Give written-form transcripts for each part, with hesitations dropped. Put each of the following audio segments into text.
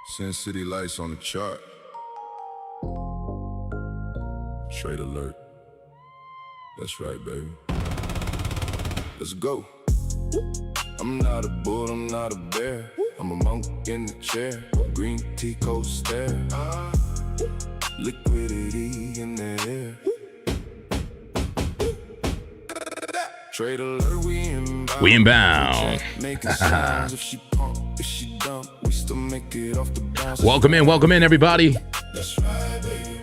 Sin City lights on the chart. Trade alert. That's right, baby. Let's go. I'm not a bull, I'm not a bear. I'm a monk in the chair. Green tea coat stare. Liquidity in the air. Trade alert, we inbound. We inbound. Making sounds if she pump, if she dump, we still make it off the bounce. Welcome in, everybody. That's right, baby.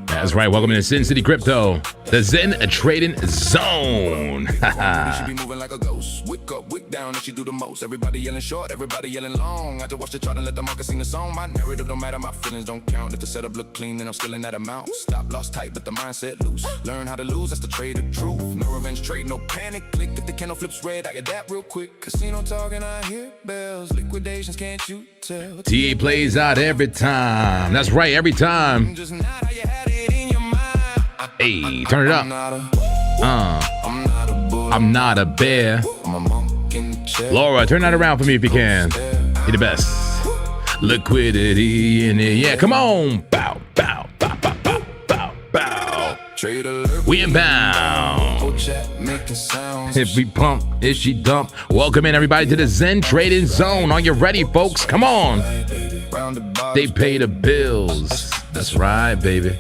That's right. Welcome to Sin City Crypto, the Zen Trading Zone. She be moving like a ghost. Wick up, wick down, and she do the most. Everybody yelling short, everybody yelling long. I just watch the chart and let the market sing the song. My narrative don't matter, my feelings don't count. If the setup look clean, then I'm still in that amount. Stop loss tight, but the mindset loose. Learn how to lose, that's the trade of truth. No revenge trade, no panic. Click if the candle flips red, I adapt real quick. Casino talking, I hear bells. Liquidations, can't you tell? TA plays out every time. That's right, every time. Just not how you had it in your mind. Hey, turn it up. I'm not a bear. I'm a monk in the chair. Laura, turn that around for me if you can. You're the best. Liquidity in it. Yeah, come on. Bow, bow, bow, bow, bow, bow, bow. Trade alert. We inbound. If we pump, if she dump. Welcome in, everybody, to the Zen Trading Zone. Are you ready, folks? Come on. They pay the bills. That's right, baby.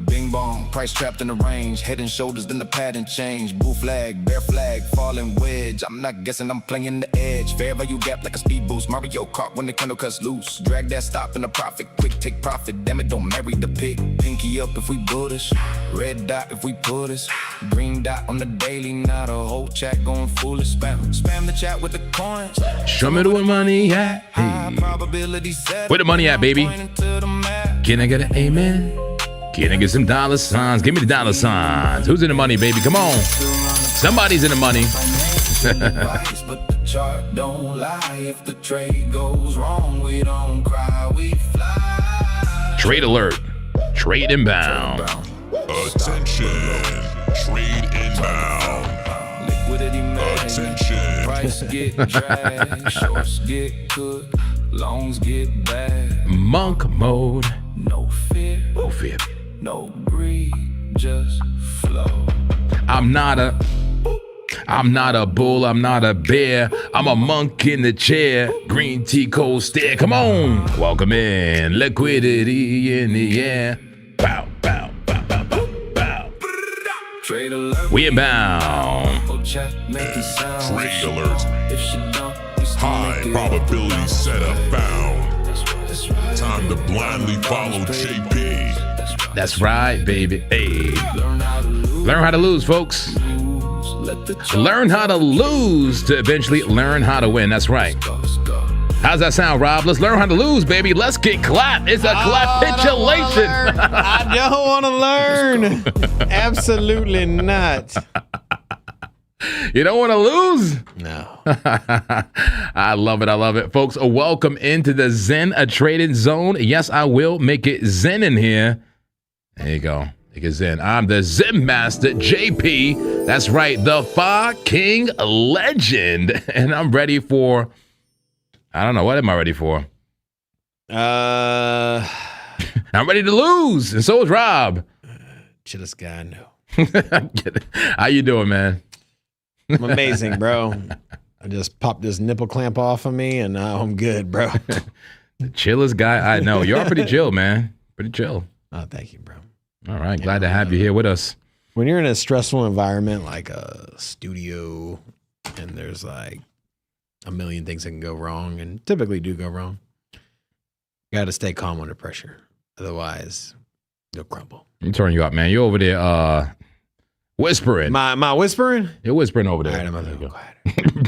Bing bong, price trapped in the range. Head and shoulders, then the pattern change. Blue flag, bear flag, falling wedge. I'm not guessing, I'm playing the edge. Fair value gap like a speed boost. Mario Kart when the candle cuts loose. Drag that stop in the profit, quick take profit. Damn it, don't marry the pig. Pinky up if we bullish. Red dot if we put us. Green dot on the daily, not a whole chat going foolish. Spam the chat with the coins. Show me where money at. Hey. Where the money at, baby? Can I get an amen? Can I get some dollar signs? Give me the dollar signs. Who's in the money, baby? Come on. Somebody's in the money. But the chart don't lie. If the trade goes wrong, we don't cry, we fly. Trade alert. Trade inbound. Attention. Trade inbound. Liquidity Attention. Price get dragged. Shorts get cooked. Longs get bad. Monk mode. No fear. No fear. No greed, just flow. I'm not a bull, I'm not a bear. I'm a monk in the chair. Green tea cold stare. Come on. Welcome in. Liquidity in the air. Bow, bow, bow, bow, bow, bow. Trade alert. We inbound. Trade alert. High probability setup found. Time to blindly follow JP. That's right, baby. Hey. Learn how to lose, folks. Learn how to lose to eventually learn how to win. That's right. How's that sound, Rob? Let's learn how to lose, baby. Let's get clapped. It's a clapitulation. I don't want to learn. Absolutely not. You don't want to lose? No. I love it. I love it. Folks, welcome into the Zen Trading Zone. Yes, I will make it Zen in here. There you go. Make it Zen. I'm the Zen Master, JP. That's right. The Fa King Legend. And I'm ready for, I don't know. What am I ready for? I'm ready to lose. And so is Rob. Chillest guy I know. How you doing, man? I'm amazing, bro. I just popped this nipple clamp off of me, and now I'm good, bro. The chillest guy I know. You're pretty chill, man. Pretty chill. Oh, thank you, bro. All right. Glad to have you here with us. When you're in a stressful environment like a studio, and there's like a million things that can go wrong, and typically do go wrong, you got to stay calm under pressure. Otherwise, you'll crumble. I'm turning you up, man. You're over there whispering. My whispering? You're whispering over there. All right, I'm a little quiet.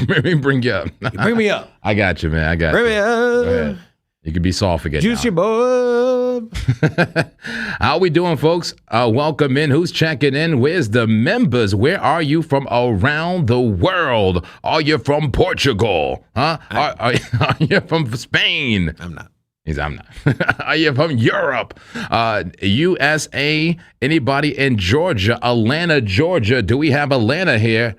Let me bring you up. Bring me up. I got you, man. I got Bring you. me up. Go ahead. You can be soft again. Juicy Bob. How we doing, folks? Welcome in. Who's checking in? Where's the members? Where are you from around the world? Are you from Portugal? Huh? Are you from Spain? I'm not. I'm not. Are you from Europe? USA? Anybody in Georgia? Atlanta, Georgia? Do we have Atlanta here?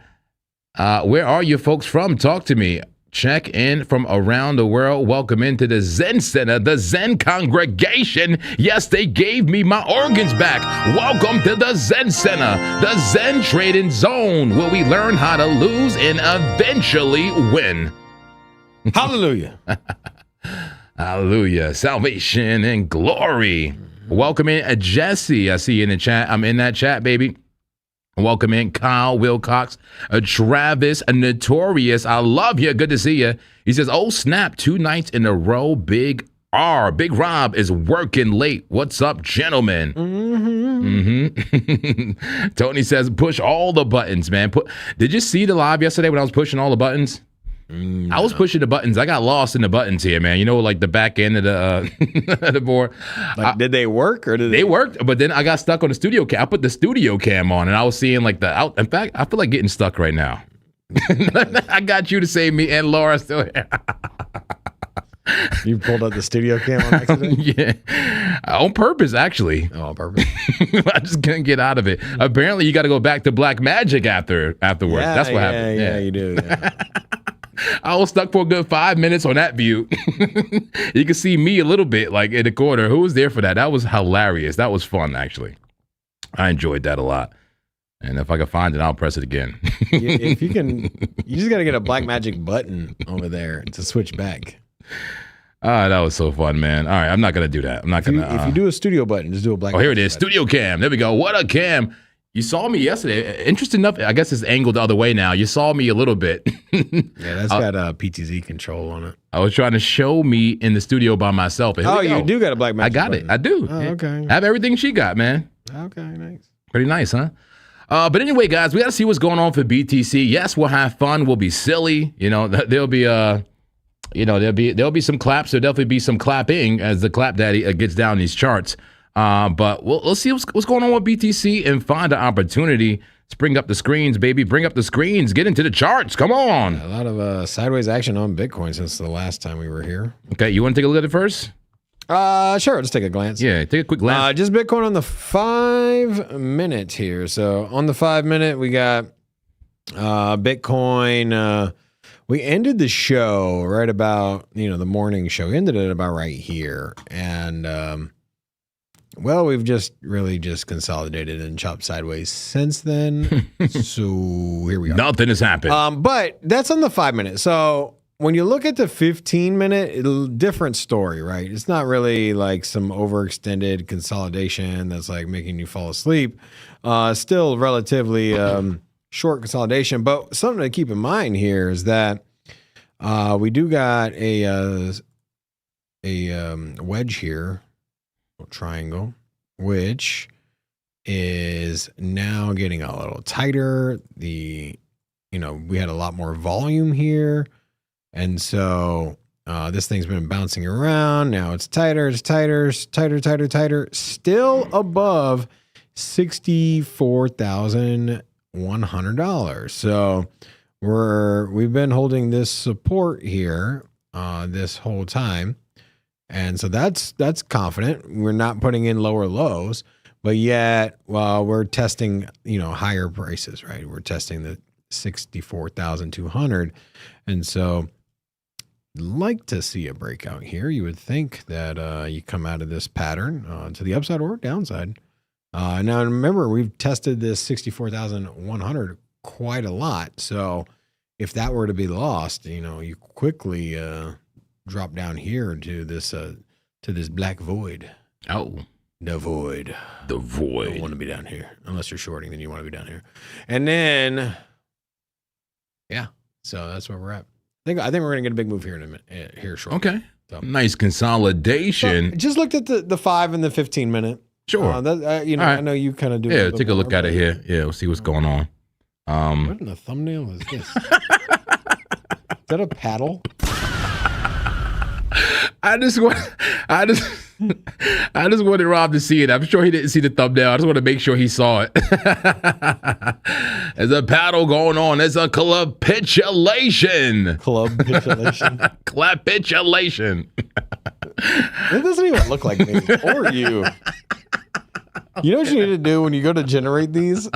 Where are you folks from? Talk to me. check in from around the world. Welcome into the Zen Center, the Zen congregation. Yes, they gave me my organs back. Welcome to the Zen Center, the Zen trading zone, where we learn how to lose and eventually win. Hallelujah. Hallelujah. Salvation and glory. Welcome in Jesse. I see you in the chat. I'm in that chat, baby. Welcome in Kyle Wilcox, Travis, Notorious. I love you. Good to see you. He says, oh, snap, 2 nights in a row. Big R. Big Rob is working late. What's up, gentlemen? Tony says, push all the buttons, man. Did you see the live yesterday when I was pushing all the buttons? No. I was pushing the buttons. I got lost in the buttons here, man. You know, like the back end of the the board. Like, did they work or did they worked? But then I got stuck on the studio cam. I put the studio cam on, and I was seeing like the out. In fact, I feel like getting stuck right now. I got you to save me, and Laura still here. You pulled up the studio cam on accident? Yeah, on purpose, actually. Oh, on purpose. I just couldn't get out of it. Apparently, you got to go back to Black Magic afterwards. Yeah, That's what happened. Yeah, you do. Yeah. I was stuck for a good 5 minutes on that view. You can see me a little bit, like in the corner. Who was there for that? That was hilarious. That was fun, actually. I enjoyed that a lot. And if I can find it, I'll press it again. If you can, you just got to get a Black Magic button over there to switch back. That was so fun, man. All right, I'm not gonna do that. I'm not gonna. If you do a studio button, just do a Black. Oh, here it is, button. Studio Cam. There we go. What a cam! You saw me yesterday. Interesting enough, I guess it's angled the other way now. You saw me a little bit. Yeah, that's got a PTZ control on it. I was trying to show me in the studio by myself. Oh, you do got a Black Magic. I got button. it. I do. Oh, okay. I have everything she got, man. Okay, nice. Pretty nice, huh? But anyway, guys, we got to see what's going on for BTC. Yes, we'll have fun. We'll be silly. You know, there'll be there'll be some claps. There'll definitely be some clapping as the clap daddy gets down these charts. But we'll see what's going on with BTC and find an opportunity. Let's bring up the screens, baby. Bring up the screens. Get into the charts. Come on. A lot of sideways action on Bitcoin since the last time we were here. Okay, you want to take a look at it first? Sure. Just take a glance. Yeah, take a quick glance. Just Bitcoin on the 5 minute here. So on the 5 minute, we got Bitcoin. We ended the show right about, the morning show. Ended it about right here. And, well, we've just consolidated and chopped sideways since then. So here we are. Nothing has happened. But that's on the 5 minute. So when you look at the 15 minute, different story, right? It's not really like some overextended consolidation that's like making you fall asleep. Still relatively short consolidation. But something to keep in mind here is that we do got a wedge here. Triangle, which is now getting a little tighter. We had a lot more volume here, and so this thing's been bouncing around. Now it's tighter, tighter. Still above $64,100. So we've been holding this support here this whole time. And so that's confident. We're not putting in lower lows, but yet we're testing, higher prices, right? We're testing the 64,200. And so like to see a breakout here. You would think that you come out of this pattern to the upside or downside. Now remember, we've tested this 64,100 quite a lot. So if that were to be lost, you quickly drop down here to this black void. Oh, the void. The void. You don't want to be down here unless you're shorting. Then you want to be down here, and then yeah. So that's where we're at. I think we're gonna get a big move here in a minute. Here shortly. Okay. So, nice consolidation. so just looked at the 5 and the 15 minute. Sure. Right. I know you kind of do. Yeah. Take a look at it here. Yeah. We'll see what's going on. What in the thumbnail is this? Is that a paddle? I just wanted Rob to see it. I'm sure he didn't see the thumbnail. I just want to make sure he saw it. There's a paddle going on. There's a capitulation. Capitulation. Capitulation. It doesn't even look like me or you. You know what you need to do when you go to generate these?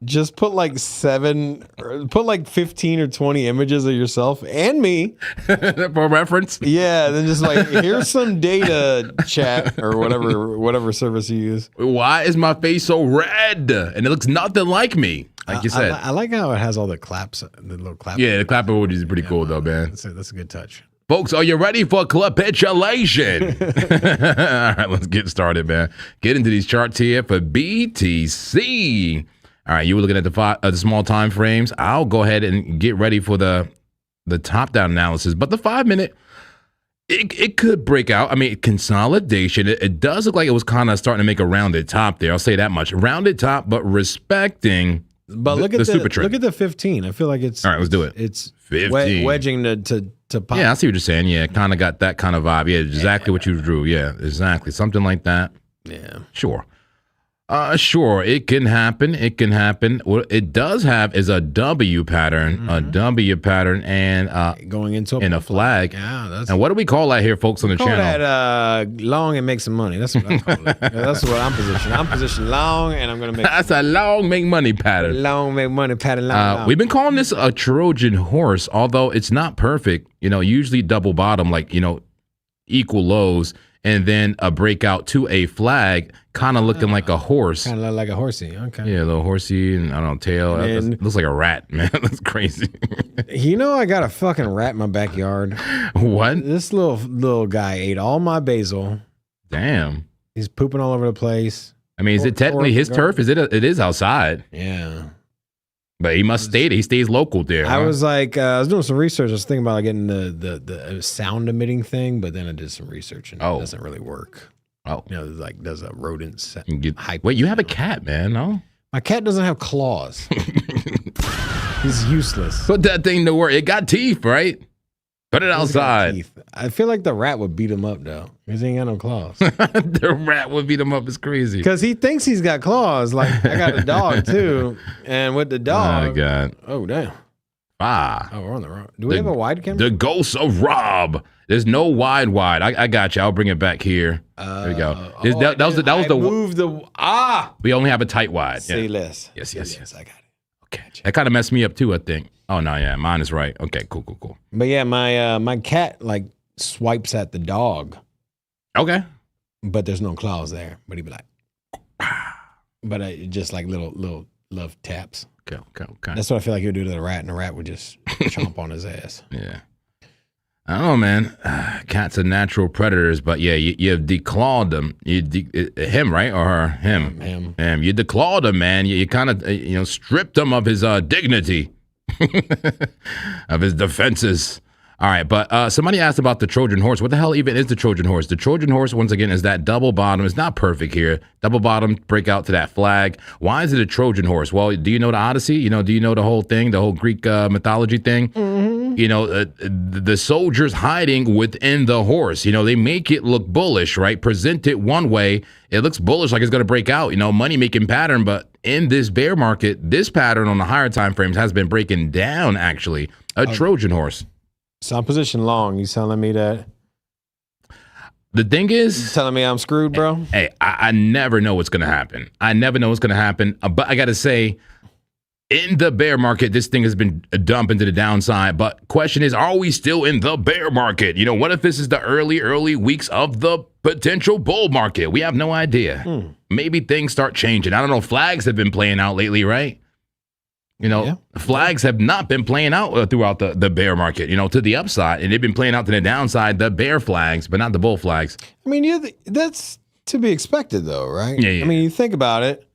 just put like 15 or 20 images of yourself and me for reference. Yeah, then just like here's some data chat or whatever service you use. Why is my face so red? And it looks nothing like me. Like you said. I like how it has all the claps, the little clap. Yeah, the clap emoji is pretty cool though, man. That's a good touch. Folks, are you ready for capitulation? All right, let's get started, man. Get into these charts here for BTC. All right, you were looking at the small time frames. I'll go ahead and get ready for the top-down analysis. But the 5-minute, it could break out. I mean, consolidation. It does look like it was kind of starting to make a rounded top there. I'll say that much. Rounded top, but respecting look at the super trend. Look at the 15. I feel like it's all right. Let's do it. It's 15. Wedging to pop. Yeah, I see what you're saying. Yeah, kind of got that kind of vibe. Yeah, exactly what you drew. Yeah, exactly. Something like that. Yeah. Sure. Sure, it can happen. It can happen. What it does have is a W pattern, and going into a flag. Yeah, and what do we call that here, folks, on the channel? That long and make some money. That's what I call it. Yeah, that's what I'm positioned. I'm positioned long, and I'm gonna make. That's a long make money pattern. Long make money pattern. Long. We've been calling this a Trojan horse, although it's not perfect. You know, usually double bottom, like equal lows. And then a breakout to a flag, kind of looking like a horse. Kind of look like a horsey. Okay. Yeah, a little horsey and I don't know, tail. That looks like a rat, man. That's crazy. I got a fucking rat in my backyard. What? This little guy ate all my basil. Damn. He's pooping all over the place. I mean, is it technically his turf? It is outside. Yeah. But he must stay. He stays local there. I was like, I was doing some research. I was thinking about getting the sound emitting thing, but then I did some research and it doesn't really work. Oh, like does a rodent hype. Wait, you have a cat, man? No, my cat doesn't have claws. He's useless. Put that thing to work. It got teeth, right? Put it outside. I feel like the rat would beat him up though, because he ain't got no claws. The rat would beat him up. Is crazy. Because he thinks he's got claws. Like I got a dog too, and with the dog. Oh God. Oh damn. Oh, we're on the wrong. Do we have a wide camera? The ghost of Rob. There's no wide. I got you. I'll bring it back here. There we go. That was the move the We only have a tight wide. Say less. Yes. I got it. Okay. That kind of messed me up too, I think. Oh no, yeah, mine is right. Okay, cool. But yeah, my cat like swipes at the dog. Okay. But there's no claws there. But he'd be like, but just like little love taps. Okay. That's what I feel like he would do to the rat, and the rat would just chomp on his ass. Yeah. I don't know, man. Cats are natural predators, but yeah, you declawed them. Him, right? Or her? Him. Him. You declawed him, man. You kind of, stripped him of his dignity, of his defenses. All right, but somebody asked about the Trojan horse. What the hell even is the Trojan horse? The Trojan horse, once again, is that double bottom. It's not perfect here. Double bottom, break out to that flag. Why is it a Trojan horse? Well, do you know the Odyssey? Do you know the whole thing, the whole Greek mythology thing? Mm-hmm. The soldiers hiding within the horse. They make it look bullish, right? Present it one way. It looks bullish, like it's going to break out, money-making pattern. But in this bear market, this pattern on the higher time frames has been breaking down, actually. A Trojan horse. So I'm positioned long. You telling me that? The thing is, you telling me I'm screwed, bro? Hey, I never know what's going to happen. But I got to say, in the bear market, this thing has been dumping to the downside. But question is, are we still in the bear market? What if this is the early weeks of the potential bull market? We have no idea. Maybe things start changing. I don't know. Flags have been playing out lately, right? Flags have not been playing out throughout the bear market, to the upside. And they've been playing out to the downside, the bear flags, but not the bull flags. I mean, that's to be expected, though, right? Yeah. I mean, you think about it.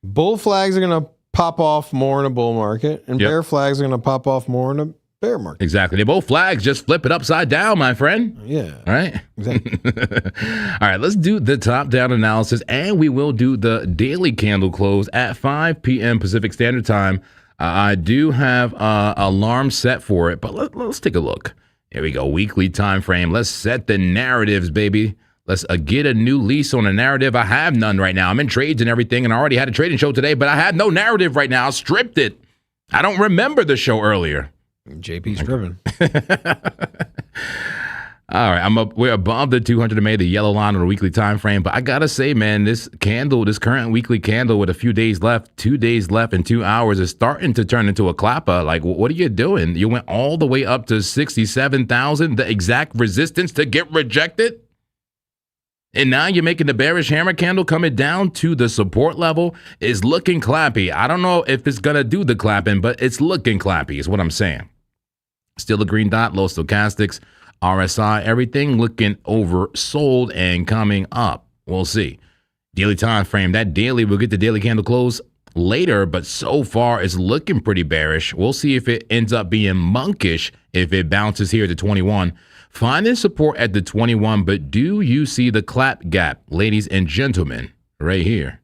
Bull flags are going to pop off more in a bull market, and bear flags are going to pop off more in a bear market. Exactly. They both flags just flip it upside down, my friend. Yeah. All right? Exactly. All right, let's do the top-down analysis, and we will do the daily candle close at 5 p.m. Pacific Standard Time. I do have alarm set for it, but let's take a look. Here we go, weekly time frame. Let's set the narratives, baby. Let's get a new lease on a narrative. I have none right now. I'm in trades and everything, and I already had a trading show today, but I have no narrative right now. I stripped it. I don't remember the show earlier. JP's driven. All right, we're above the 200 MA, the yellow line on a weekly time frame. But I gotta say, man, this current weekly candle with a few days left, 2 days left, and 2 hours is starting to turn into a clapper. Like, what are you doing? You went all the way up to 67,000, the exact resistance to get rejected, and now you're making the bearish hammer candle coming down to the support level. Is looking clappy. I don't know if it's gonna do the clapping, but it's looking clappy. Is what I'm saying. Still a green dot, low stochastics. RSI, everything looking oversold and coming up. We'll see. Daily time frame, that daily, we'll get the daily candle close later, but so far it's looking pretty bearish. We'll see if it ends up being monkish if it bounces here to 21. Finding support at the 21, but do you see the clap gap, ladies and gentlemen, right here?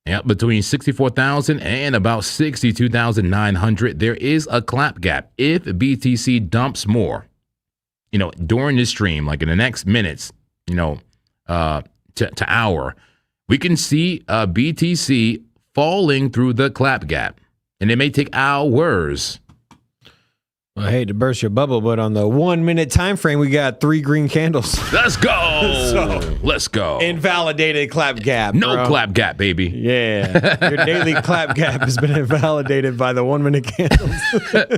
Yep, between 64,000 and about 62,900, there is a clap gap. If BTC dumps more, during this stream, like in the next minutes, to hour, we can see BTC falling through the clap gap. And it may take hours. Well, I hate to burst your bubble, but on the 1 minute time frame, we got 3 green candles. Let's go. Let's go. Invalidated clap gap. No bro. clap gap, baby. Yeah. Your daily clap gap has been invalidated by the 1 minute candles.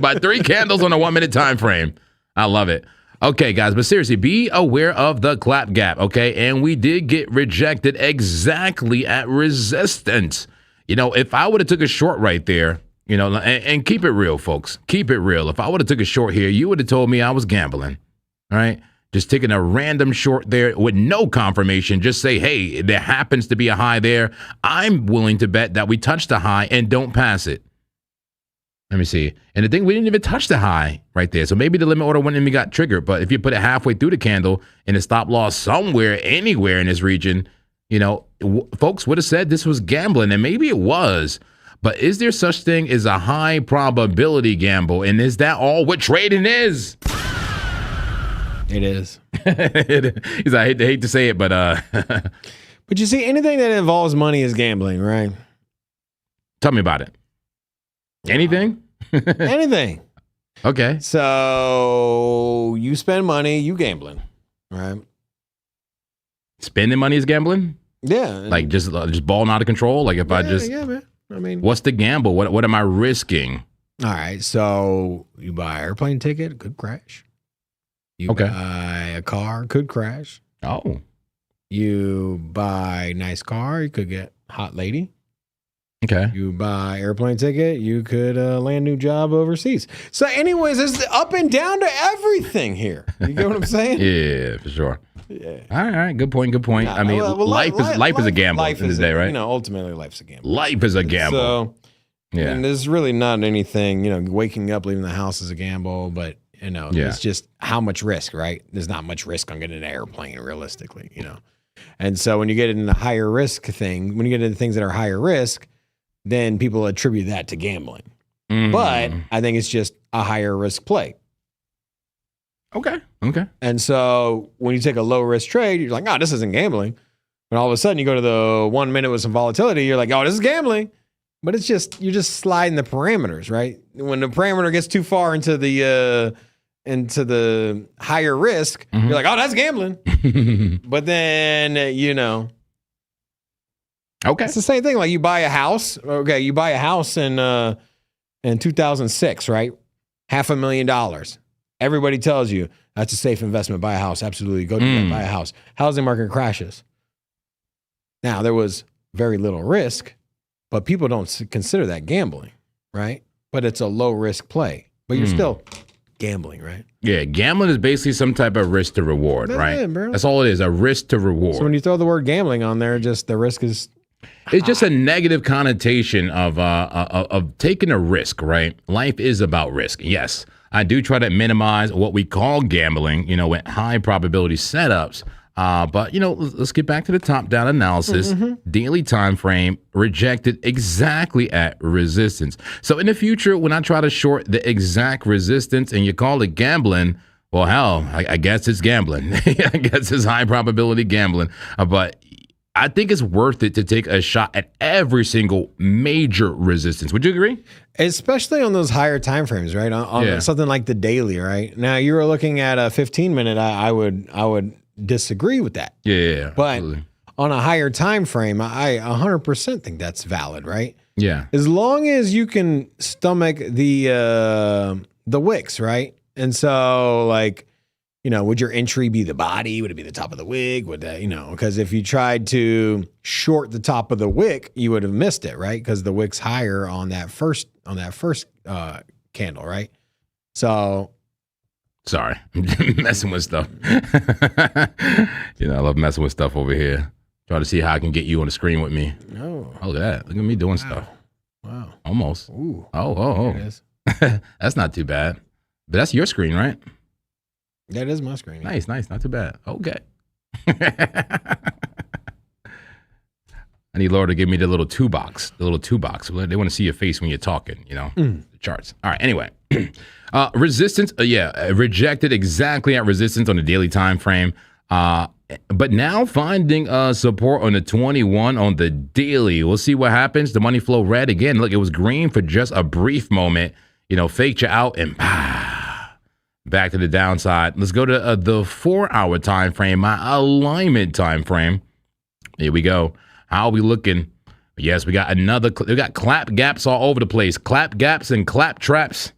By 3 candles on a 1 minute time frame. I love it. Okay, guys, but seriously, be aware of the clap gap, okay? And we did get rejected exactly at resistance. If I would have took a short right there, and keep it real, folks. Keep it real. If I would have took a short here, you would have told me I was gambling, all right? Just taking a random short there with no confirmation. Just say, hey, there happens to be a high there. I'm willing to bet that we touch the high and don't pass it. Let me see. And the thing, we didn't even touch the high right there. So maybe the limit order went and we got triggered. But if you put it halfway through the candle and the stop loss somewhere, anywhere in this region, folks would have said this was gambling. And maybe it was. But is there such thing as a high probability gamble? And is that all what trading is? It is. I hate to say it, but but you see, anything that involves money is gambling, right? Tell me about it. Anything? Anything. Okay. So you spend money, you gambling, right? Spending money is gambling? Yeah. Like just balling out of control? Like if yeah, man. I mean, what's the gamble? What am I risking? All right. So you buy an airplane ticket, could crash. You buy a car, could crash. Oh. You buy a nice car, you could get hot lady. Okay. You buy airplane ticket, you could land a new job overseas. So anyways, there's up and down to everything here. You get what I'm saying? Yeah, for sure. Yeah. All right. Good point. Nah, I mean, life is a gamble at the end of the day, right? Ultimately life's a gamble. Life is a gamble. So, yeah. And there's really not anything, waking up, leaving the house is a gamble, but it's just how much risk, right? There's not much risk on getting an airplane realistically, And so when you get into the higher risk thing, when you get into things that are higher risk, then people attribute that to gambling. But I think it's just a higher risk play. Okay. And so when you take a low risk trade, you're like, oh, this isn't gambling. But all of a sudden you go to the 1 minute with some volatility, you're like, oh, this is gambling. But it's just, you're just sliding the parameters, right? When the parameter gets too far into the higher risk, you're like, oh, that's gambling. But then, Okay. It's the same thing. Like you buy a house. Okay, you buy a house in 2006, right? $500,000. Everybody tells you that's a safe investment. Buy a house. Absolutely. Go do that. Buy a house. Housing market crashes. Now, there was very little risk, but people don't consider that gambling, right? But it's a low risk play. But you're still gambling, right? Yeah, gambling is basically some type of risk to reward, right? It, bro. That's all it is, a risk to reward. So when you throw the word gambling on there, just the risk is It's just a negative connotation of taking a risk, right? Life is about risk. Yes, I do try to minimize what we call gambling, with high probability setups. But let's get back to the top-down analysis. Daily time frame rejected exactly at resistance. So in the future, when I try to short the exact resistance and you call it gambling, well, hell, I guess it's gambling. I guess it's high probability gambling. But I think it's worth it to take a shot at every single major resistance. Would you agree? Especially on those higher time frames, right? On something like the daily, right? Now you were looking at a 15-minute. I would disagree with that. Yeah. But absolutely. on a higher time frame, I 100% think that's valid, right? Yeah. As long as you can stomach the wicks, right? And so, like, you know, would your entry be the body? Would it be the top of the wick? Would that, you know, because if you tried to short the top of the wick, you would have missed it, right? Because the wick's higher on that first candle, right? So, sorry, messing with stuff. You know, I love messing with stuff over here. Trying to see how I can get you on the screen with me. no, Oh, look at that! Look at me doing stuff. wow, Almost. ooh, Oh. there it is. That's not too bad. But that's your screen, right? That is my screen. Nice. Not too bad. Okay. I need Laura to give me the little two box. They want to see your face when you're talking, you know, the charts. All right. Anyway, resistance. Rejected exactly at resistance on the daily time frame. But now finding support on the 21 on the daily. We'll see what happens. The money flow red again. Look, it was green for just a brief moment. You know, faked you out and back to the downside. Let's go to the 4-hour time frame, my alignment time frame. Here we go. How are we looking? Yes, we got we got clap gaps all over the place. Clap gaps and clap traps.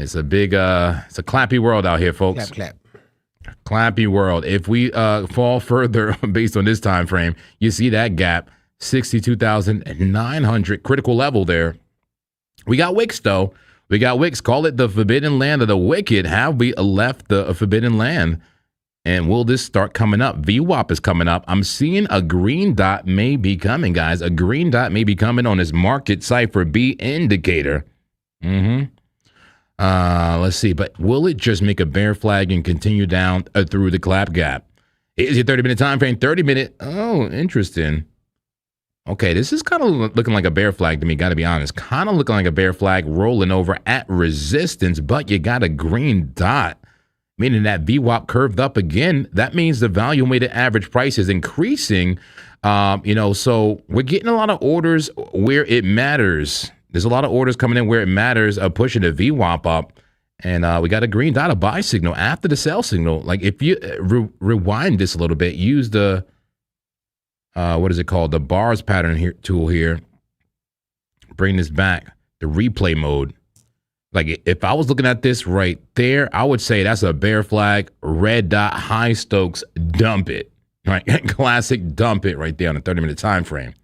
It's a big, it's a clappy world out here, folks. Clap. Clappy world. If we fall further based on this time frame, you see that gap, 62,900 critical level there. We got wicks though. We got wicks. Call it the forbidden land of the wicked. Have we left the forbidden land? And will this start coming up? VWAP is coming up. I'm seeing a green dot may be coming, guys. A green dot may be coming on this market cipher B indicator. Let's see. But will it just make a bear flag and continue down through the clap gap? Is your 30-minute time frame 30-minute? Oh, interesting. Okay, this is kind of looking like a bear flag to me, got to be honest. Kind of looking like a bear flag rolling over at resistance, but you got a green dot, meaning that VWAP curved up again. That means the volume weighted average price is increasing. So we're getting a lot of orders where it matters. There's a lot of orders coming in where it matters, pushing the VWAP up. And we got a green dot, a buy signal after the sell signal. Like if you rewind this a little bit, use the... what is it called? The bars pattern here tool here. Bring this back. The replay mode. Like if I was looking at this right there, I would say that's a bear flag, red dot, high Stokes, dump it. Right? Classic dump it right there on a 30-minute time frame.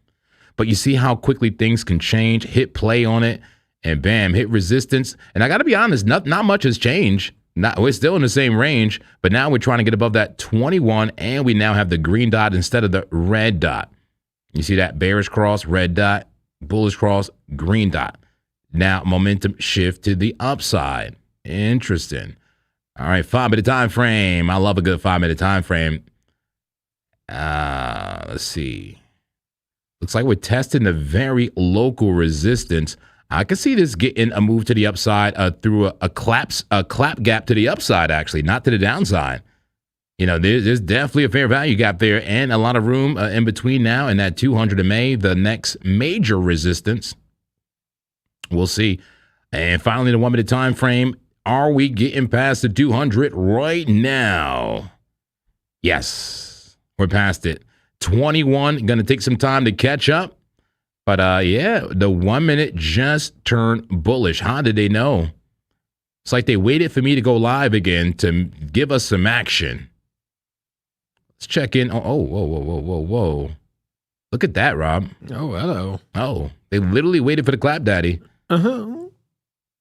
But you see how quickly things can change, hit play on it, and bam, hit resistance. And I got to be honest, not much has changed. We're still in the same range, but now we're trying to get above that 21, and we now have the green dot instead of the red dot. You see that bearish cross, red dot, bullish cross, green dot. Now momentum shift to the upside. Interesting. All right, 5-minute time frame. I love a good 5-minute time frame. Let's see. Looks like we're testing the very local resistance. I can see this getting a move to the upside through a clap gap to the upside, actually, not to the downside. You know, there's definitely a fair value gap there and a lot of room in between now and that 200 in May, the next major resistance. We'll see. And finally, the 1-minute time frame. Are we getting past the 200 right now? Yes, we're past it. 21, going to take some time to catch up. But the 1 minute just turned bullish. How did they know? It's like they waited for me to go live again to give us some action. Let's check in. Whoa. Look at that, Rob. Oh, hello. Oh, they literally waited for the clap daddy.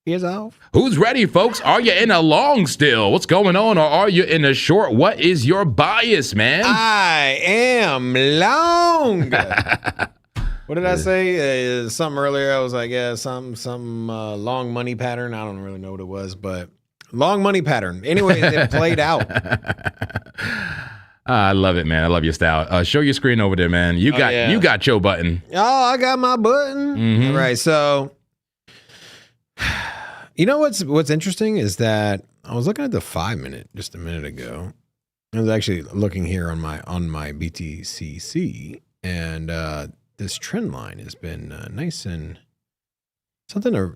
Ears off. Who's ready, folks? Are you in a long still? What's going on? Or are you in a short? What is your bias, man? I am long. What did I say? Something earlier. I was like, yeah, some long money pattern. I don't really know what it was, but long money pattern. Anyway, it played out. I love it, man. I love your style. Show your screen over there, man. You got your button. Oh, I got my button. All right, so you know what's interesting is that I was looking at the 5-minute just a minute ago. I was actually looking here on my BTCC. And this trend line has been nice and something a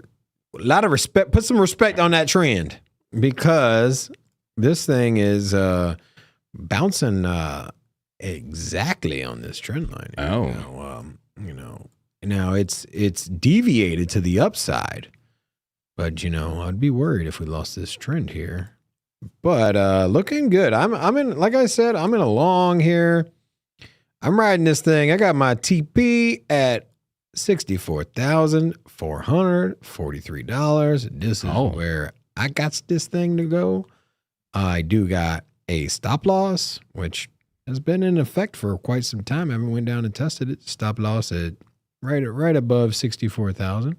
lot of respect. Put some respect on that trend because this thing is bouncing exactly on this trend line. Now it's deviated to the upside, but I'd be worried if we lost this trend here. But looking good. I'm in, like I said, I'm in a long here. I'm riding this thing. I got my TP at $64,443. This is where I got this thing to go. I do got a stop loss, which has been in effect for quite some time. I haven't went down and tested it. Stop loss at right above 64,000.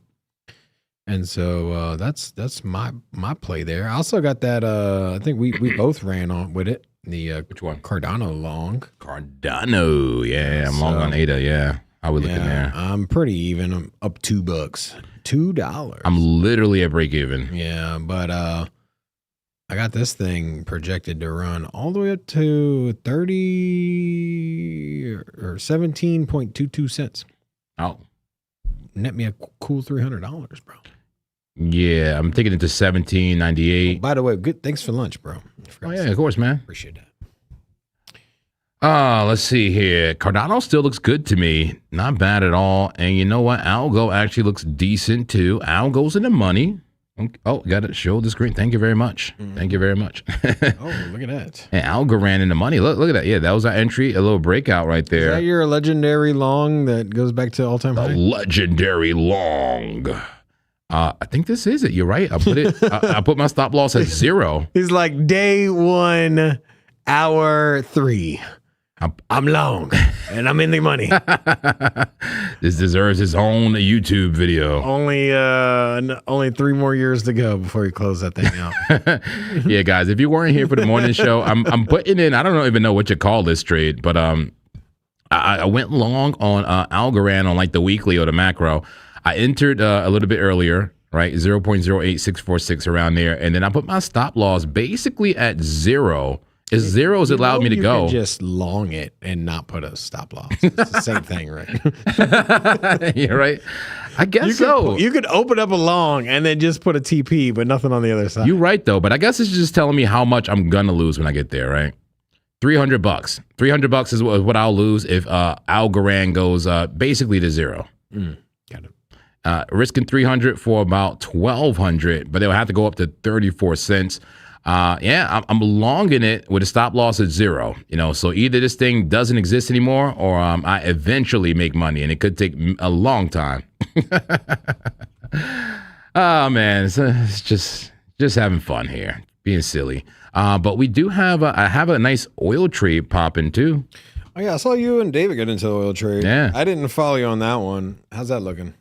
And so that's my play there. I also got that I think we both ran on with it. The which one? Cardano long. Cardano, yeah. I'm long on ADA, yeah. How we looking there? I'm pretty even. I'm up $2. $2. I'm literally at break even. Yeah, but I got this thing projected to run all the way up to 30 or 17.22 cents. Oh. Net me a cool $300, bro. Yeah, I'm taking it to 17.98. Oh, by the way, good. Thanks for lunch, bro. Oh yeah, of course, man. Appreciate that. Let's see here. Cardano still looks good to me. Not bad at all. And you know what? ALGO actually looks decent too. ALGO's in the money. Oh, got it. Show the screen. Thank you very much. Thank you very much. Oh, look at that. And ALGO ran in the money. Look at that. Yeah, that was our entry. A little breakout right there. Is that your legendary long that goes back to all-time high? Legendary long. I think this is it. You're right. I put it. I put my stop loss at 0. He's like day 1, hour 3. I'm long and I'm in the money. This deserves his own YouTube video. Only 3 more years to go before you close that thing out. Yeah, guys, if you weren't here for the morning show, I'm putting in. I don't even know what you call this trade, but I went long on Algorand on like the weekly or the macro. I entered a little bit earlier, right? 0.08646 around there. And then I put my stop loss basically at 0. As 0 as allowed me to go. You could just long it and not put a stop loss. It's the same thing, right? Yeah, right. I guess so. You could open up a long and then just put a TP, but nothing on the other side. You're right, though. But I guess it's just telling me how much I'm going to lose when I get there, right? $300. $300 is what I'll lose if Algorand goes basically to 0. Got it. Risking 300 for about 1,200, but they'll have to go up to 34 cents. Yeah, I'm longing it with a stop loss at 0. So either this thing doesn't exist anymore, or I eventually make money, and it could take a long time. Oh man, it's just having fun here, being silly. But we do have I have a nice oil trade popping too. Oh yeah, I saw you and David get into the oil trade. Yeah, I didn't follow you on that one. How's that looking?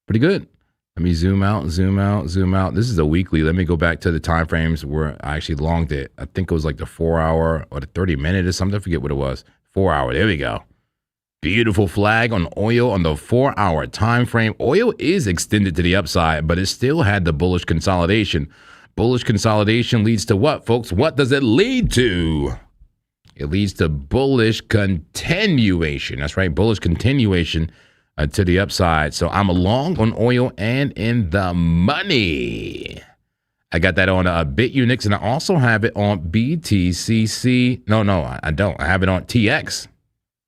Pretty good. Let me zoom out, zoom out, zoom out. This is a weekly. Let me go back to the time frames where I actually longed it. I think it was like the 4-hour or the 30-minute or something. I forget what it was. 4-hour. There we go. Beautiful flag on oil on the 4-hour time frame. Oil is extended to the upside, but it still had the bullish consolidation. Bullish consolidation leads to what, folks? What does it lead to? It leads to bullish continuation. That's right, bullish continuation to the upside. So I'm long on oil and in the money. I got that on BitUnix, and I also have it on BTCC. No, I don't. I have it on TX.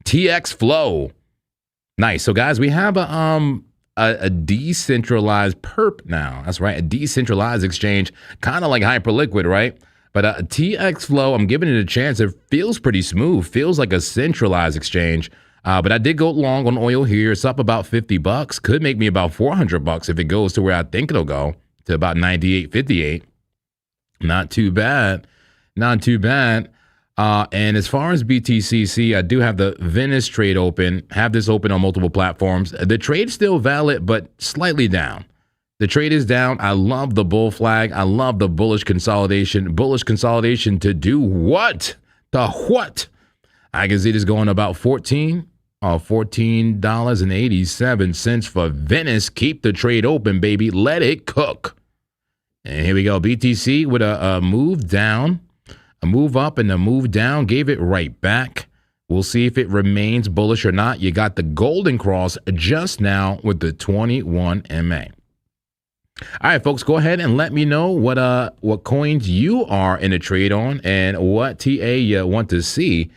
TX Flow. Nice. So guys, we have a decentralized perp now. That's right, a decentralized exchange, kind of like Hyperliquid, right? But TX Flow, I'm giving it a chance. It feels pretty smooth. Feels like a centralized exchange. But I did go long on oil here. It's up about $50. Could make me about $400 if it goes to where I think it'll go, to about 98.58. Not too bad. Not too bad. And as far as BTCC, I do have the Venice trade open. Have this open on multiple platforms. The trade's still valid, but slightly down. The trade is down. I love the bull flag. I love the bullish consolidation. Bullish consolidation to do what? The what? I can see this going about $14.87 for Venice. Keep the trade open, baby. Let it cook. And here we go. BTC with a move down, a move up, and a move down. Gave it right back. We'll see if it remains bullish or not. You got the golden cross just now with the 21 MA. All right, folks, go ahead and let me know what coins you are in a trade on and what TA you want to see.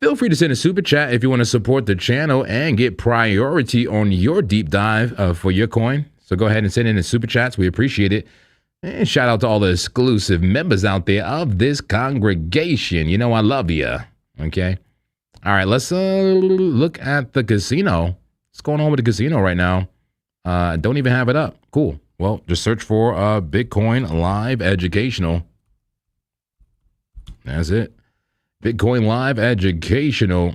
Feel free to send a super chat if you want to support the channel and get priority on your deep dive for your coin. So go ahead and send in the super chats. We appreciate it. And shout out to all the exclusive members out there of this congregation. You know I love you. Okay. All right, let's look at the casino. What's going on with the casino right now? Don't even have it up. Cool. Well, just search for Bitcoin Live Educational. That's it. Bitcoin Live Educational.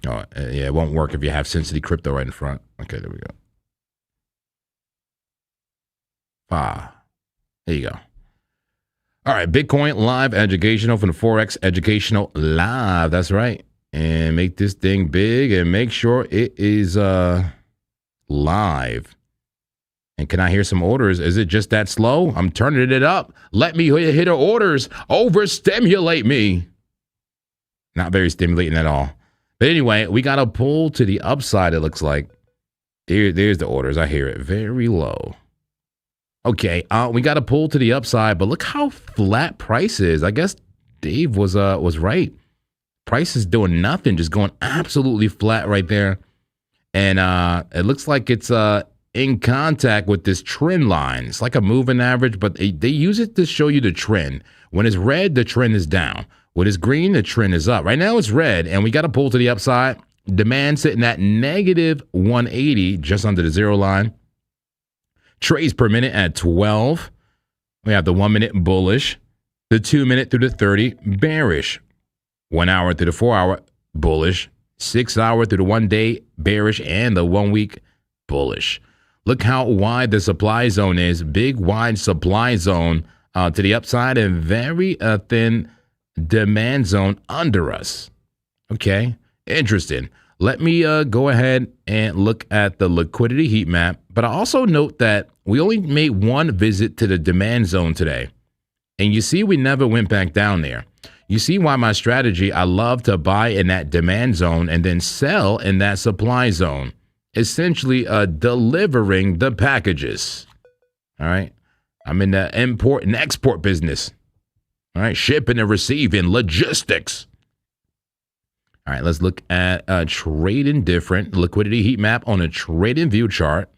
Oh, yeah, it won't work if you have Sensitive Crypto right in front. Okay, there we go. There you go. All right, Bitcoin Live Educational from the Forex Educational Live. That's right. And make this thing big and make sure it is live. And can I hear some orders? Is it just that slow? I'm turning it up. Let me hit the orders. Overstimulate me. Not very stimulating at all. But anyway, we got a pull to the upside, it looks like. There's the orders. I hear it very low. Okay, we got a pull to the upside, but look how flat price is. I guess Dave was right. Price is doing nothing, just going absolutely flat right there. And it looks like it's in contact with this trend line. It's like a moving average, but they use it to show you the trend. When it's red, the trend is down. When it's green, the trend is up. Right now it's red, and we got a pull to the upside. Demand sitting at negative 180, just under the zero line. Trades per minute at 12. We have the 1 minute bullish, the 2 minute through the 30 bearish, 1 hour through the 4 hour bullish, 6 hour through the 1 day bearish, and the 1 week bullish. Look how wide the supply zone is. Big wide supply zone to the upside and very thin demand zone under us. Okay, interesting. Let me go ahead and look at the liquidity heat map. But I also note that we only made one visit to the demand zone today. And you see we never went back down there. You see why my strategy, I love to buy in that demand zone and then sell in that supply zone. Essentially delivering the packages. All right. I'm in the import and export business. All right. Shipping and receiving, logistics. All right. Let's look at trading different liquidity heat map on a trading view chart.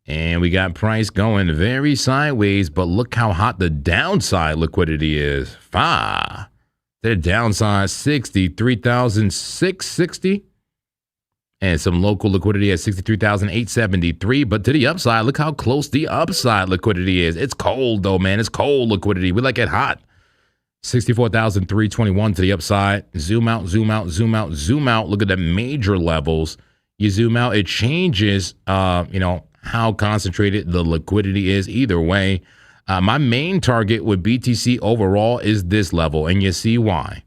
And we got price going very sideways, but look how hot the downside liquidity is. The downside 63,660. And some local liquidity at 63,873. But to the upside, look how close the upside liquidity is. It's cold, though, man. It's cold liquidity. We like it hot. 64,321 to the upside. Zoom out, zoom out, zoom out, zoom out. Look at the major levels. You zoom out, it changes, how concentrated the liquidity is. Either way, my main target with BTC overall is this level, and you see why.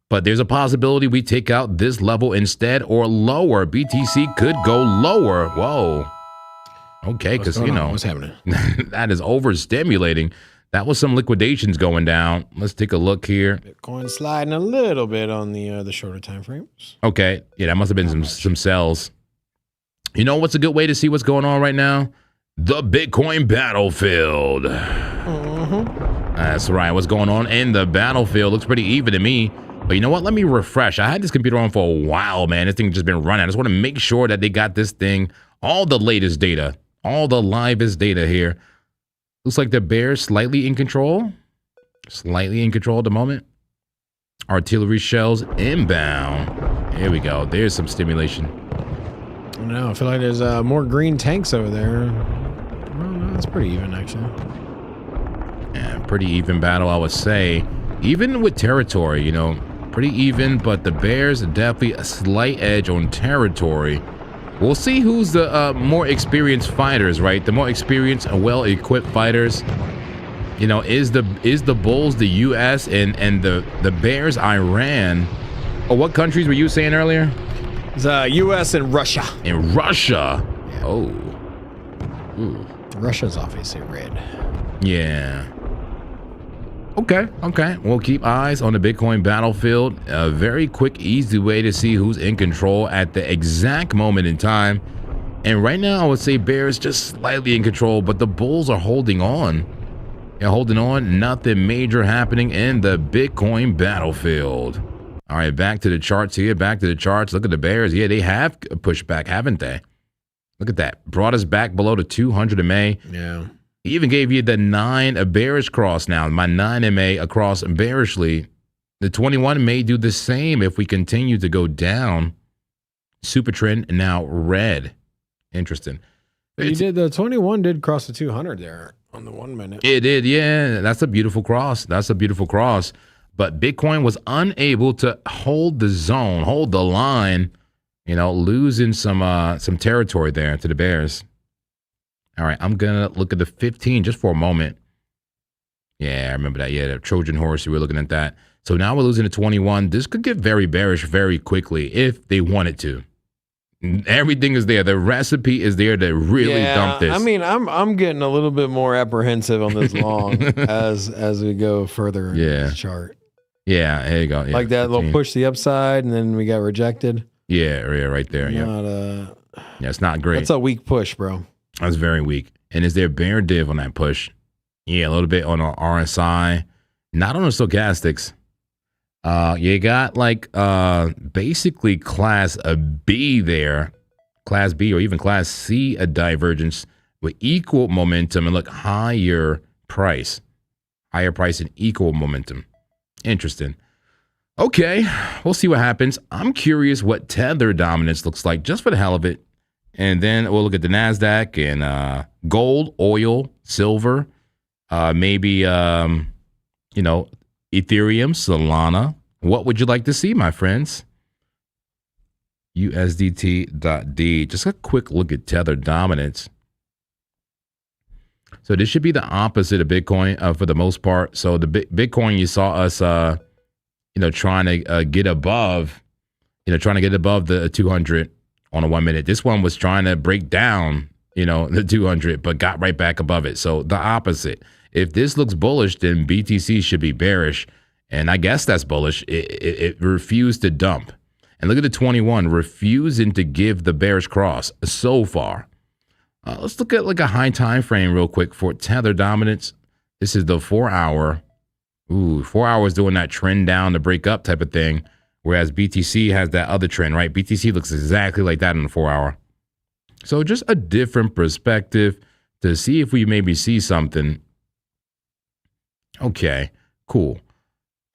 But there's a possibility we take out this level instead or lower. BTC could go lower. Whoa. Okay, because, what's happening? That is overstimulating. That was some liquidations going down. Let's take a look here. Bitcoin sliding a little bit on the shorter time frames. Okay. Yeah, that must have been some sells. You know what's a good way to see what's going on right now? The Bitcoin battlefield. That's right. What's going on in the battlefield looks pretty even to me. But you know what? Let me refresh. I had this computer on for a while, man. This thing's just been running. I just want to make sure that they got this thing, all the latest data, all the livest data here. Looks like the bears slightly in control. Slightly in control at the moment. Artillery shells inbound. Here we go. There's some stimulation. I don't know. I feel like there's more green tanks over there. Well, no, it's pretty even, actually. Yeah, pretty even battle, I would say. Even with territory, pretty even, but the bears are definitely a slight edge on territory. We'll see who's the more experienced fighters, right? The more experienced and well-equipped fighters. Is the Bulls the U.S. and the Bears Iran? Or what countries were you saying earlier? It's U.S. and Russia. In Russia? Yeah. Oh. Ooh. Russia's obviously red. Yeah. Okay. We'll keep eyes on the Bitcoin battlefield. A very quick, easy way to see who's in control at the exact moment in time. And right now, I would say bears just slightly in control, but the bulls are holding on. Yeah, holding on. Nothing major happening in the Bitcoin battlefield. All right, back to the charts here. Look at the bears. Yeah, they have pushed back, haven't they? Look at that. Brought us back below the 200 MA. Yeah. He even gave you the 9 a bearish cross now. My 9 MA across bearishly. The 21 may do the same if we continue to go down. Super trend now red. Interesting. The 21 did cross the 200 there on the 1 minute. It did, yeah. That's a beautiful cross. But Bitcoin was unable to hold the zone, hold the line, losing some territory there to the bears. All right, I'm going to look at the 15 just for a moment. Yeah, I remember that. Yeah, the Trojan horse, we were looking at that. So now we're losing to 21. This could get very bearish very quickly if they wanted to. Everything is there. The recipe is there to really dump this. I mean, I'm getting a little bit more apprehensive on this long as we go further in this chart. Yeah, there you go. Yeah, like that 15. little push the upside, and then we got rejected. Yeah, right there. Yeah, it's not great. That's a weak push, bro. That's very weak. And is there bear div on that push? Yeah, a little bit on our RSI. Not on the stochastics. You got like basically class B there. Class B or even class C a divergence with equal momentum and look higher price. Higher price and equal momentum. Interesting. Okay, we'll see what happens. I'm curious what tether dominance looks like just for the hell of it. And then we'll look at the NASDAQ and gold, oil, silver, maybe, Ethereum, Solana. What would you like to see, my friends? USDT.D. Just a quick look at tether dominance. So this should be the opposite of Bitcoin for the most part. So the Bitcoin, you saw us, trying to get above, the 200 on a 1 minute. This one was trying to break down, the 200, but got right back above it. So the opposite. If this looks bullish, then BTC should be bearish. And I guess that's bullish. It refused to dump. And look at the 21, refusing to give the bearish cross so far. Let's look at like a high time frame real quick for tether dominance. This is the 4 hour. 4 hours doing that trend down to break up type of thing. Whereas BTC has that other trend, right? BTC looks exactly like that in the 4 hour. So just a different perspective to see if we maybe see something. Okay, cool.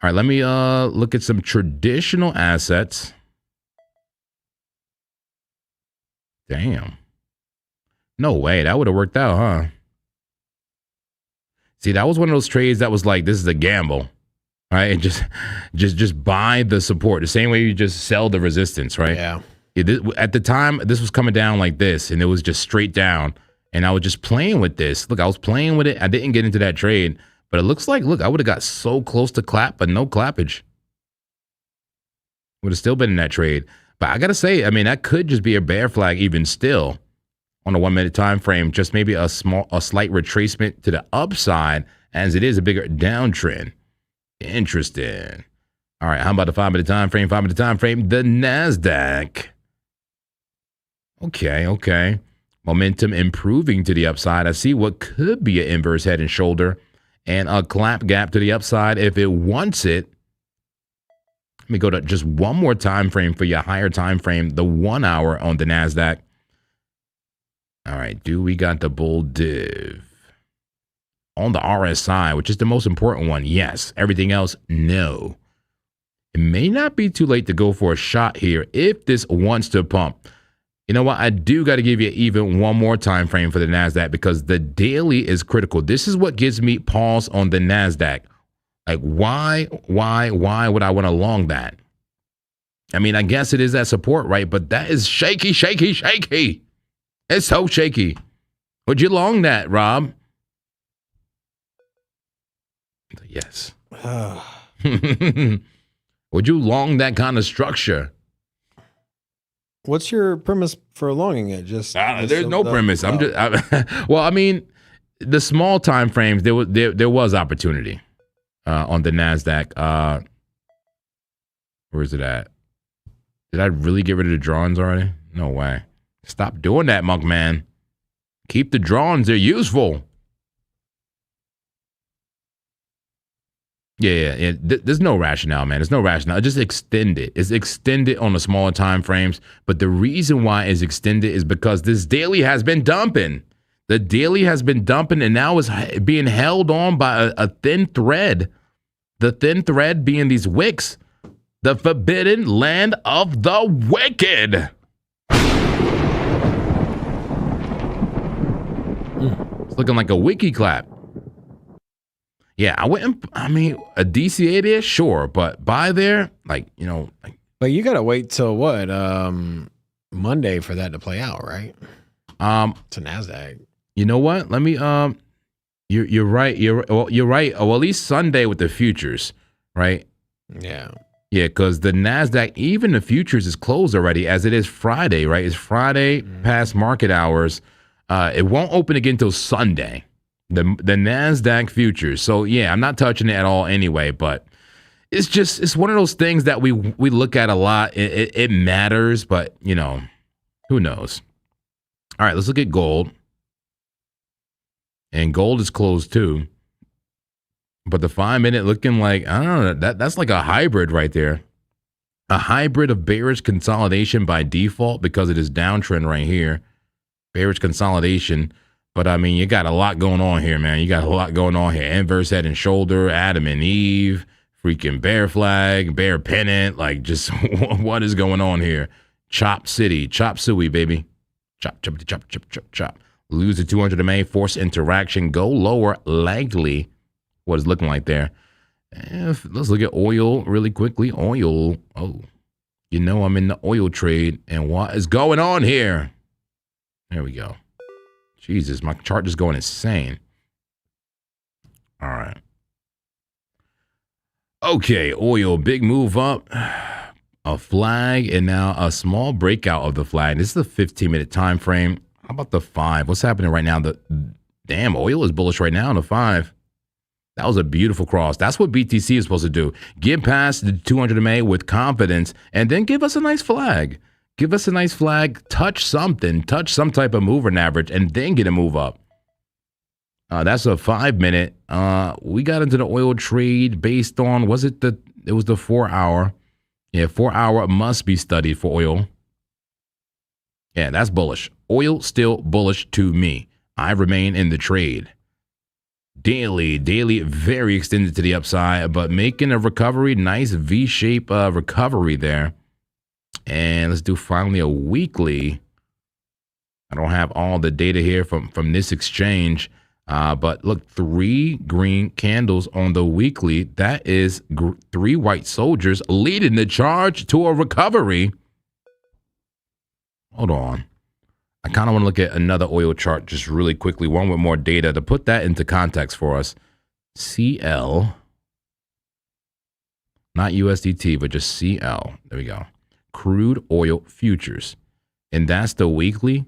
All right, let me look at some traditional assets. Damn. No way, that would have worked out, huh? See, that was one of those trades that was like, this is a gamble. Right, and just buy the support the same way you just sell the resistance, right? Yeah. At the time, this was coming down like this, and it was just straight down, and I was just playing with this. Look, I was playing with it. I didn't get into that trade, but it looks like, look, I would have got so close to clap, but no clappage. Would have still been in that trade. But I gotta say, I mean, that could just be a bear flag even still on a 1 minute time frame. Just maybe a slight retracement to the upside, as it is a bigger downtrend. Interesting. All right, how about the 5 minute time frame? 5 minute time frame, the NASDAQ. Okay. Momentum improving to the upside. I see what could be an inverse head and shoulder and a clap gap to the upside if it wants it. Let me go to just one more time frame for your higher time frame, the 1 hour on the NASDAQ. All right, do we got the bull div? On the RSI, which is the most important one, yes. Everything else, no. It may not be too late to go for a shot here if this wants to pump. You know what? I do got to give you even one more time frame for the NASDAQ because the daily is critical. This is what gives me pause on the NASDAQ. Like, why would I want to long that? I mean, I guess it is that support, right? But that is shaky. It's so shaky. Would you long that, Rob? Yes. Would you long that kind of structure? What's your premise for longing it? There's no premise. Well, I mean, the small time frames there was opportunity. on the NASDAQ. Where is it at? Did I really get rid of the drawings already? No way. Stop doing that, Monk Man. Keep the drawings. They're useful. Yeah. There's no rationale, man. There's no rationale. Just extend it. It's extended on the smaller time frames. But the reason why it's extended is because this daily has been dumping. The daily has been dumping and now is being held on by a thin thread. The thin thread being these wicks. The forbidden land of the wicked. It's looking like a wiki clap. Yeah, a DCA there, sure, but buy there, like. But you gotta wait till what? Monday for that to play out, right? It's a NASDAQ. You know what? Let me. You're right. You're right. Well, at least Sunday with the futures, right? Yeah. Yeah, because the NASDAQ, even the futures is closed already, as it is Friday, right? It's Friday past market hours. It won't open again until Sunday. The NASDAQ futures. So yeah, I'm not touching it at all anyway. But it's one of those things that we look at a lot. It matters, but who knows? All right, let's look at gold. And gold is closed too. But the 5-minute looking like, I don't know, that's like a hybrid right there. A hybrid of bearish consolidation by default because it is downtrend right here. Bearish consolidation. But I mean, you got a lot going on here, man. You got a lot going on here. Inverse head and shoulder, Adam and Eve, freaking bear flag, bear pennant. Like, just what is going on here? Chop City, chop suey, baby. Chop, chop, chop, chop, chop, chop. Lose the 200 MA, force interaction, go lower, likely. What it's looking like there. Let's look at oil really quickly. Oil. Oh, I'm in the oil trade. And what is going on here? There we go. Jesus, my chart is going insane. All right. Okay, oil, big move up. A flag, and now a small breakout of the flag. This is the 15-minute time frame. How about the 5? What's happening right now? Damn, oil is bullish right now on the 5. That was a beautiful cross. That's what BTC is supposed to do. Get past the 200 MA with confidence and then give us a nice flag. Give us a nice flag, touch something, touch some type of move or an average, and then get a move up. That's a 5-minute. We got into the oil trade based on, it was the 4-hour. Yeah, 4-hour must be studied for oil. Yeah, that's bullish. Oil still bullish to me. I remain in the trade. Daily, very extended to the upside, but making a recovery, nice V-shape recovery there. And let's do finally a weekly. I don't have all the data here from this exchange, but look, 3 green candles on the weekly. That is 3 white soldiers leading the charge to a recovery. Hold on. I kind of want to look at another oil chart just really quickly, one with more data to put that into context for us. CL, not USDT, but just CL. There we go. Crude oil futures. And that's the weekly.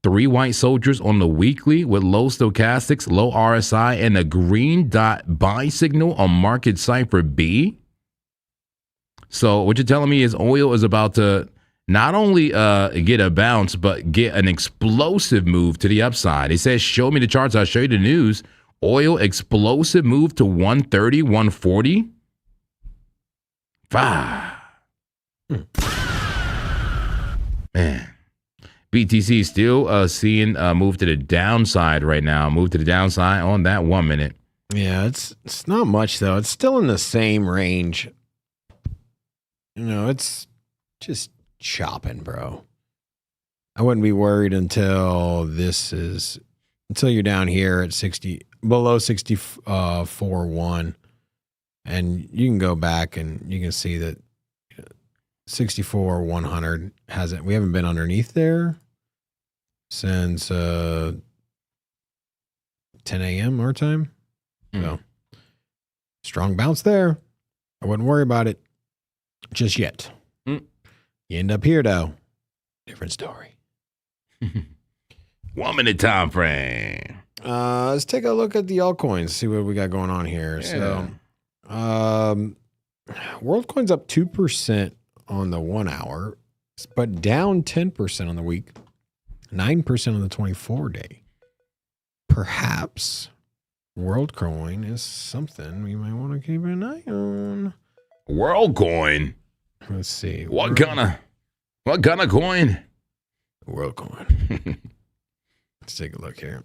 3 white soldiers on the weekly with low stochastics, low RSI, and a green dot buy signal on market cipher B. So what you're telling me is oil is about to not only get a bounce, but get an explosive move to the upside. He says, show me the charts, I'll show you the news. Oil explosive move to 130, 140. Man. BTC still seeing move to the downside right now. Move to the downside on that 1 minute. Yeah, it's not much, though. It's still in the same range. It's just chopping, bro. I wouldn't be worried until you're down here at 60, below 64.1, and you can go back and you can see that 64.100 we haven't been underneath there since 10 a.m. our time. So strong bounce there. I wouldn't worry about it just yet. You end up here, though. Different story. 1 minute time frame. Let's take a look at the altcoins, see what we got going on here. Yeah. So WorldCoin's up 2% on the 1 hour, but down 10% on the week, 9% on the 24-day. Perhaps WorldCoin is something we might want to keep an eye on. WorldCoin. Let's see. What kind of coin? WorldCoin. Let's take a look here.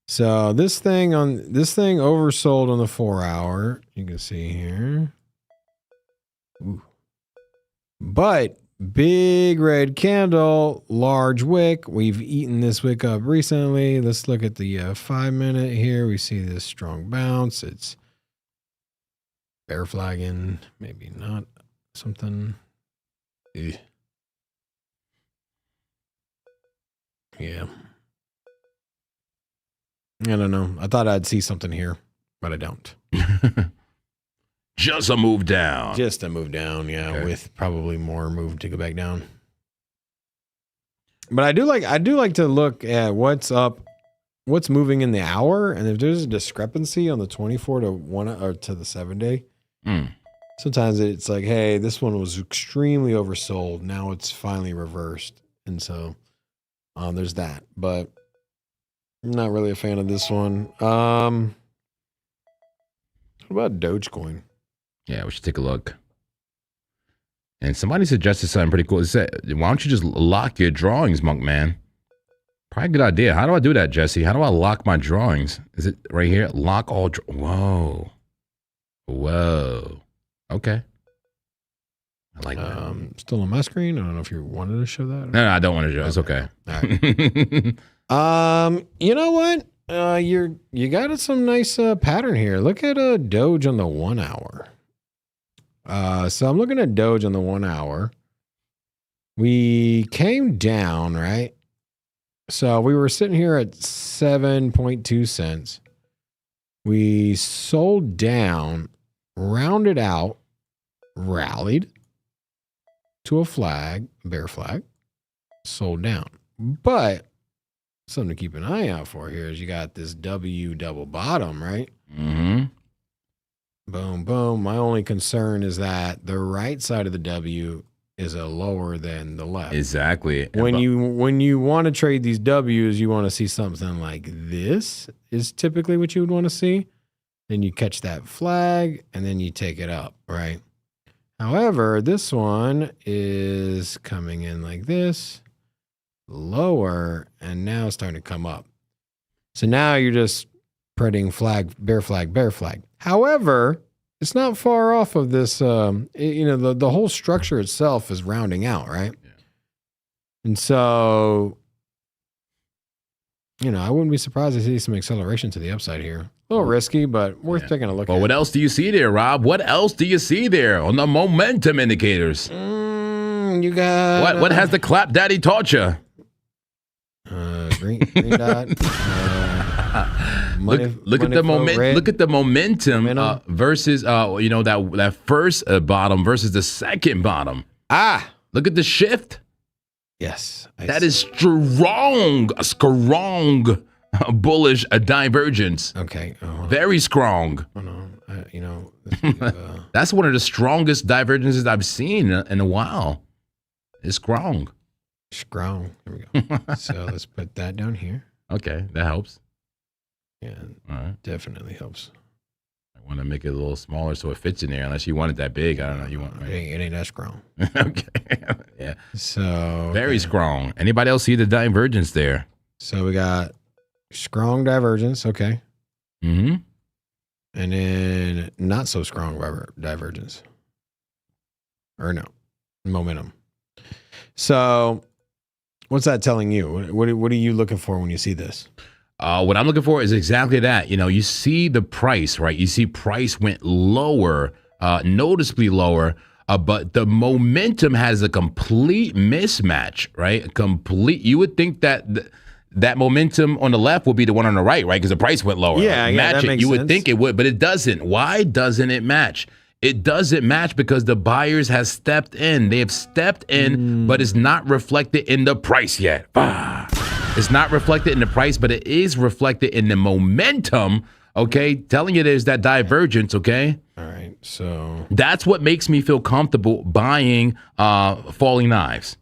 So this thing oversold on the 4 hour. You can see here. Ooh. But big red candle, large wick. We've eaten this wick up recently. Let's look at the 5 minute here. We see this strong bounce. It's bear flagging, maybe not something. Ugh. Yeah. I don't know. I thought I'd see something here, but I don't. Just a move down. Just a move down, yeah, Okay. with probably more move to go back down. But I do like to look at what's moving in the hour, and if there's a discrepancy on the 24 to 1 or to the 7 day, sometimes it's like, hey, this one was extremely oversold. Now it's finally reversed, and so there's that. But I'm not really a fan of this one. What about Dogecoin? Yeah, we should take a look. And somebody suggested something pretty cool. It said, why don't you just lock your drawings, Monk Man? Probably a good idea. How do I do that, Jesse? How do I lock my drawings? Is it right here? Lock all. Whoa. Okay. I like that. Still on my screen. I don't know if you wanted to show that. No, I don't want to show. It's okay. All right. You know what? You got some nice pattern here. Look at a Doge on the 1 hour. So I'm looking at Doge on the 1 hour. We came down, right? So we were sitting here at 7.2 cents. We sold down, rounded out, rallied to a flag, bear flag, sold down. But something to keep an eye out for here is you got this W double bottom, right? Mm-hmm. Boom, boom. My only concern is that the right side of the W is a lower than the left. Exactly. When you want to trade these W's, you want to see something like this is typically what you would want to see. Then you catch that flag and then you take it up, right? However, this one is coming in like this, lower, and now it's starting to come up. So now you're just spreading flag, bear flag, bear flag. However, it's not far off of this. The whole structure itself is rounding out, right? Yeah. And so, I wouldn't be surprised to see some acceleration to the upside here. A little risky, but worth taking a look at. Well, what else do you see there, Rob? What else do you see there on the momentum indicators? You got what has the clap daddy taught you? Green dot. Look at the momentum. Look at the momentum versus that first bottom versus the second bottom. Look at the shift. Yes, that is strong bullish divergence. Okay, very strong. That's one of the strongest divergences I've seen in a while. It's strong. Strong. There we go. So let's put that down here. Okay, that helps. Yeah, all right. Definitely helps. I want to make it a little smaller so it fits in there. Unless you want it that big, I don't know. You want it ain't that strong. Okay, yeah. So very strong. Anybody else see the divergence there? So we got strong divergence. Okay. Mm-hmm. And then not so strong divergence. Or no, momentum. So what's that telling you? What are you looking for when you see this? What I'm looking for is exactly that. You see the price, right? You see price went lower, noticeably lower, but the momentum has a complete mismatch, right? You would think that that momentum on the left will be the one on the right, right? Because the price went lower. Yeah, match that it. makes You would sense. think it would, but it doesn't. Why doesn't it match? It doesn't match because the buyers have stepped in. They have stepped in, but it's not reflected in the price yet. It's not reflected in the price, but it is reflected in the momentum, okay? Telling you there's that divergence, okay? All So that's what makes me feel comfortable buying falling knives.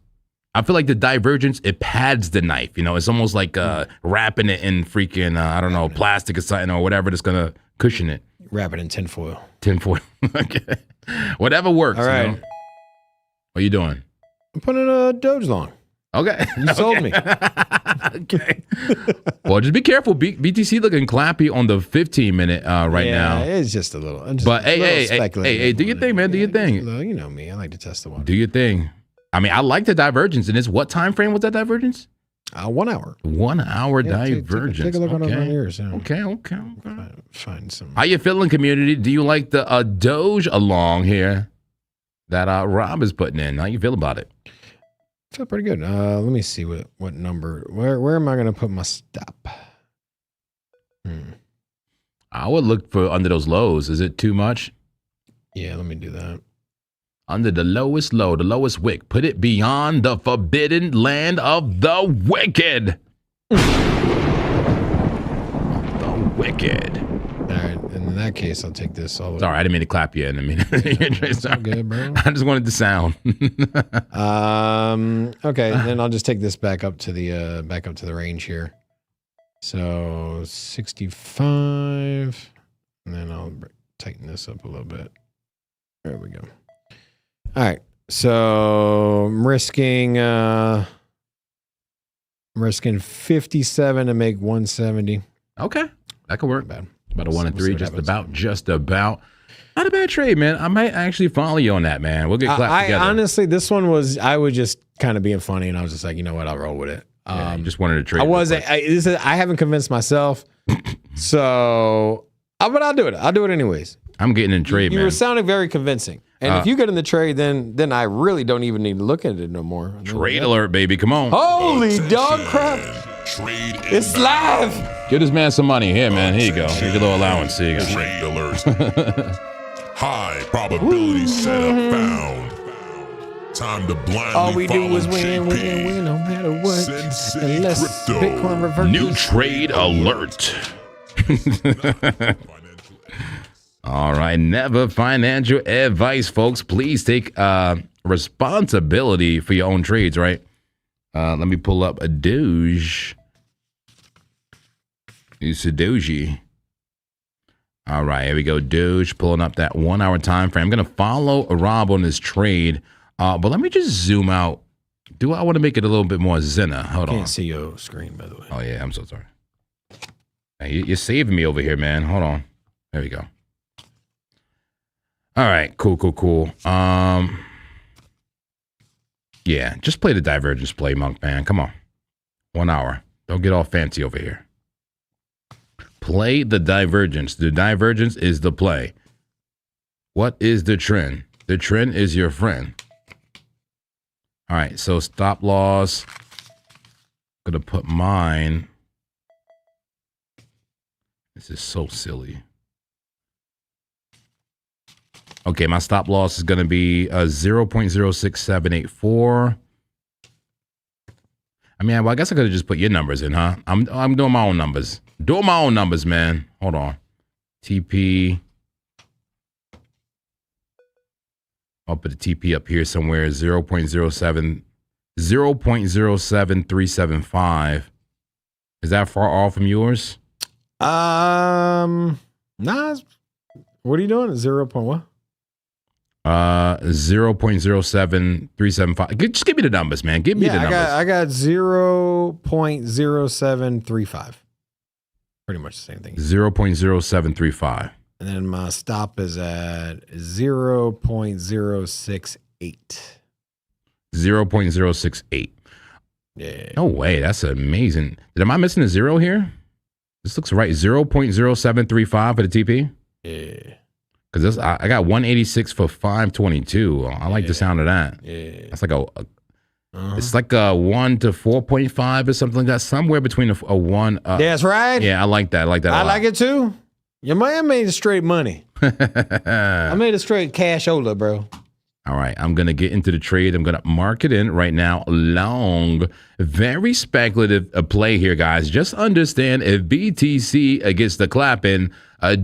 I feel like the divergence, it pads the knife. You know, it's almost like wrapping it in freaking, I don't know, plastic or something or whatever that's going to cushion it. Wrap it in tinfoil. Tinfoil. Okay. Whatever works. All right. You know? What are you doing? I'm putting a Doge long. Okay. You sold me. Okay. Well, just be careful. BTC looking clappy on the 15-minute right now. It's just a little. But hey, do your thing, man. Do your thing. You know me. I like to test the water. Do your thing. I mean, I like the divergence. And it's what time frame was that divergence? 1 hour. 1 hour divergence. Take a look on our ears. Okay. Find some. How you feeling, community? Do you like the Doge along here that Rob is putting in? How you feel about it? I feel pretty good. Let me see what number. Where am I going to put my stop? I would look for under those lows. Is it too much? Yeah, let me do that. Under the lowest low, the lowest wick. Put it beyond the forbidden land of the wicked. The wicked. All right, in that case, I'll take this all. Sorry, I didn't mean to clap you in. I mean, it's all good, bro. I just wanted the sound. Okay, then I'll just take this back up to the range here. So 65, and then I'll tighten this up a little bit. There we go. All right, so I'm risking 57 to make 170. Okay, that could work. Not bad. About a 1 and 3, just about. Not a bad trade, man. I might actually follow you on that, man. We'll get clapped together. Honestly, this one was, I was just kind of being funny, and I was just like, you know what, I'll roll with it. Yeah, just wanted to trade. I haven't convinced myself, so but I'll do it. I'll do it anyways. I'm getting in trade, man. You were sounding very convincing. And if you get in the trade, then I really don't even need to look at it no more. Trade alert, baby. Come on. Holy dog crap. Trade It's live. Give this man some money. Here, man. Here you go. Here's your little allowance. Here you go. Trade alert. High probability setup found. Time to blindly All we do follow is win, JP. win, no matter what. Sin City Unless Crypto. Bitcoin reverts. New trade alert. All right. Never financial advice, folks. Please take responsibility for your own trades, right? Let me pull up a Doge. It's a Doji. All right, here we go. Doge pulling up that 1 hour time frame. I'm going to follow Rob on this trade, but let me just zoom out. Do I want to make it a little bit more zenna? Hold on. Can't see your screen, by the way. Oh, yeah, I'm so sorry. Hey, you're saving me over here, man. Hold on. There we go. All right, cool. Yeah, just play the divergence play, Monk, man. Come on. 1 hour. Don't get all fancy over here. Play the divergence. The divergence is the play. What is the trend? The trend is your friend. All right, so stop loss. I'm going to put mine. This is so silly. Okay, my stop loss is going to be 0.06784. I mean, well, I guess I could have just put your numbers in, huh? I'm doing my own numbers. Doing my own numbers, man. Hold on. TP. I'll put the TP up here somewhere. 0.07375. Is that far off from yours? Nah. What are you doing? 0. What? 0.07375. Just give me the numbers, man. Give me the numbers. I got 0.0735. Pretty much the same thing. 0.0735. And then my stop is at 0.068. 0.068. Yeah. No way. That's amazing. Am I missing a zero here? This looks right. 0.0735 for the TP? Yeah. Because I got 186 for 522. I like the sound of that. Yeah. That's like it's like a 1 to 4.5 or something like that. Somewhere between a 1. That's right. Yeah, I like that. I like that. I like it too. Your man made it straight money. I made it straight cashola, bro. All right, I'm going to get into the trade. I'm going to mark it in right now. Long, very speculative play here, guys. Just understand if BTC gets the clapping,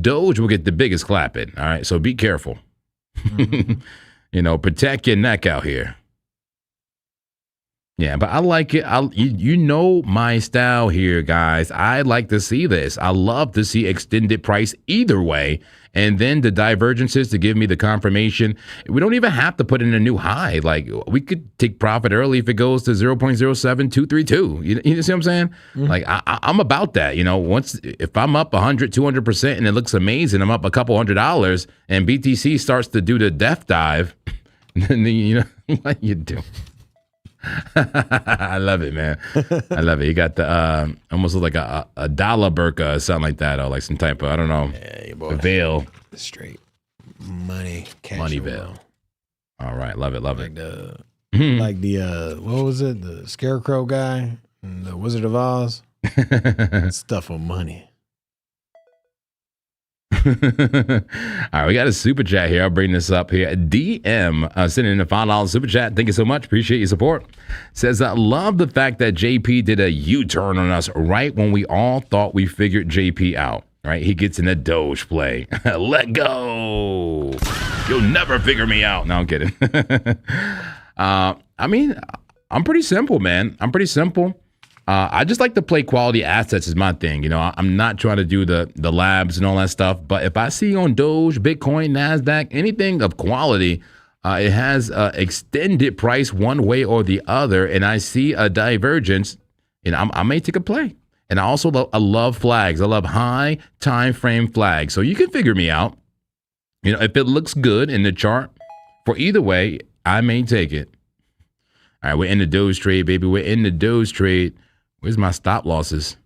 Doge will get the biggest clapping. All right, so be careful. You know, protect your neck out here. Yeah, but I like it. You know my style here, guys. I like to see this. I love to see extended price either way. And then the divergences to give me the confirmation. We don't even have to put in a new high. Like, we could take profit early if it goes to 0.07232. You see what I'm saying? Like, I'm about that. You know, if I'm up 100, 200% and it looks amazing, I'm up a couple $100 and BTC starts to do the death dive, then, you know, what you do? I love it, man. I love it. You got the almost look like a dollar burqa or something like that, or like some type of, I don't know, a veil. Straight money, cash Money over. veil. All right, love it, love Like it. like the what was it? The Scarecrow guy, and the Wizard of Oz. Stuff on money. All right, we got a super chat here. I'll bring this up here. DM sending in a $5 super chat. Thank you so much. Appreciate your support. Says, I love the fact that JP did a U-turn on us right when we all thought we figured JP out. Right? He gets in a Doge play. Let go. You'll never figure me out. No, I'm kidding. I mean, I'm pretty simple, man. I'm pretty simple. I just like to play quality assets is my thing. You know, I'm not trying to do the labs and all that stuff. But if I see on Doge, Bitcoin, NASDAQ, anything of quality, it has extended price one way or the other, and I see a divergence, and I may take a play. And I also I love flags. I love high time frame flags. So you can figure me out. You know, if it looks good in the chart, for either way, I may take it. All right, we're in the Doge trade, baby. We're in the Doge trade. Where's my stop losses?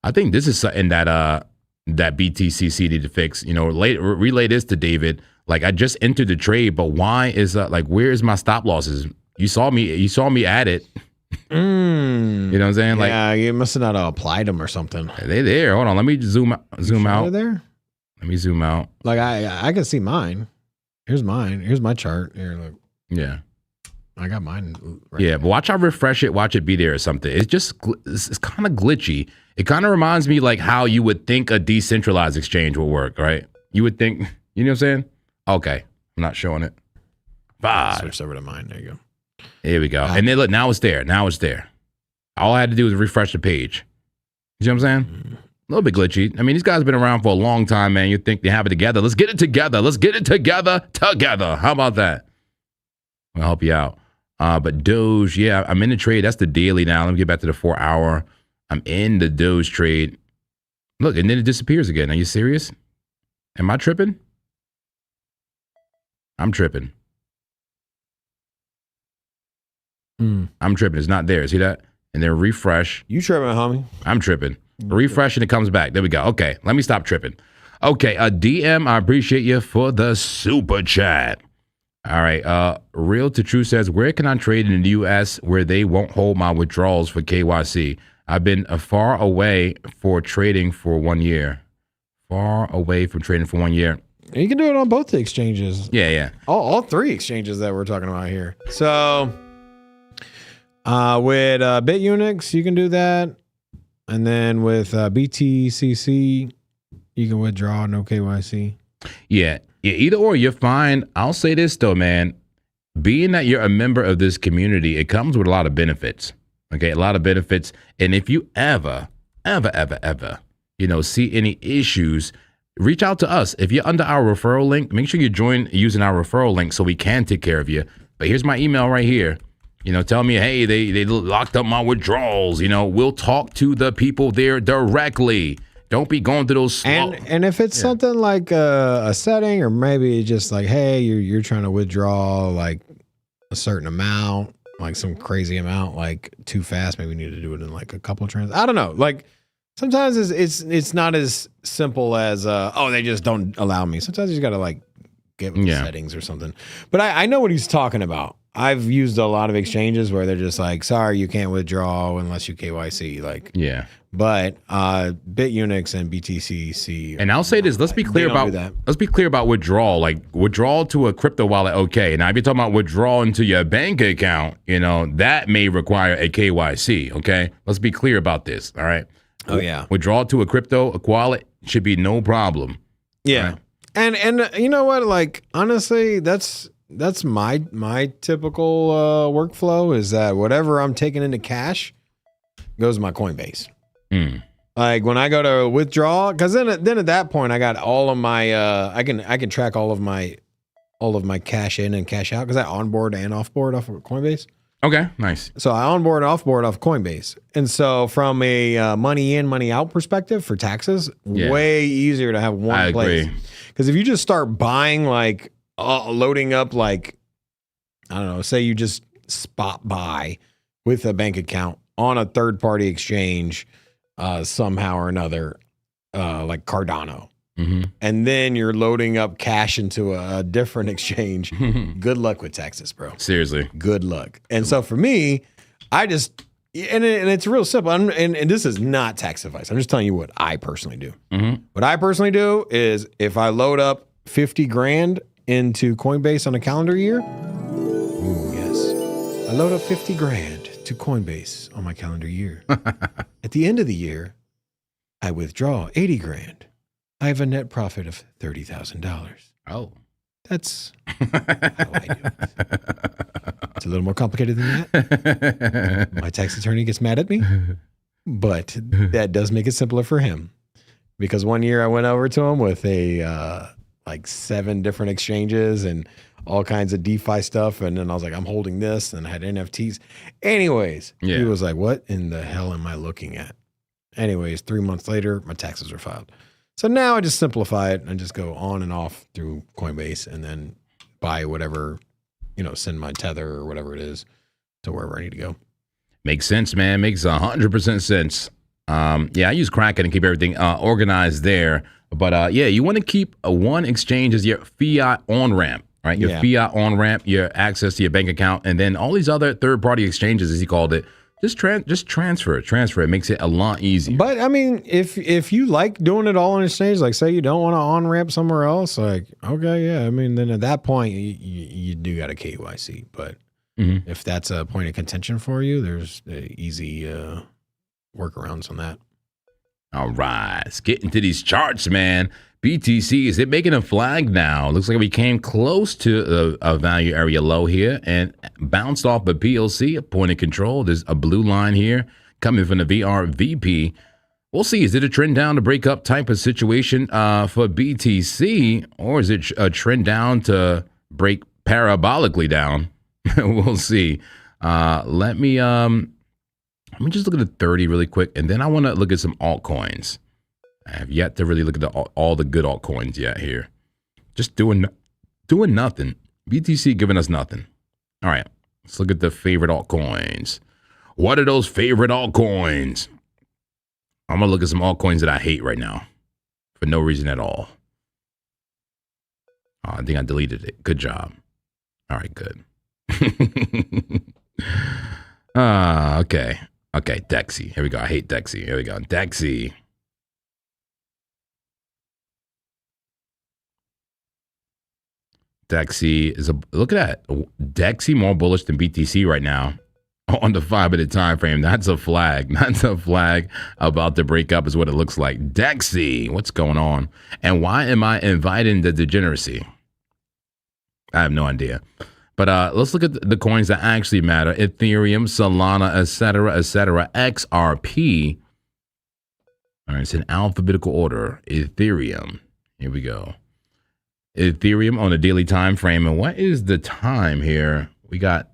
I think this is something that BTCC needed to fix. You know, relay this to David. Like, I just entered the trade, but why is like, where's my stop losses? You saw me at it. You know what I'm saying? Like, Yeah, you must have not applied them or something. they there. Hold on, let me zoom out. They're there. Let me zoom out. Like I can see mine. Here's mine. Here's my chart. Here, look. Yeah. I got mine. Right Yeah, but watch I refresh it, watch it be there or something. It's just, it's kind of glitchy. It kind of reminds me like how you would think a decentralized exchange would work, right? You would think, you know what I'm saying? Okay, I'm not showing it. 5. Switched over to mine. There you go. Here we go. And then look, now it's there. Now it's there. All I had to do was refresh the page. You see what I'm saying? A little bit glitchy. I mean, these guys have been around for a long time, man. You think they have it together. Let's get it together. Let's get it together. How about that? I'll help you out. But Doge, yeah, I'm in the trade. That's the daily now. Let me get back to the 4-hour. I'm in the Doge trade. Look, and then it disappears again. Are you serious? Am I tripping? I'm tripping. I'm tripping. It's not there. See that? And then refresh. You tripping, homie? I'm tripping. Refresh and it comes back. There we go. Okay, let me stop tripping. Okay, DM, I appreciate you for the super chat. All right, Real to True says, where can I trade in the U.S. where they won't hold my withdrawals for KYC? I've been far away for trading for 1 year. Far away from trading for 1 year. You can do it on both the exchanges. Yeah. All 3 exchanges that we're talking about here. So with BitUnix, you can do that. And then with BTCC, you can withdraw, no KYC. Yeah, either or, you're fine. I'll say this, though, man. Being that you're a member of this community, it comes with a lot of benefits. Okay, a lot of benefits. And if you ever, you know, see any issues, reach out to us. If you're under our referral link, make sure you join using our referral link so we can take care of you. But here's my email right here. You know, tell me, hey, they locked up my withdrawals. You know, we'll talk to the people there directly. Don't be going through those slow. And if it's something like a setting, or maybe just like, hey, you're trying to withdraw like a certain amount, like some crazy amount, like too fast, maybe we need to do it in like a couple trans. I don't know. Like sometimes it's not as simple as they just don't allow me. Sometimes you just gotta like get with the settings or something. But I know what he's talking about. I've used a lot of exchanges where they're just like, sorry, you can't withdraw unless you KYC. Like, yeah. But BitUnix and BTCC. And I'll say this: let's be clear about withdrawal. Like withdrawal to a crypto wallet, okay. Now, if you're talking about withdrawal into your bank account, you know that may require a KYC. Okay, let's be clear about this. All right. Oh yeah. Withdrawal to a crypto wallet, should be no problem. Yeah. Right. And you know what? Like, honestly, that's my typical workflow is that whatever I'm taking into cash goes to my Coinbase. Like when I go to withdraw, because then at that point I got all of my I can track all of my cash in and cash out because I onboard and offboard off of Coinbase. Okay, nice. So I onboard and offboard off Coinbase, and so from a money in, money out perspective for taxes, way easier to have one place. Because if you just start buying like loading up like I don't know, say you just spot buy with a bank account on a third party exchange somehow or another, like Cardano. And then you're loading up cash into a different exchange. Good luck with taxes, bro. Seriously. Good luck. And so for me, I just, and it's real simple. And this is not tax advice. I'm just telling you what I personally do. What I personally do is if I load up 50 grand into Coinbase on a calendar year, ooh, yes. I load up 50 grand to Coinbase on my calendar year. At the end of the year, I withdraw 80 grand. I have a net profit of $30,000. Oh. That's how I do it. It's a little more complicated than that. My tax attorney gets mad at me, but that does make it simpler for him. Because one year I went over to him with like 7 different exchanges and all kinds of DeFi stuff. And then I was like, I'm holding this, and I had NFTs. Anyways, he was like, what in the hell am I looking at? Anyways, 3 months later, my taxes are filed. So now I just simplify it and just go on and off through Coinbase and then buy whatever, send my tether or whatever it is to wherever I need to go. Makes sense, man. Makes 100% sense. I use Kraken and keep everything organized there. But you want to keep one exchange as your fiat on-ramp, right? Your fiat on-ramp, your access to your bank account, and then all these other third-party exchanges, as he called it, just transfer it. It makes it a lot easier. But I mean, if you like doing it all on exchange, like say you don't want to on ramp somewhere else, like okay, yeah. I mean, then at that point you do got a KYC. But if that's a point of contention for you, there's easy workarounds on that. All right, let's get into these charts, man. BTC, is it making a flag now? Looks like we came close to a value area low here and bounced off a PLC, a point of control. There's a blue line here coming from the VRVP. We'll see. Is it a trend down to break up type of situation for BTC, or is it a trend down to break parabolically down? We'll see. Let me just look at the 30 really quick, and then I want to look at some altcoins. I have yet to really look at all the good altcoins yet here. Just doing nothing. BTC giving us nothing. All right, let's look at the favorite altcoins. What are those favorite altcoins? I'm going to look at some altcoins that I hate right now for no reason at all. Oh, I think I deleted it. Good job. All right, good. Okay. Okay, Dexy. Here we go. I hate Dexy. Here we go. Dexy. Dexy is look at that. Dexy more bullish than BTC right now on the 5-minute time frame. That's a flag. That's a flag about to break up is what it looks like. Dexy, what's going on? And why am I inviting the degeneracy? I have no idea. But let's look at the coins that actually matter. Ethereum, Solana, etc., XRP. All right, it's in alphabetical order. Ethereum. Here we go. Ethereum on a daily time frame. And what is the time here? We got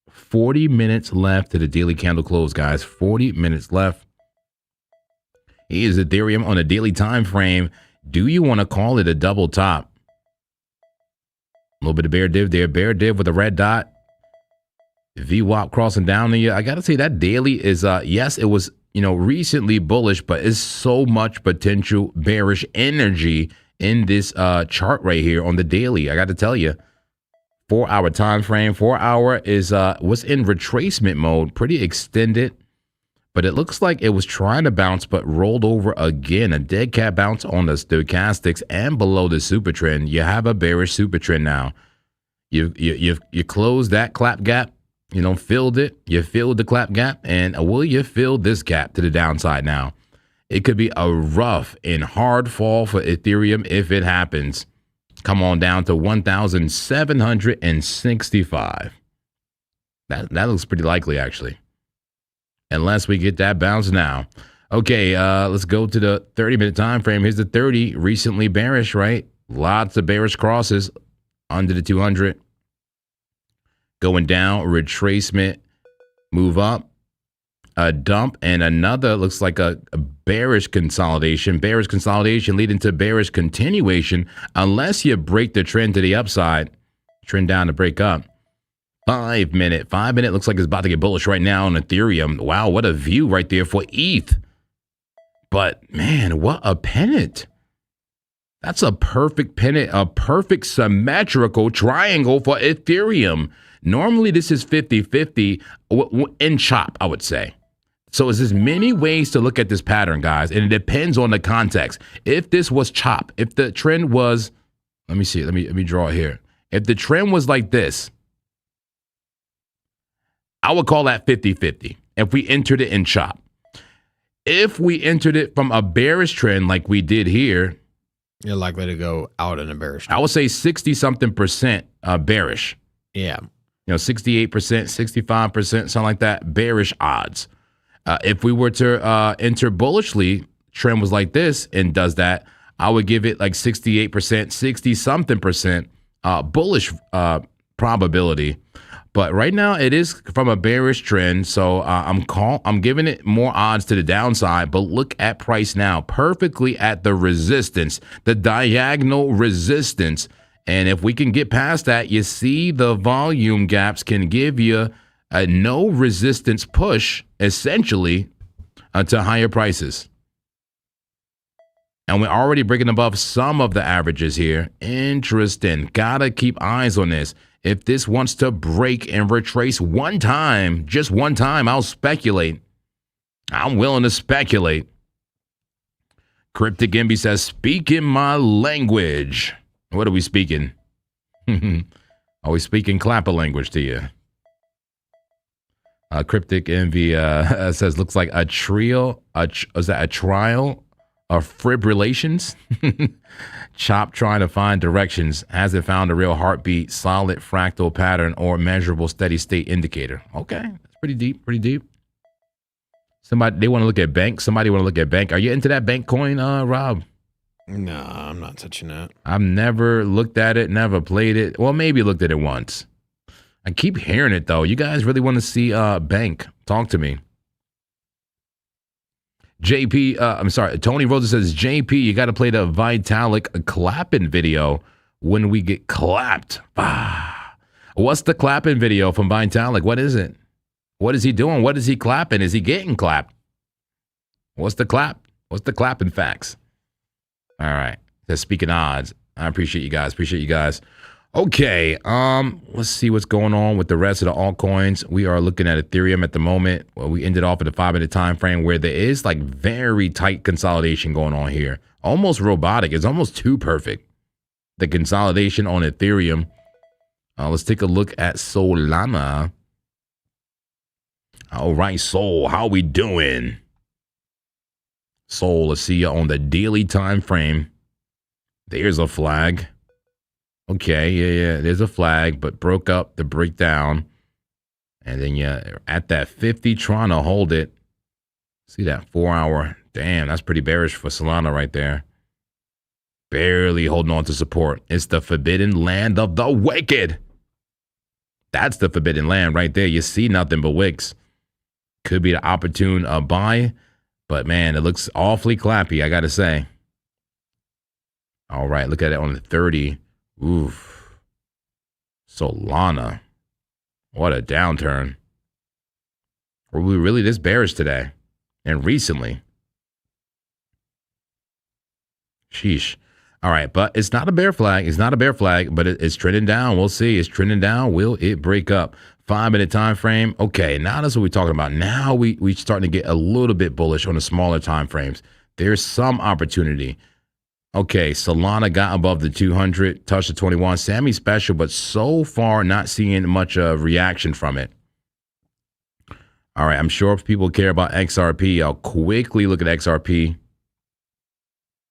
40 minutes left to the daily candle close, guys. 40 minutes left. Here's Ethereum on a daily time frame. Do you want to call it a double top? A little bit of bear div there. Bear div with a red dot. VWAP crossing down the. I got to say that daily is, yes, it was, recently bullish, but it's so much potential bearish energy in this chart right here on the daily. I got to tell you, 4-hour time frame. 4-hour is was in retracement mode, pretty extended, but it looks like it was trying to bounce, but rolled over again. A dead cat bounce on the stochastics and below the super trend. You have a bearish super trend now. You closed that clap gap. Filled it. You filled the clap gap, and will you fill this gap to the downside now? It could be a rough and hard fall for Ethereum if it happens. Come on down to 1,765. That looks pretty likely, actually. Unless we get that bounce now. Okay, let's go to the 30-minute time frame. Here's the 30. Recently bearish, right? Lots of bearish crosses under the 200. Going down, retracement, move up, a dump, and another looks like a bearish consolidation. Bearish consolidation leading to bearish continuation unless you break the trend to the upside. Trend down to break up. 5 minute. 5 minute looks like it's about to get bullish right now on Ethereum. Wow, what a view right there for ETH. But man, what a pennant. That's a perfect pennant, a perfect symmetrical triangle for Ethereum. Normally this is 50-50 in chop, I would say. So there's many ways to look at this pattern, guys, and it depends on the context. If this was chop, if the trend was, let me see, let me draw it here. If the trend was like this, I would call that 50-50 if we entered it in chop. If we entered it from a bearish trend like we did here, you're likely to go out in a bearish trend. I would say 60-something% bearish. Yeah. 68%, 65%, something like that, bearish odds. If we were to enter bullishly, trend was like this and does that, I would give it like 68%, 60-something% bullish probability. But right now it is from a bearish trend, so I'm giving it more odds to the downside. But look at price now, perfectly at the resistance, the diagonal resistance. And if we can get past that, you see the volume gaps can give you a no resistance push, essentially, to higher prices. And we're already breaking above some of the averages here. Interesting. Gotta keep eyes on this. If this wants to break and retrace one time, just one time, I'll speculate. I'm willing to speculate. Cryptic Envy says, speaking my language. What are we speaking? Are we speaking clapper language to you? Cryptic Envy says, looks like a trial of fibrillations. Chop trying to find directions. Hasn't found a real heartbeat, solid fractal pattern, or measurable steady state indicator. Okay, that's pretty deep, pretty deep. They want to look at bank. Somebody want to look at bank. Are you into that bank coin, Rob? No, I'm not touching that. I've never looked at it, never played it. Well, maybe looked at it once. I keep hearing it, though. You guys really want to see bank? Talk to me. JP, I'm sorry, Tony Rosa says, JP, you got to play the Vitalik clapping video when we get clapped. What's the clapping video from Vitalik? What is it? What is he doing? What is he clapping? Is he getting clapped? What's the clap? What's the clapping facts? All right. That's speaking odds. I appreciate you guys. Appreciate you guys. Okay. Let's see what's going on with the rest of the altcoins. We are looking at Ethereum at the moment. Well, we ended off at a 5-minute time frame where there is like very tight consolidation going on here. Almost robotic. It's almost too perfect. The consolidation on Ethereum. Let's take a look at Solana. All right, Sol, how we doing? Sol, let's see you on the daily time frame. There's a flag. Okay, yeah, there's a flag, but broke up the breakdown. And then you're at that 50 trying to hold it. See that 4-hour. Damn, that's pretty bearish for Solana right there. Barely holding on to support. It's the forbidden land of the wicked. That's the forbidden land right there. You see nothing but wicks. Could be the opportune buy. But man, it looks awfully clappy, I got to say. All right, look at it on the 30. Oof. Solana. What a downturn. Were we really this bearish today? And recently? Sheesh. All right, but it's not a bear flag. It's not a bear flag, but it's trending down. We'll see. It's trending down. Will it break up? 5-minute time frame. Okay, now that's what we're talking about. Now we starting to get a little bit bullish on the smaller time frames. There's some opportunity. Okay, Solana got above the 200, touched the 21. Sammy special, but so far not seeing much reaction from it. All right, I'm sure if people care about XRP, I'll quickly look at XRP.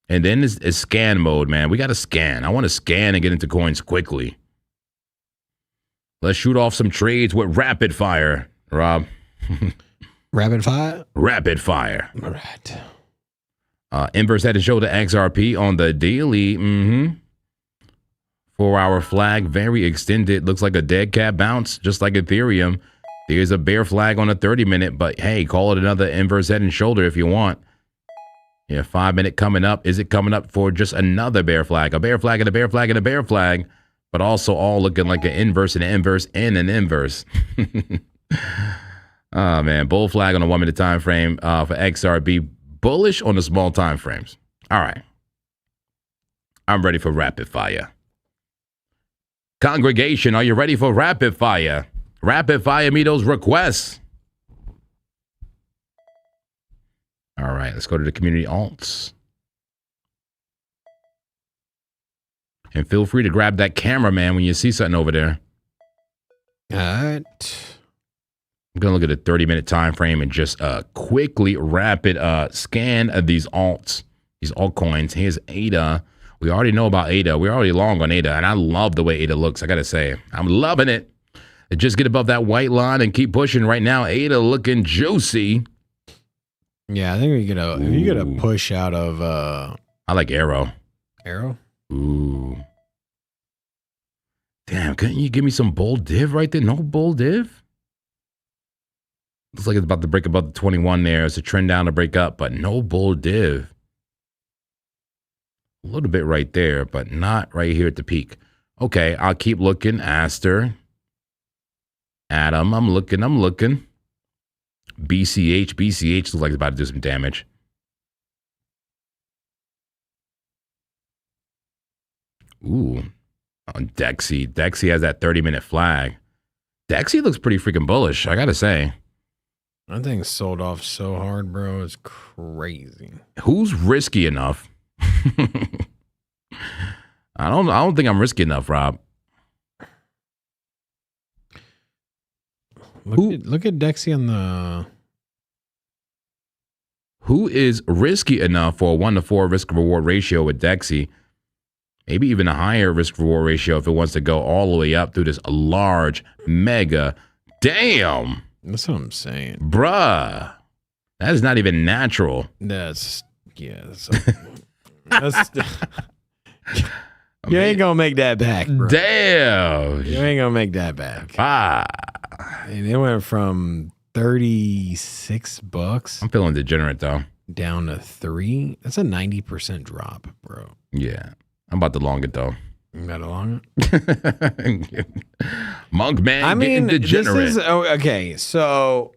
And then it's scan mode, man. We got to scan. I want to scan and get into coins quickly. Let's shoot off some trades with rapid fire, Rob. Rapid fire? Rapid fire. All right. Inverse head and shoulder XRP on the daily. 4-hour flag, very extended. Looks like a dead cat bounce, just like Ethereum. There's a bear flag on a 30-minute, but hey, call it another inverse head and shoulder if you want. Yeah, 5-minute coming up. Is it coming up for just another bear flag? A bear flag and a bear flag and a bear flag, but also all looking like an inverse and an inverse and an inverse. Oh, man. Bull flag on a 1-minute time frame for XRP. Bullish on the small time frames. All right. I'm ready for rapid fire. Congregation, are you ready for rapid fire? Rapid fire me those requests. All right, let's go to the community alts. And feel free to grab that camera, man, when you see something over there. All right. I'm going to look at a 30-minute time frame and just quickly rapid scan of these alts, these altcoins. Here's ADA. We already know about ADA. We're already long on ADA, and I love the way ADA looks. I got to say, I'm loving it. Just get above that white line and keep pushing. Right now, ADA looking juicy. Yeah, I think we get a push out of I like Arrow. Arrow. Ooh. Damn, couldn't you give me some bull div right there? No bull div? Looks like it's about to break above the 21 there. It's a trend down to break up, but no bull div. A little bit right there, but not right here at the peak. Okay, I'll keep looking. Aster. Adam, I'm looking. BCH looks like it's about to do some damage. Ooh. On Dexy. Dexy has that 30-minute flag. Dexy looks pretty freaking bullish, I gotta say. That thing sold off so hard, bro. It's crazy. Who's risky enough? I don't think I'm risky enough, Rob. Look at Dexy on the. Who is risky enough for a 1-to-4 risk reward ratio with Dexy? Maybe even a higher risk reward ratio if it wants to go all the way up through this large mega. Damn. That's what I'm saying, bruh. That is not even natural. That's you ain't gonna make that back, bro. Damn. You ain't gonna make that back. And it went from $36. I'm feeling degenerate though. Down to 3. That's a 90% drop, bro. Yeah. I'm about to long it though. You got to long it? Monk man, I mean, degenerate. this is okay. So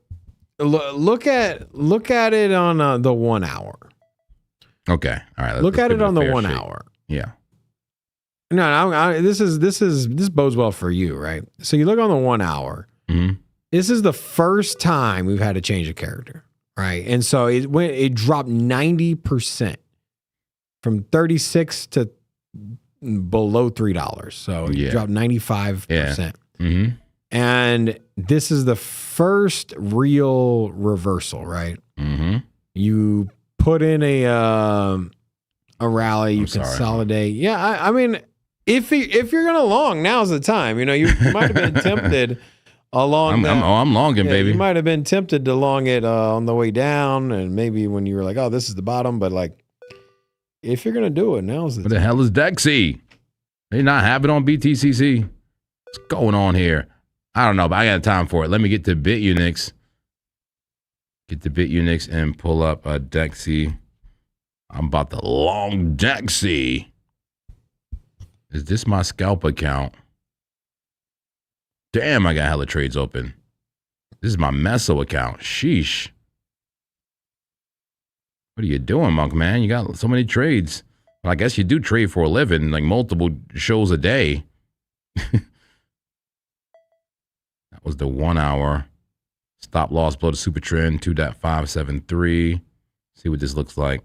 look at it on the 1 hour. Okay, all right. Look at it on the 1 hour. Yeah. No, this bodes well for you, right? So you look on the 1 hour. Mm-hmm. This is the first time we've had to change a character, right? And so it dropped 90% from 36 to below $3. So it dropped 95%. Yeah. Mm-hmm. And this is the first real reversal, right? Mm-hmm. You put in a rally, you consolidate. Yeah, I mean, if you're gonna long, now's the time. You know, you might have been tempted along. I'm longing, baby. You might have been tempted to long it on the way down, and maybe when you were like, "Oh, this is the bottom," but like, if you're gonna do it, now's the time. What the hell is Dexy? They not have it on BTCC. What's going on here? I don't know, but I got time for it. Let me get to BitUnix. Get to BitUnix and pull up a Dexy. I'm about to long Dexy. Is this my scalp account? Damn, I got hella trades open. This is my Meso account. Sheesh. What are you doing, Monk, man? You got so many trades. Well, I guess you do trade for a living, like multiple shows a day. That was the 1 hour. Stop loss below the super trend, 2.573. See what this looks like.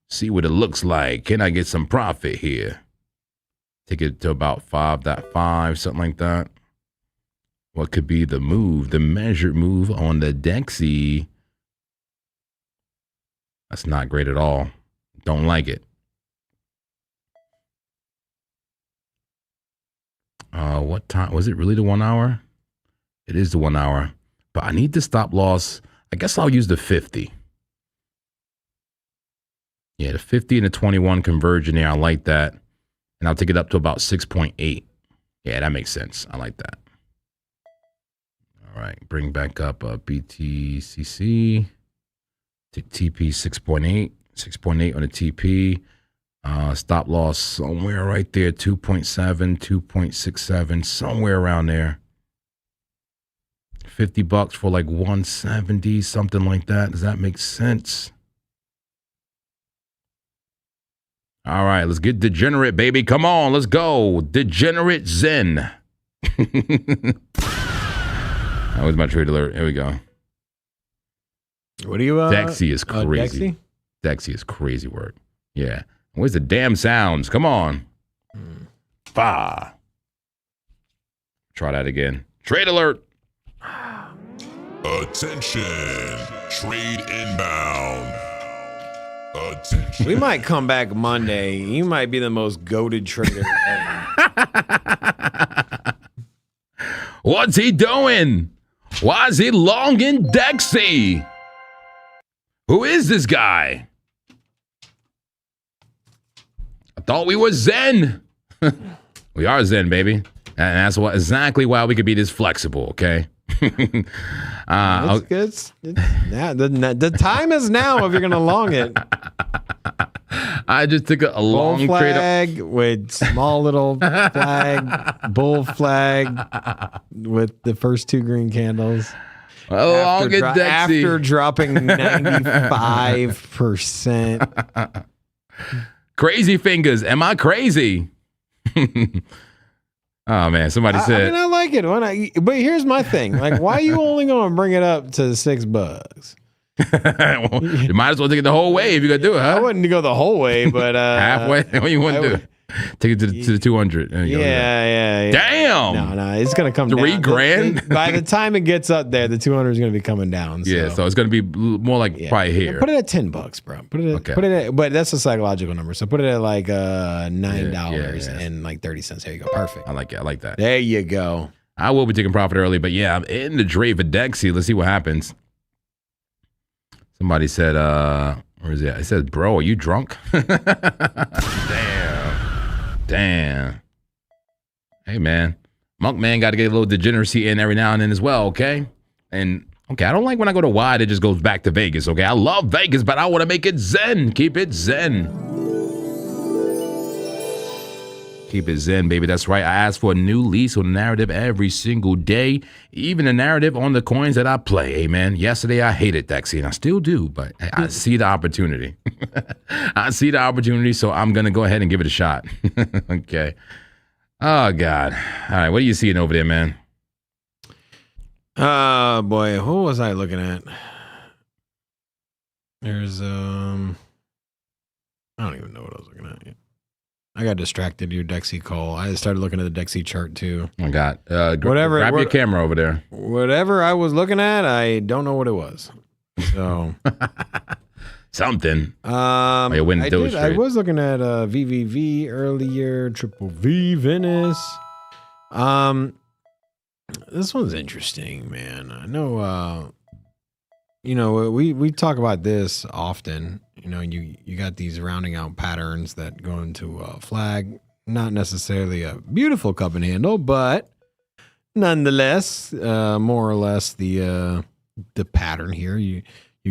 See what it looks like. Can I get some profit here? Take it to about 5.5, something like that. What could be the move, the measured move on the Dexy? That's not great at all. Don't like it. What time? Was it really the 1 hour? It is the 1 hour. But I need the stop loss. I guess I'll use the 50. Yeah, the 50 and the 21 converging there. I like that. And I'll take it up to about 6.8. Yeah, that makes sense. I like that. All right, bring back up BTCC to TP 6.8, 6.8 on the TP. Stop loss somewhere right there, 2.7, 2.67, somewhere around there. $50 for like 170, something like that. Does that make sense? All right, let's get degenerate, baby. Come on, let's go. Degenerate Zen. That was my trade alert. Here we go. What do you Dexy is crazy. Dexy? Dexy is crazy work. Yeah. Where's the damn sounds? Come on. Bah. Try that again. Trade alert. Attention. Trade inbound. Attention. We might come back Monday. You might be the most goated trader ever. What's he doing? Why is he longing Dexy? Who is this guy? I thought we were Zen. We are Zen, baby. And that's exactly why we could be this flexible, okay? It's good. The time is now if you're going to long it. I just took a long bull flag with small little flag, bull flag with the first two green candles. After dropping 95%. Crazy fingers. Am I crazy? Oh, man. Somebody said. I mean, I like it. But here's my thing. Like, why are you only going to bring it up to $6? Well, you might as well take it the whole way if you're going to do it, huh? I wouldn't go the whole way, but... halfway? What do you want to do? Take it to the 200. Yeah. Damn. No, it's going to come down. $3,000? By the time it gets up there, the 200 is going to be coming down. So. Yeah, so it's going to be more like probably here. Put it at $10, bro. Put it at, but that's a psychological number. So put it at like $9 and like 30 cents. There you go. Perfect. I like it. I like that. There you go. I will be taking profit early, but yeah, I'm in the trade for Dexy. Let's see what happens. Somebody said, where is it? It says, bro, are you drunk? Damn. Hey, man. Monk man got to get a little degeneracy in every now and then as well, okay? And, okay, I don't like when I go to wide, it just goes back to Vegas, okay? I love Vegas, but I want to make it Zen. Keep it Zen. Keep it Zen, baby. That's right. I ask for a new lease on the narrative every single day, even the narrative on the coins that I play. Amen. Yesterday, I hated Dexy, and I still do, but I see the opportunity. I see the opportunity, so I'm going to go ahead and give it a shot. Okay. Oh, God. All right. What are you seeing over there, man? Boy. Who was I looking at? There's, I don't even know what I was looking at yet. I got distracted. Your Dexy call. I started looking at the Dexy chart too. Oh my God! Grab your camera over there. Whatever I was looking at, I don't know what it was. So something. I was looking at VVV earlier. Triple V Venice. This one's interesting, man. I know. We talk about this often. You got these rounding out patterns that go into a flag. Not necessarily a beautiful cup and handle, but nonetheless, more or less the pattern here. You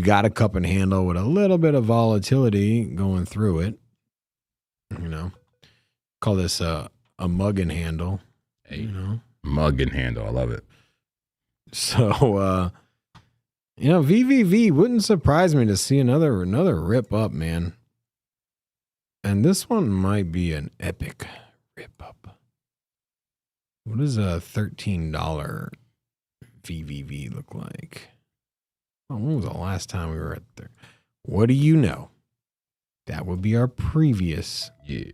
got a cup and handle with a little bit of volatility going through it. Call this a mug and handle. Hey, mug and handle. I love it. So. VVV wouldn't surprise me to see another rip up, man. And this one might be an epic rip up. What does a $13 VVV look like? Oh, when was the last time we were at there? What do you know? That would be our previous. Yeah.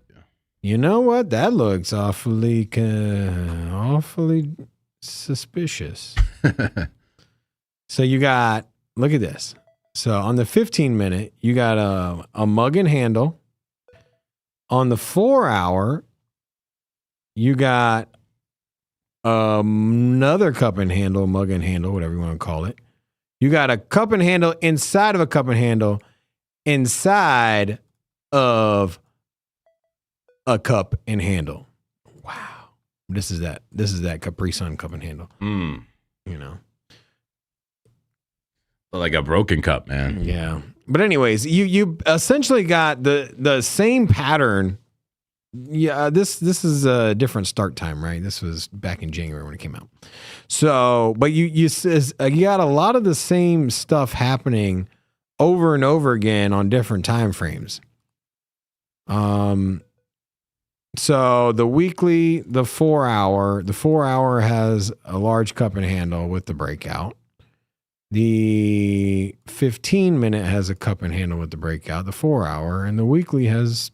You know what? That looks awfully suspicious. So you got, look at this. So on the 15-minute, you got a mug and handle. On the 4-hour, you got another cup and handle, mug and handle, whatever you want to call it. You got a cup and handle inside of a cup and handle inside of a cup and handle. Wow. This is that Capri Sun cup and handle. You know. Like a broken cup, man. Yeah. But anyways, you essentially got the same pattern. Yeah, this is a different start time, right? This was back in January when it came out. So, but you got a lot of the same stuff happening over and over again on different time frames. So the weekly, the 4-hour has a large cup and handle with the breakout. The 15-minute has a cup and handle with the breakout, the 4-hour, and the weekly has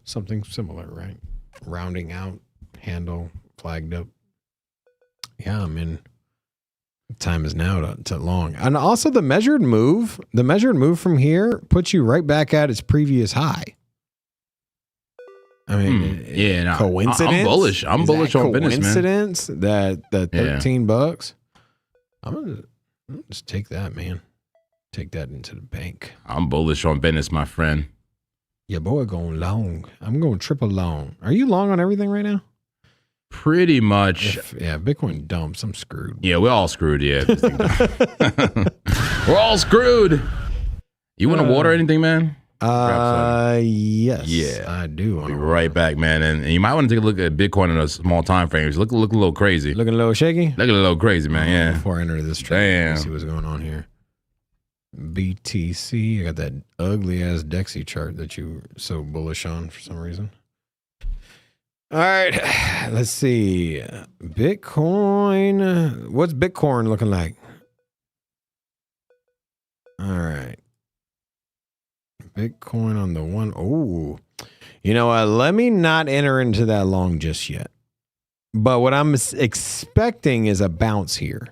something similar, right? Rounding out, handle, flagged up. Yeah, I mean, time is now to long. And also the measured move from here puts you right back at its previous high. I mean, coincidence? I'm bullish. I'm bullish on business, man. Coincidence that the $13. I'm gonna just take that, man. Take that into the bank. I'm bullish on business, my friend. Yeah, boy, going long. I'm going triple long. Are you long on everything right now? Pretty much. Bitcoin dumps. I'm screwed. Yeah, we're all screwed. Yeah, we're all screwed. You want to water anything, man? Yes. Yeah, I do. I'll be right back, man. And you might want to take a look at Bitcoin in a small time frame. Look a little crazy. Looking a little shaky? Looking a little crazy, man. Yeah. Before I enter this trade, let's see what's going on here. BTC. I got that ugly ass Dexy chart that you so bullish on for some reason. All right. Let's see. Bitcoin. What's Bitcoin looking like? All right. Bitcoin on the one. Oh, you know what? Let me not enter into that long just yet. But what I'm expecting is a bounce here.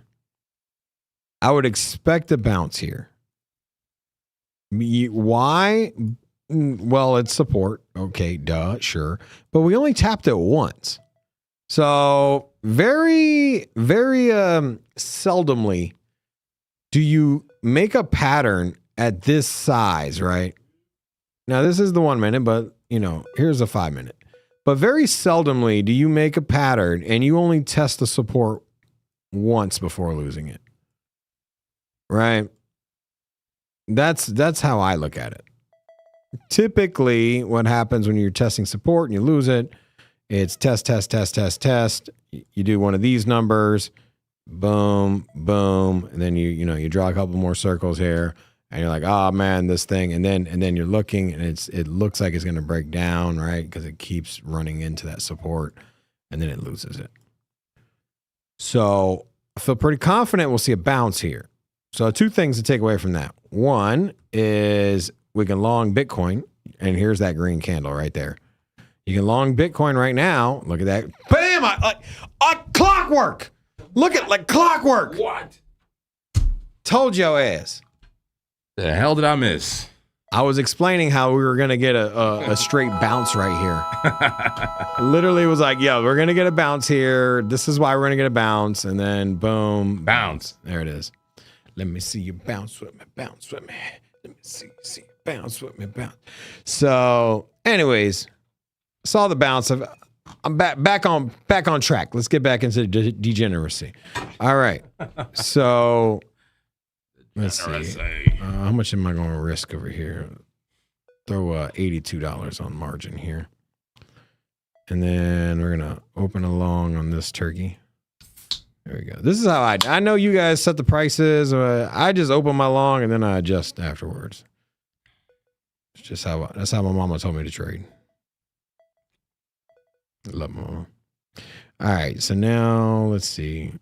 I would expect a bounce here. Why? Well, it's support. Okay, duh, sure. But we only tapped it once. So very, very seldomly do you make a pattern at this size, right? Now, this is the 1 minute, but, you know, here's a 5 minute. But very seldomly do you make a pattern and you only test the support once before losing it. Right? That's how I look at it. Typically, what happens when you're testing support and you lose it, it's test. You do one of these numbers, boom, boom, and then you draw a couple more circles here. And you're like, oh man, this thing, and then you're looking, and it looks like it's going to break down, right? Because it keeps running into that support, and then it loses it. So I feel pretty confident we'll see a bounce here. So two things to take away from that. One is we can long Bitcoin, and here's that green candle right there. You can long Bitcoin right now. Look at that, bam! Like clockwork. Look at like clockwork. What? Told your ass. The hell did I miss? I was explaining how we were going to get a straight bounce right here. Literally was like, yeah, we're going to get a bounce here. This is why we're going to get a bounce. And then boom. Bounce. There it is. Let me see you bounce with me. Bounce with me. Let me see you bounce with me. Bounce. So anyways, saw the bounce. I'm back on track. Let's get back into degeneracy. All right. So... let's see. How much am I going to risk over here? Throw $82 on margin here. And then we're going to open a long on this turkey. There we go. This is how I know you guys set the prices. I just open my long and then I adjust afterwards. It's just that's how my mama told me to trade. I love my mama. All right. So now let's see.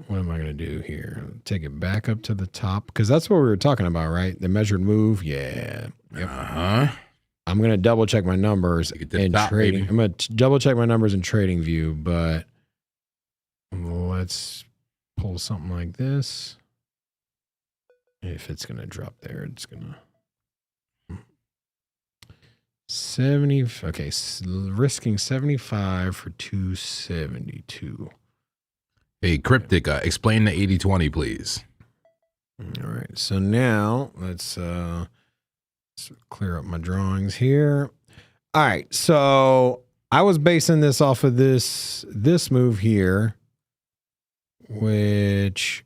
What am I going to do here? Take it back up to the top because that's what we were talking about, right? The measured move. Yeah. Yep. I'm going to double check my numbers in trading. I'm going to double check my numbers in trading view, but let's pull something like this. If it's gonna drop there, it's gonna 70. Okay, risking 75 for 272. Hey, Cryptic, explain the 80-20, please. All right, so now let's clear up my drawings here. All right, so I was basing this off of this move here, which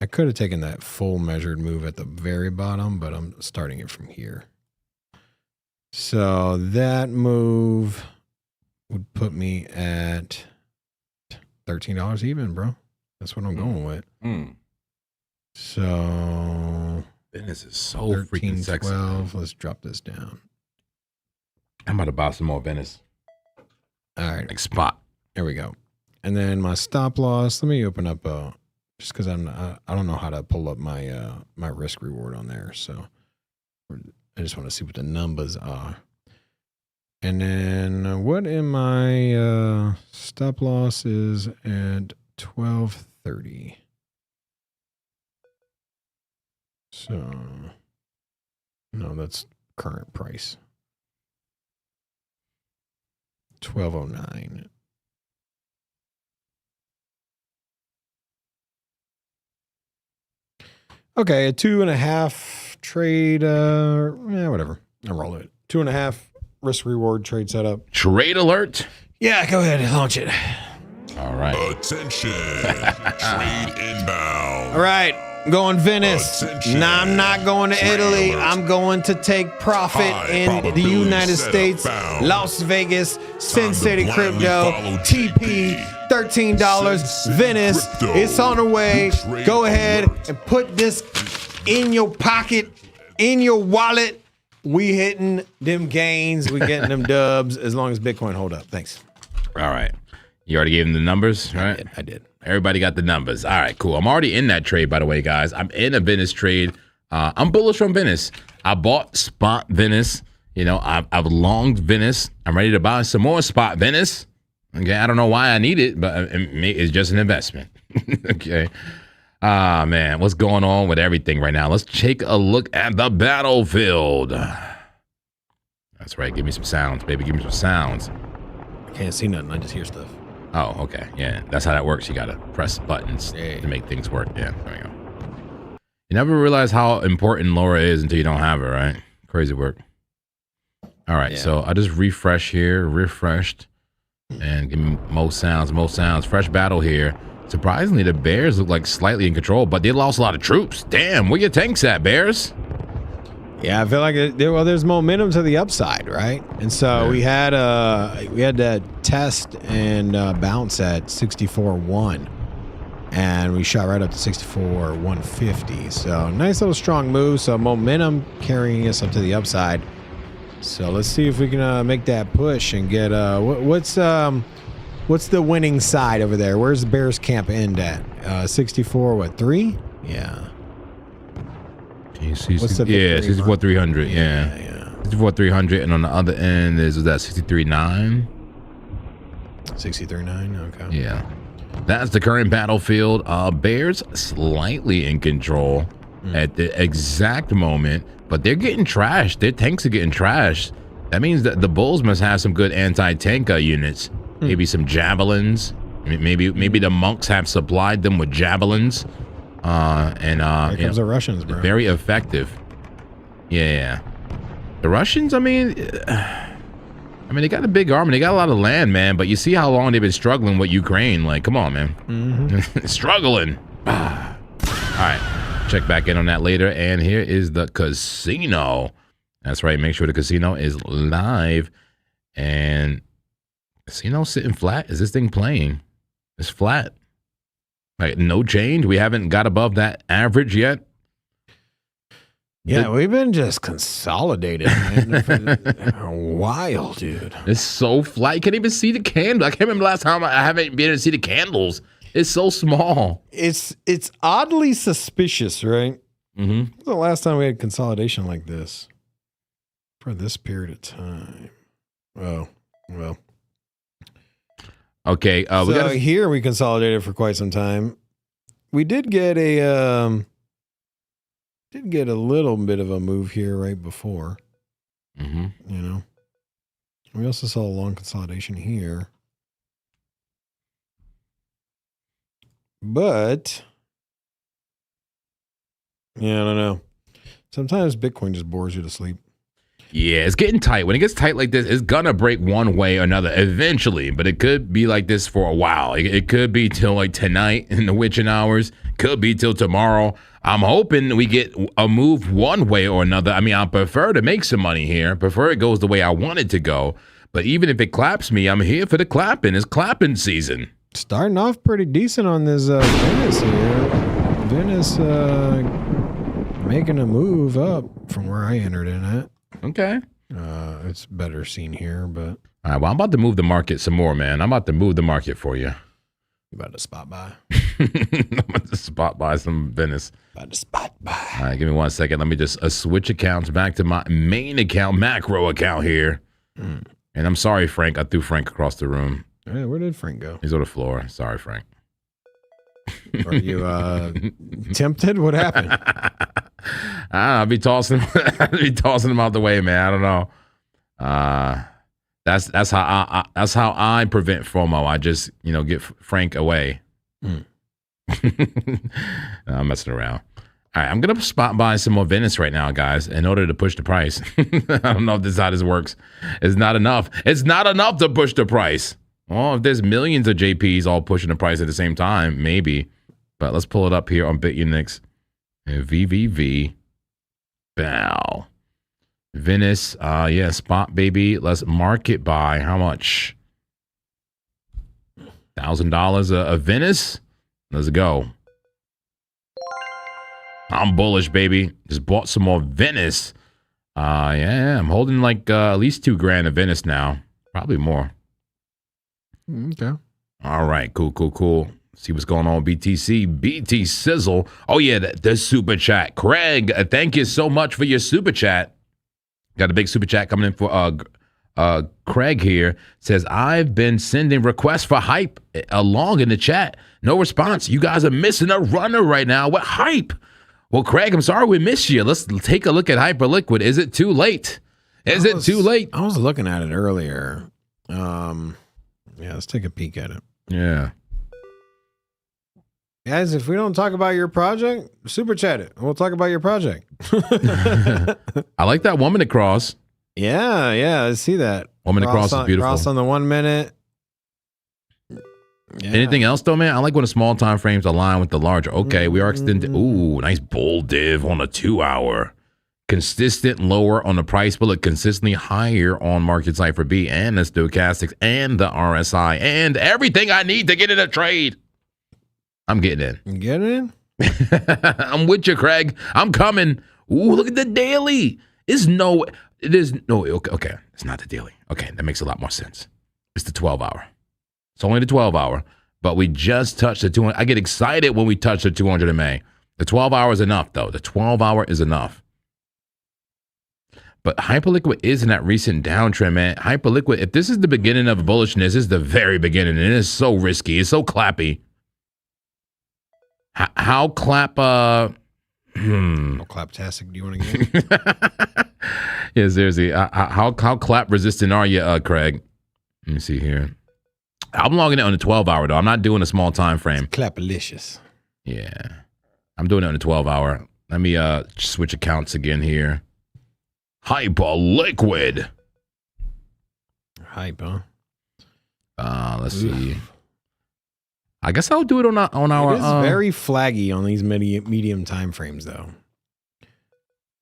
I could have taken that full measured move at the very bottom, but I'm starting it from here. So that move would put me at $13 even, bro. That's what I'm going with. So Venice is so freaking sexy. 12. Let's drop this down. I'm about to buy some more Venice. All right. Like spot. There we go. And then my stop loss. Let me open up just because I don't know how to pull up my my risk reward on there. So I just want to see what the numbers are. And then what am my stop loss is at 12.30. So no, that's current price. 12.09. Okay, a 2.5 trade. Whatever. I'll roll it. 2.5 risk reward trade setup. Trade alert. Yeah, go ahead and launch it. All right. Attention. Trade inbound. All right. I'm going Venice. Attention. No, I'm not going to Trade Italy. alert. I'm going to take profit High in the probability United setup States, found. Las Vegas, Sin to City blindly Crypto, follow TP, GP. $13, Sin City Venice. Crypto. It's on the way. Trade Go ahead alert. and put this in your pocket, in your wallet. We hitting them gains. We getting them dubs as long as Bitcoin hold up. Thanks. All right. You already gave him the numbers, right? I did. Everybody got the numbers. All right, cool. I'm already in that trade, by the way, guys. I'm in a Venice trade. I'm bullish on Venice. I bought spot Venice. You know, I've longed Venice. I'm ready to buy some more spot Venice. Okay, I don't know why I need it, but it's just an investment. Okay. Man, what's going on with everything right now? Let's take a look at the battlefield. That's right. Give me some sounds, baby. Give me some sounds. I can't see nothing. I just hear stuff. Oh, okay. Yeah, that's how that works. You got to press buttons Yeah. to make things work. Yeah, there we go. You never realize how important LoRa is until you don't have it, right? Crazy work. All right, Yeah. so I just refresh here, refreshed, and give me most sounds. Fresh battle here. Surprisingly, the Bears look like slightly in control, but they lost a lot of troops. Damn, where your tanks at, Bears? Yeah, I feel like there's momentum to the upside, right? And so Yeah. we had that test and bounce at 64.1, and we shot right up to 64.150. So nice little strong move. So momentum carrying us up to the upside. So let's see if we can make that push and get what's the winning side over there? Where's the Bears camp end at? 64.3? Yeah. What's the Yeah, victory 64,300. Yeah. Yeah. 64,300, and on the other end was that 63.9. 63.9. Okay. Yeah. That's the current battlefield. Bears slightly in control at the exact moment, but they're getting trashed. Their tanks are getting trashed. That means that the Bulls must have some good anti-tank units. Maybe some javelins. Maybe the monks have supplied them with javelins. Here comes the Russians, bro. Very effective. Yeah. The Russians, I mean, they got a big army. They got a lot of land, man. But you see how long they've been struggling with Ukraine. Like, come on, man. Struggling. All right. Check back in on that later. And here is the casino. That's right. Make sure the casino is live. And casino sitting flat. Is this thing playing? It's flat. Like, no change. We haven't got above that average yet. Yeah, we've been just consolidated, man, for a while, dude. It's so flat. You can't even see the candle. I can't remember last time I haven't been able to see the candles. It's so small. It's oddly suspicious, right? Mm-hmm. When's the last time we had consolidation like this for this period of time? Oh, well. Okay. So here we consolidated for quite some time. we did get a little bit of a move here right before. Mm-hmm. You know, we also saw a long consolidation here, but yeah, I don't know. Sometimes Bitcoin just bores you to sleep. Yeah, it's getting tight. When it gets tight like this, it's gonna break one way or another eventually. But it could be like this for a while. It could be till like tonight in the witching hours. Could be till tomorrow. I'm hoping we get a move one way or another. I mean, I prefer to make some money here. Prefer it goes the way I want it to go. But even if it claps me, I'm here for the clapping. It's clapping season. Starting off pretty decent on this Venice here. Venice making a move up from where I entered in at. Okay. It's better seen here, but All right, well, I'm about to move the market some more, man. I'm about to move the market for you. you about to spot buy. I'm about to spot buy some Venice. About to spot buy. All right, give me 1 second. Let me just switch accounts back to my main account, macro account here. And I'm sorry, Frank. I threw Frank across the room. Hey, where did Frank go? He's on the floor. Sorry, Frank. Are you tempted? What happened? I'll be tossing him out the way, man. I don't know. That's how I prevent FOMO. I just get Frank away. I'm messing around. All right, I'm gonna spot buy some more Venice right now, guys, in order to push the price. I don't know if this is how this works. It's not enough. It's not enough to push the price. Well, if there's millions of JPs all pushing the price at the same time, maybe. But let's pull it up here on BitUnix. VVV. Bow. Venice. Yeah, spot, baby. Let's market buy. How much? $1,000 a Venice? Let's go. I'm bullish, baby. Just bought some more Venice. Yeah, I'm holding like at least $2,000 of Venice now. Probably more. Okay. All right, cool. See what's going on with BTC. BT Sizzle. Oh, yeah, the super chat. Craig, thank you so much for your super chat. Got a big super chat coming in for Craig here. Says, I've been sending requests for hype along in the chat. No response. You guys are missing a runner right now. What hype? Well, Craig, I'm sorry we missed you. Let's take a look at Hyperliquid. Is it too late? Is it too late? I was looking at it earlier. Yeah, let's take a peek at it. Yeah. Guys, if we don't talk about your project, super chat it. We'll talk about your project. I like that woman across. Yeah, I see that. Woman across is beautiful. Cross on the 1 minute. Yeah. Anything else though, man? I like when the small time frames align with the larger. Okay, we are extended. Ooh, nice bull div on a 2 hour. Consistent lower on the price, but look consistently higher on market cipher B and the stochastics and the RSI and everything I need to get in a trade. I'm getting in. You getting in? I'm with you, Craig. I'm coming. Ooh, look at the daily. Okay. It's not the daily. Okay, that makes a lot more sense. It's the 12 hour. It's only the 12 hour, but we just touched the 200. I get excited when we touch the 200 MA. The 12 hour is enough, though. The 12 hour is enough. But Hyperliquid is in that recent downtrend, man. Hyperliquid, if this is the beginning of bullishness, this is the very beginning, and it is so risky. It's so clappy. How clap? How claptastic do you want to get? Yeah, seriously. How clap resistant are you, Craig? Let me see here. I'm logging it on the 12 hour though. I'm not doing a small time frame. Clapalicious. Yeah, I'm doing it on the 12 hour. Let me switch accounts again here. Hyperliquid. Hype, huh? Let's see. I guess I'll do it on our. It is very flaggy on these medium time frames, though.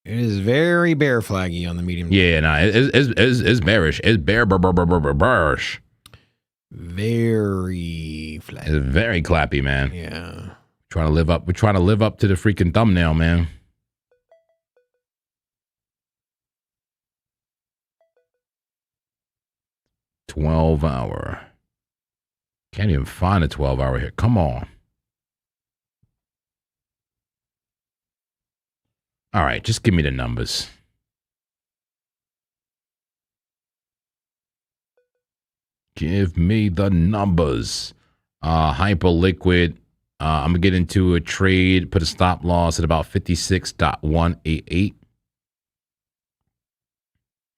It is very bear flaggy on the medium. Yeah, nah, it's bearish. It's bearish. Very flaggy. It's very clappy, man. Yeah. Trying to live up. We're trying to live up to the freaking thumbnail, man. $12 hour. Can't even find a 12 hour here. Come on. All right, just give me the numbers. Give me the numbers. Hyperliquid. I'm gonna get into a trade, put a stop loss at about 56.188.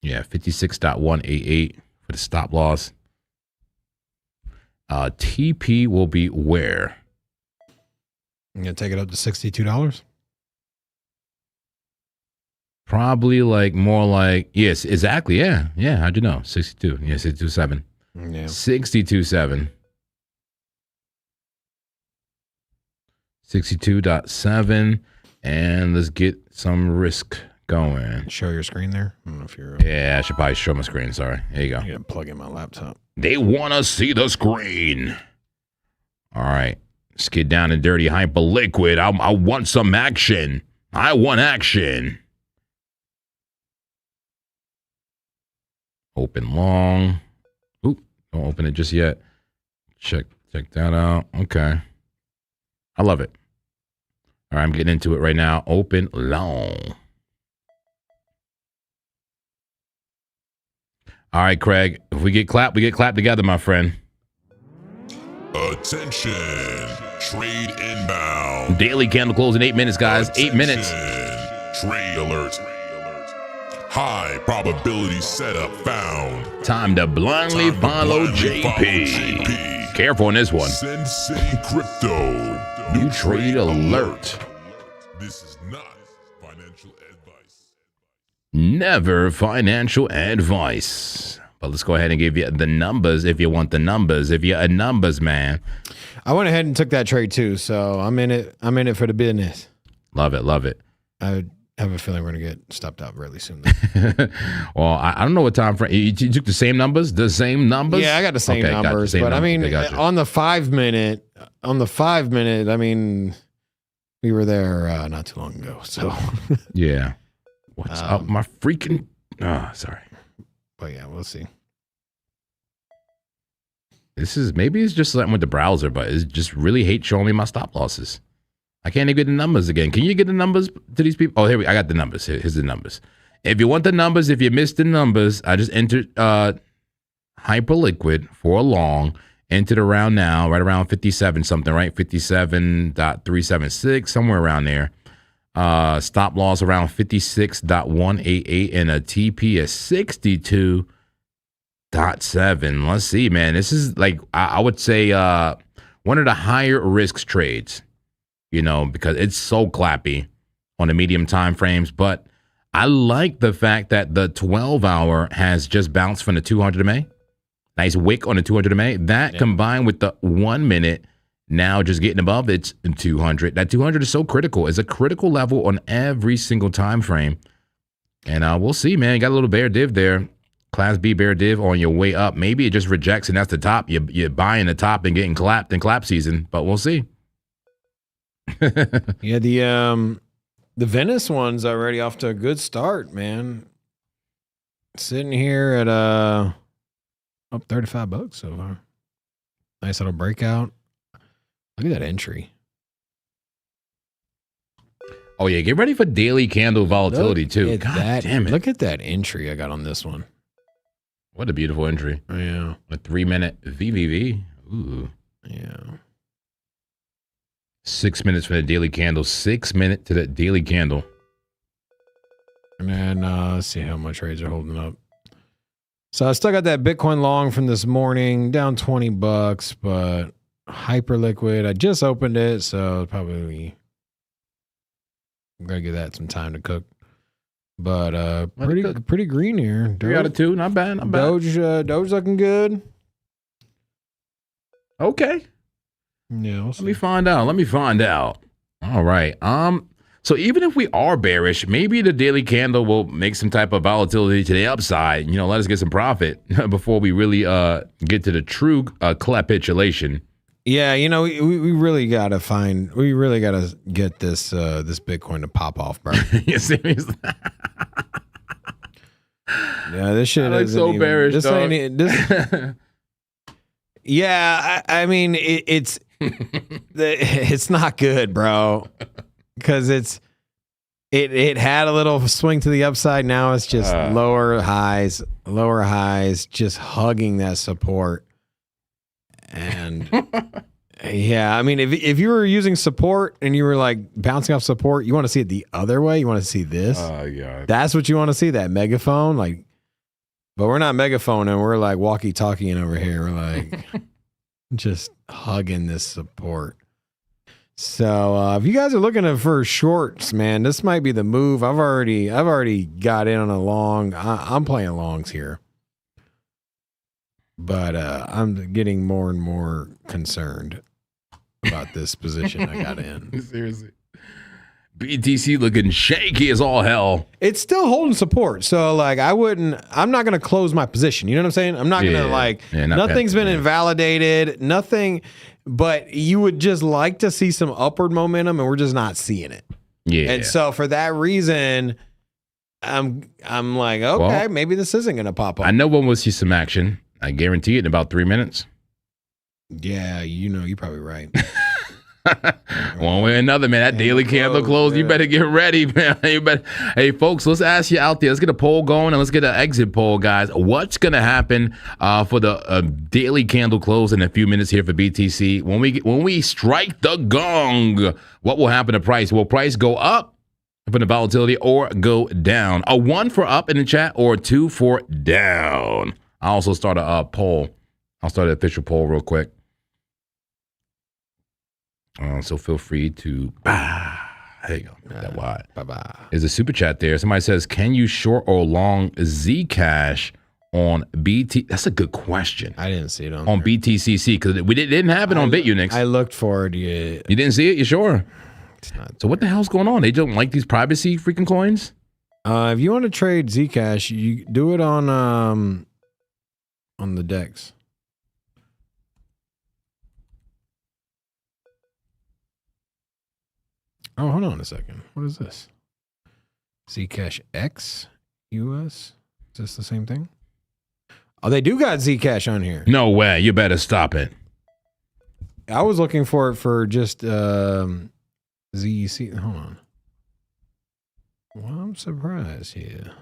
Yeah, 56.188 for the stop loss. TP will be where? I'm gonna take it up to $62. Probably like more like, yes, exactly. Yeah. How'd you know? 62. Yeah, 62.7. Yeah. 62.7. 62.7. And let's get some risk going. Show your screen there. I don't know if you're. Yeah, I should probably show my screen. Sorry. There you go. I'm gonna plug in my laptop. They want to see the screen. All right. Let's get down and dirty. Hyper liquid. I want some action. I want action. Open long. Oop. Don't open it just yet. Check that out. Okay. I love it. All right. I'm getting into it right now. Open long. All right, Craig. If we get clapped, we get clapped together, my friend. Attention. Trade inbound. Daily candle close in 8 minutes, guys. 8 minutes. Trade alert. High probability setup found. Time to blindly follow JP. Careful on this one. Sin City Crypto. New trade alert. This is not financial advice. Never financial advice. But let's go ahead and give you the numbers if you want the numbers. If you're a numbers man. I went ahead and took that trade too, so I'm in it. I'm in it for the business. Love it, love it. I have a feeling we're gonna get stopped out really soon. Well, I don't know what time frame. You took the same numbers? The same numbers? Yeah, I got the same numbers. Same but numbers. I mean, Okay, on the 5 minute, I mean, we were there not too long ago. So yeah. What's up, my freaking? Sorry. But yeah, we'll see. Maybe it's just something with the browser, but it's just really hate showing me my stop losses. I can't even get the numbers again. Can you get the numbers to these people? Oh, I got the numbers. Here's the numbers. If you want the numbers, if you missed the numbers, I just entered Hyperliquid for a long. Entered around now, right around 57 something, right? 57.376, somewhere around there. Stop loss around 56.188 and a TP at 62.7. Let's see, man. This is like, I would say one of the higher risks trades, because it's so clappy on the medium time frames. But I like the fact that the 12-hour has just bounced from the 200 MA. Nice wick on the 200 MA. That combined with the 1 minute now just getting above its 200. That 200 is so critical. It's a critical level on every single time frame. And we'll see, man. You got a little bear div there. Class B bear div on your way up. Maybe it just rejects and that's the top. You're buying the top and getting clapped in clap season. But we'll see. Yeah, the Venice one's already off to a good start, man. Sitting here at up $35 so far. Nice little breakout. Look at that entry. Oh yeah, get ready for daily candle volatility too. God damn it! Look at that entry I got on this one. What a beautiful entry. Yeah, a 3-minute VVV. Ooh. Yeah. 6 minutes for the daily candle. 6 minutes to that daily candle. And then let's see how much trades are holding up. So I still got that Bitcoin long from this morning, down $20, but Hyperliquid, I just opened it, so probably I'm gonna give that some time to cook. But pretty green here. 3 out of 2, not bad, not bad. Doge looking good. Okay. Yeah. Let me find out. All right. So even if we are bearish, maybe the daily candle will make some type of volatility to the upside. Let us get some profit before we really get to the true capitulation. Yeah, we really gotta get this this Bitcoin to pop off, bro. You serious? Yeah, this shit is so bearish. This ain't this. Yeah, I mean it's it's not good, bro. Because it had a little swing to the upside. Now it's just lower highs, just hugging that support. And Yeah, I mean, if you were using support and you were like bouncing off support, you want to see it the other way. You want to see this. Yeah. That's what you want to see. That megaphone, like. But we're not megaphone, and we're like walkie-talkieing over here. We're like just hugging this support. So if you guys are looking for shorts, man, this might be the move. I've already got in on a long. I'm playing longs here, but I'm getting more and more concerned about this position I got in. Seriously. BTC looking shaky as all hell. It's still holding support. So like I'm not going to close my position. You know what I'm saying? I'm not going to nothing's been invalidated, nothing, but you would just like to see some upward momentum and we're just not seeing it. Yeah. And so for that reason, I'm like, okay, well, maybe this isn't going to pop up. I know when we'll see some action. I guarantee it in about 3 minutes. Yeah, you're probably right. One way or another, man. That daily candle close. You better get ready, man. Hey, folks, let's ask you out there. Let's get a poll going and let's get an exit poll, guys. What's going to happen for the daily candle close in a few minutes here for BTC? When we strike the gong, what will happen to price? Will price go up for the volatility or go down? A 1 for up in the chat or 2 for down. I'll also start a poll. I'll start an official poll real quick. So feel free to, there you go. That wide. Bye-bye. There's a super chat there. Somebody says, can you short or long Zcash on BT? That's a good question. I didn't see it on there. BTCC because we didn't have it on BitUnix. I looked for it. Yeah. You didn't see it? You sure? It's not. So what the hell's going on? They don't like these privacy freaking coins? If you want to trade Zcash, you do it on the DEX. Oh, hold on a second. What is this? Zcash X US? Is this the same thing? Oh, they do got Zcash on here. No way. You better stop it. I was looking for it for just ZEC. Hold on. Well, I'm surprised here.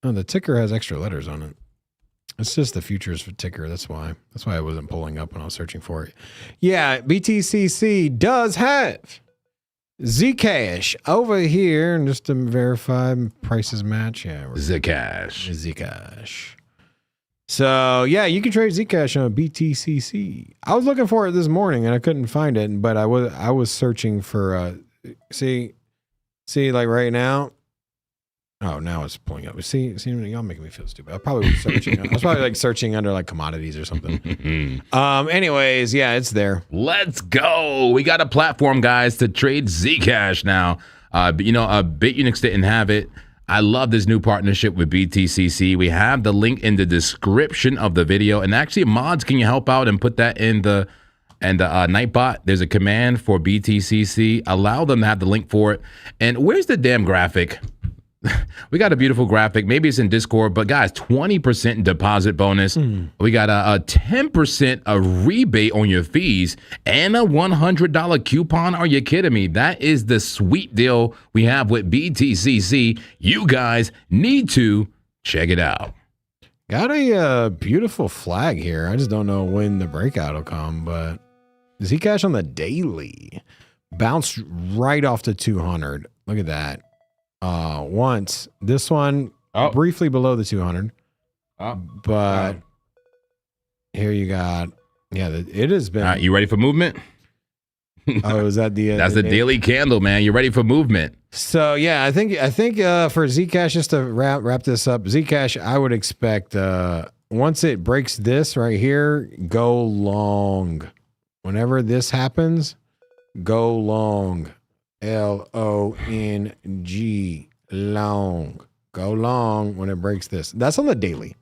Oh, the ticker has extra letters on it. It's just the futures for ticker. That's why I wasn't pulling up when I was searching for it. Yeah, BTCC does have Zcash over here. And just to verify prices match. Yeah, Zcash. So yeah, you can trade Zcash on BTCC. I was looking for it this morning and I couldn't find it, but I was searching for see like right now. Oh, now it's pulling up. See, y'all making me feel stupid. I was probably like searching under like commodities or something. Anyways, yeah, it's there. Let's go. We got a platform, guys, to trade Zcash now. BitUnix didn't have it. I love this new partnership with BTCC. We have the link in the description of the video. And actually, mods, can you help out and put that in the Nightbot? There's a command for BTCC. Allow them to have the link for it. And where's the damn graphic? We got a beautiful graphic. Maybe it's in Discord, but guys, 20% deposit bonus. We got a 10% a rebate on your fees and a $100 coupon. Are you kidding me? That is the sweet deal we have with BTCC. You guys need to check it out. Got a beautiful flag here. I just don't know when the breakout will come, but Zcash on the daily bounced right off to 200. Look at that. Once this one briefly below the 200, but here you got, it has been. All right, you ready for movement? Oh, is that that's the daily candle, man. You ready for movement? So yeah, I think for Zcash, just to wrap this up, Zcash, I would expect once it breaks this right here, go long. Whenever this happens, go long. LONG, long. Go long when it breaks this. That's on the daily.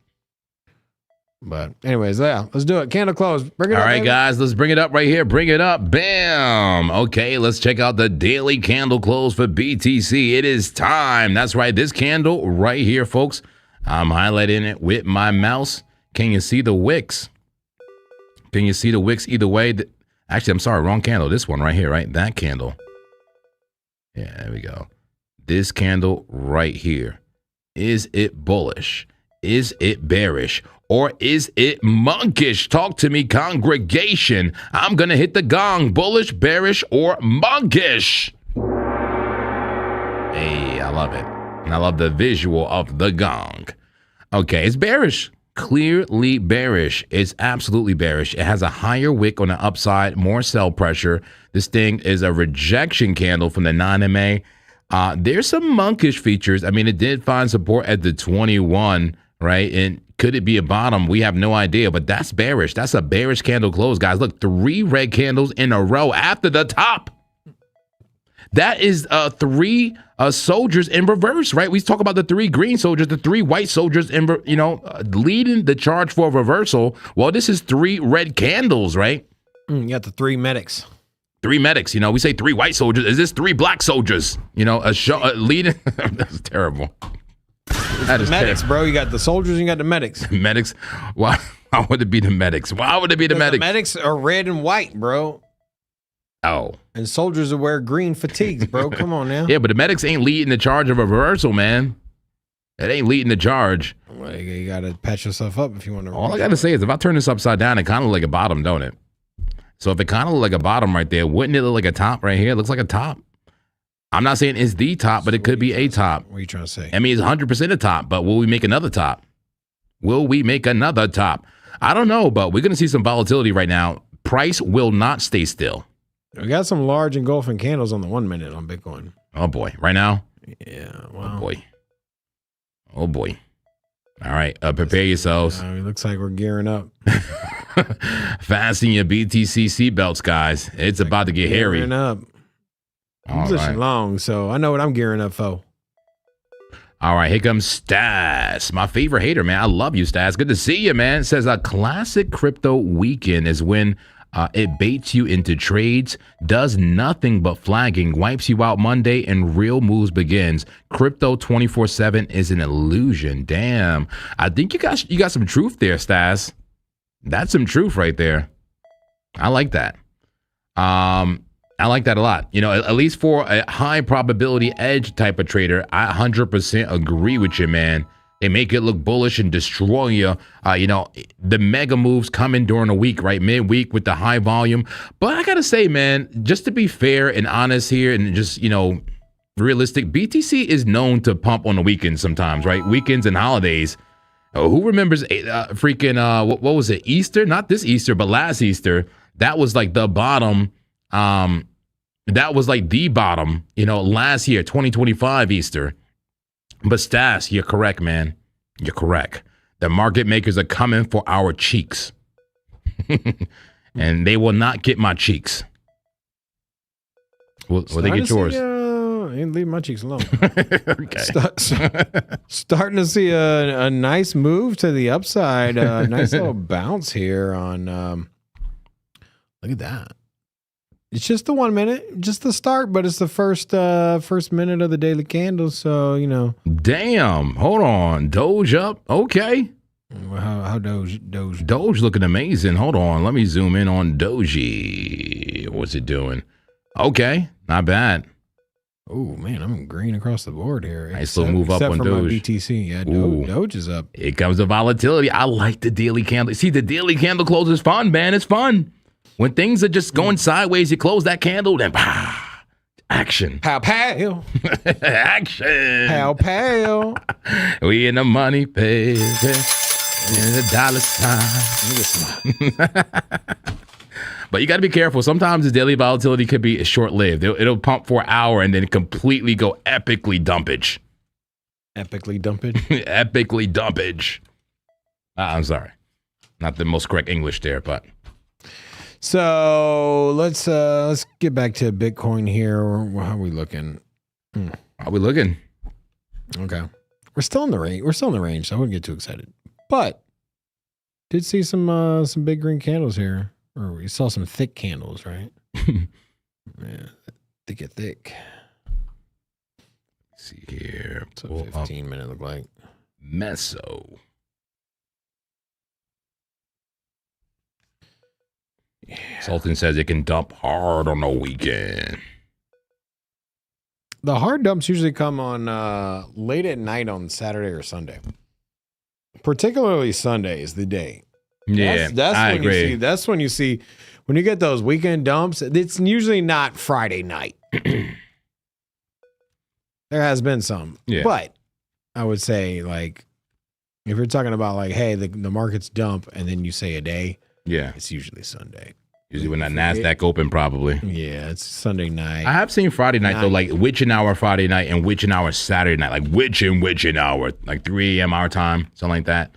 But anyways, yeah, let's do it. Candle close. Bring it up. All right, guys, let's bring it up right here. Bring it up. Bam. Okay, let's check out the daily candle close for BTC. It is time. That's right. This candle right here, folks. I'm highlighting it with my mouse. Can you see the wicks? Can you see the wicks either way? Actually, I'm sorry, wrong candle. This one right here, right? That candle. Yeah, there we go. This candle right here. Is it bullish? Is it bearish? or is it monkish? Talk to me, congregation. I'm going to hit the gong. Bullish, bearish, or monkish? Hey, I love it. And I love the visual of the gong. Okay, it's bearish. Clearly bearish. It's absolutely bearish. It has a higher wick on the upside, more sell pressure. This thing is a rejection candle from the 9MA. There's some monkish features. I mean, it did find support at the 21, right? And could it be a bottom? We have no idea, but that's bearish. That's a bearish candle close, guys. Look, 3 red candles in a row after the top. That is 3 soldiers in reverse, right? We talk about the 3 green soldiers, the 3 white soldiers, in leading the charge for reversal. Well, this is 3 red candles, right? You got the 3 medics. 3 medics. We say 3 white soldiers. Is this 3 black soldiers? Leading. That's terrible. That is medics, terrible. bro. You got the soldiers and you got the medics. Medics. Why would it be the medics? Why would it be the medics? The medics are red and white, bro. Oh. And soldiers will wear green fatigues, bro. Come on now. Yeah, but the medics ain't leading the charge of a reversal, man. It ain't leading the charge. Well, you got to patch yourself up if you want to. All I got to say is if I turn this upside down, it kind of look like a bottom, don't it? So if it kind of look like a bottom right there, wouldn't it look like a top right here? It looks like a top. I'm not saying it's the top, but it could be a top. What are you trying to say? I mean, it's 100% a top, but will we make another top? Will we make another top? I don't know, but we're going to see some volatility right now. Price will not stay still. We got some large engulfing candles on the 1 minute on Bitcoin. Oh, boy. Right now? Yeah. Wow. Oh, boy. Oh, boy. All right. Prepare yourselves. It looks like we're gearing up. Fasten your BTC seatbelts, guys. It's about to get hairy. Gearing up. I'm position long, so I know what I'm gearing up for. All right, here comes Stas, my favorite hater, man. I love you, Stas. Good to see you, man. It says a classic crypto weekend is when it baits you into trades, does nothing but flagging, wipes you out Monday, and real moves begins. Crypto 24/7 is an illusion. Damn, I think you got some truth there, Stas. That's some truth right there. I like that. I like that a lot. At least for a high probability edge type of trader, I 100% agree with you, man. They make it look bullish and destroy you. The mega moves coming during the week, right? Midweek with the high volume. But I got to say, man, just to be fair and honest here and just, realistic, BTC is known to pump on the weekends sometimes, right? Weekends and holidays. Who remembers what was it? Easter? Not this Easter, but last Easter. That was like the bottom. That was like the bottom, last year, 2025 Easter. But Stas, you're correct, man. You're correct. The market makers are coming for our cheeks. And they will not get my cheeks. Will they get yours? Leave my cheeks alone. Okay. Starting to see a nice move to the upside. Nice little bounce here on. Look at that. It's just the 1 minute, just the start, but it's the first minute of the daily candle. So Damn. Hold on. Doge up. Okay. How Doge? Doge looking amazing. Hold on. Let me zoom in on Doji. What's it doing? Okay. Not bad. Oh man, I'm green across the board here. Nice little move up on Doge. My BTC. Yeah, Doge is up. Here comes the volatility. I like the daily candle. See, the daily candle close is fun, man. It's fun. When things are just going sideways, you close that candle, then action. Pow, pow. Action. Pow, pow. We in the money, baby. In the dollar sign. But you got to be careful. Sometimes the daily volatility could be short-lived. It'll pump for an hour and then completely go epically dumpage. Epically dumpage? Epically dumpage. I'm sorry. Not the most correct English there, but... So let's get back to Bitcoin here. How are we looking? How we looking? Okay, we're still in the range. So I wouldn't get too excited. But did see some big green candles here, or we saw some thick candles, right? Yeah, thick. Let's see here. What's a 15-minute look like? Meso. Yeah. Sultan says it can dump hard on the weekend. The hard dumps usually come on late at night on Saturday or Sunday. particularly Sunday is the day. Yeah, that's I when agree. you see. That's when you see when you get those weekend dumps. It's usually not Friday night. There has been some, but I would say like if you're talking about like, hey, the market's dump, and then you say a day, it's usually Sunday. Usually when that NASDAQ open, probably. Yeah, it's Sunday night. I have seen Friday night though, like witching hour Friday night and witching hour Saturday night, like witching hour, like 3 a.m. our time, something like that.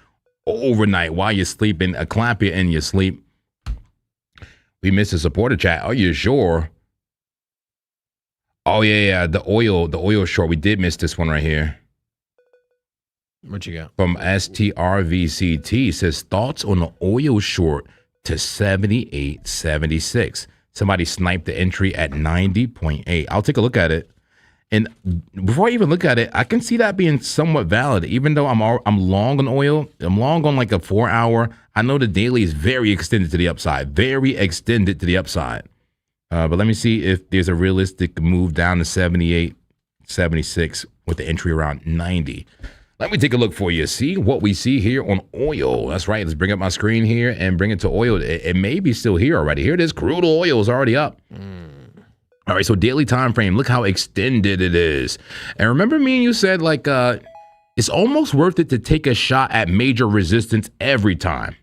Overnight while you're sleeping, a Clappy in your sleep. We missed a supporter chat. Are you sure? Oh yeah, the oil short. We did miss this one right here. What you got? From STRVCT says thoughts on the oil short to 78.76. Somebody sniped the entry at 90.8. I'll take a look at it. And before I even look at it, I can see that being somewhat valid, even though I'm long on oil. I'm long on like a 4 hour. I know the daily is very extended to the upside, But let me see if there's a realistic move down to 78.76 with the entry around 90. Let me take a look for you. See what we see here on oil. That's right. Let's bring up my screen here and bring it to oil. It may be still here already. Here it is. Crude oil is already up. All right, so daily time frame. Look how extended it is. And remember me and you said like it's almost worth it to take a shot at major resistance every time.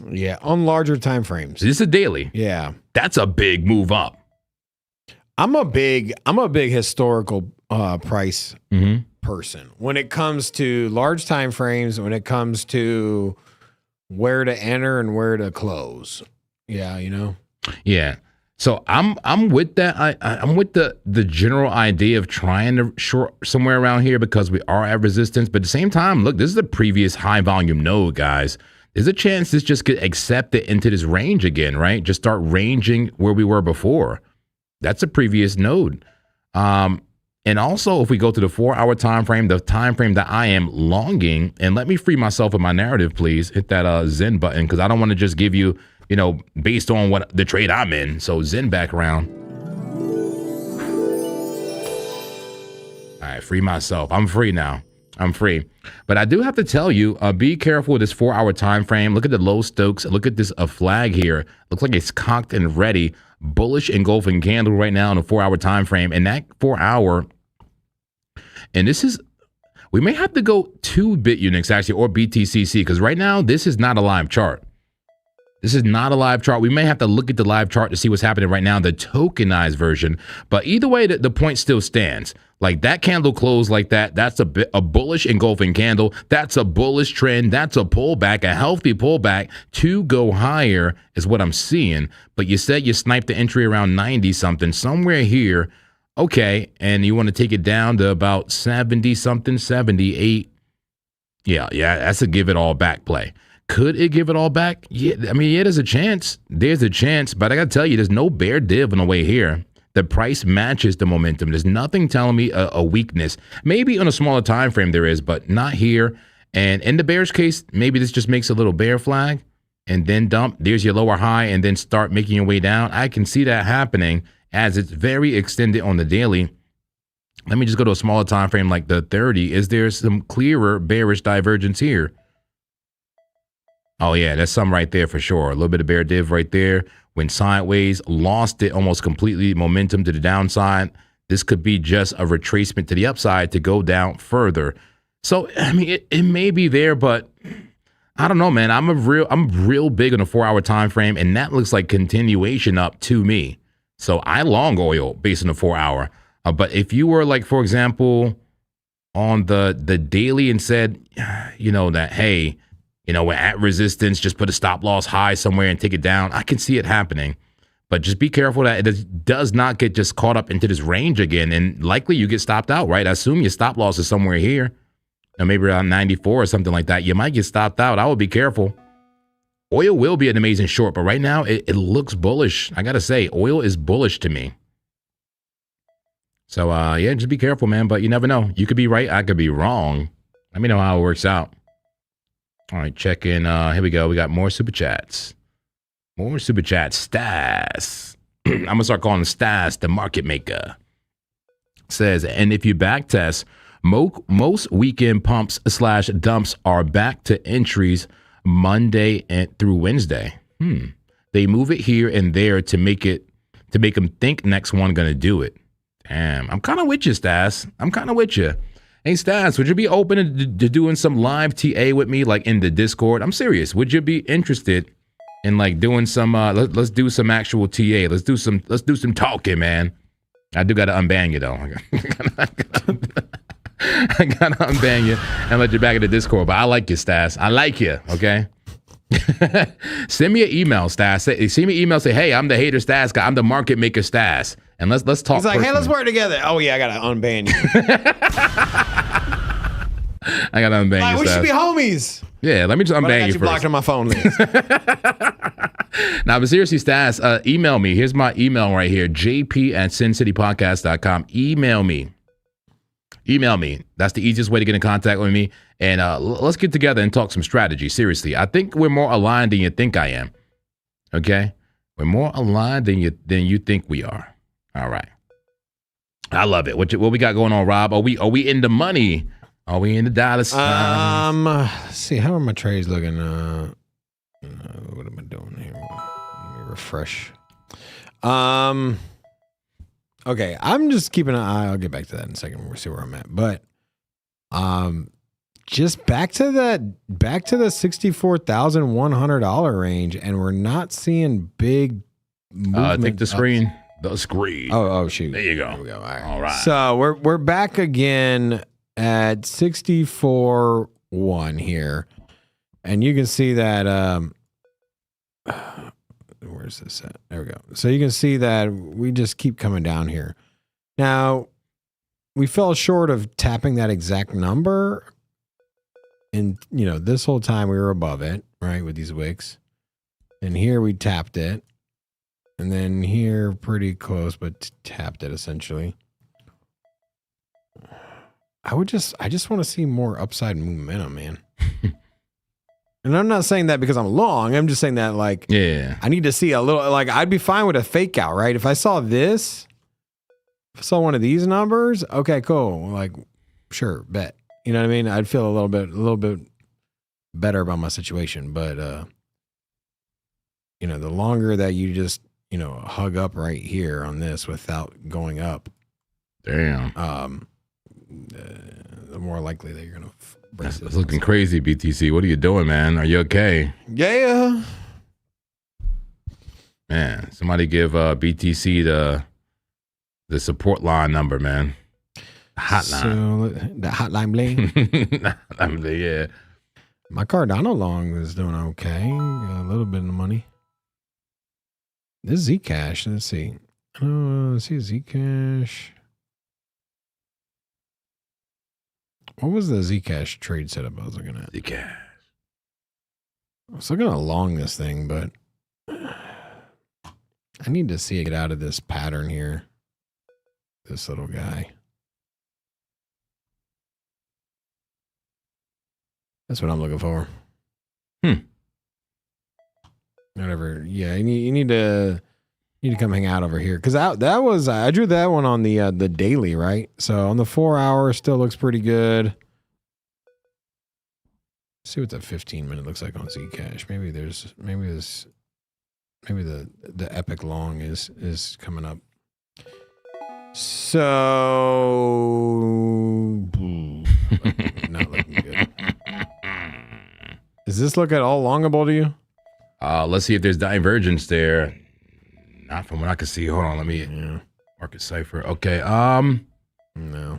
Yeah, on larger time frames. So this is daily. Yeah, that's a big move up. I'm a big historical price person when it comes to large time frames. When it comes to where to enter and where to close. Yeah, you know. Yeah. So I'm with that. I'm with the general idea of trying to short somewhere around here because we are at resistance. But at the same time, look, this is the previous high volume node, guys. There's a chance this just get accepted into this range again, right? Just start ranging where we were before. That's a previous node. And also, if we go to the 4 hour time frame, the time frame that I am longing, and let me free myself of my narrative, please. Hit that Zen button because I don't want to just give you, you know, based on what the trade I'm in. So Zen back around. All right, free myself. I'm free now. I'm free. But I do have to tell you, be careful with this 4 hour time frame. Look at the low Stokes. Look at this flag here. Looks like it's cocked and ready. Bullish engulfing candle right now in a 4 hour time frame. And that 4 hour, and this is, we may have to go to bit units actually, or BTCC, because right now this is not a live chart. This is not a live chart. We may have to look at the live chart to see what's happening right now, the tokenized version. But either way, the point still stands. Like that candle closed like that. That's a bullish engulfing candle. That's a bullish trend. That's a pullback, a healthy pullback to go higher is what I'm seeing. But you said you sniped the entry around 90 something, somewhere here. Okay. And you want to take it down to about 70 something, 78. Yeah. That's a give it all back play. Could it give it all back? Yeah, I mean, yeah, there's a chance. There's a chance, but I got to tell you, there's no bear div on the way here. The price matches the momentum. There's nothing telling me a weakness. Maybe on a smaller time frame there is, but not here. And in the bear's case, maybe this just makes a little bear flag and then dump. There's your lower high and then start making your way down. I can see that happening as it's very extended on the daily. Let me just go to a smaller time frame like the 30. Is there some clearer bearish divergence here? Oh, yeah, that's some right there for sure. A little bit of bear div right there. Went sideways, lost it almost completely, momentum to the downside. This could be just a retracement to the upside to go down further. So, I mean, it may be there, but I don't know, man. I'm real big on a 4 hour time frame, and that looks like continuation up to me. So I long oil based on the 4 hour. But if you were like, for example, on the daily and said, you know, that, hey, you know, we're at resistance, just put a stop loss high somewhere and take it down. I can see it happening, but just be careful that it does not get just caught up into this range again. And likely you get stopped out, right? I assume your stop loss is somewhere here, or maybe around 94 or something like that. You might get stopped out. I would be careful. Oil will be an amazing short, but right now it looks bullish. I got to say, oil is bullish to me. So, yeah, just be careful, man. But you never know. You could be right. I could be wrong. Let me know how it works out. All right, check in. Here we go. We got more super chats. More super chats. Stas. I'm going to start calling Stas the market maker. Says, and if you backtest Most weekend pumps / dumps are back to entries Monday and through Wednesday. They move it here and there to make them think next one gonna do it. Damn, I'm kind of with you, Stas. I'm kind of with you. Hey, Stas, would you be open to doing some live TA with me, like in the Discord? I'm serious. Would you be interested in like doing some? Let's do some actual TA. Let's do some talking, man. I do gotta unban you though. I gotta unban you and let you back in the Discord. But I like you, Stas. I like you. Okay. Send me an email, Stas. Send me an email. Say, hey, I'm the hater Stas guy. I'm the market maker Stas. And let's talk. He's like, personally. hey, let's work together. Oh yeah, I gotta unban you. I gotta unban you. We Stas. should be homies. Yeah, let me just But I unban got you you blocked first. on my phone list. Now, but seriously, Stas, email me. Here's my email right here, jp@sincitypodcast.com. Email me. That's the easiest way to get in contact with me. And let's get together and talk some strategy. Seriously, I think we're more aligned than you think I am. Okay? We're more aligned than you think we are. All right. I love it. What we got going on, Rob? Are we in the money? Are we in the dollar signs? Let's see, how are my trades looking? What am I doing here? Let me refresh. Okay, I'm just keeping an eye. I'll get back to that in a second. We'll see where I'm at. But just back to the $64,100 range, and we're not seeing big movement. I think the screen. The screen. Oh shoot. There you go. There we go. All right. So we're back again at 64.1 here, and you can see that. Where's this at? There we go. So you can see that we just keep coming down here. Now, we fell short of tapping that exact number. And, this whole time we were above it, right, with these wicks. And here we tapped it. And then here, pretty close, but tapped it essentially. I just want to see more upside momentum, man. And I'm not saying that because I'm long. I'm just saying that, like, Yeah. I need to see a little, like, I'd be fine with a fake out, right? If I saw this, if I saw one of these numbers, okay, cool. Like, sure, bet. You know what I mean? I'd feel a little bit better about my situation. But, the longer that you just, hug up right here on this without going up, Damn. the more likely that you're going to brace It's looking crazy, BTC. What are you doing, man? Are you okay? Yeah. Man, somebody give BTC the support line number, man. Hotline. So, the hotline bling. Yeah. My Cardano long is doing okay. Got a little bit of money. This Zcash, let's see. Let's see Zcash. What was the Zcash trade setup I was looking at? Zcash. I was looking along this thing, but I need to see it get out of this pattern here. This little guy. That's what I'm looking for. Whatever. Yeah, you need to come hang out over here, because that was, I drew that one on the daily, right? So on the 4 hour, still looks pretty good. Let's see what the 15-minute looks like on Zcash. Maybe the epic long is coming up. So not looking good. Does this look at all longable to you? Let's see if there's divergence there. Not from what I can see. Hold on, let me market cipher. Okay. No.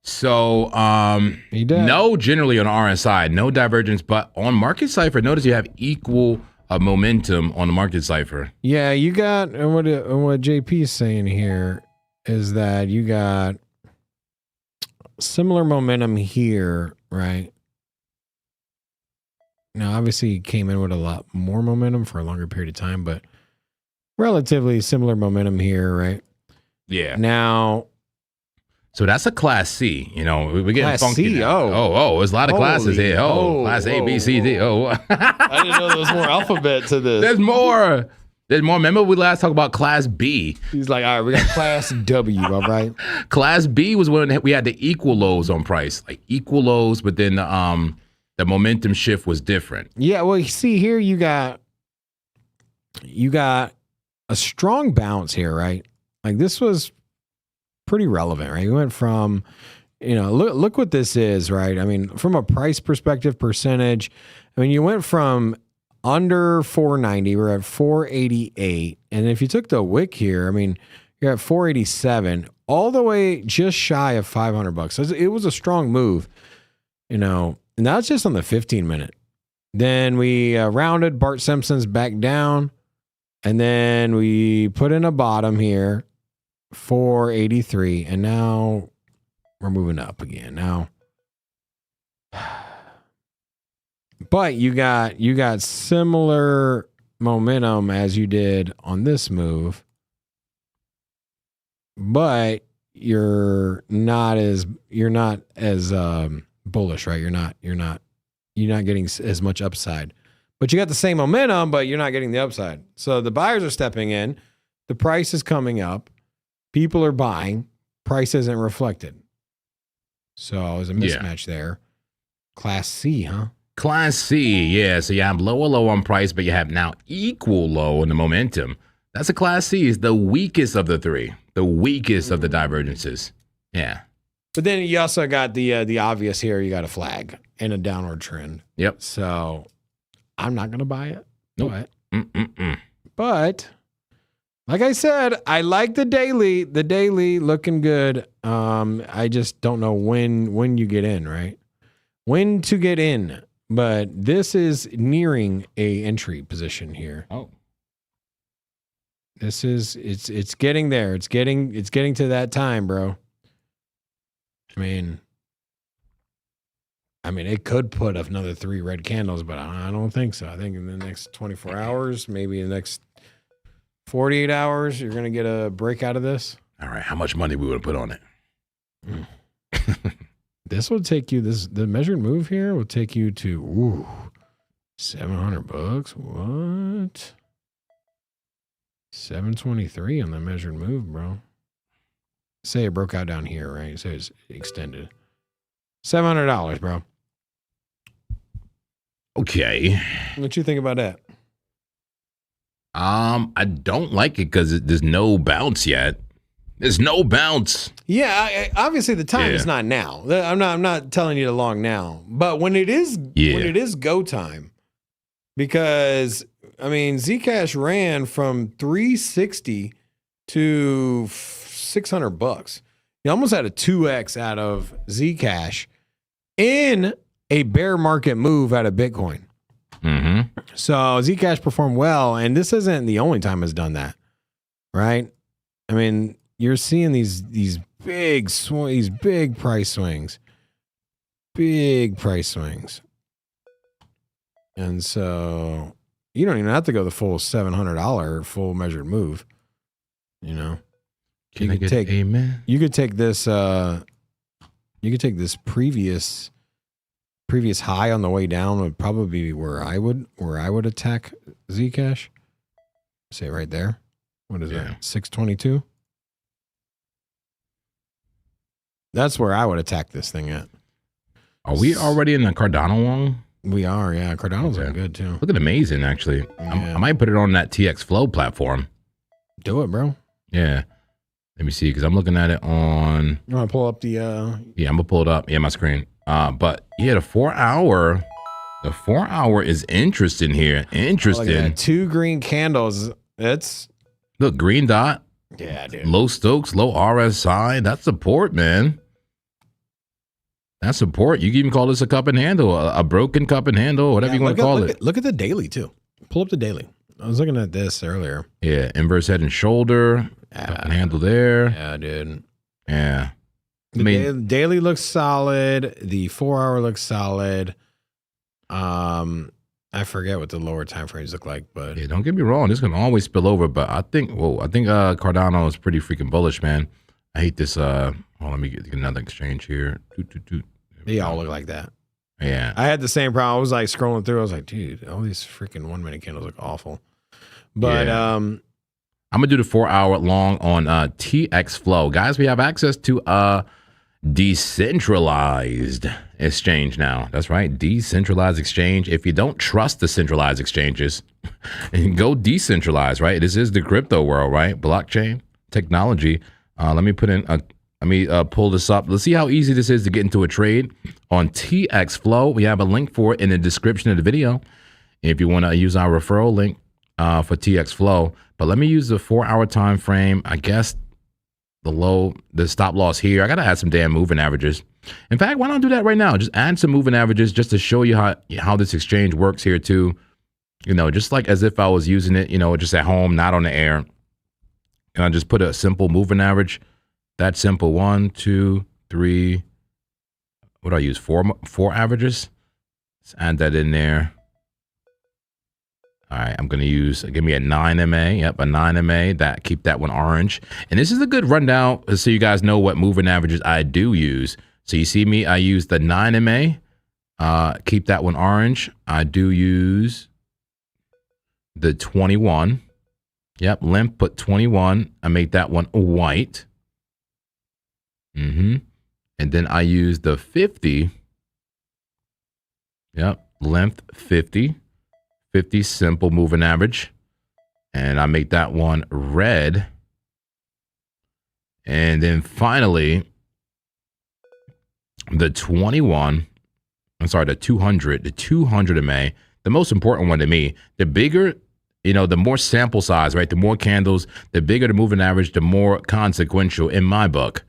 So no, generally on RSI, no divergence, but on market cipher, notice you have equal momentum on the market cipher. Yeah, you got, and what JP is saying here is that you got similar momentum here, right? Now, obviously, you came in with a lot more momentum for a longer period of time, but relatively similar momentum here, right? Yeah. Now, so that's a class C. We're getting Class funky C, now. There's a lot of classes Holy- here. Class A, B, C, D. I didn't know there was more alphabet to this. There's more. There's more. Remember we last talked about Class B. He's like, all right, we got Class W, all right? Class B was when we had the equal lows on price, like equal lows, but then the momentum shift was different. Yeah, well, you see here you got a strong bounce here, right? Like this was pretty relevant, right? You went from, look what this is, right? I mean, from a price perspective, percentage, I mean, you went from under 490, we're at 488. And if you took the wick here, I mean, you're at 487, all the way just shy of $500. So it was a strong move, and that's just on the 15-minute. Then we rounded Bart Simpson's back down, and then we put in a bottom here, 483, and now we're moving up again. Now, but you got similar momentum as you did on this move, but you're not as bullish, right? You're not getting as much upside, but you got the same momentum, but you're not getting the upside. So the buyers are stepping in, the price is coming up, people are buying, price isn't reflected. So it was a mismatch there. Class C, huh? Class C, yeah. So you have low on price, but you have now equal low in the momentum. That's a Class C. Is the weakest of the three, the weakest of the divergences. Yeah. But then you also got the obvious here. You got a flag and a downward trend. Yep. So I'm not gonna buy it. Nope. But like I said, I like the daily. The daily looking good. I just don't know when you get in, right? When to get in. But this is nearing a entry position here. Oh. This is it's getting there. It's getting to that time, bro. I mean, it could put up another 3 red candles, but I don't think so. I think in the next 24 hours, maybe in the next 48 hours, you're gonna get a break out of this. All right, how much money we would put on it? This will take you. The measured move here will take you to $700. What? 723 on the measured move, bro. Say it broke out down here, right? So it's extended. $700, bro. Okay. What you think about that? I don't like it because there's no bounce yet. There's no bounce. Yeah, obviously the time is not now. I'm not telling you to long now, but when it is go time, because I mean Zcash ran from 360 to $600. You almost had a 2x out of Zcash in a bear market move out of Bitcoin. Mm-hmm. So Zcash performed well, and this isn't the only time it's done that, right? I mean, you're seeing these big price swings, and so you don't even have to go the full $700 full measured move. You could take amen. You could take this. You could take this previous high on the way down would probably be where I would attack Zcash. Say right there. What is that? 622. That's where I would attack this thing at. Are we already in the Cardano long? We are, yeah. Cardano's looking good too. Looking amazing, actually. Yeah. I might put it on that TX Flow platform. Do it, bro. Yeah. Let me see, because I'm looking at it on. You want to pull up the? Yeah, I'm gonna pull it up. Yeah, my screen. But yeah, the 4 hour is interesting here. Interesting. Look at that. 2 green candles. Look, green dot. Yeah, dude. Low Stokes, low RSI. That's support, man. That's support. You can even call this a cup and handle, a broken cup and handle, whatever you want to call it. Look at the daily too. Pull up the daily. I was looking at this earlier. Yeah, inverse head and shoulder. Cup and handle there. Yeah, dude. Yeah. The daily looks solid. The 4 hour looks solid. I forget what the lower time frames look like, but yeah, don't get me wrong. This can always spill over, but I think Cardano is pretty freaking bullish, man. I hate this. Let me get another exchange here. They all look like that. Yeah. I had the same problem. I was like scrolling through. I was like, dude, all these freaking 1 minute candles look awful. But Yeah. I'm gonna do the 4-hour long on TX Flow, guys. We have access to decentralized exchange now. That's right, decentralized exchange. If you don't trust the centralized exchanges, go decentralized, right? This is the crypto world, right? Blockchain technology. Let me pull this up. Let's see how easy this is to get into a trade on TX Flow. We have a link for it in the description of the video if you want to use our referral link for TX Flow. But let me use the 4-hour time frame. I guess the stop loss here. I gotta add some damn moving averages. In fact, why not do that right now? Just add some moving averages just to show you how this exchange works here too. You know, just like as if I was using it, you know, just at home, not on the air. And I just put a simple moving average. That simple. 1, 2, 3. What do I use? Four averages. Let's add that in there. All right, I'm going to use, give me a 9 MA. Yep, a 9 MA. Keep that one orange. And this is a good rundown so you guys know what moving averages I do use. So you see me, I use the 9 MA. Keep that one orange. I do use the 21. Yep, limp, put 21. I make that one white. And then I use the 50. Yep, length 50. 50 simple moving average. And I make that one red. And then finally, the 21, I'm sorry, the 200 MA, the most important one to me. The bigger, you know, the more sample size, right? The more candles, the bigger the moving average, the more consequential in my book.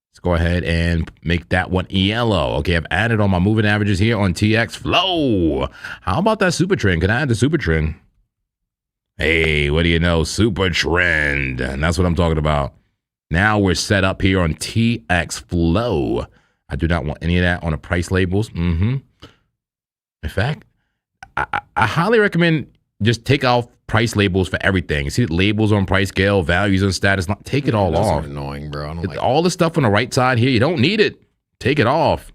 Let's go ahead and make that one yellow. Okay, I've added all my moving averages here on TX Flow. How about that super trend? Can I add the super trend? Hey, what do you know? Super trend. And that's what I'm talking about. Now we're set up here on TX Flow. I do not want any of that on the price labels. In fact, I highly recommend just take off price labels for everything. See labels on price scale, values on status. Take it all off. Annoying, bro. I don't like all the stuff on the right side here. You don't need it. Take it off.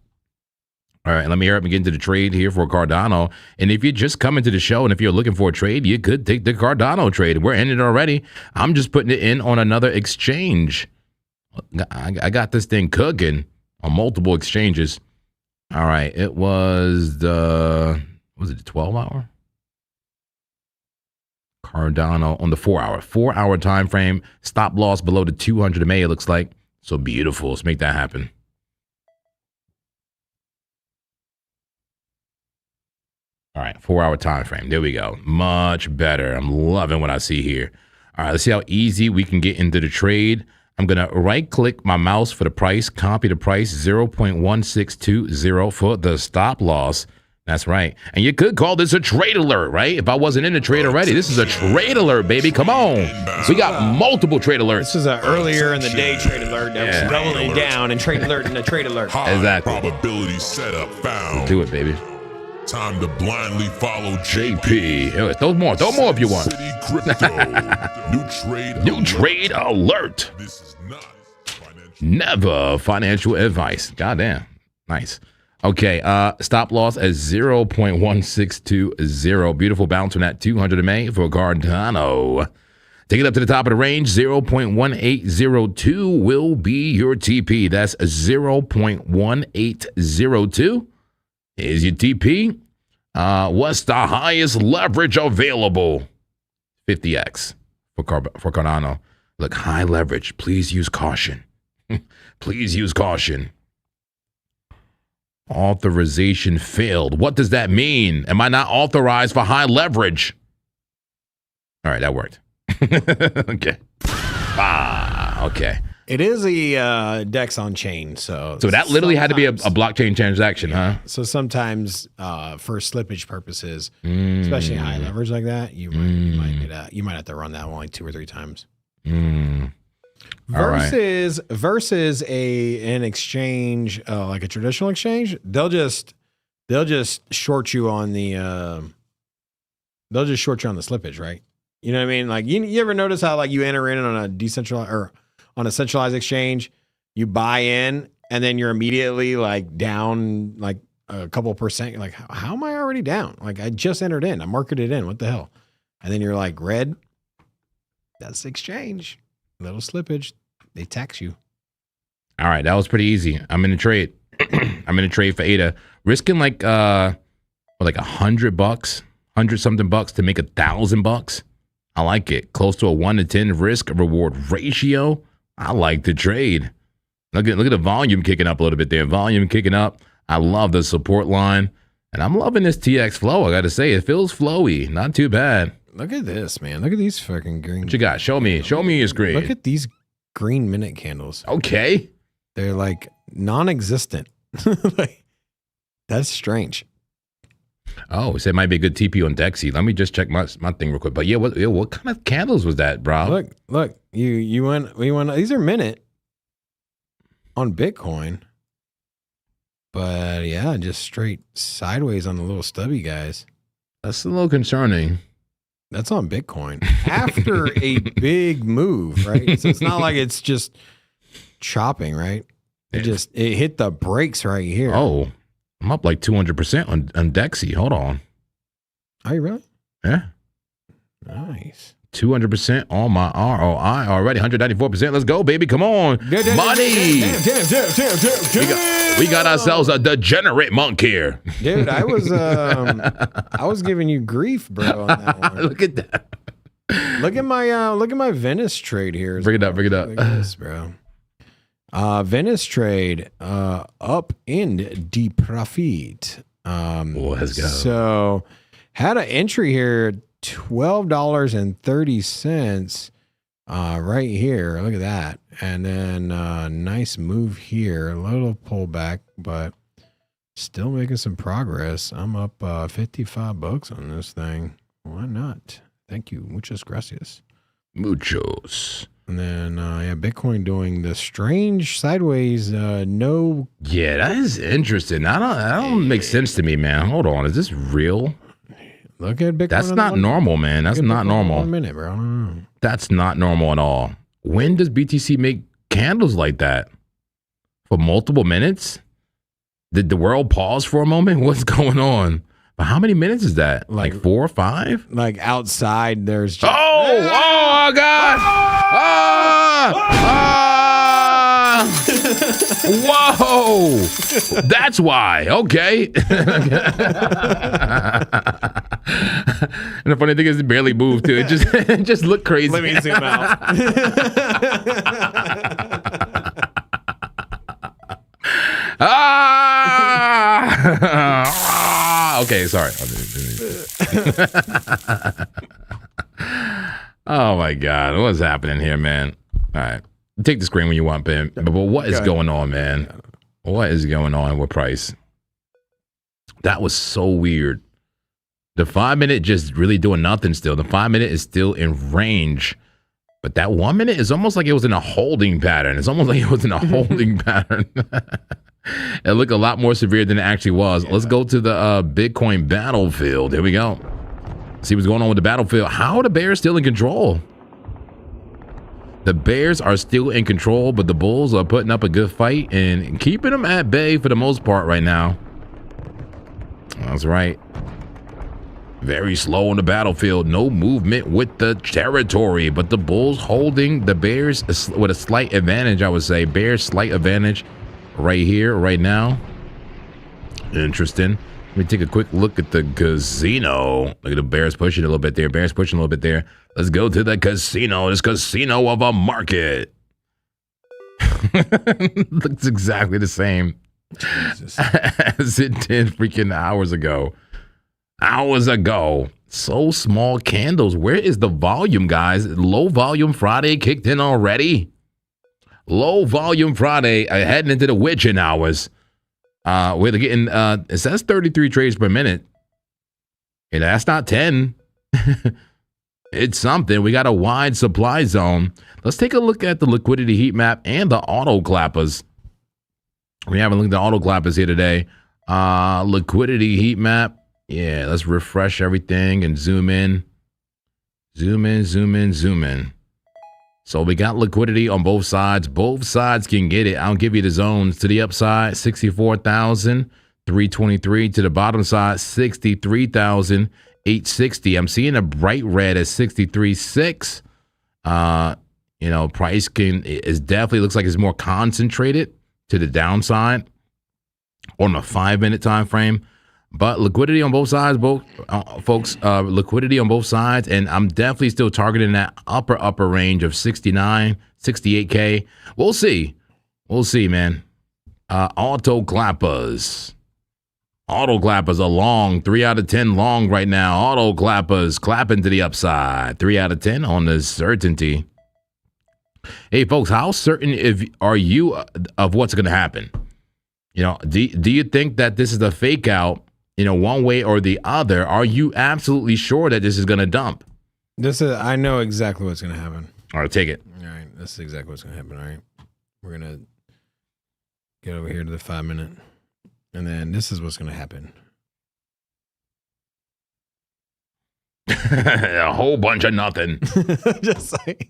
All right, let me hurry up and get into the trade here for Cardano. And if you're just coming to the show and if you're looking for a trade, you could take the Cardano trade. We're in it already. I'm just putting it in on another exchange. I got this thing cooking on multiple exchanges. All right, it was the 12-hour? Cardano on the 4-hour time frame. Stop loss below the 200 MA, it looks like. So beautiful. Let's make that happen. All right, 4-hour time frame. There we go. Much better. I'm loving what I see here. All right, let's see how easy we can get into the trade. I'm going to right-click my mouse for the price, copy the price, 0.1620 for the stop loss. That's right. And you could call this a trade alert, right? If I wasn't in the trade already, this is a trade alert, baby. Come on. We got multiple trade alerts. This is an earlier in the day trade alert that was doubling down and trade alert and a trade alert. Exactly. Probability setup found. Do it, baby. Time to blindly follow JP. Throw more if you want. City Crypto. New trade alert. This is not financial. Never financial advice. Goddamn. Nice. Okay, stop loss at 0.1620. Beautiful bounce on that 200 MA for Cardano. Take it up to the top of the range. 0.1802 will be your TP. That's 0.1802 is your TP. What's the highest leverage available? 50x for Cardano. Look, high leverage. Please use caution. Please use caution. Authorization failed. What does that mean? Am I not authorized for high leverage? All right, that worked. Okay. Okay. It is a DEX on chain, so that literally had to be a blockchain transaction, huh? So sometimes, for slippage purposes, especially high leverage like that, you might have to run that one like 2 or 3 times. Versus an exchange like a traditional exchange, they'll just short you on the slippage, right? You know what I mean? Like you ever notice how like you enter in on a decentralized or on a centralized exchange, you buy in and then you're immediately like down like a couple percent. You're like, how am I already down? Like I just entered in, I marketed in. What the hell? And then you're like red. That's exchange. Little slippage. They tax you. All right, that was pretty easy. I'm in a trade. I'm in a trade for ADA, risking like $100, $100-something to make $1,000. I like it. Close to a 1 to 10 risk reward ratio. I like the trade. Look at the volume kicking up a little bit there. Volume kicking up. I love the support line, and I'm loving this TX flow. I got to say, it feels flowy. Not too bad. Look at this, man. Look at these fucking green. What you got? Show me your screen. Look at these green minute candles. Okay. They're like non-existent. Like, that's strange. Oh, so it might be a good TP on Dexy. Let me just check my thing real quick. But yeah, what kind of candles was that, bro? Look. We went. These are minute on Bitcoin, but yeah, just straight sideways on the little stubby guys. That's a little concerning. That's on Bitcoin after a big move, right? So it's not like it's just chopping, right? It hit the brakes right here. Oh, I'm up like 200% on Dexy. Hold on. Are you really? Yeah. Nice. 200% on my ROI already. 194%. Let's go, baby. Come on. Money. We got ourselves a degenerate monk here. Dude, I was giving you grief, bro, on that one. Look at that. Look at my Venice trade here. Bring it up. Look at this, bro. Venice trade up in deep profit. Let's go. So had an entry here, $12.30 right here. Look at that. And then nice move here. A little pullback, but still making some progress. I'm up $55 on this thing. Why not? Thank you. Muchas gracias. Muchos. And then, Bitcoin doing the strange sideways, no. Yeah, that is interesting. That don't make sense to me, man. Hold on. Is this real? Look at Bitcoin. That's not normal, man. That's not normal. 1 minute, bro. I don't know. That's not normal at all. When does BTC make candles like that? For multiple minutes? Did the world pause for a moment? What's going on? But how many minutes is that? Like 4 or 5? Like outside, there's just. Oh, God. Whoa. That's why. Okay. And the funny thing is it barely moved too. It just looked crazy. Let me zoom out. Okay, sorry. Oh my God, what's happening here, man? All right, take the screen when you want, Ben. But what is going on, man? What is going on with price? That was so weird. The 5 minute just really doing nothing still. The 5 minute is still in range. But that 1 minute is almost like it was in a holding pattern. It's almost like it was in a holding pattern. It looked a lot more severe than it actually was. Let's go to the Bitcoin battlefield. Here we go. See what's going on with the battlefield. How are the Bears still in control? The Bears are still in control, but the Bulls are putting up a good fight and keeping them at bay for the most part right now. That's right. Very slow on the battlefield. No movement with the territory, but the Bulls holding the Bears with a slight advantage, I would say. Bears slight advantage right here, right now. Interesting. Let me take a quick look at the casino. Look at the Bears pushing a little bit there. Bears pushing a little bit there. Let's go to the casino. This casino of a market. Looks exactly the same as it did freaking hours ago. So small candles. Where is the volume, guys? Low volume Friday kicked in already. Low volume Friday, heading into the witching hours. We're getting, it says 33 trades per minute. And that's not 10. It's something. We got a wide supply zone. Let's take a look at the liquidity heat map and the auto clappers. We haven't looked at auto clappers here today. Liquidity heat map. Yeah, let's refresh everything and zoom in. Zoom in. So we got liquidity on both sides. Both sides can get it. I'll give you the zones. To the upside, 64,323. To the bottom side, 63,860. I'm seeing a bright red at 63.6. Price definitely looks like it's more concentrated to the downside on a 5-minute time frame. But liquidity on both sides, folks, liquidity on both sides. And I'm definitely still targeting that upper range of 69, 68K. We'll see. We'll see, man. Auto clappers are long, 3 out of 10 long right now. Auto clappers clapping to the upside, 3 out of 10 on the certainty. Hey, folks, how certain are you of what's going to happen? Do you think that this is a fake out? One way or the other. Are you absolutely sure that this is going to dump? I know exactly what's going to happen. All right, take it. All right, this is exactly what's going to happen. All right, we're going to get over here to the 5-minute, and then this is what's going to happen. A whole bunch of nothing. Just like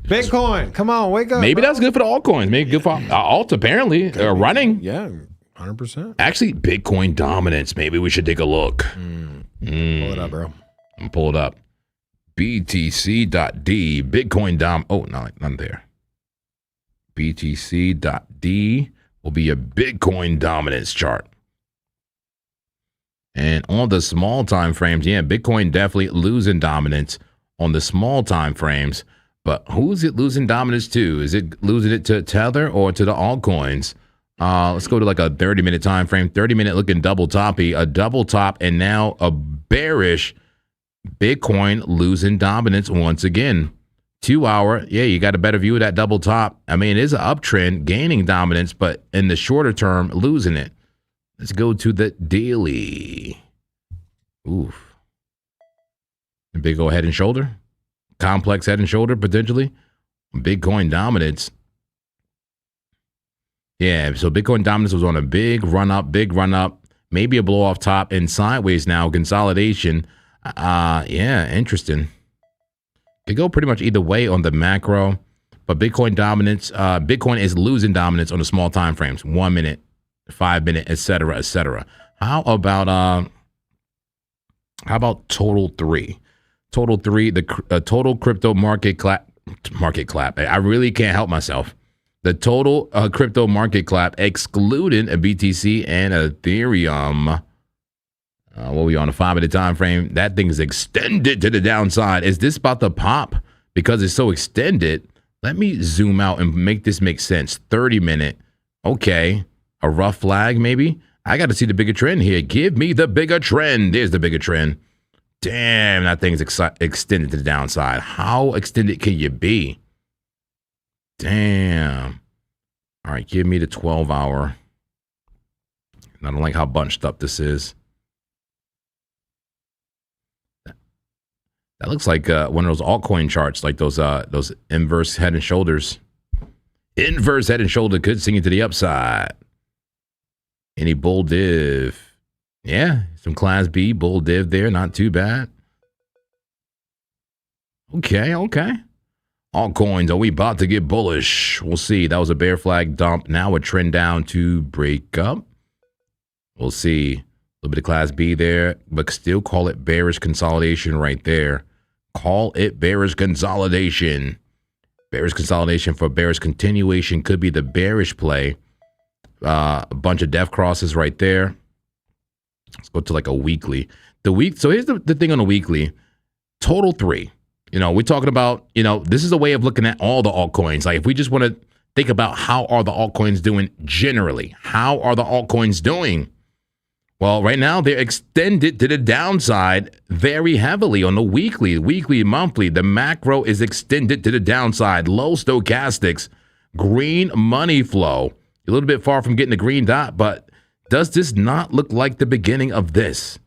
Bitcoin. Come on, wake up. Maybe that's good for the altcoins. Maybe good for alt. Apparently, running. Yeah. 100%. Actually, Bitcoin dominance. Maybe we should take a look. Pull it up, bro. Pull it up. BTC.D. Bitcoin Oh, no, not there. BTC.D will be a Bitcoin dominance chart. And on the small time frames, yeah, Bitcoin definitely losing dominance on the small time frames. But who's it losing dominance to? Is it losing it to Tether or to the altcoins? Let's go to like a 30-minute time frame. 30-minute looking double toppy, a double top, and now a bearish Bitcoin losing dominance once again. 2 hour, yeah, you got a better view of that double top. I mean, it is an uptrend, gaining dominance, but in the shorter term, losing it. Let's go to the daily. Oof. A big old head and shoulder. Complex head and shoulder, potentially. Bitcoin dominance. Yeah, so Bitcoin dominance was on a big run up, maybe a blow off top and sideways now, consolidation. Yeah, interesting. Could go pretty much either way on the macro, but Bitcoin dominance, Bitcoin is losing dominance on the small time frames, 1 minute, 5 minute, et cetera, et cetera. How about total 3? Total 3, the total crypto market clap. I really can't help myself. The total crypto market clap, excluding a BTC and Ethereum. What were we on a 5-minute time frame? That thing is extended to the downside. Is this about to pop because it's so extended? Let me zoom out and make this make sense. 30-minute. Okay. A rough flag, maybe? I got to see the bigger trend here. Give me the bigger trend. There's the bigger trend. Damn, that thing's extended to the downside. How extended can you be? Damn. All right, give me the 12-hour. I don't like how bunched up this is. That looks like one of those altcoin charts, like those inverse head and shoulders. Inverse head and shoulder could sing into the upside. Any bull div? Yeah, some class B bull div there, not too bad. Okay. Altcoins, are we about to get bullish? We'll see. That was a bear flag dump. Now a trend down to break up. We'll see. A little bit of class B there, but still call it bearish consolidation right there. Call it bearish consolidation. Bearish consolidation for bearish continuation could be the bearish play. A bunch of death crosses right there. Let's go to like a weekly. So here's the thing on a weekly. Total 3. We're talking about, this is a way of looking at all the altcoins. Like if we just want to think about how are the altcoins doing generally, how are the altcoins doing? Well, right now they're extended to the downside very heavily on the weekly, monthly. The macro is extended to the downside. Low stochastics, green money flow. A little bit far from getting the green dot, but does this not look like the beginning of this?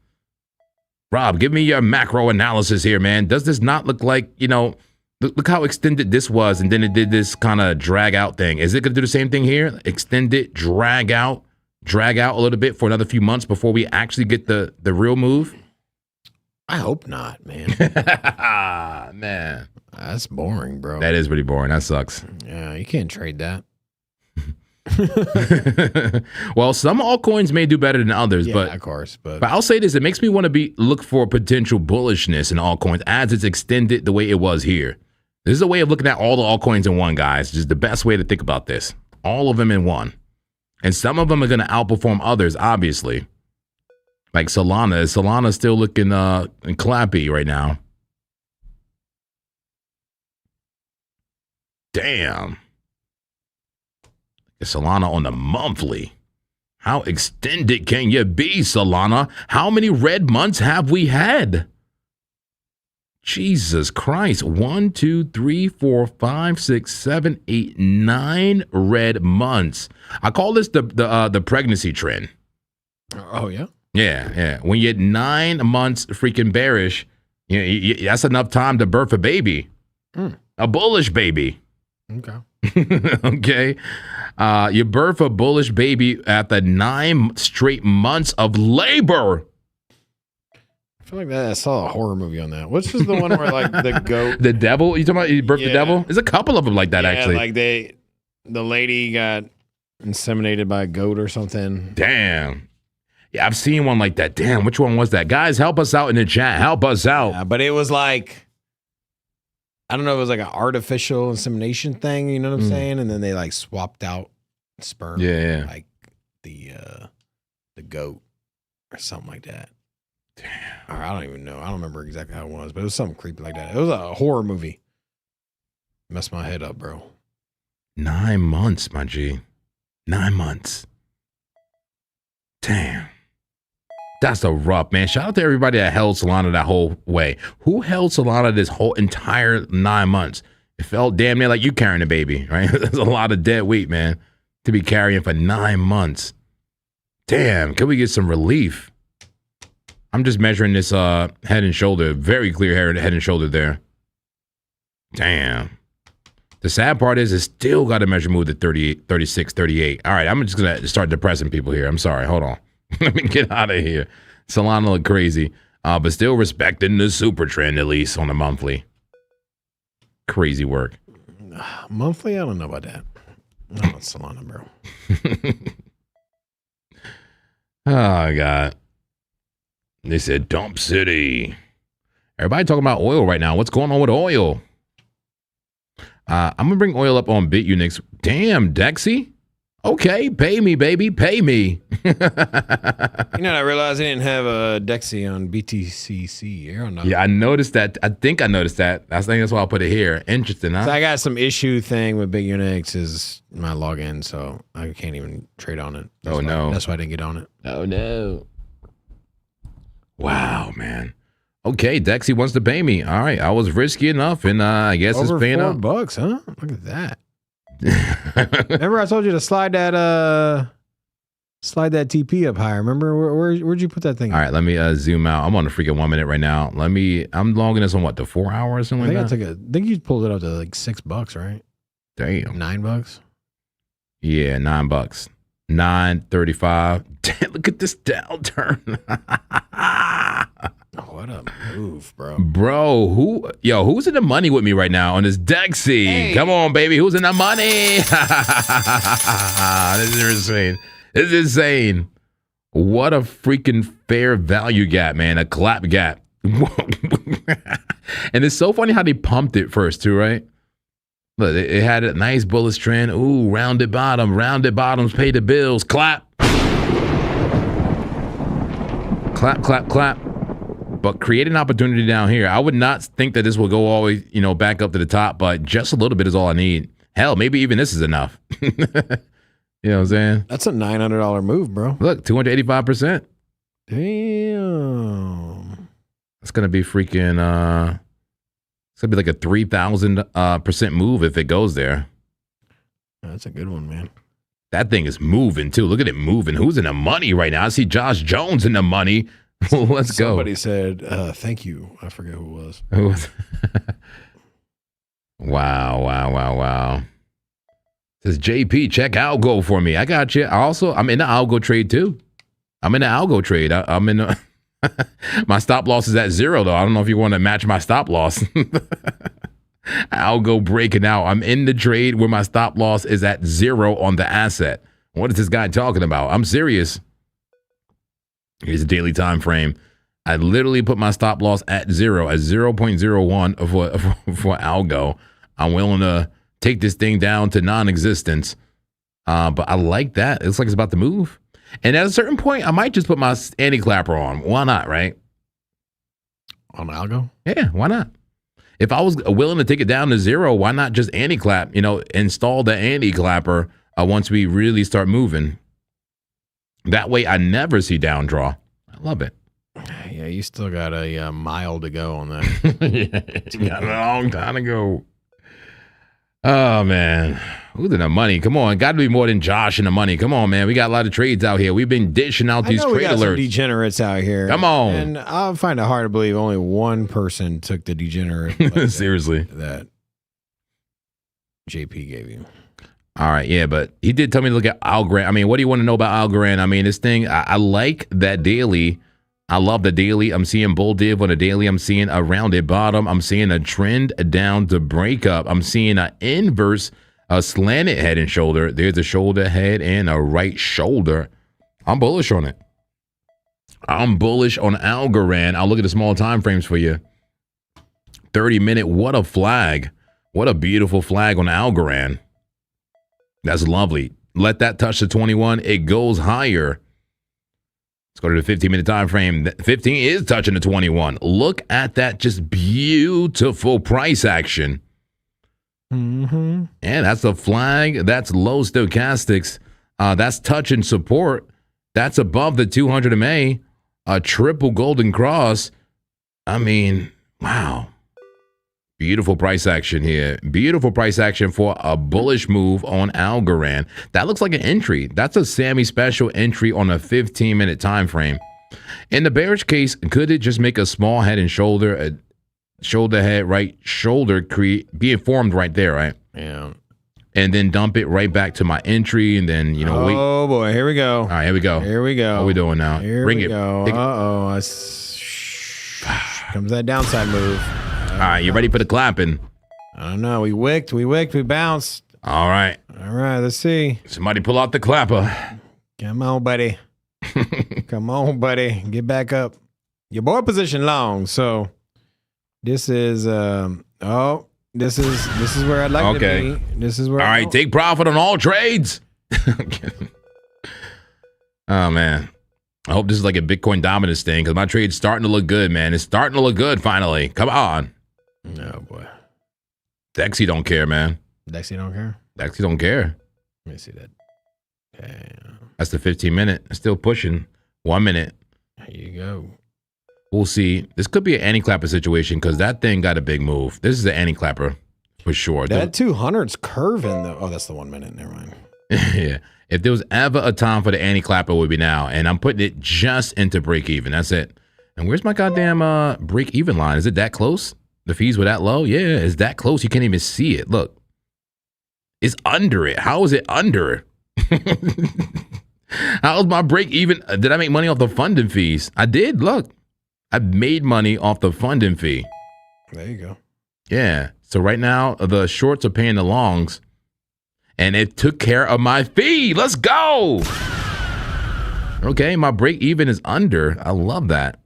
Rob, give me your macro analysis here, man. Does this not look like, look how extended this was, and then it did this kind of drag out thing. Is it going to do the same thing here? Extend it, drag out a little bit for another few months before we actually get the real move? I hope not, man. Man. That's boring, bro. That is pretty boring. That sucks. Yeah, you can't trade that. Well, some altcoins may do better than others, Yeah, but of course. But I'll say this: it makes me want to look for potential bullishness in altcoins as it's extended the way it was here. This is a way of looking at all the altcoins in one, guys. Just the best way to think about this. All of them in one, and some of them are going to outperform others, obviously. Like Solana. Solana's still looking clappy right now. Damn. Solana on the monthly. How extended can you be, Solana? How many red months have we had? Jesus Christ. 1, 2, 3, 4, 5, 6, 7, 8, 9 red months. I call this the pregnancy trend. oh yeah. Yeah. When you get 9 months freaking bearish, that's enough time to birth a baby. A bullish baby. Okay. Okay. You birth a bullish baby after 9 straight months of labor. I feel like that. I saw a horror movie on that. What's just the one where like the goat, The devil? You talking about you birthed the devil? There's a couple of them like that, actually. like the lady got inseminated by a goat or something. Damn. Yeah, I've seen one like that. Damn, which one was that? Guys, help us out in the chat. Help us out. Yeah, but it was like, I don't know, it was like an artificial insemination thing, you know what I'm saying? And then they like swapped out sperm. Yeah. Like the goat or something like that. Damn. Or I don't even know. I don't remember exactly how it was, but it was something creepy like that. It was a horror movie. Messed my head up, bro. 9 months, my G. 9 months. Damn. That's a rough, man. Shout out to everybody that held Solana that whole way. Who held Solana this whole entire 9 months? It felt damn near like you carrying a baby, right? There's a lot of dead weight, man, to be carrying for 9 months. Damn, can we get some relief? I'm just measuring this head and shoulder. Very clear head and shoulder there. Damn. The sad part is it still got to measure move to 38, 36, 38. All right, I'm just going to start depressing people here. I'm sorry. Hold on. Let me get out of here. Solana look crazy, but still respecting the super trend, at least on the monthly. Crazy work. Monthly? I don't know about that. I don't know Solana, bro. Oh, God. They said Dump City. Everybody talking about oil right now. What's going on with oil? I'm going to bring oil up on BitUnix. Damn, Dexy. Okay, pay me, baby. Pay me. You know, I realized I didn't have a Dexy on BTCC here. Or not. Yeah, I noticed that. I think I noticed that. I think that's why I put it here. Interesting, huh? So I got some issue thing with Big Unix is my login, so I can't even trade on it. No. That's why I didn't get on it. Oh, no. Wow, man. Okay, Dexy wants to pay me. All right, I was risky enough, and I guess Over it's paying up. $4, huh? Look at that. Remember I told you to slide that TP up higher. Remember where'd you put that thing? All right, let me zoom out. I'm on a freaking 1 minute right now. I'm logging this on what, the 4 hours or something like that? I think you pulled it up to like $6, right? Damn. $9? Yeah, $9. 9.35. Damn, look at this downturn. What a move, bro. Bro, who's in the money with me right now on this Dexy? Hey. Come on, baby. Who's in the money? This is insane. This is insane. What a freaking fair value gap, man. A clap gap. And it's so funny how they pumped it first, too, right? Look, it had a nice bullish trend. Ooh, rounded bottom. Rounded bottoms pay the bills. Clap. Clap, clap, clap. But create an opportunity down here. I would not think that this will go all the way, back up to the top, but just a little bit is all I need. Hell, maybe even this is enough. You know what I'm saying? That's a $900 move, bro. Look, 285%. Damn. That's gonna be freaking. It's gonna be like a 3,000% move if it goes there. That's a good one, man. That thing is moving too. Look at it moving. Who's in the money right now? I see Josh Jones in the money. Let's go. Somebody said, thank you. I forget who it was. Wow. Says JP, check ALGO for me. I got you. I'm in the ALGO trade too. I'm in the ALGO trade. I'm in the my stop loss is at 0 though. I don't know if you want to match my stop loss. Algo breaking out. I'm in the trade where my stop loss is at 0 on the asset. What is this guy talking about? I'm serious. Here's a daily time frame. I literally put my stop loss at 0, at 0.01 for Algo. I'm willing to take this thing down to non-existence. But I like that. It looks like it's about to move. And at a certain point, I might just put my anti-clapper on. Why not, right? On Algo? Yeah, why not? If I was willing to take it down to 0, why not just anti-clap, install the anti-clapper once we really start moving? That way I never see down draw. I love it. Yeah, you still got a mile to go on that. Yeah, you got a long time to go. Oh, man. Who's in the money? Come on. Got to be more than Josh in the money. Come on, man. We got a lot of trades out here. We've been dishing out these trade we got some alerts. degenerates out here. Come on. And I find it hard to believe only one person took the degenerate. Like Seriously. that JP gave you. All right, yeah, but he did tell me to look at Algorand. I mean, what do you want to know about Algorand? I mean, this thing, I like that daily. I love the daily. I'm seeing bull div on the daily. I'm seeing a rounded bottom. I'm seeing a trend down to break up. I'm seeing an inverse, a slanted head and shoulder. There's a shoulder, head, and a right shoulder. I'm bullish on it. I'm bullish on Algorand. I'll look at the small time frames for you. 30-minute. What a flag. What a beautiful flag on Algorand. That's lovely. Let that touch the 21. It goes higher. Let's go to the 15-minute time frame. 15 is touching the 21. Look at that just beautiful price action. Mm-hmm. And that's a flag. That's low stochastics. That's touching support. That's above the 200 MA. A triple golden cross. I mean, wow. Beautiful price action here. Beautiful price action for a bullish move on Algorand. That looks like an entry. That's a Sammy special entry on a 15-minute time frame. In the bearish case, could it just make a small head and shoulder, a shoulder head, right shoulder being formed right there, right? Yeah. And then dump it right back to my entry, and then wait. Oh boy, here we go. All right, here we go. Here we go. What are we doing now? Here Bring we it. go. Uh-oh. Comes that downside move. All right, you ready for the clapping? I don't know. We wicked, we bounced. All right. All right, let's see. Somebody pull out the clapper. Come on, buddy. Come on, buddy. Get back up. Your board position long, so this is this is where I'd like to be. This is where all right, take profit on all trades. Oh man. I hope this is like a Bitcoin dominance thing because my trade's starting to look good, man. It's starting to look good finally. Come on. Oh boy. Dexy don't care, man. Dexy don't care? Dexy don't care. Let me see that. Okay. That's the 15-minute. It's still pushing. 1 minute. There you go. We'll see. This could be an anti-clapper situation because that thing got a big move. This is an anti-clapper for sure. That 200's curving though. Oh, that's the 1 minute. Never mind. Yeah. If there was ever a time for the anti-clapper, it would be now. And I'm putting it just into break even. That's it. And where's my goddamn break even line? Is it that close? The fees were that low? Yeah, it's that close. You can't even see it. Look. It's under it. How is it under? How's my break even? Did I make money off the funding fees? I did. Look. I made money off the funding fee. There you go. Yeah. So right now, the shorts are paying the longs. And it took care of my fee. Let's go. Okay, my break even is under. I love that.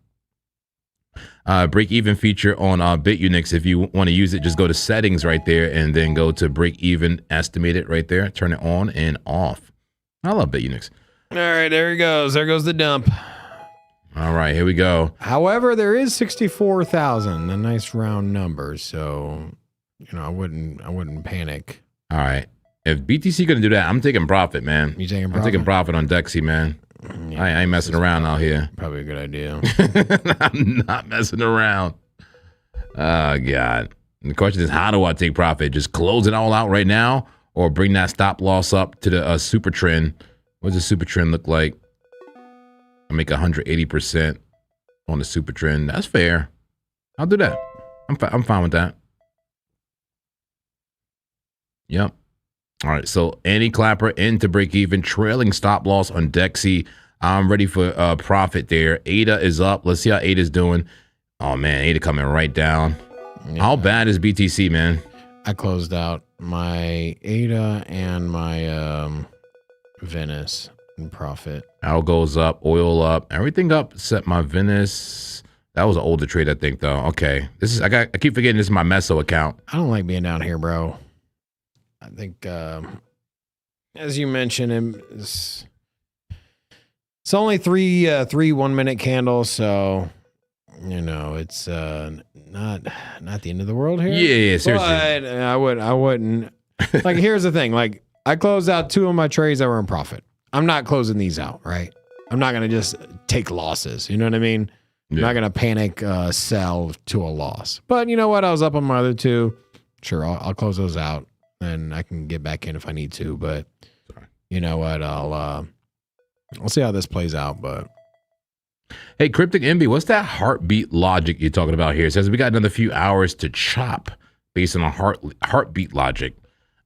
Break even feature on BitUnix. If you want to use it, just go to settings right there and then go to break even, estimate it right there. Turn it on and off. I love BitUnix. All right, there he goes. There goes the dump. All right, here we go. However, there is 64,000, a nice round number. So, I wouldn't panic. All right. If BTC gonna do that, I'm taking profit, man. You taking I'm profit? taking profit on Dexy, man. Yeah, I ain't messing around out here. Probably a good idea. I'm not messing around. Oh, God. And the question is, how do I take profit? Just close it all out right now or bring that stop loss up to the super trend? What does the super trend look like? I make 180% on the super trend. That's fair. I'll do that. I'm fine with that. Yep. All right, so anti-clapper into break even, trailing stop loss on Dexy. I'm ready for profit there. ADA is up. Let's see how ADA is doing. Oh man, ADA coming right down. How bad is BTC, man? I closed out my ADA and my Venice in profit. ALGO's up, oil up, everything up except my Venice. That was an older trade, I think, though. Okay, this is I keep forgetting this is my Meso account. I don't like being down here, bro. I think, as you mentioned, it's only three 1 minute candles, so you know it's not the end of the world here. Yeah, seriously. But I wouldn't. Like, here's the thing. Like, I closed out 2 of my trades that were in profit. I'm not closing these out, right? I'm not gonna just take losses. You know what I mean? I'm not gonna panic sell to a loss. But you know what? I was up on my other 2. Sure, I'll close those out, and I can get back in if I need to. But you know what? I'll see how this plays out. But hey, Cryptic Envy, what's that heartbeat logic you're talking about here? It says we got another few hours to chop based on a heartbeat logic.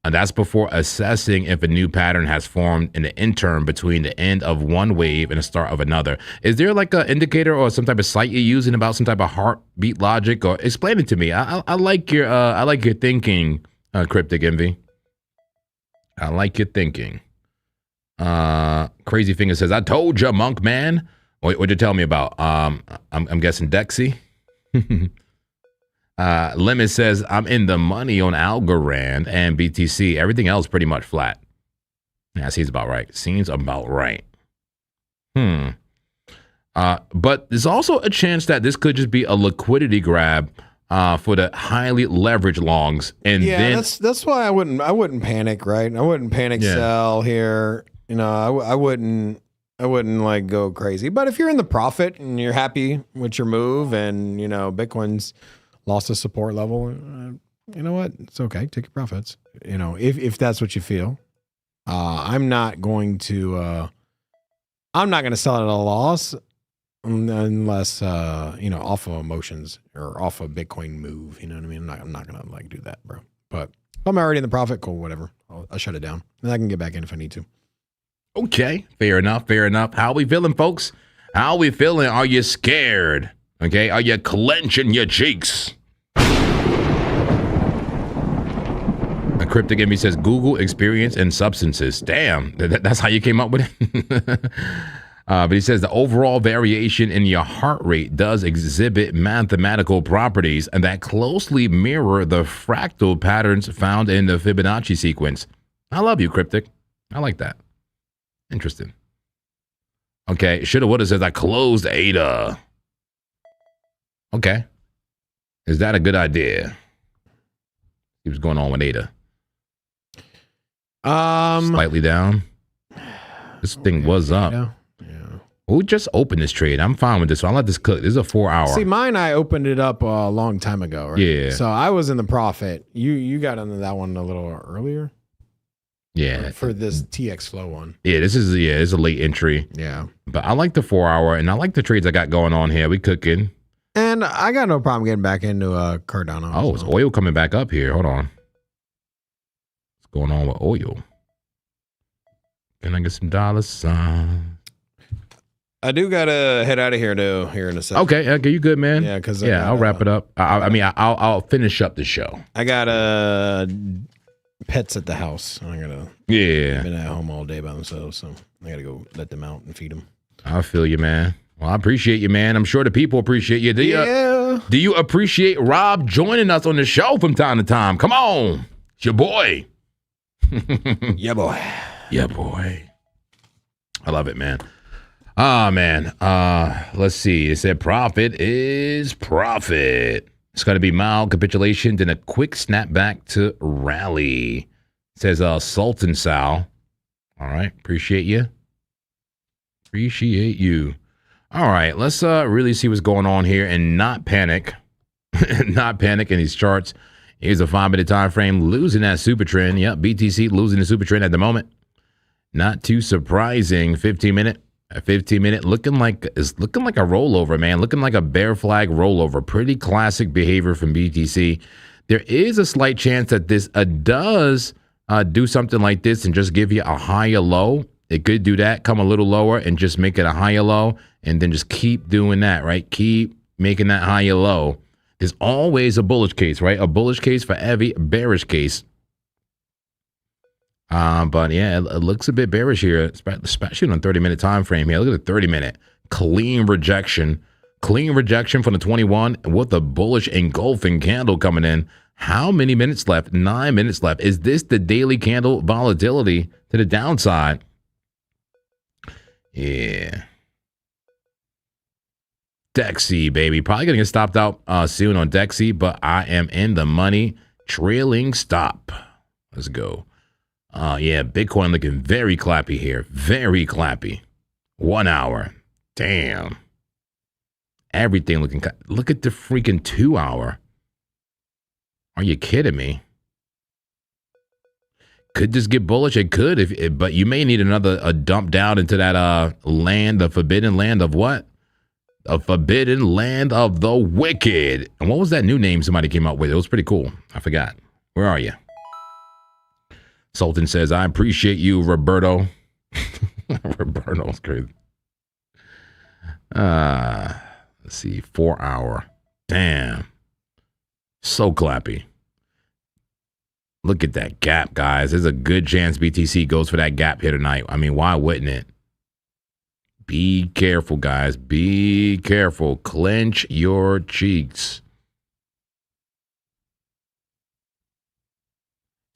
And that's before assessing if a new pattern has formed in the interim between the end of one wave and the start of another. Is there like an indicator or some type of site you're using about some type of heartbeat logic? Or explain it to me. I like your thinking, Cryptic Envy. I like your thinking. Crazy Finger says, I told you, monk man. What'd you tell me about? I'm guessing Dexy. Lemon says, I'm in the money on Algorand and BTC. Everything else pretty much flat. Yeah, seems about right. Seems about right. But there's also a chance that this could just be a liquidity grab for the highly leveraged longs. And then that's why I wouldn't panic, right? I wouldn't panic sell here. You know, I wouldn't like go crazy. But if you're in the profit and you're happy with your move, and you know Bitcoin's lost a support level, you know what? It's okay. Take your profits. You know, if that's what you feel. I'm not going to sell it at a loss unless you know, off of emotions or off a Bitcoin move. You know what I mean? I'm not gonna like do that, bro. But if I'm already in the profit, cool, whatever. I'll shut it down, and I can get back in if I need to. Okay, fair enough, fair enough. How we feeling, folks? How we feeling? Are you scared? Okay, are you clenching your cheeks? A Cryptic Envy says Google experience and substances. Damn, that's how you came up with it. But he says the overall variation in your heart rate does exhibit mathematical properties and that closely mirror the fractal patterns found in the Fibonacci sequence. I love you, Cryptic. I like that. Interesting. Okay, shoulda woulda says I closed ADA. Okay. Is that a good idea? See what's going on with ADA. Slightly down. This thing was up. Yeah. We just opened this trade. I'm fine with this. So I'll let this cook. This is a 4 hour. See, I opened it up a long time ago, right? Yeah. So I was in the profit. You got into that one a little earlier. Yeah. For this TX flow one. Yeah, it's a late entry. Yeah. But I like the 4 hour and I like the trades I got going on here. We cooking. And I got no problem getting back into Cardano. Oh, it's oil coming back up here. Hold on. What's going on with oil? Can I get some dollar signs? I do gotta head out of here though here in a second. Okay, you good, man? Yeah, because I'll wrap it up. I'll finish up the show. I got pets at the house. I gotta been at home all day by themselves, so I gotta go let them out and feed them. I feel you, man. Well, I appreciate you, man. I'm sure the people appreciate you. Do you appreciate Rob joining us on the show from time to time? Come on, it's your boy. Yeah, boy. Yeah, boy. I love it, man. Ah, man. Let's see. It said profit is profit. It's going to be mild capitulation, then a quick snapback to rally. It says Sultan Sal. All right. Appreciate you. Appreciate you. All right. Let's really see what's going on here and not panic. Not panic in these charts. Here's a 5-minute time frame losing that super trend. Yep. BTC losing the super trend at the moment. Not too surprising. 15-minute. A 15-minute looking like a rollover, man. Looking like a bear flag rollover. Pretty classic behavior from BTC. There is a slight chance that this does do something like this and just give you a higher low. It could do that, come a little lower and just make it a higher low, and then just keep doing that, right? Keep making that higher low. There's always a bullish case, right? A bullish case for every bearish case. But yeah, it looks a bit bearish here, especially on a 30-minute time frame here. Look at the 30-minute. Clean rejection. Clean rejection from the 21 with a bullish engulfing candle coming in. How many minutes left? 9 minutes left. Is this the daily candle volatility to the downside? Yeah. Dexy, baby. Probably going to get stopped out soon on Dexy, but I am in the money. Trailing stop. Let's go. Yeah, Bitcoin looking very clappy here. Very clappy. 1 hour. Damn. Everything looking... Look at the freaking 2 hour. Are you kidding me? Could this get bullish? It could, but you may need a dump down into that land, the forbidden land of what? A forbidden land of the wicked. And what was that new name somebody came up with? It was pretty cool. I forgot. Where are you? Sultan says, I appreciate you, Roberto. Roberto's crazy. Let's see, 4 hour. Damn. So clappy. Look at that gap, guys. There's a good chance BTC goes for that gap here tonight. I mean, why wouldn't it? Be careful, guys. Be careful. Clench your cheeks.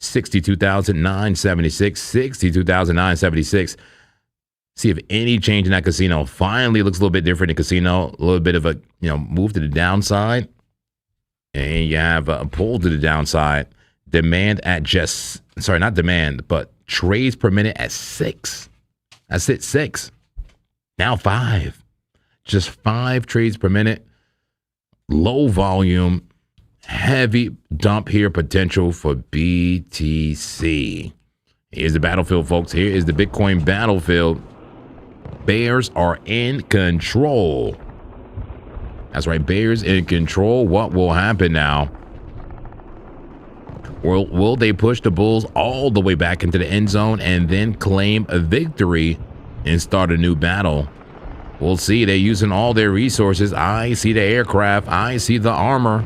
62,976. 62,976. See if any change in that casino finally looks a little bit different in casino. A little bit of a, move to the downside. And you have a pull to the downside. Demand at not demand, but trades per minute at 6. That's it, 6. Now 5. Just 5 trades per minute. Low volume. Heavy dump here potential for BTC. Here's the battlefield, folks. Here is the Bitcoin battlefield. Bears are in control. That's right, bears in control. What will happen now? Will they push the bulls all the way back into the end zone and then claim a victory and start a new battle? We'll see. They're using all their resources. I see the aircraft. I see the armor.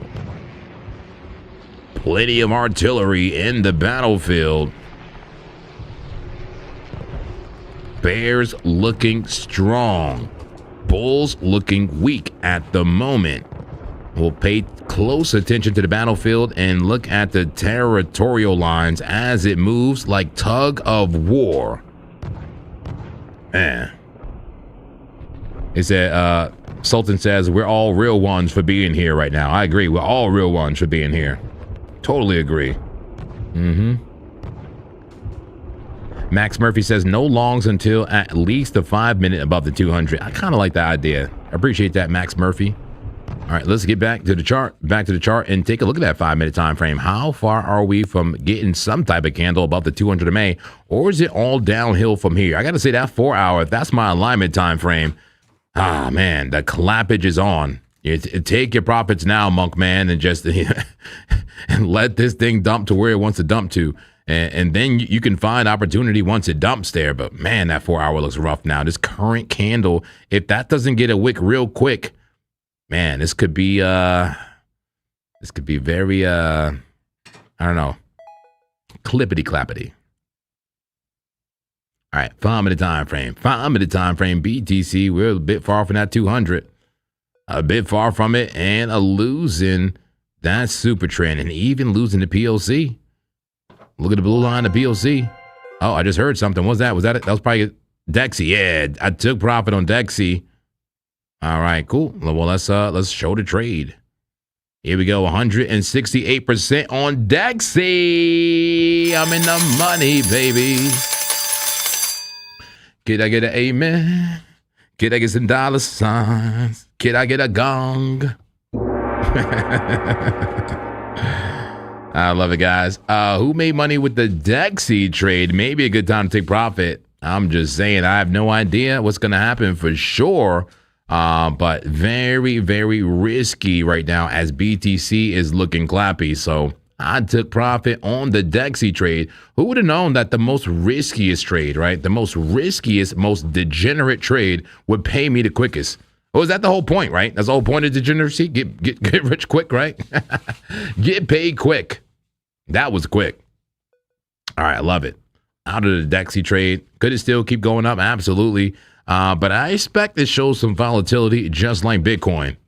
Plenty of artillery in the battlefield. Bears looking strong. Bulls looking weak at the moment. We'll pay close attention to the battlefield and look at the territorial lines as it moves like tug of war. It said, Sultan says, we're all real ones for being here right now. I agree. We're all real ones for being here. Totally agree. Max Murphy says, no longs until at least the 5 minute above the 200. I kind of like that idea. I appreciate that, Max Murphy. All right, let's get back to the chart. And take a look at that 5 minute time frame. How far are we from getting some type of candle above the 200 MA, or is it all downhill from here? I got to say that 4 hour, that's my alignment time frame. Ah, man, the clappage is on. Take your profits now, monk man, and just and let this thing dump to where it wants to dump to. And then you can find opportunity once it dumps there. But man, that 4 hour looks rough now. This current candle, if that doesn't get a wick real quick, man, this could be very I don't know, clippity clappity. All right, 5 minute time frame. 5 minute time frame. BTC, we're a bit far from that 200. A bit far from it, and losing that super trend, and even losing the PLC. Look at the blue line of PLC. Oh, I just heard something. What's that? Was that it? That was probably Dexy. Yeah, I took profit on Dexy. All right, cool. Well, let's show the trade. Here we go. 168% on Dexy. I'm in the money, baby. Can I get an amen? Can I get some dollar signs? Can I get a gong? I love it, guys. Who made money with the Dexy trade? Maybe a good time to take profit. I'm just saying, I have no idea what's going to happen for sure. But very, very risky right now as BTC is looking clappy. So I took profit on the Dexy trade. Who would have known that the most riskiest trade, right? The most riskiest, most degenerate trade would pay me the quickest. Oh, is that the whole point, right? That's the whole point of degeneracy. Get rich quick, right? Get paid quick. That was quick. All right, I love it. Out of the DEXy trade. Could it still keep going up? Absolutely. But I expect it shows some volatility just like Bitcoin.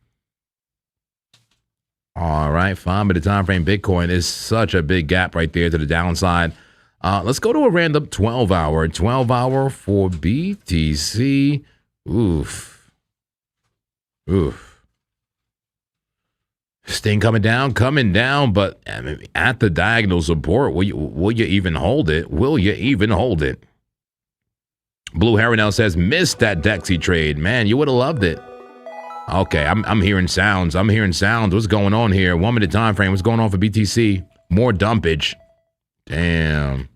All right, 5-minute time frame. Bitcoin is such a big gap right there to the downside. Let's go to a random 12-hour. 12-hour for BTC. Oof. This thing coming down, but I mean, at the diagonal support, will you even hold it? Will you even hold it? Blue Harry says, missed that DEXy trade. Man, you would have loved it. Okay, I'm hearing sounds. What's going on here? 1-minute time frame. What's going on for BTC? More dumpage. Damn.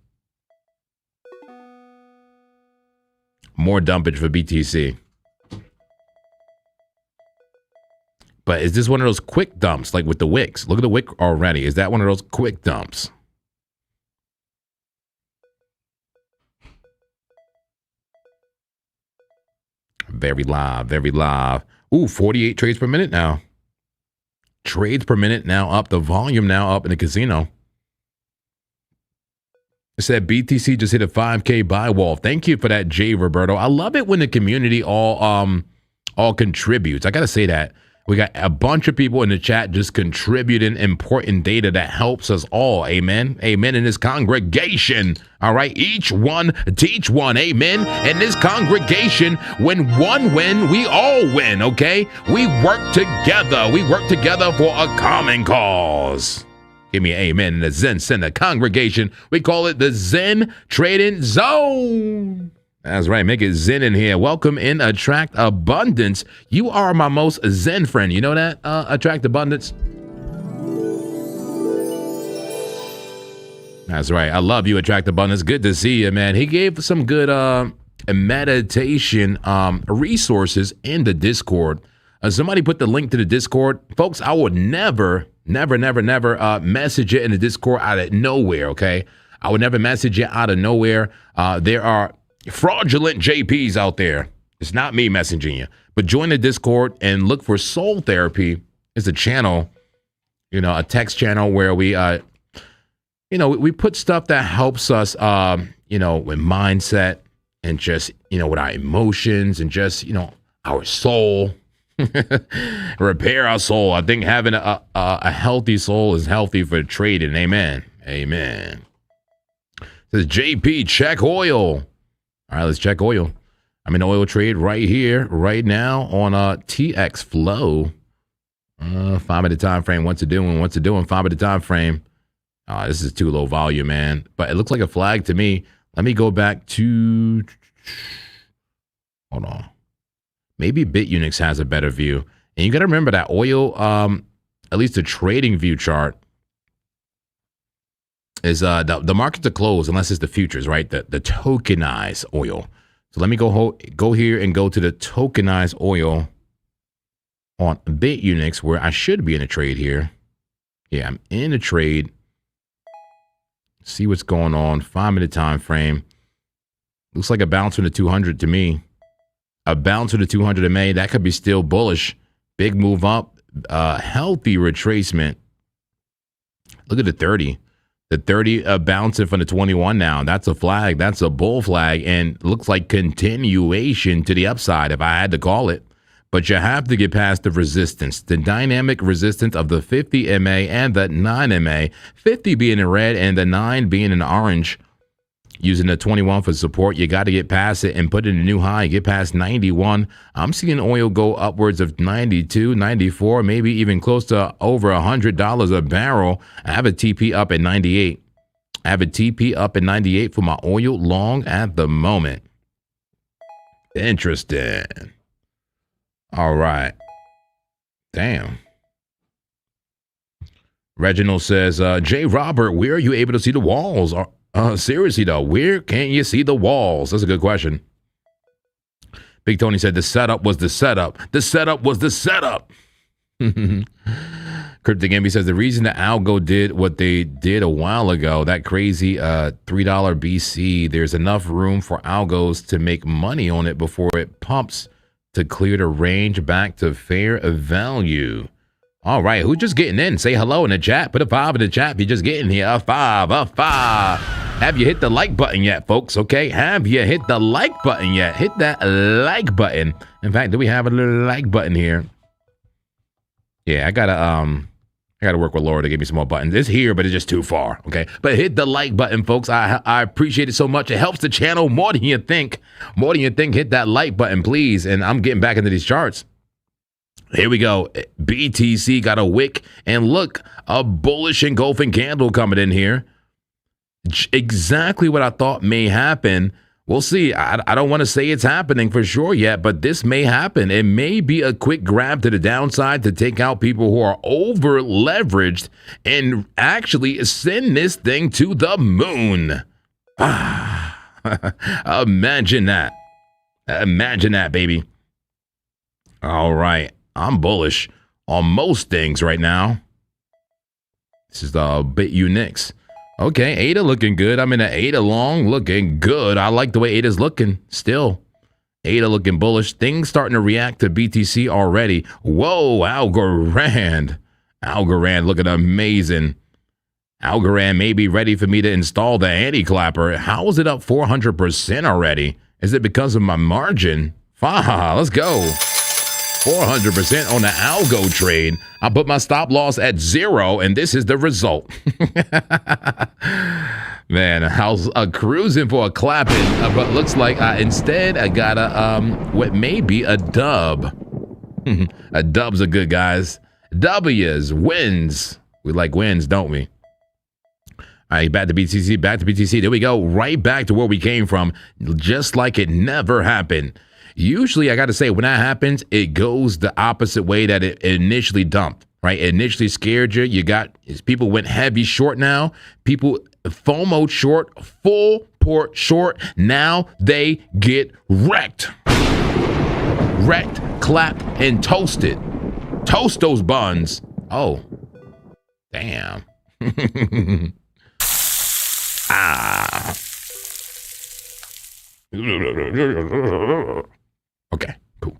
More dumpage for BTC. But is this one of those quick dumps, like with the wicks? Look at the wick already. Is that one of those quick dumps? Very live. Ooh, 48 trades per minute now. Trades per minute now up. The volume now up in the casino. It said BTC just hit a 5K buy wall. Thank you for that, Jay Roberto. I love it when the community all contributes. I gotta say that. We got a bunch of people in the chat just contributing important data that helps us all. Amen. Amen in this congregation. All right. Each one teach one. Amen. In this congregation, when one win, we all win. Okay. We work together. We work together for a common cause. Give me an amen in the Zen Center congregation. We call it the Zen Trading Zone. That's right. Make it Zen in here. Welcome in Attract Abundance. You are my most Zen friend. You know that? Attract Abundance. That's right. I love you, Attract Abundance. Good to see you, man. He gave some good meditation resources in the Discord. Somebody put the link to the Discord. Folks, I would never message it in the Discord out of nowhere, okay? I would never message it out of nowhere. There are fraudulent JPs out there. It's not me messaging you, but join the Discord and look for Soul Therapy. It's a channel, a text channel where we, we put stuff that helps us, with mindset and just, with our emotions and just, our soul, repair our soul. I think having a healthy soul is healthy for trading. Amen. Amen. It says JP, check oil. All right, let's check oil. I'm in oil trade right here, right now on TX Flow. 5-minute time frame. What's it doing? 5-minute time frame. This is too low volume, man. But it looks like a flag to me. Let me go back to. Hold on. Maybe BitUnix has a better view. And you got to remember that oil, at least the trading view chart, is the markets are closed unless it's the futures, right? The tokenized oil. So let me go here and go to the tokenized oil on BitUnix, where I should be in a trade here. Yeah, I'm in a trade. See what's going on. 5-minute time frame. Looks like a bounce from the 200 to me. A bounce from the 200 in May. That could be still bullish. Big move up. Healthy retracement. Look at the 30. The 30 bouncing from the 21 now. That's a flag. That's a bull flag. And looks like continuation to the upside, if I had to call it. But you have to get past the resistance. The dynamic resistance of the 50 MA and the 9 MA. 50 being in red and the 9 being in orange. Using the 21 for support, you got to get past it and put in a new high. Get past 91. I'm seeing oil go upwards of 92, 94, maybe even close to over $100 a barrel. I have a TP up at 98. I have a TP up at 98 for my oil long at the moment. Interesting. All right. Damn. Reginald says, J. Robert, where are you able to see the walls? Seriously though, where can you see the walls? That's a good question. Big Tony said the setup was the setup. The setup was the setup. Cryptic Envy says the reason that ALGO did what they did a while ago, that crazy $3 BC, there's enough room for algos to make money on it before it pumps to clear the range back to fair value. All right, who's just getting in? Say hello in the chat. Put a 5 in the chat if you're just getting here. A 5, a 5. Have you hit the like button yet, folks? Okay, have you hit the like button yet? Hit that like button. In fact, do we have a little like button here? Yeah, I gotta work with Laura to give me some more buttons. It's here, but it's just too far. Okay, but hit the like button, folks. I appreciate it so much. It helps the channel more than you think. More than you think. Hit that like button, please. And I'm getting back into these charts. Here we go. BTC got a wick, and look, a bullish engulfing candle coming in here. Exactly what I thought may happen. We'll see. I don't want to say it's happening for sure yet, but this may happen. It may be a quick grab to the downside to take out people who are over leveraged and actually send this thing to the moon. Imagine that. Imagine that, baby. All right. I'm bullish on most things right now. This is the bit Unix. Okay, ADA looking good. I'm in an ADA long, looking good. I like the way ADA's looking still. ADA looking bullish. Things starting to react to BTC already. Whoa, Algorand. Algorand looking amazing. Algorand may be ready for me to install the anti-clapper. How is it up 400% already? Is it because of my margin? Let's go. 400% on the ALGO trade. I put my stop loss at 0, and this is the result. Man, I was cruising for a clapping, but looks like instead I got a what may be a dub. A dub's are good, guys. W's, wins. We like wins, don't we? All right, back to BTC, back to BTC. There we go, right back to where we came from, just like it never happened. Usually, I got to say, when that happens, it goes the opposite way that it initially dumped, right? It initially scared you. People went heavy short now. People FOMO short, full port short. Now they get wrecked. Wrecked, clapped, and toasted. Toast those buns. Oh, damn. Okay, cool.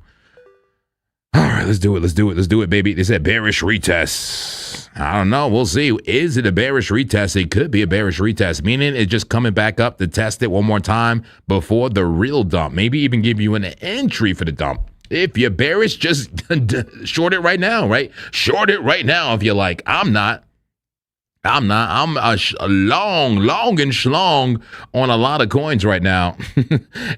All right, let's do it, baby. They said bearish retest. I don't know. We'll see. Is it a bearish retest? It could be a bearish retest, meaning it's just coming back up to test it one more time before the real dump. Maybe even give you an entry for the dump. If you're bearish, just short it right now, right? Short it right now if you like. I'm not. I'm a long and schlong on a lot of coins right now,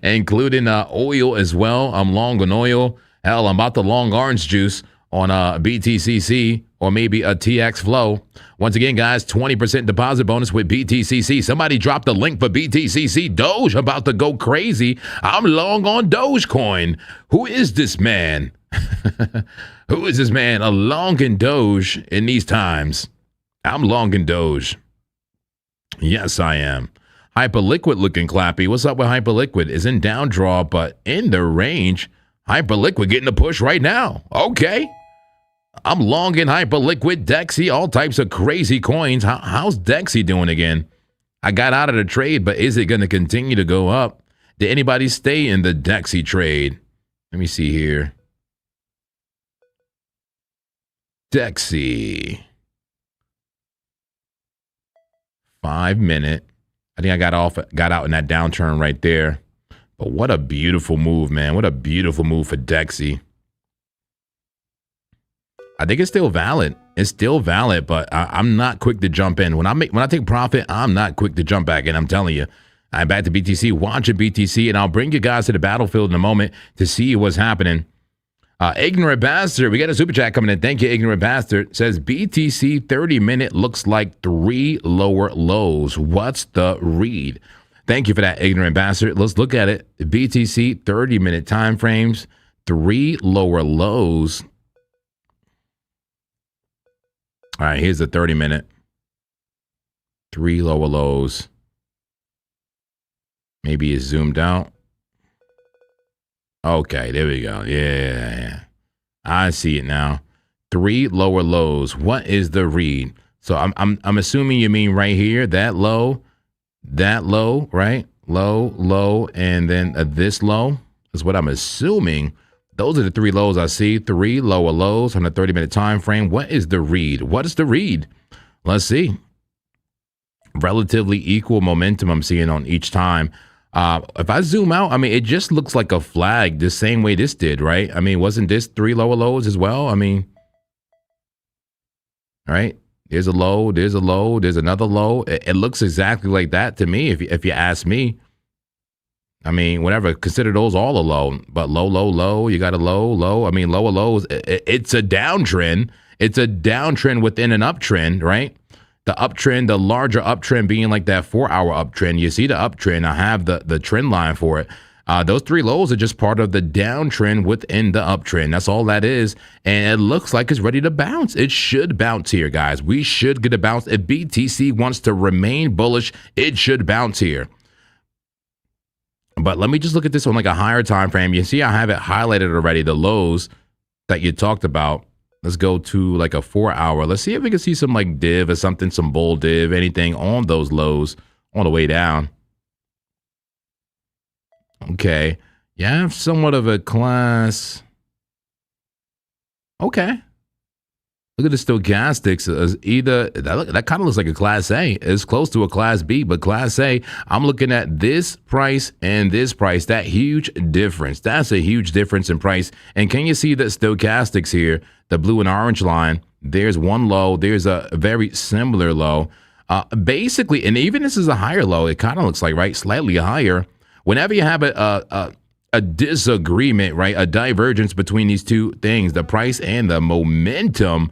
including oil as well. I'm long on oil. Hell, I'm about to long orange juice on BTCC or maybe a TX flow. Once again, guys, 20% deposit bonus with BTCC. Somebody dropped the link for BTCC. Doge about to go crazy. I'm long on Dogecoin. Who is this man? Who is this man? A long in Doge in these times. I'm long in Doge. Yes, I am. Hyperliquid looking clappy. What's up with Hyperliquid? Is in down draw, but in the range. Hyperliquid getting a push right now. Okay. I'm long in Hyperliquid, Dexy, all types of crazy coins. How's Dexy doing again? I got out of the trade, but is it going to continue to go up? Did anybody stay in the Dexy trade? Let me see here. Dexy. 5 minute. I think I got out in that downturn right there. But what a beautiful move, man. What a beautiful move for Dexy. I think it's still valid. It's still valid, but I'm not quick to jump in. When I take profit, I'm not quick to jump back in. I'm telling you. I'm back to BTC, watching BTC, and I'll bring you guys to the battlefield in a moment to see what's happening. Ignorant Bastard, we got a super chat coming in. Thank you, Ignorant Bastard. Says BTC 30-minute looks like 3 lower lows. What's the read? Thank you for that, Ignorant Bastard. Let's look at it. BTC 30-minute time frames, 3 lower lows. All right, here's the 30-minute. 3 lower lows. Maybe it's zoomed out. Okay, there we go. Yeah. I see it now. 3 lower lows. What is the read? So I'm assuming you mean right here, that low, right? Low, and then this low is what I'm assuming Those are the three lows I see. Three lower lows on a 30-minute time frame. What is the read? What is the read? Let's see. Relatively equal momentum I'm seeing on each time. If I zoom out, I mean, it just looks like a flag the same way this did, right? I mean, wasn't this three lower lows as well? I mean, right? There's a low, there's another low. It looks exactly like that to me, if you ask me. I mean, whatever, consider those all a low, but low, low, low, you got a low, low. I mean, lower lows, it's a downtrend. It's a downtrend within an uptrend, right? The uptrend, the larger uptrend being like that 4-hour uptrend. You see the uptrend, I have the trend line for it. Those three lows are just part of the downtrend within the uptrend. That's all that is. And it looks like it's ready to bounce. It should bounce here, guys. We should get a bounce. If BTC wants to remain bullish, it should bounce here. But let me just look at this on like a higher time frame. You see I have it highlighted already, the lows that you talked about. Let's go to like a 4-hour. Let's see if we can see some like div or something, some bull div, anything on those lows on the way down. Okay. You have somewhat of a class. Okay. Look at the stochastics as either that kind of looks like a class A. It's close to a class B, but class A, I'm looking at this price and this price, that huge difference. That's a huge difference in price. And can you see the stochastics here, the blue and orange line? There's one low. There's a very similar low. Basically, and even this is a higher low, it kind of looks like, right, slightly higher. Whenever you have a disagreement, right, a divergence between these two things, the price and the momentum,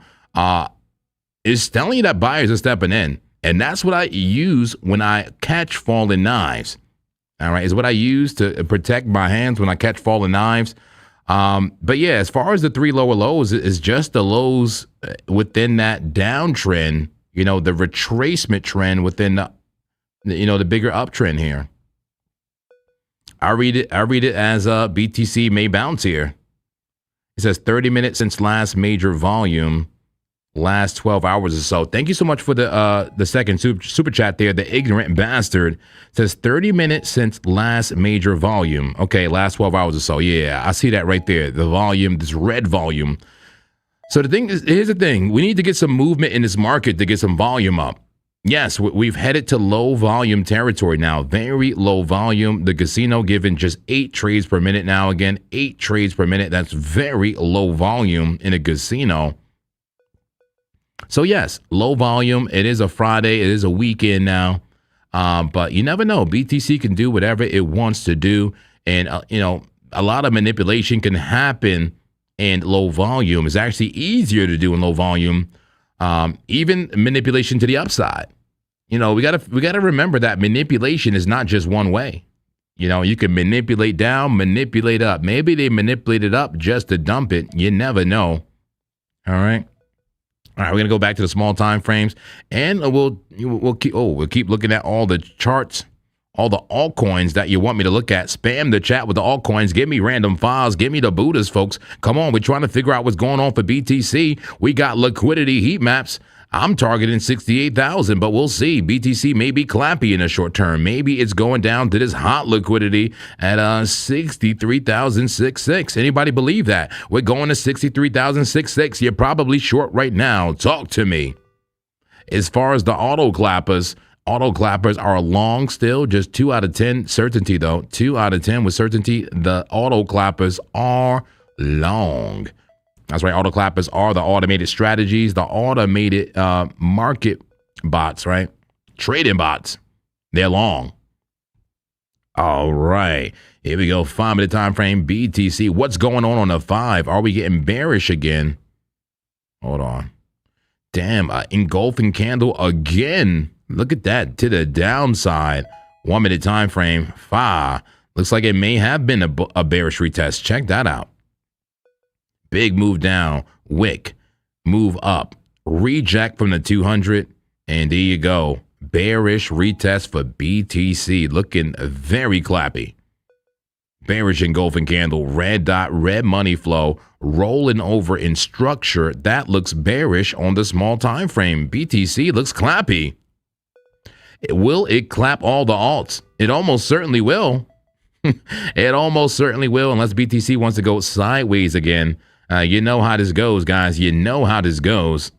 is telling you that buyers are stepping in. And that's what I use when I catch falling knives. All right, is what I use to protect my hands when I catch falling knives. But yeah, as far as the three lower lows, it's just the lows within that downtrend, you know, the retracement trend within the, you know, the bigger uptrend here. I read it as BTC may bounce here. It says 30 minutes since last major volume, last 12 hours or so. Thank you so much for the second super chat there. The ignorant bastard says 30 minutes since last major volume. Okay, last 12 hours or so. Yeah, I see that right there. The volume, this red volume. So the thing is, here's the thing. We need to get some movement in this market to get some volume up. Yes, we've headed to low volume territory now. Very low volume. The casino giving just 8 trades per minute now. Again, 8 trades per minute. That's very low volume in a casino. So yes, low volume. It is a Friday. It is a weekend now. But you never know. BTC can do whatever it wants to do. And, you know, a lot of manipulation can happen in low volume. It's actually easier to do in low volume. Even manipulation to the upside. You know, we gotta remember that manipulation is not just one way. You know, you can manipulate down, manipulate up. Maybe they manipulated up just to dump it. You never know. All right. All right, we're gonna go back to the small time frames, and we'll keep looking at all the charts, all the altcoins that you want me to look at. Spam the chat with the altcoins. Give me random files. Give me the Buddhas, folks. Come on, we're trying to figure out what's going on for BTC. We got liquidity heat maps. I'm targeting 68,000, but we'll see. BTC may be clappy in the short term. Maybe it's going down to this hot liquidity at 63,066. Anybody believe that? We're going to 63,066. You're probably short right now. Talk to me. As far as the auto clappers are long still, just 2 out of 10 certainty though. 2 out of 10 with certainty. The auto clappers are long. That's right. Auto clappers are the automated strategies, the automated market bots, right? Trading bots. They're long. All right. Here we go. 5-minute time frame. BTC. What's going on the 5? Are we getting bearish again? Hold on. Damn. Engulfing candle again. Look at that. To the downside. 1-minute time frame. 5. Looks like it may have been a bearish retest. Check that out. Big move down, wick, move up, reject from the 200, and there you go. Bearish retest for BTC, looking very clappy. Bearish engulfing candle, red dot, red money flow, rolling over in structure. That looks bearish on the small time frame. BTC looks clappy. Will it clap all the alts? It almost certainly will. It almost certainly will, unless BTC wants to go sideways again. You know how this goes, guys. You know how this goes.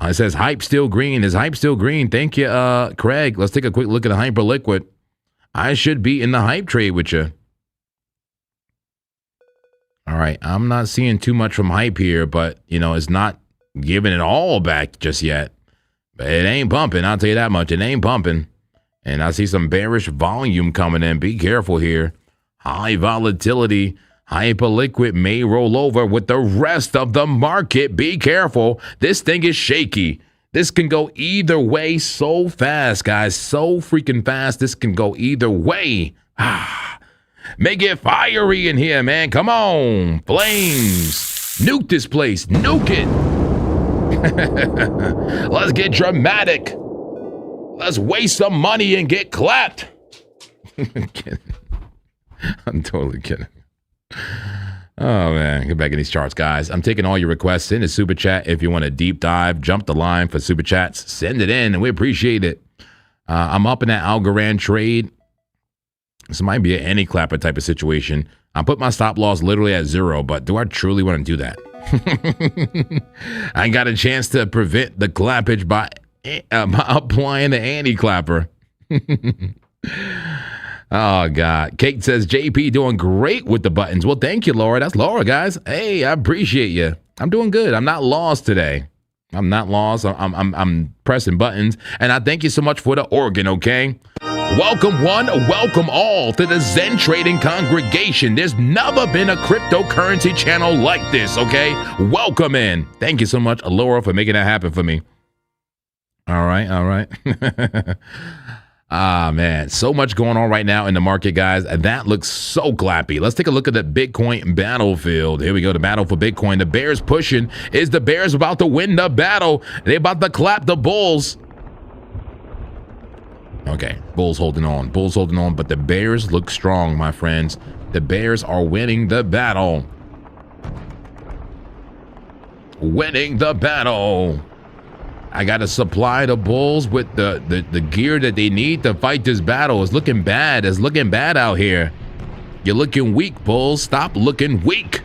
It says hype still green. Is hype still green? Thank you, Craig. Let's take a quick look at the Hyperliquid. I should be in the hype trade with you. All right, I'm not seeing too much from hype here, but, you know, it's not giving it all back just yet. But it ain't bumping, I'll tell you that much. It ain't bumping. And I see some bearish volume coming in. Be careful here. High volatility. Hyperliquid may roll over with the rest of the market. Be careful. This thing is shaky. This can go either way so fast, guys. So freaking fast. This can go either way. Make it fiery in here, man. Come on. Flames. Nuke this place. Nuke it. Let's get dramatic. Let's waste some money and get clapped. I'm totally kidding. Oh, man. Get back in these charts, guys. I'm taking all your requests. Send a super chat if you want a deep dive. Jump the line for super chats. Send it in, and we appreciate it. I'm up in that Algorand trade. This might be an any clapper type of situation. I put my stop loss literally at 0, but do I truly want to do that? I got a chance to prevent the clappage by applying the anti-clapper. Oh, God. Kate says, JP doing great with the buttons. Well, thank you, Laura. That's Laura, guys. Hey, I appreciate you. I'm doing good. I'm not lost today. I'm not lost. I'm pressing buttons. And I thank you so much for the organ, okay? Welcome one, welcome all to the Zen Trading congregation. There's never been a cryptocurrency channel like this, okay? Welcome in. Thank you so much, Laura, for making that happen for me. All right, all right. Man, so much going on right now in the market, guys. That looks so clappy. Let's take a look at the Bitcoin battlefield. Here we go, the battle for Bitcoin. The bears pushing. Is the bears about to win the battle? They about to clap the bulls. Okay, bulls holding on. Bulls holding on, but the bears look strong, my friends. The bears are winning the battle. Winning the battle. I got to supply the bulls with the gear that they need to fight this battle. It's looking bad. It's looking bad out here. You're looking weak, bulls. Stop looking weak.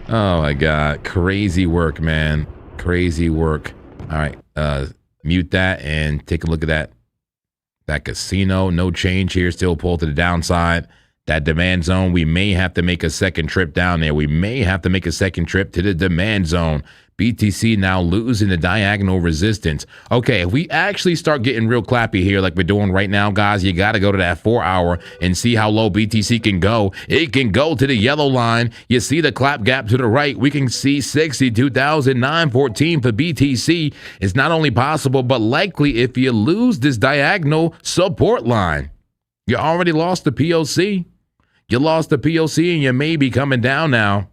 Oh, my God. Crazy work, man. Crazy work. All right. Mute that and take a look at that casino. No change here. Still pull to the downside. That demand zone, we may have to make a second trip down there. We may have to make a second trip to the demand zone. BTC now losing the diagonal resistance. Okay, if we actually start getting real clappy here like we're doing right now, guys, you got to go to that 4 hour and see how low BTC can go. It can go to the yellow line. You see the clap gap to the right. We can see 62,914 for BTC. It's not only possible, but likely if you lose this diagonal support line. You already lost the POC. You lost the POC and you may be coming down now.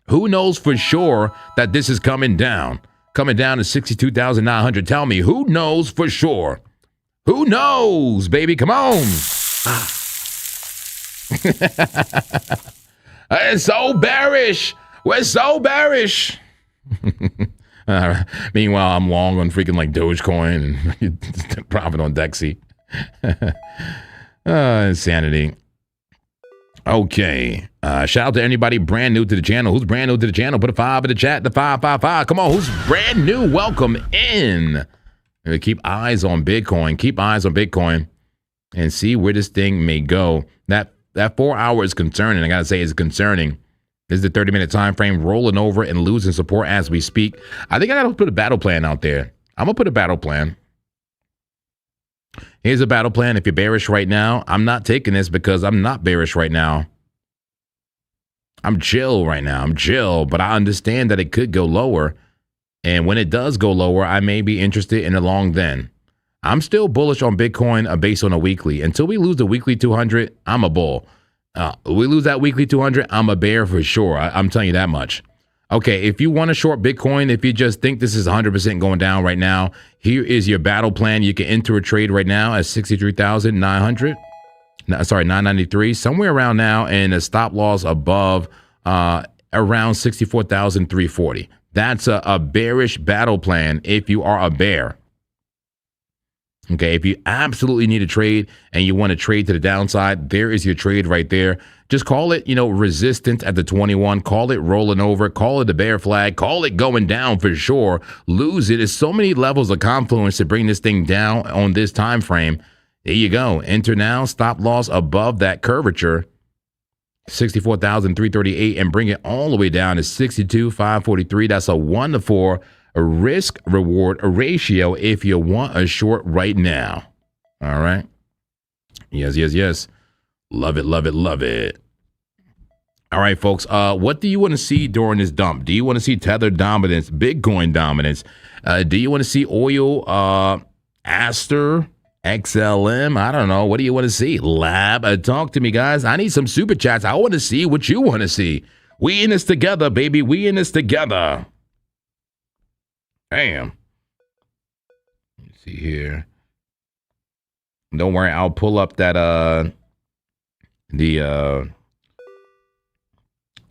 Who knows for sure that this is coming down? Coming down to 62,900. Tell me, who knows for sure? Who knows, baby? Come on. It's so bearish. We're so bearish. Meanwhile, I'm long on freaking like Dogecoin and profit on Dexy. Insanity. Okay. Shout out to anybody brand new to the channel. Who's brand new to the channel? Put a 5 in the chat. The 555. Come on. Who's brand new? Welcome in. Keep eyes on Bitcoin. Keep eyes on Bitcoin and see where this thing may go. That 4 hour is concerning. I got to say it's concerning. This is the 30-minute time frame rolling over and losing support as we speak. I think I got to put a battle plan out there. I'm going to put a battle plan. Here's a battle plan. If you're bearish right now, I'm not taking this because I'm not bearish right now. I'm chill right now. I'm chill, but I understand that it could go lower. And when it does go lower, I may be interested in a long then. I'm still bullish on Bitcoin based on a weekly. Until we lose the weekly 200, I'm a bull. We lose that weekly 200, I'm a bear for sure. I'm telling you that much. Okay, if you want to short Bitcoin, if you just think this is 100% going down right now, here is your battle plan. You can enter a trade right now at 63,900. No, sorry, 993, somewhere around now, and a stop loss above around 64,340. That's a bearish battle plan if you are a bear. Okay, if you absolutely need a trade and you want to trade to the downside, there is your trade right there. Just call it, resistance at the 21. Call it rolling over. Call it a bear flag. Call it going down for sure. Lose it. There's so many levels of confluence to bring this thing down on this time frame. There you go. Enter now. Stop loss above that curvature. 64,338 and bring it all the way down to 62,543. That's a 1-to-4 risk reward ratio if you want a short right now. All right. Yes. Love it, love it, love it. All right, folks. What do you want to see during this dump? Do you want to see Tether dominance, Bitcoin dominance? Do you want to see oil, Aster, XLM? I don't know. What do you want to see? Lab, talk to me, guys. I need some super chats. I want to see what you want to see. We in this together, baby. We in this together. Damn. Let's see here. Don't worry, I'll pull up that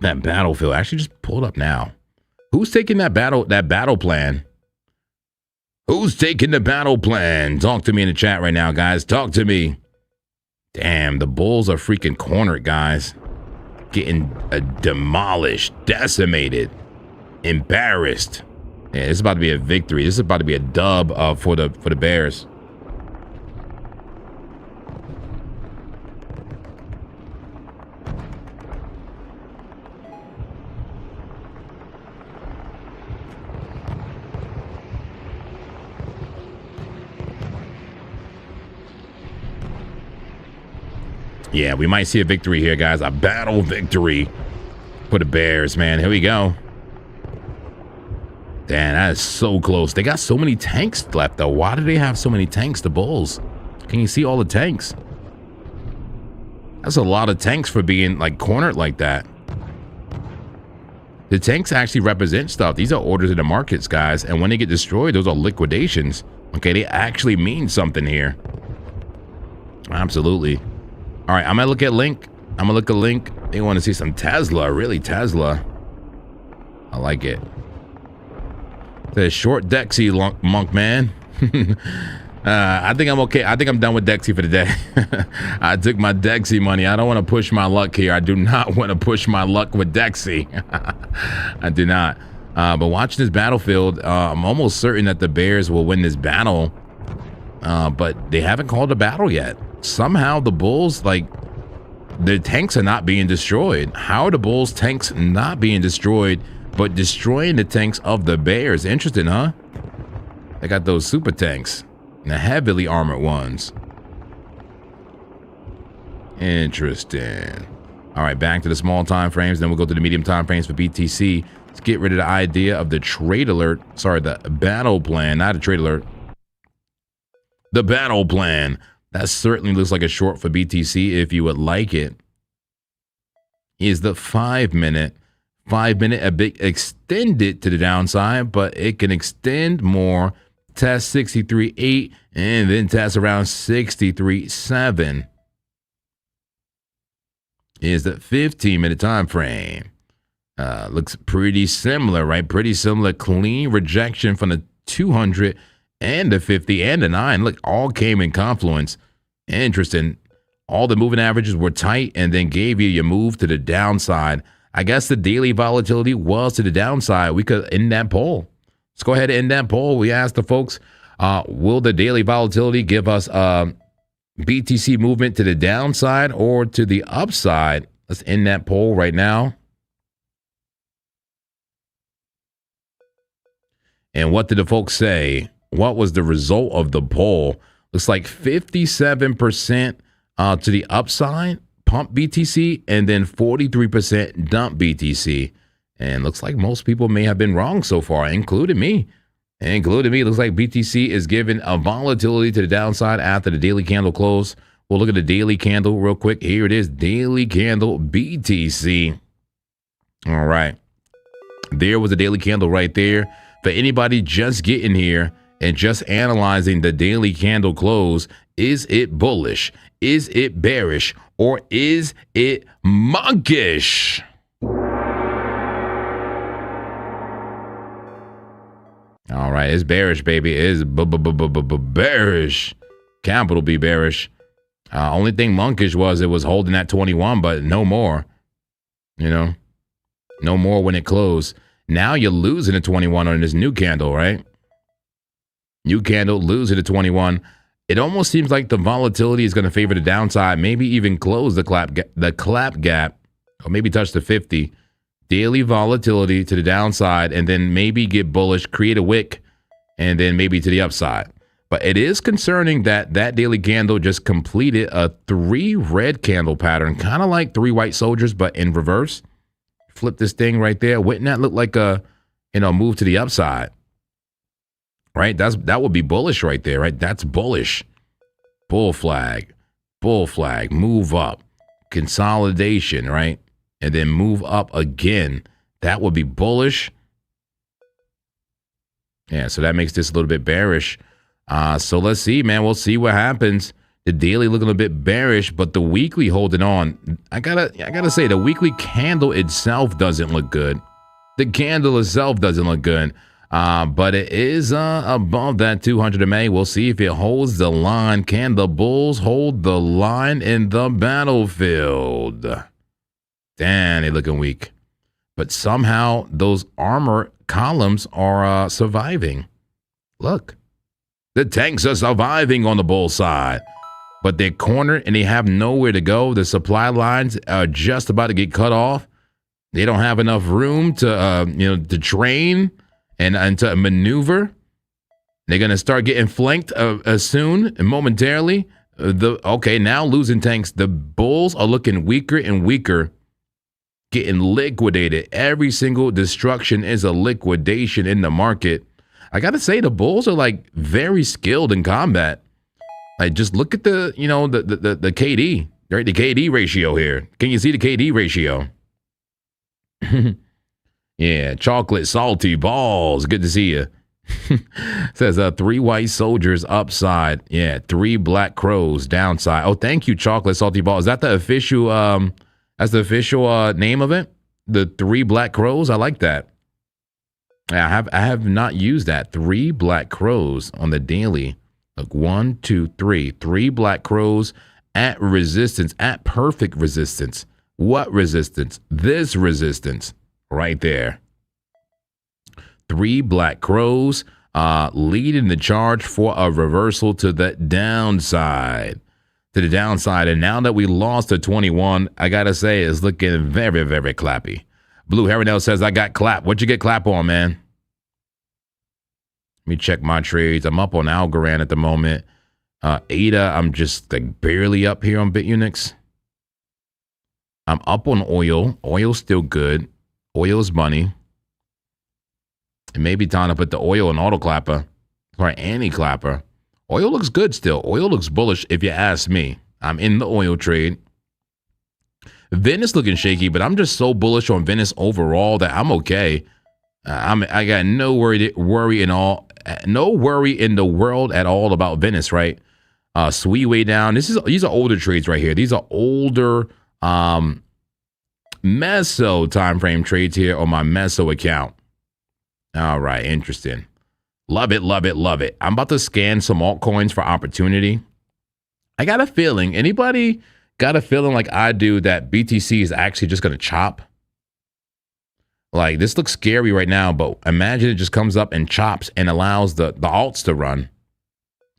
that battlefield. Actually, just pull it up now. Who's taking that battle plan? Who's taking the battle plan? Talk to me in the chat right now, guys. Talk to me. Damn, the Bulls are freaking cornered, guys. Getting demolished, decimated, embarrassed. Yeah, this is about to be a victory. This is about to be a dub for the Bears. Yeah, we might see a victory here, guys. A battle victory for the Bears, man. Here we go. Damn, that is so close. They got so many tanks left, though. Why do they have so many tanks, the Bulls? Can you see all the tanks? That's a lot of tanks for being, like, cornered like that. The tanks actually represent stuff. These are orders in the markets, guys. And when they get destroyed, those are liquidations. Okay, they actually mean something here. Absolutely. All right, I'm going to look at Link. I'm going to look at Link. They want to see some Tesla. Really, Tesla. I like it. The short Dexy monk, man. I think I'm okay. I think I'm done with Dexy for the day. I took my Dexy money. I don't want to push my luck here. I do not want to push my luck with Dexy. I do not. But watching this battlefield, I'm almost certain that the Bears will win this battle. But they haven't called a battle yet. Somehow the Bulls, like, their tanks are not being destroyed. How are the Bulls' tanks not being destroyed, but destroying the tanks of the Bears? Interesting, huh? They got those super tanks, the heavily armored ones. Interesting. All right, back to the small time frames. Then we'll go to the medium time frames for BTC. Let's get rid of the idea of the trade alert. Sorry, the battle plan, not a trade alert. The battle plan. That certainly looks like a short for BTC if you would like it. Is the 5 minute. 5 minute a bit extended to the downside, but it can extend more. Test 63.8 and then test around 63.7. Is the 15-minute time frame. Looks pretty similar, right? Pretty similar. Clean rejection from the 200 and the 50 and the 9. Look, all came in confluence. Interesting. All the moving averages were tight and then gave you your move to the downside. I guess the daily volatility was to the downside. We could end that poll. Let's go ahead and end that poll. We asked the folks, will the daily volatility give us BTC movement to the downside or to the upside? Let's end that poll right now. And what did the folks say? What was the result of the poll? Looks like 57% to the upside, pump BTC, and then 43% dump BTC. And looks like most people may have been wrong so far, including me. Looks like BTC is given a volatility to the downside after the daily candle close. We'll look at the daily candle real quick. Here it is, daily candle BTC. All right. There was a daily candle right there. For anybody just getting here and just analyzing the daily candle close, is it bullish? Is it bearish? Or is it monkish? All right, it's bearish, baby. It's bearish. Capital be bearish. Only thing monkish was it was holding at 21, but no more. You know, no more when it closed. Now you're losing at 21 on this new candle, right? New candle, losing at 21. It almost seems like the volatility is going to favor the downside. Maybe even close the clap gap, or maybe touch the 50. Daily volatility to the downside, and then maybe get bullish, create a wick, and then maybe to the upside. But it is concerning that that daily candle just completed a 3 red candle pattern, kind of like 3 white soldiers, but in reverse. Flip this thing right there. Wouldn't that look like a, move to the upside? Right? That would be bullish right there, right? That's bullish. Bull flag, move up, consolidation, right? And then move up again. That would be bullish. Yeah, so that makes this a little bit bearish. So let's see, man. We'll see what happens. The daily looking a bit bearish, but the weekly holding on. I gotta say, the weekly candle itself doesn't look good. The candle itself doesn't look good. But it is above that 200 MA. We'll see if it holds the line. Can the bulls hold the line in the battlefield? Damn, they're looking weak. But somehow those armor columns are surviving. Look, the tanks are surviving on the bull side. But they're cornered and they have nowhere to go. The supply lines are just about to get cut off. They don't have enough room to, to train and to maneuver. They're going to start getting flanked soon and momentarily. Now losing tanks. The bulls are looking weaker and weaker, getting liquidated. Every single destruction is a liquidation in the market. I got to say, the bulls are like very skilled in combat. Like, just look at the KD, right? The KD ratio here. Can you see the KD ratio? Yeah, chocolate salty balls. Good to see you. Says 3 white soldiers upside. Yeah, 3 black crows downside. Oh, thank you, chocolate salty balls. Is that the official? That's the official name of it. The 3 black crows. I like that. I have not used that. 3 black crows on the daily. Look, 1, 2, 3. 3 black crows at resistance, at perfect resistance. What resistance? This resistance right there. 3 black crows leading the charge for a reversal to the downside. And now that we lost to 21, I got to say, it's looking very, very clappy. Blue Herrinell says, I got clap. What'd you get clap on, man? Let me check my trades. I'm up on Algorand at the moment. ADA, I'm just like barely up here on BitUnix. I'm up on oil. Oil's still good. Oil's money. It may be time to put the oil in auto clapper or anti-clapper. Oil looks good still. Oil looks bullish if you ask me. I'm in the oil trade. Venice looking shaky, but I'm just so bullish on Venice overall that I'm okay. I got no worry in the world at all about Venice, right? Sweet way down. These are older trades right here. These are older meso time frame trades here on my meso account. All right, interesting. Love it, love it, love it. I'm about to scan some altcoins for opportunity. I got a feeling. Anybody got a feeling like I do that BTC is actually just going to chop? Like, this looks scary right now, but imagine it just comes up and chops and allows the alts to run.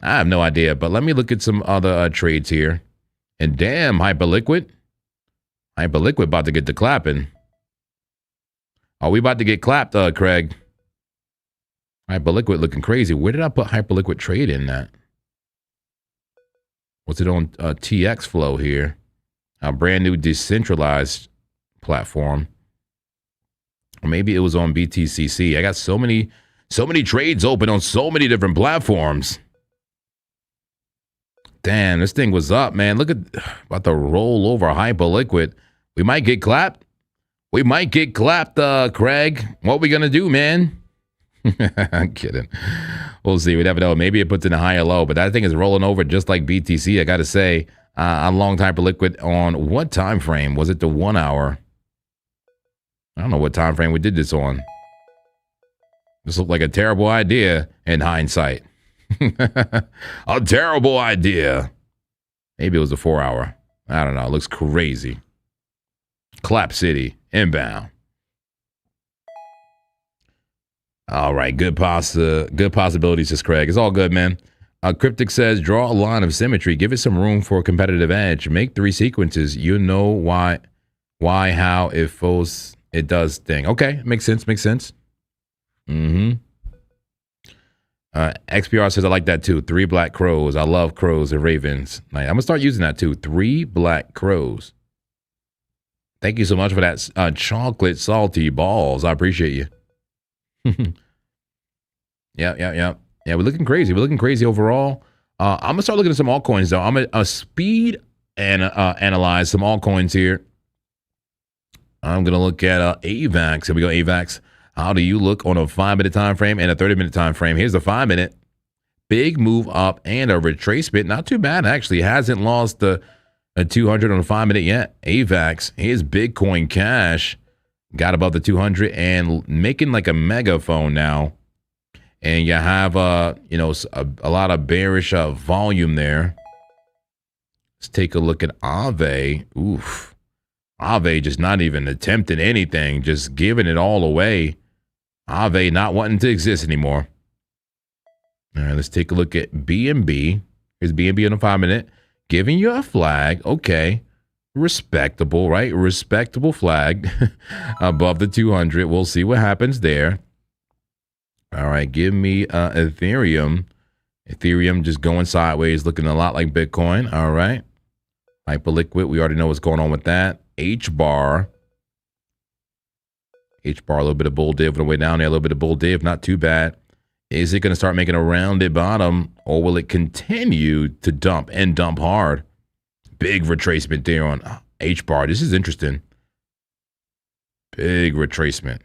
I have no idea, but let me look at some other trades here. And damn, Hyperliquid. Hyperliquid about to get the clapping. Are we about to get clapped, Craig? Hyperliquid looking crazy. Where did I put Hyperliquid trade in that? What's it on TX Flow here? A brand new decentralized platform. Or maybe it was on BTCC. I got so many trades open on so many different platforms. Damn, this thing was up, man. Look at about to roll over Hyperliquid. We might get clapped. We might get clapped, Craig. What we gonna do, man? I'm kidding. We'll see. We never know. Maybe it puts in a higher low, but that thing is rolling over just like BTC. I gotta say, I'm long Hyperliquid on what time frame? Was it the 1 hour? I don't know what time frame we did this on. This looked like a terrible idea in hindsight. A terrible idea. Maybe it was a 4-hour. I don't know. It looks crazy. Clap City, inbound. All right, good possibilities, says Craig. It's all good, man. Cryptic says, draw a line of symmetry. Give it some room for a competitive edge. Make 3 sequences. You know why, how, if false, it does thing. Okay, makes sense, makes sense. XPR says, I like that too. 3 black crows. I love crows and ravens. Like, I'm going to start using that too. 3 black crows. Thank you so much for that chocolate salty balls. I appreciate you. Yeah, we're looking crazy. We're looking crazy overall. I'm going to start looking at some altcoins, though. I'm going to speed and analyze some altcoins here. I'm going to look at AVAX. Here we go, AVAX. How do you look on a 5-minute time frame and a 30-minute time frame? Here's the 5-minute. Big move up and a retracement. Not too bad, actually. Hasn't lost a 200 on a 5-minute yet. AVAX, here's Bitcoin Cash. Got above the 200 and making like a megaphone now. And you have a lot of bearish volume there. Let's take a look at AVE. Oof. AVE just not even attempting anything, just giving it all away. AVE not wanting to exist anymore. All right, let's take a look at BNB. Here's BNB on a 5-minute. Giving you a flag. Okay. Respectable, right? Respectable flag above the 200. We'll see what happens there. All right, give me Ethereum. Ethereum just going sideways, looking a lot like Bitcoin. All right. Hyperliquid, we already know what's going on with that. HBAR. HBAR, a little bit of bull div on the way down there, a little bit of bull div, not too bad. Is it going to start making a rounded bottom, or will it continue to dump and dump hard? Big retracement there on HBAR. This is interesting. Big retracement.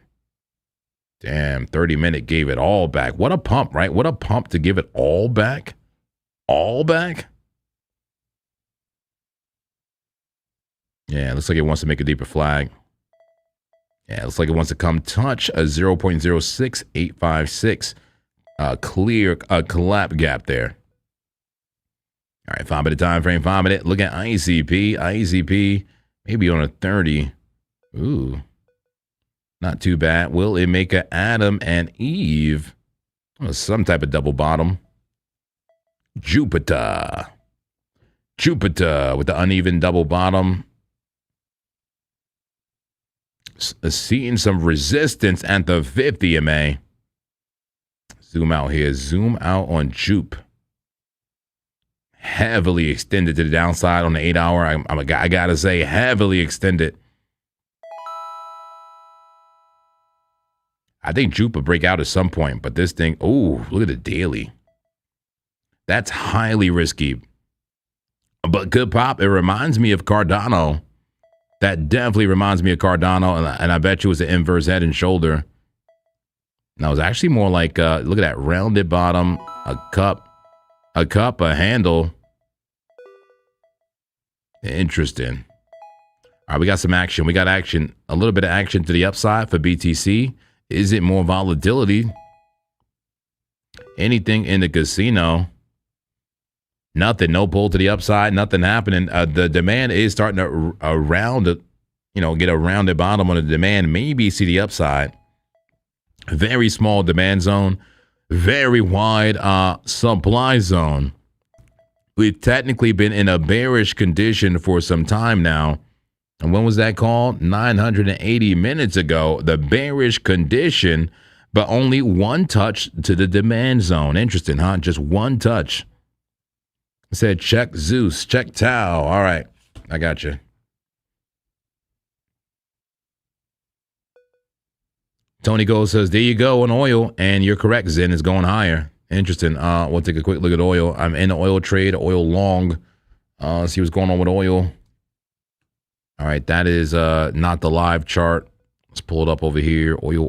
Damn, 30-minute gave it all back. What a pump, right? What a pump to give it all back. All back? Yeah, looks like it wants to make a deeper flag. Yeah, looks like it wants to come touch a 0.06856. Clear collapse gap there. All right, 5-minute time frame, 5-minute. Look at ICP. ICP, maybe on a 30. Ooh. Not too bad. Will it make an Adam and Eve? Oh, some type of double bottom. Jupiter. Jupiter with the uneven double bottom. Seeing some resistance at the 50 MA. Zoom out here. Zoom out on Jupe. Heavily extended to the downside on the 8-hour. I gotta say, heavily extended. I think Jupe will break out at some point, but this thing, oh, look at the daily. That's highly risky. But good pop. It reminds me of Cardano. That definitely reminds me of Cardano, and I bet you it was the inverse head and shoulder. Now, it's actually more like, look at that rounded bottom, a cup, a handle. Interesting. All right, we got some action. We got action, a little bit of action to the upside for BTC. Is it more volatility? Anything in the casino? Nothing. No pull to the upside. Nothing happening. The demand is starting to get a rounded bottom on the demand. Maybe see the upside. Very small demand zone. Very wide supply zone. We've technically been in a bearish condition for some time now. And when was that called? 980 minutes ago. The bearish condition, but only one touch to the demand zone. Interesting, huh? Just one touch. I said, check Zeus, check Tau. All right, I got you. Tony Gold says, there you go on oil. And you're correct, Zen is going higher. Interesting. We'll take a quick look at oil. I'm in the oil trade, oil long. See what's going on with oil. All right, that is not the live chart. Let's pull it up over here. Oil.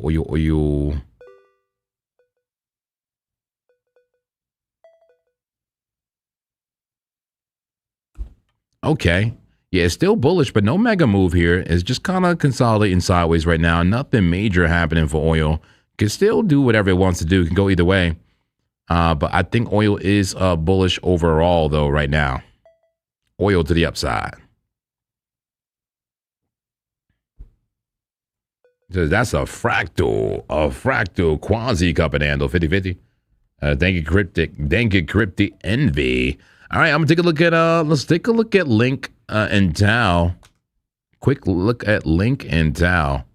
Okay. Yeah, it's still bullish, but no mega move here. It's just kind of consolidating sideways right now. Nothing major happening for oil. Can still do whatever it wants to do. Can go either way. But I think oil is bullish overall, though, right now. Oil to the upside. So that's a fractal quasi cup and handle 50-50. Thank you, Cryptic Envy. All right, I'm gonna take a look at let's take a look at Link and Tau. Quick look at Link and Tau.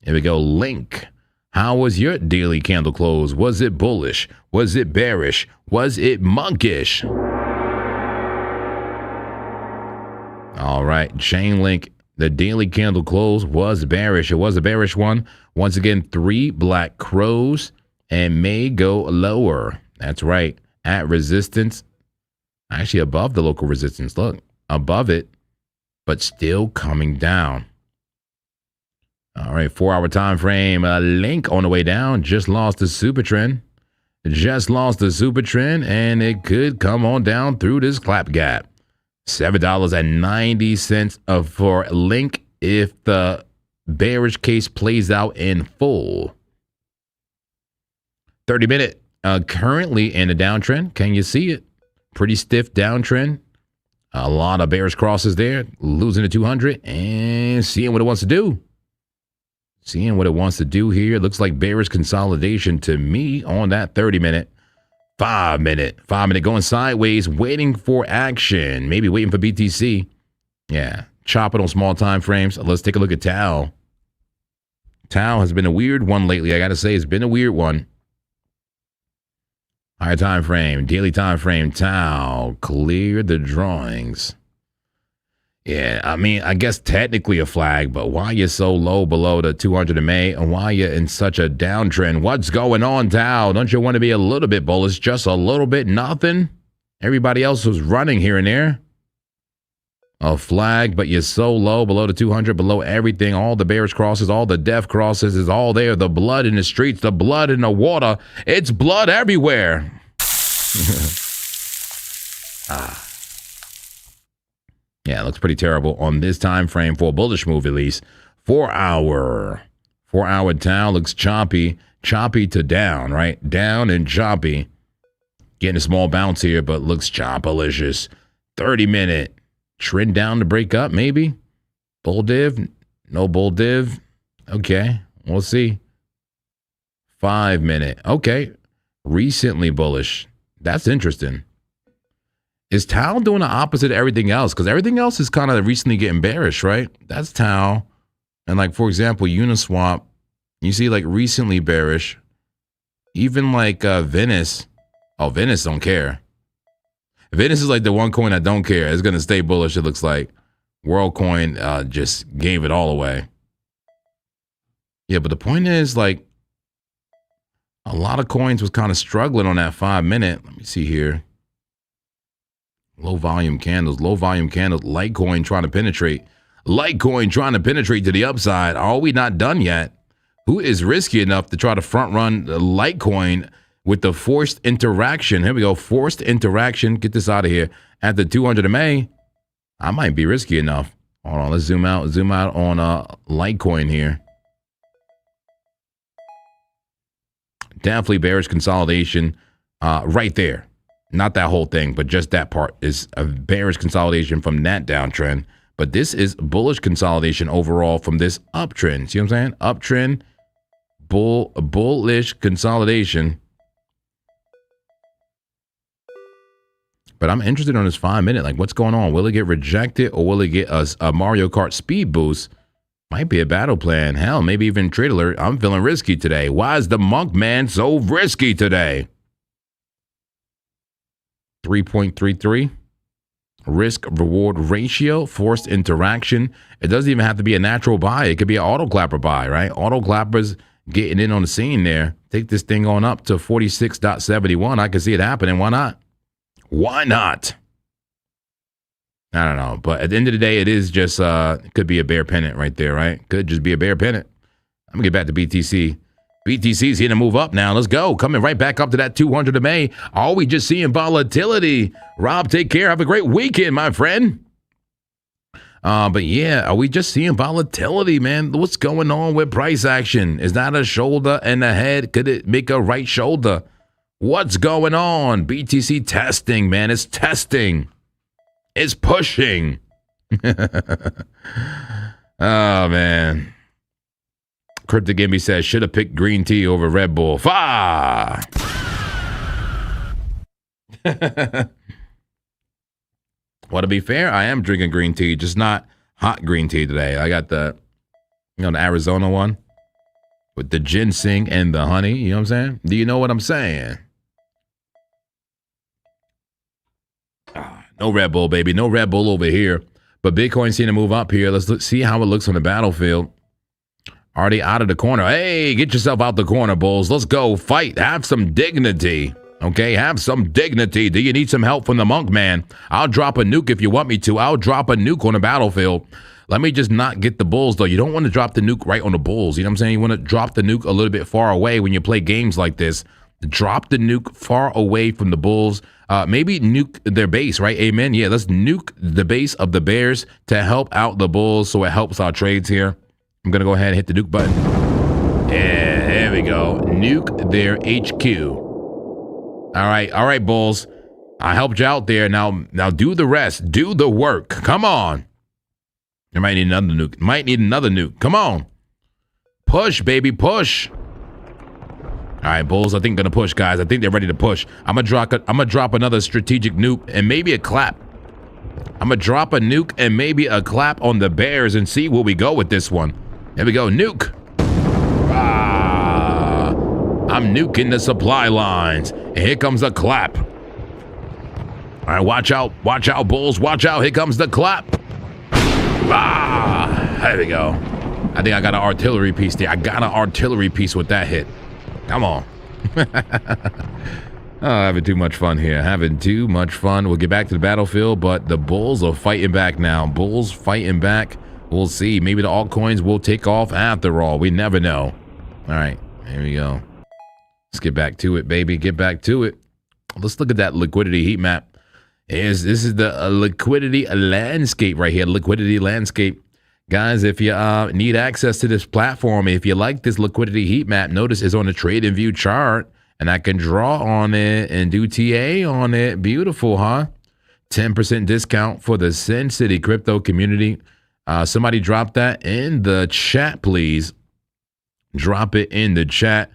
Here we go, Link. How was your daily candle close? Was it bullish? Was it bearish? Was it monkish? All right, Chainlink. The daily candle close was bearish. It was a bearish one. Once again, 3 black crows and may go lower. That's right. At resistance. Actually above the local resistance. Look, above it, but still coming down. All right, 4-hour time frame. Link on the way down. Just lost the super trend. And it could come on down through this clap gap. $7.90 for Link if the bearish case plays out in full. 30-minute currently in a downtrend. Can you see it? Pretty stiff downtrend. A lot of bearish crosses there. Losing to 200 and seeing what it wants to do. Seeing what it wants to do here. Looks like bearish consolidation to me on that 30-minute. 5-minute going sideways, waiting for action. Maybe waiting for BTC. Yeah, chopping on small time frames. Let's take a look at Tau. Tau has been a weird one lately. I got to say, it's been a weird one. Higher time frame, daily time frame. Tau, clear the drawings. Yeah, I mean, I guess technically a flag, but why you so low below the 200 MA and why you in such a downtrend? What's going on, Tau? Don't you want to be a little bit bullish? Just a little bit, nothing? Everybody else was running here and there. A flag, but you're so low below the 200, below everything. All the bearish crosses, all the death crosses is all there. The blood in the streets, the blood in the water. It's blood everywhere. Yeah, it looks pretty terrible on this time frame for a bullish move, at least. 4-hour Tau looks choppy to down, right? Down and choppy. Getting a small bounce here, but looks choppalicious. 30-minute trend down to break up, maybe. Bull div, no bull div. Okay, we'll see. 5-minute, okay. Recently bullish. That's interesting. Is Tau doing the opposite of everything else? Because everything else is kind of recently getting bearish, right? That's Tau. And like, for example, Uniswap, you see like recently bearish. Even like Venice. Oh, Venice don't care. Venice is like the one coin I don't care. It's going to stay bullish, it looks like. WorldCoin just gave it all away. Yeah, but the point is like a lot of coins was kind of struggling on that 5-minute. Let me see here. Low volume candles. Litecoin trying to penetrate. To the upside. Are we not done yet? Who is risky enough to try to front run Litecoin with the forced interaction? Here we go. Forced interaction. Get this out of here. At the 200 MA, I might be risky enough. Hold on. Let's zoom out. Zoom out on Litecoin here. Definitely bearish consolidation right there. Not that whole thing, but just that part is a bearish consolidation from that downtrend. But this is bullish consolidation overall from this uptrend. See what I'm saying? Uptrend, bullish consolidation. But I'm interested on this 5-minute. Like, what's going on? Will it get rejected or will it get a Mario Kart speed boost? Might be a battle plan. Hell, maybe even trade alert. I'm feeling risky today. Why is the monk man so risky today? 3.33 risk reward ratio, forced interaction. It doesn't even have to be a natural buy. It could be an auto clapper buy, right? Auto clappers getting in on the scene there. Take this thing on up to 46.71. I can see it happening. Why not? Why not? I don't know. But at the end of the day, it is just, it could be a bear pennant right there, right? Could just be a bear pennant. I'm going to get back to BTC. BTC's here to move up now. Let's go. Coming right back up to that 200 MA. Are we just seeing volatility? Rob, take care. Have a great weekend, my friend. But yeah, are we just seeing volatility, man? What's going on with price action? Is that a shoulder and a head? Could it make a right shoulder? What's going on? BTC testing, man. It's testing. It's pushing. Oh, man. Crypto Gimme says, should have picked green tea over Red Bull. Fah! Well, to be fair, I am drinking green tea, just not hot green tea today. I got the, the Arizona one with the ginseng and the honey. You know what I'm saying? Do you know what I'm saying? No Red Bull, baby. No Red Bull over here. But Bitcoin seemed to move up here. Let's see how it looks on the battlefield. Already out of the corner. Hey, get yourself out the corner, Bulls. Let's go fight. Have some dignity. Okay, have some dignity. Do you need some help from the monk, man? I'll drop a nuke if you want me to. I'll drop a nuke on the battlefield. Let me just not get the Bulls, though. You don't want to drop the nuke right on the Bulls. You know what I'm saying? You want to drop the nuke a little bit far away when you play games like this. Drop the nuke far away from the Bulls. Maybe nuke their base, right? Amen. Yeah, let's nuke the base of the Bears to help out the Bulls so it helps our trades here. I'm going to go ahead and hit the nuke button. Yeah, there we go. Nuke their HQ. All right, Bulls. I helped you out there. Now do the rest. Do the work. Come on. You might need another nuke. Might need another nuke. Come on. Push, baby, push. All right, Bulls, I think gonna push, guys. I think they're ready to push. I'm gonna drop another strategic nuke and maybe a clap. I'm gonna drop a nuke and maybe a clap on the Bears and see where we go with this one. There we go, nuke. I'm nuking the supply lines. And here comes the clap. All right, watch out, Bulls, watch out. Here comes the clap. There we go. I think I got an artillery piece there. I got an artillery piece with that hit. Come on. Having too much fun here. Having too much fun. We'll get back to the battlefield, but the Bulls are fighting back now. Bulls fighting back. We'll see. Maybe the altcoins will take off after all. We never know. All right. Here we go. Let's get back to it, baby. Get back to it. Let's look at that liquidity heat map. This is the liquidity landscape right here. Liquidity landscape. Guys, if you need access to this platform, if you like this liquidity heat map, notice it's on the trade and view chart, and I can draw on it and do TA on it. Beautiful, huh? 10% discount for the Sin City crypto community. Somebody drop that in the chat, please. Drop it in the chat.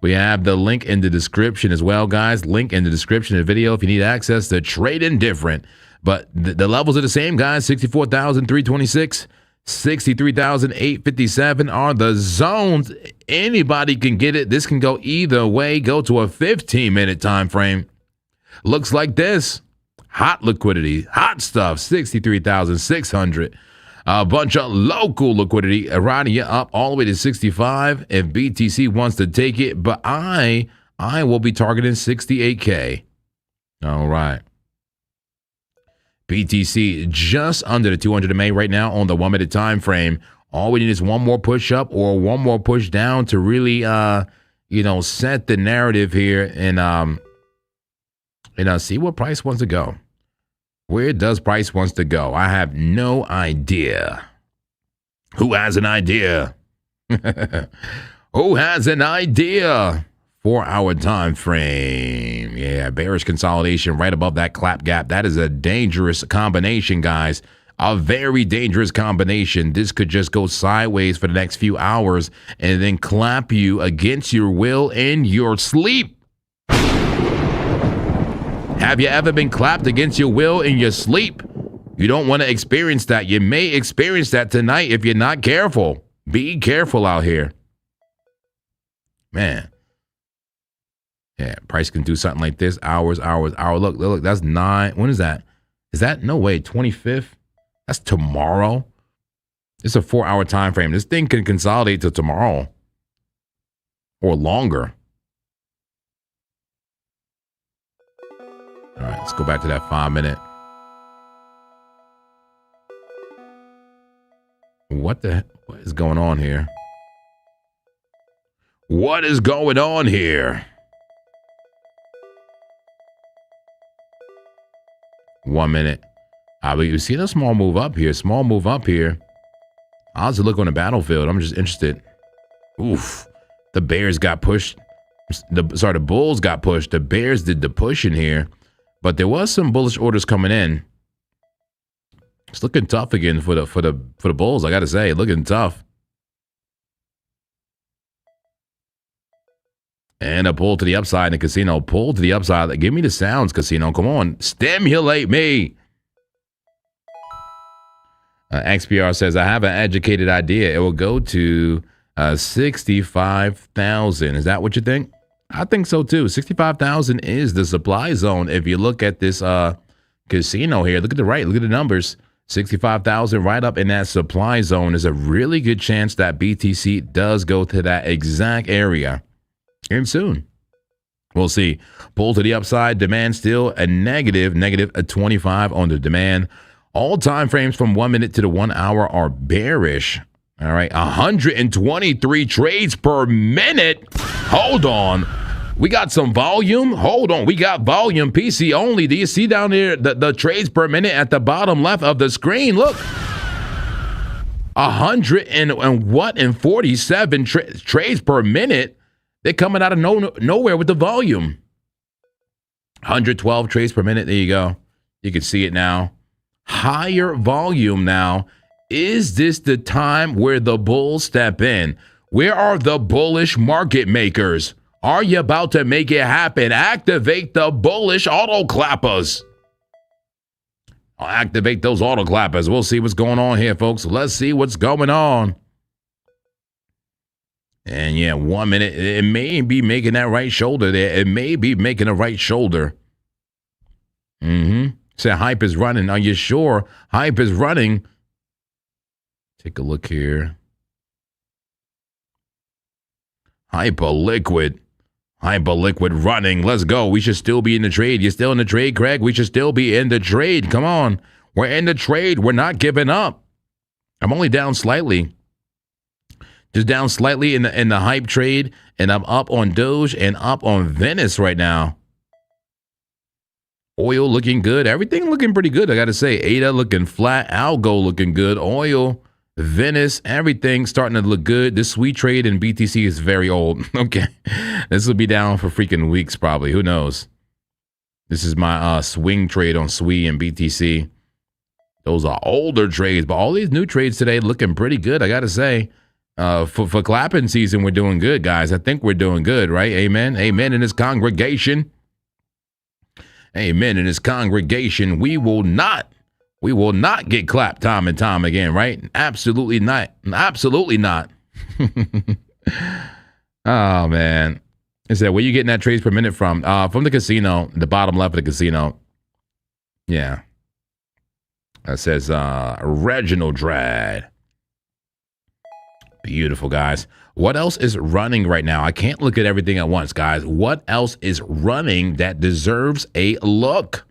We have the link in the description as well, guys. Link in the description of the video if you need access to trade indifferent. But the levels are the same, guys. 64,326, 63,857 are the zones. Anybody can get it. This can go either way. Go to a 15-minute time frame. Looks like this. Hot liquidity, hot stuff, 63,600. A bunch of local liquidity riding you up all the way to 65 if BTC wants to take it. But I will be targeting 68K. All right. BTC just under the 200 MA right now on the 1 minute time frame. All we need is one more push up or one more push down to really, set the narrative here and see where price wants to go. Where does price wants to go? I have no idea. Who has an idea? Who has an idea? 4 hour time frame. Yeah, bearish consolidation right above that clap gap. That is a dangerous combination, guys. A very dangerous combination. This could just go sideways for the next few hours and then clap you against your will in your sleep. Have you ever been clapped against your will in your sleep? You don't want to experience that. You may experience that tonight if you're not careful. Be careful out here. Man. Yeah, price can do something like this. Hour. Look, that's 9. When is that? Is that? No way, 25th? That's tomorrow. It's a 4 hour time frame. This thing can consolidate to tomorrow or longer. All right, let's go back to that 5 minute. What is going on here? What is going on here? 1 minute. But you see a small move up here. Small move up here. I'll just look on the battlefield. I'm just interested. Oof. The Bears got pushed. The bulls got pushed. The bears did the pushing here, but there was some bullish orders coming in. It's looking tough again for the bulls. I got to say, looking tough. And a pull to the upside in the casino. Pull to the upside. Give me the sounds, casino. Come on. Stimulate me. XPR says, I have an educated idea. It will go to 65,000. Is that what you think? I think so too. 65,000 is the supply zone. If you look at this casino here, look at the right. Look at the numbers. 65,000 right up in that supply zone. There's a really good chance that BTC does go to that exact area. And soon. We'll see. Pull to the upside. Demand still a negative 25 on the demand. All time frames from 1 minute to the 1 hour are bearish. All right. 123 trades per minute. Hold on. We got some volume. Hold on. We got volume. PC only. Do you see down there the trades per minute at the bottom left of the screen? Look. 147 trades per minute. They're coming out of nowhere with the volume. 112 trades per minute. There you go. You can see it now. Higher volume now. Is this the time where the bulls step in? Where are the bullish market makers? Are you about to make it happen? Activate the bullish auto clappers. I'll activate those auto clappers. We'll see what's going on here, folks. Let's see what's going on. And yeah, 1 minute, it may be making that right shoulder there. It may be making a right shoulder. Say hype is running. Are you sure hype is running? Take a look here. Hyperliquid running. Let's go. We should still be in the trade. You still in the trade, Craig? We should still be in the trade. Come on. We're in the trade. We're not giving up. I'm only down slightly. Just down slightly in the hype trade, and I'm up on Doge and up on Venice right now. Oil looking good. Everything looking pretty good, I got to say. ADA looking flat. ALGO looking good. Oil, Venice, everything starting to look good. This sweet trade in BTC is very old. Okay. This will be down for freaking weeks probably. Who knows? This is my swing trade on SWE and BTC. Those are older trades, but all these new trades today looking pretty good, I got to say. For clapping season, we're doing good, guys. I think we're doing good, right? Amen. Amen in this congregation. Amen in this congregation. We will not get clapped time and time again, right? Absolutely not. Absolutely not. Oh, man. It said, where you getting that trades per minute from? From the casino, the bottom left of the casino. Yeah. That says Reginald Drad. Beautiful, guys. What else is running right now? I can't look at everything at once, guys. What else is running that deserves a look?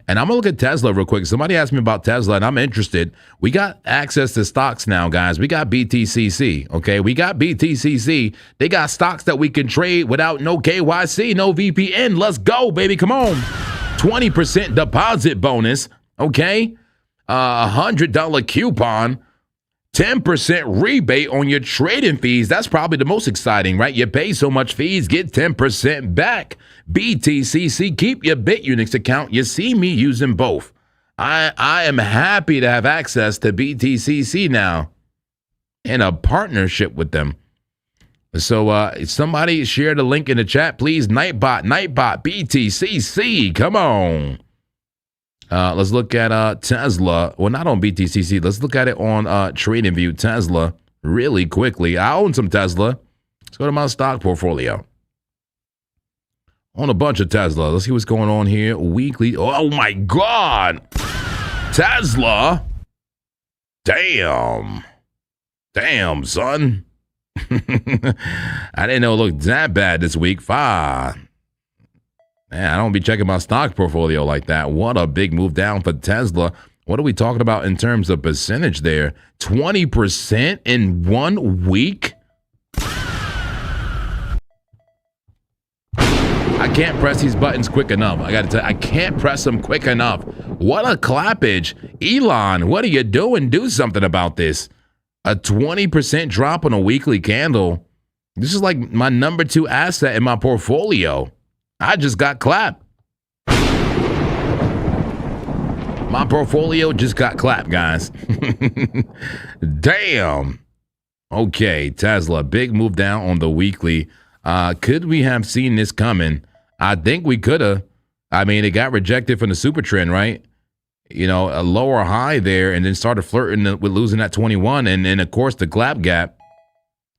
And I'm going to look at Tesla real quick. Somebody asked me about Tesla, and I'm interested. We got access to stocks now, guys. We got BTCC, okay? We got BTCC. They got stocks that we can trade without no KYC, no VPN. Let's go, baby. Come on. 20% deposit bonus, okay? $100 coupon. 10% rebate on your trading fees. That's probably the most exciting, right? You pay so much fees, get 10% back. BTCC, keep your BitUnix account. You see me using both. I am happy to have access to BTCC now in a partnership with them. So somebody share the link in the chat, please. Nightbot, BTCC. Come on. Let's look at Tesla. Well, not on BTCC. Let's look at it on TradingView. Tesla, really quickly. I own some Tesla. Let's go to my stock portfolio. Own a bunch of Tesla. Let's see what's going on here. Weekly. Oh, my God. Tesla. Damn. Damn, son. I didn't know it looked that bad this week. Man, I don't be checking my stock portfolio like that. What a big move down for Tesla. What are we talking about in terms of percentage there? 20% in 1 week? I can't press these buttons quick enough. I got to tell you, I can't press them quick enough. What a clappage. Elon, what are you doing? Do something about this. A 20% drop on a weekly candle. This is like my number 2 asset in my portfolio. I just got clapped. My portfolio just got clapped, guys. Damn. Okay, Tesla, big move down on the weekly. Could we have seen this coming? I think we could have. I mean, it got rejected from the super trend, right? You know, a lower high there, and then started flirting with losing that 21. And then, of course, the clap gap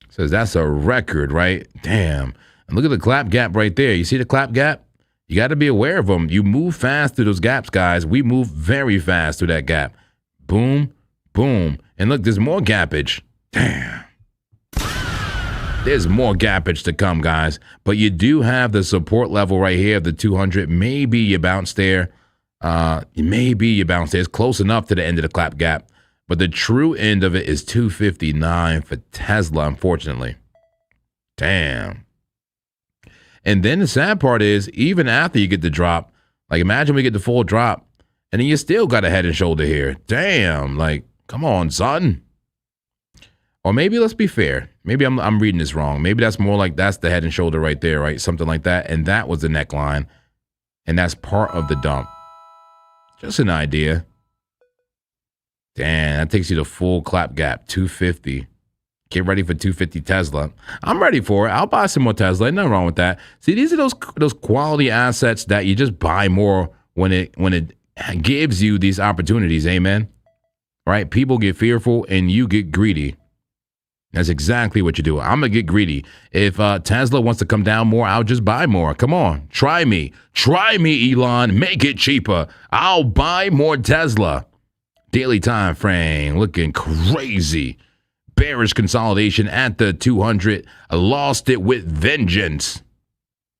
says that's a record, right? Damn. And look at the clap gap right there. You see the clap gap? You got to be aware of them. You move fast through those gaps, guys. We move very fast through that gap. Boom, boom. And look, there's more gappage. Damn. There's more gappage to come, guys. But you do have the support level right here, the 200. Maybe you bounce there. Maybe you bounce there. It's close enough to the end of the clap gap. But the true end of it is 259 for Tesla, unfortunately. Damn. And then the sad part is, even after you get the drop, like imagine we get the full drop, and then you still got a head and shoulder here. Damn, like, come on, son. Or maybe let's be fair. Maybe I'm reading this wrong. Maybe that's more like that's the head and shoulder right there, right? Something like that. And that was the neckline. And that's part of the dump. Just an idea. Damn, that takes you to full clap gap, 250. Get ready for 250 Tesla. I'm ready for it. I'll buy some more Tesla. Ain't nothing wrong with that. See, these are those quality assets that you just buy more when it gives you these opportunities. Amen. Right? People get fearful and you get greedy. That's exactly what you do. I'm going to get greedy. If Tesla wants to come down more, I'll just buy more. Come on. Try me. Try me, Elon. Make it cheaper. I'll buy more Tesla. Daily time frame looking crazy. Bearish consolidation at the 200. I lost it with vengeance.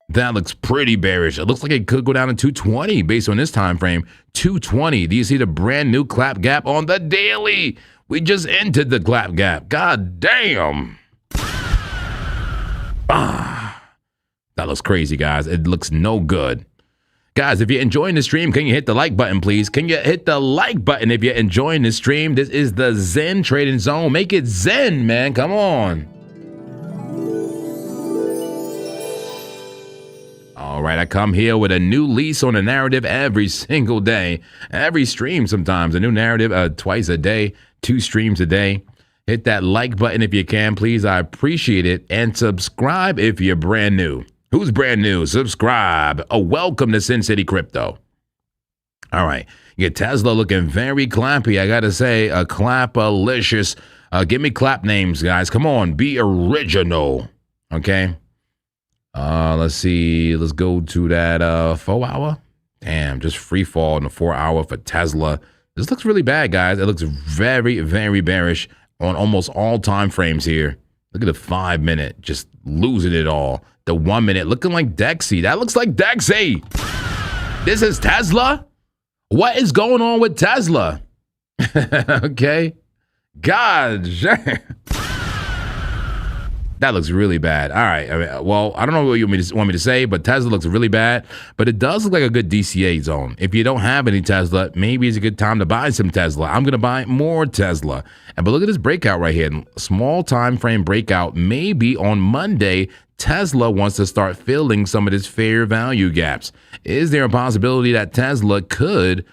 That looks pretty bearish. It looks like it could go down to 220 based on this time frame. 220. Do you see the brand new clap gap on the daily? We just entered the clap gap. God damn. That looks crazy, guys. It looks no good. Guys, if you're enjoying the stream, can you hit the like button, please? Can you hit the like button if you're enjoying the stream? This is the Zen Trading Zone. Make it Zen, man. Come on. All right, I come here with a new lease on a narrative every single day. Every stream sometimes. A new narrative twice a day, 2 streams a day. Hit that like button if you can, please. I appreciate it. And subscribe if you're brand new. Who's brand new? Subscribe. Welcome to Sin City Crypto. All right. You get Tesla looking very clappy. I got to say, a clap-alicious. Give me clap names, guys. Come on. Be original. Okay. Let's see. Let's go to that 4 hour. Damn, just free fall in the 4 hour for Tesla. This looks really bad, guys. It looks very, very bearish on almost all time frames here. Look at the 5 minute, just losing it all. The 1 minute looking like Dexy. That looks like Dexy. This is Tesla? What is going on with Tesla? Okay. God. That looks really bad. All right. I mean, well, I don't know what you want me to say, but Tesla looks really bad. But it does look like a good DCA zone. If you don't have any Tesla, maybe it's a good time to buy some Tesla. I'm going to buy more Tesla. But look at this breakout right here. Small time frame breakout. Maybe on Monday, Tesla wants to start filling some of its fair value gaps. Is there a possibility that Tesla could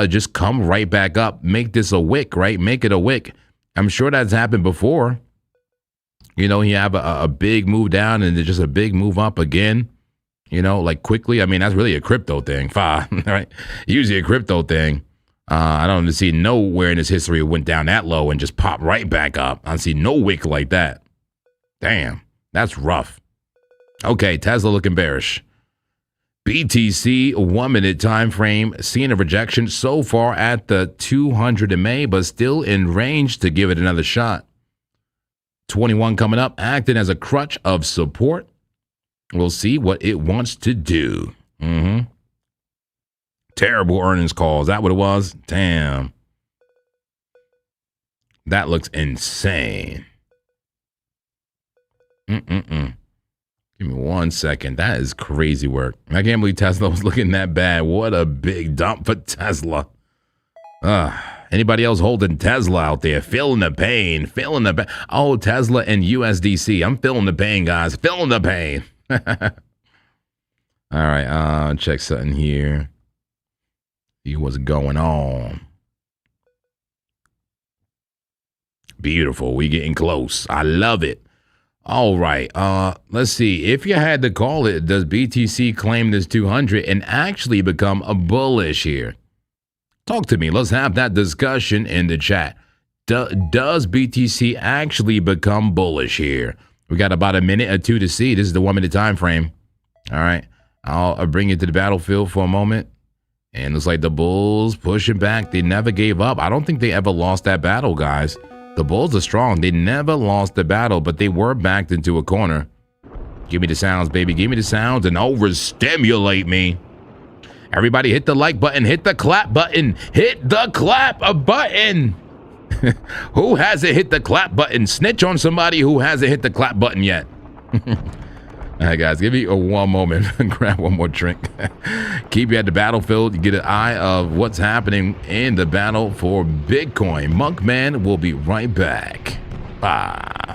just come right back up, make this a wick, right? Make it a wick. I'm sure that's happened before. You know, you have a big move down and then just a big move up again, you know, like quickly. I mean, that's really a crypto thing, right? Usually a crypto thing. I don't see nowhere in its history it went down that low and just popped right back up. I don't see no wick like that. Damn, that's rough. Okay, Tesla looking bearish. BTC 1 minute time frame, seeing a rejection so far at the 200 MA, but still in range to give it another shot. 21 coming up, acting as a crutch of support. We'll see what it wants to do. Terrible earnings call. Is that what it was? Damn. That looks insane. Give me 1 second. That is crazy work. I can't believe Tesla was looking that bad. What a big dump for Tesla. Anybody else holding Tesla out there? Feeling the pain. Feeling the pain. Oh, Tesla and USDC. I'm feeling the pain, guys. Feeling the pain. All right. Check something here. See what's going on. Beautiful. We getting close. I love it. All right. Let's see. If you had to call it, does BTC claim this 200 and actually become a bullish here? Talk to me. Let's have that discussion in the chat. Does BTC actually become bullish here? We got about a minute or two to see. This is the 1 minute time frame. All right. I'll bring you to the battlefield for a moment. And it's like the Bulls pushing back. They never gave up. I don't think they ever lost that battle, guys. The Bulls are strong. They never lost the battle, but they were backed into a corner. Give me the sounds, baby. Give me the sounds and overstimulate me. Everybody hit the like button. Hit the clap button. Hit the clap button. Who hasn't hit the clap button? Snitch on somebody who hasn't hit the clap button yet. All right, guys, give me one moment. Grab one more drink. Keep you at the battlefield. You get an eye of what's happening in the battle for Bitcoin. Monkman will be right back. Bye.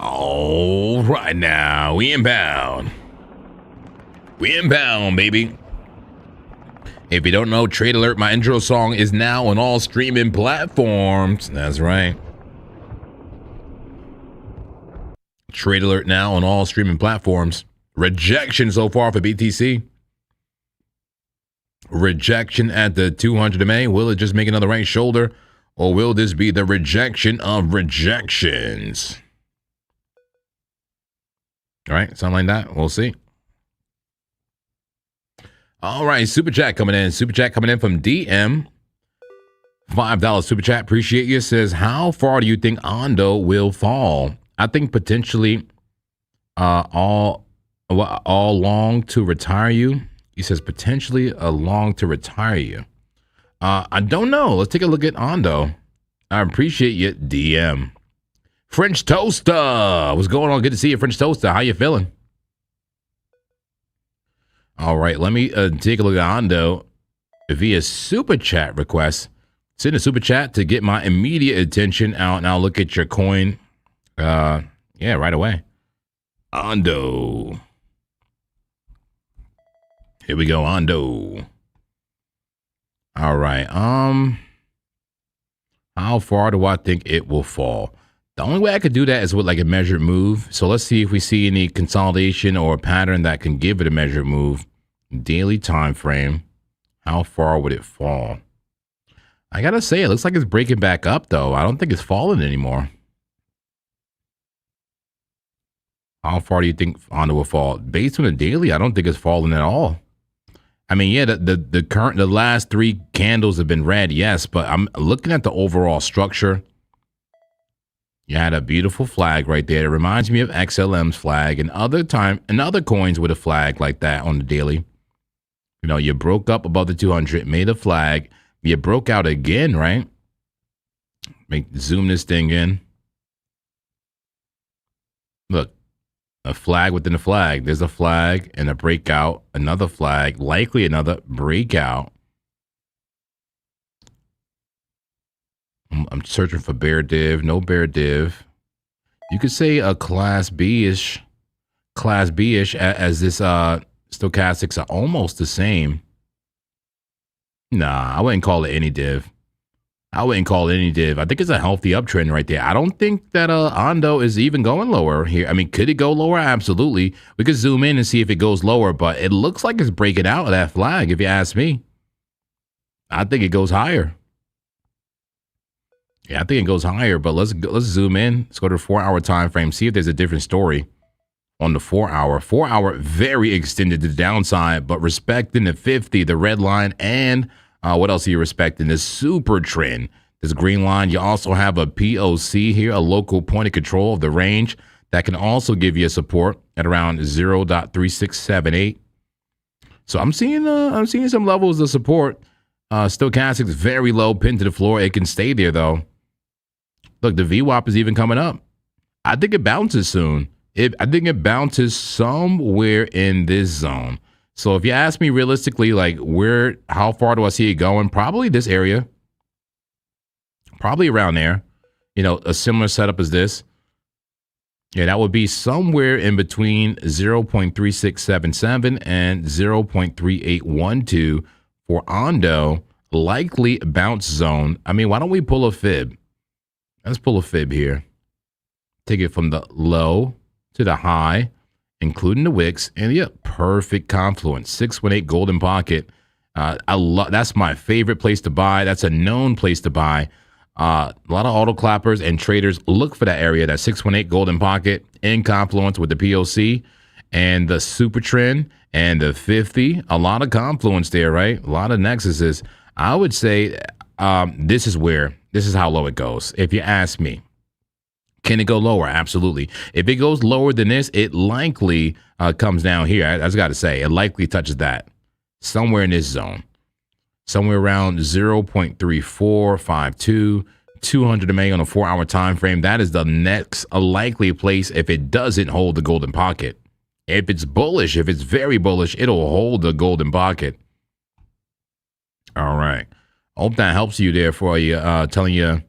All right, now we inbound. We inbound, baby. If you don't know, Trade Alert, my intro song, is now on all streaming platforms. That's right. Trade Alert now on all streaming platforms. Rejection so far for BTC. Rejection at the 200 MA. Will it just make another right shoulder? Or will this be the rejection of rejections? All right, something like that. We'll see. All right, super chat coming in. Super chat coming in from DM. $5 super chat. Appreciate you. Says, how far do you think Ondo will fall? I think potentially all long to retire you. He says potentially a long to retire you. I don't know. Let's take a look at Ondo. I appreciate you, DM. French Toaster. What's going on? Good to see you, French Toaster. How you feeling? All right, let me take a look at Ondo via super chat request. Send a super chat to get my immediate attention out, and I'll look at your coin. Yeah, right away. Ondo. Here we go, Ondo. All right. How far do I think it will fall? The only way I could do that is with like a measured move. So let's see if we see any consolidation or a pattern that can give it a measured move. Daily time frame. How far would it fall? I gotta say, it looks like it's breaking back up though. I don't think it's falling anymore. How far do you think Ondo will fall? Based on the daily, I don't think it's falling at all. I mean, yeah, the last three candles have been red, yes, but I'm looking at the overall structure. You had a beautiful flag right there. It reminds me of XLM's flag and other coins with a flag like that on the daily. You know, you broke up above the 200, made a flag. You broke out again, right? Zoom this thing in. Look, a flag within a flag. There's a flag and a breakout, another flag, likely another breakout. I'm searching for bear div. No bear div. You could say a class B-ish as this stochastics are almost the same. Nah, I wouldn't call it any div. I think it's a healthy uptrend right there. I don't think that Ondo is even going lower here. I mean, could it go lower? Absolutely. We could zoom in and see if it goes lower, but it looks like it's breaking out of that flag, if you ask me. I think it goes higher. Yeah, I think it goes higher, but let's zoom in. Let's go to the 4-hour time frame, see if there's a different story on the 4-hour. 4-hour, very extended to the downside, but respecting the 50, the red line, and what else are you respecting? This super trend, this green line. You also have a POC here, a local point of control of the range that can also give you a support at around 0.3678. So I'm seeing some levels of support. Stochastics very low, pinned to the floor. It can stay there though. Look, the VWAP is even coming up. I think it bounces soon. I think it bounces somewhere in this zone. So if you ask me realistically, like how far do I see it going? Probably this area. Probably around there. You know, a similar setup as this. Yeah, that would be somewhere in between 0.3677 and 0.3812 for Ondo. Likely bounce zone. I mean, why don't we pull a fib? Let's pull a fib here. Take it from the low to the high, including the wicks, and yeah, perfect confluence. 618 golden pocket. That's my favorite place to buy. That's a known place to buy. A lot of auto clappers and traders look for that area, that 618 golden pocket in confluence with the POC and the super trend and the 50. A lot of confluence there, right? A lot of nexuses. I would say this is how low it goes, if you ask me. Can it go lower? Absolutely. If it goes lower than this, it likely comes down here. I just got to say, it likely touches that somewhere in this zone, somewhere around 0.3452, 200 MA on a 4-hour time frame. That is the next likely place if it doesn't hold the golden pocket. If it's bullish, if it's very bullish, it'll hold the golden pocket. All right. Hope that helps you there for you, telling you.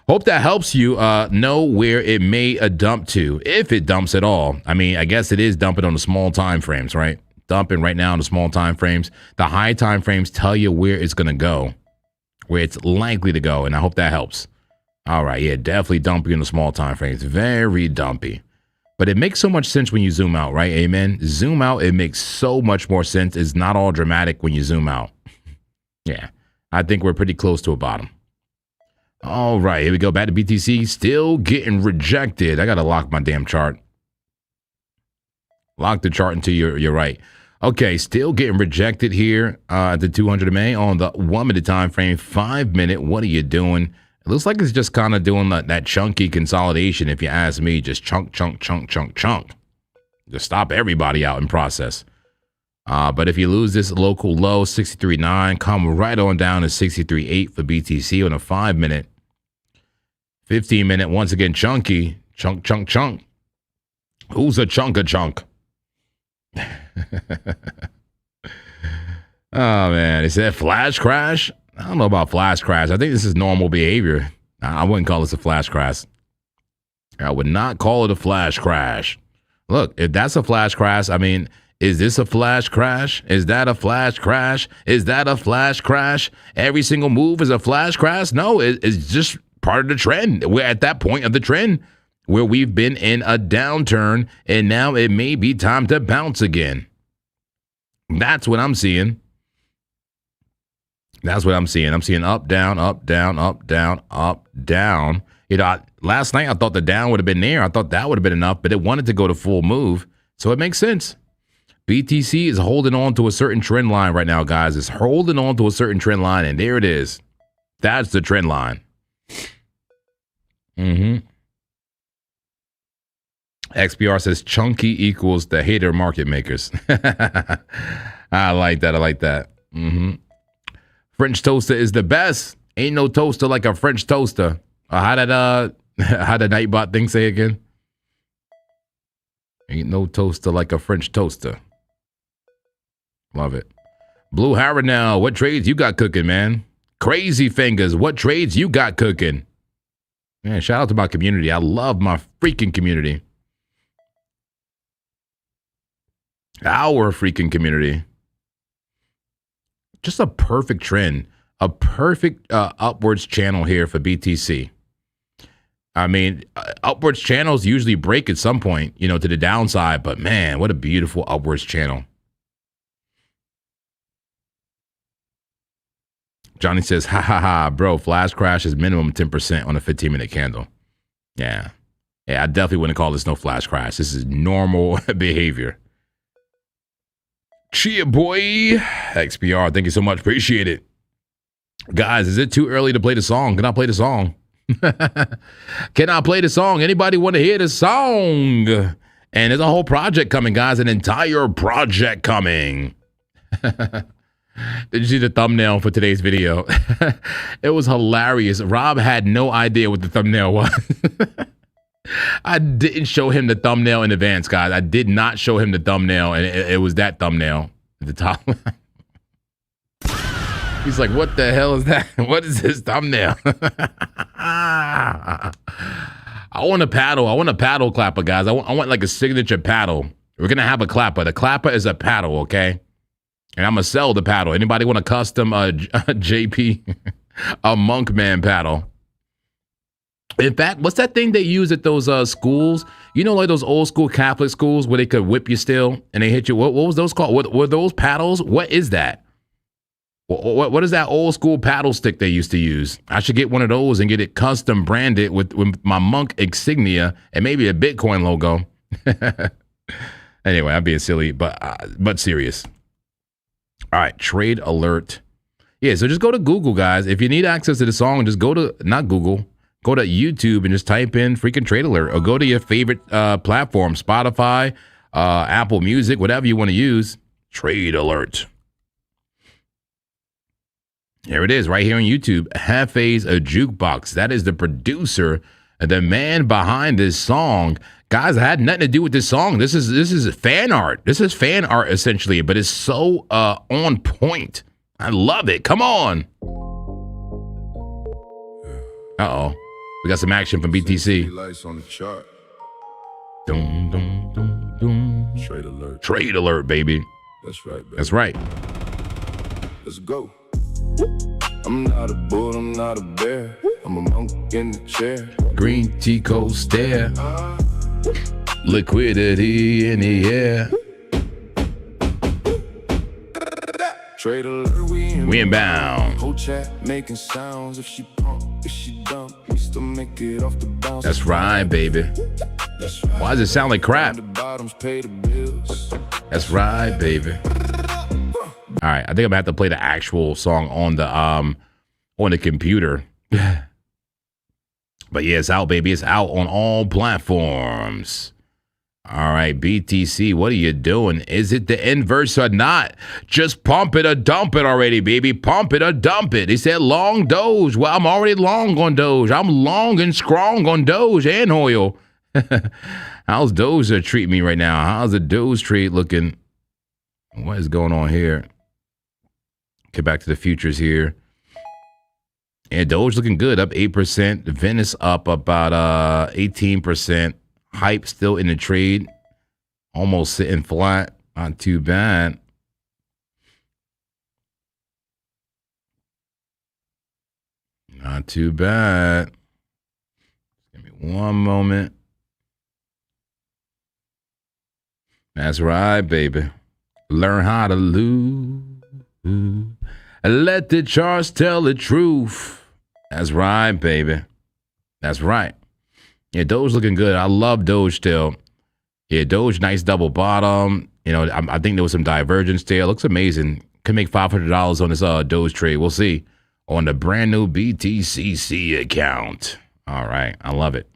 Hope that helps you know where it may dump to, if it dumps at all. I mean, I guess it is dumping on the small time frames, right? Dumping right now on the small time frames. The high time frames tell you where it's going to go, where it's likely to go, and I hope that helps. All right, yeah, definitely dumpy in the small time frames. Very dumpy. But it makes so much sense when you zoom out, right? Amen. Zoom out, it makes so much more sense. It's not all dramatic when you zoom out. Yeah, I think we're pretty close to a bottom. All right, here we go. Back to BTC. Still getting rejected. I got to lock my damn chart. Lock the chart until you're right. Okay, still getting rejected here at the 200 MA on the 1-minute time frame. 5-minute. What are you doing? It looks like it's just kind of doing that chunky consolidation, if you ask me. Just chunk, chunk, chunk, chunk, chunk. Just stop everybody out in process. But if you lose this local low, 63.9, come right on down to 63.8 for BTC on a 5-minute. 15-minute, once again, chunky. Chunk, chunk, chunk. Who's a chunk? Oh, man. Is that flash crash? I don't know about flash crash. I think this is normal behavior. I wouldn't call this a flash crash. I would not call it a flash crash. Look, if that's a flash crash, I mean, is this a flash crash? Is that a flash crash? Is that a flash crash? Every single move is a flash crash? No, it's just part of the trend. We're at that point of the trend where we've been in a downturn, and now it may be time to bounce again. That's what I'm seeing. That's what I'm seeing. I'm seeing up, down, up, down, up, down, up, down. You know, last night I thought the down would have been there. I thought that would have been enough, but it wanted to go to full move. So it makes sense. BTC is holding on to a certain trend line right now, guys. It's holding on to a certain trend line, and there it is. That's the trend line. XBR says chunky equals the hater market makers. I like that. French toaster is the best. Ain't no toaster like a French toaster. How did Nightbot thing say again? Ain't no toaster like a French toaster. Love it. Blue Harrow now. What trades you got cooking, man? Crazy fingers. What trades you got cooking? Man, shout out to my community. I love my freaking community. Our freaking community. Just a perfect trend. A perfect upwards channel here for BTC. I mean, upwards channels usually break at some point, you know, to the downside. But man, what a beautiful upwards channel. Johnny says, ha ha ha, bro, flash crash is minimum 10% on a 15-minute candle. Yeah. Yeah, I definitely wouldn't call this no flash crash. This is normal behavior. Chia boy. XBR, thank you so much. Appreciate it. Guys, is it too early to play the song? Can I play the song? Can I play the song? Anybody want to hear the song? And there's a whole project coming, guys. An entire project coming. Did you see the thumbnail for today's video? It was hilarious. Rob had no idea what the thumbnail was. I didn't show him the thumbnail in advance, guys. I did not show him the thumbnail, and it was that thumbnail at the top. He's like, what the hell is that? What is this thumbnail? I want a paddle. I want a paddle clapper, guys. I want like a signature paddle. We're going to have a clapper. The clapper is a paddle, okay? And I'm going to sell the paddle. Anybody want a custom JP, a Monkman paddle? In fact, what's that thing they use at those schools? You know, like those old school Catholic schools where they could whip you still and they hit you. What was those called? What were those paddles? What is that? What is that old school paddle stick they used to use? I should get one of those and get it custom branded with my monk insignia and maybe a Bitcoin logo. Anyway, I'm being silly, but serious. All right, trade alert. Yeah, so just go to Google, guys. If you need access to the song, just go to, not Google, go to YouTube and just type in freaking trade alert, or go to your favorite platform, Spotify, Apple Music, whatever you want to use. Trade alert. Here it is, right here on YouTube. Hefe's a Jukebox. That is the producer, the man behind this song. Guys, I had nothing to do with this song. This is fan art. This is fan art essentially, but it's so on point. I love it. Come on. Uh-oh. We got some action from BTC. Lights on the chart. Dum, dum, dum, dum. Trade alert. Trade alert, baby. That's right, baby. That's right. Let's go. I'm not a bull, I'm not a bear. I'm a monk in the chair. Green tea cold stare. Liquidity in the air. Trade alert, We inbound. whole chat making sounds. If she pump, if she dump, we still make it off the bounce. That's right, baby. That's right. Why does it sound like crap? The bottoms pay the bills. That's right, baby. All right, I think I'm gonna have to play the actual song on the computer. But yeah, it's out, baby. It's out on all platforms. All right, BTC, what are you doing? Is it the inverse or not? Just pump it or dump it already, baby. Pump it or dump it. He said long Doge. Well, I'm already long on Doge. I'm long and strong on Doge and oil. How's Doge treating me right now? How's the Doge trade looking? What is going on here? Get back to the futures here. And Doge looking good, up 8%. Venice up about 18%. Hype still in the trade. Almost sitting flat. Not too bad. Not too bad. Give me one moment. That's right, baby. Learn how to lose. Let the charts tell the truth. That's right, baby. That's right. Yeah, Doge looking good. I love Doge still. Yeah, Doge, nice double bottom. You know, I think there was some divergence there. Looks amazing. Could make $500 on this Doge trade. We'll see. On the brand new BTCC account. All right, I love it.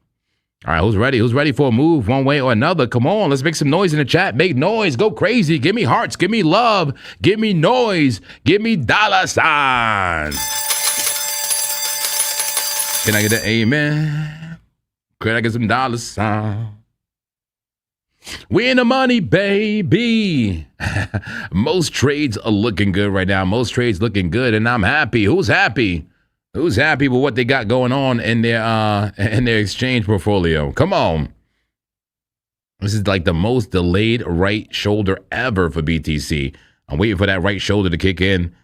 All right, who's ready? Who's ready for a move one way or another? Come on, let's make some noise in the chat. Make noise, go crazy. Give me hearts, give me love, give me noise, give me dollar signs. Can I get an amen? Can I get some dollar signs? We in the money, baby. Most trades are looking good right now. Most trades looking good, and I'm happy. Who's happy? Who's happy with what they got going on in their exchange portfolio? Come on. This is like the most delayed right shoulder ever for BTC. I'm waiting for that right shoulder to kick in.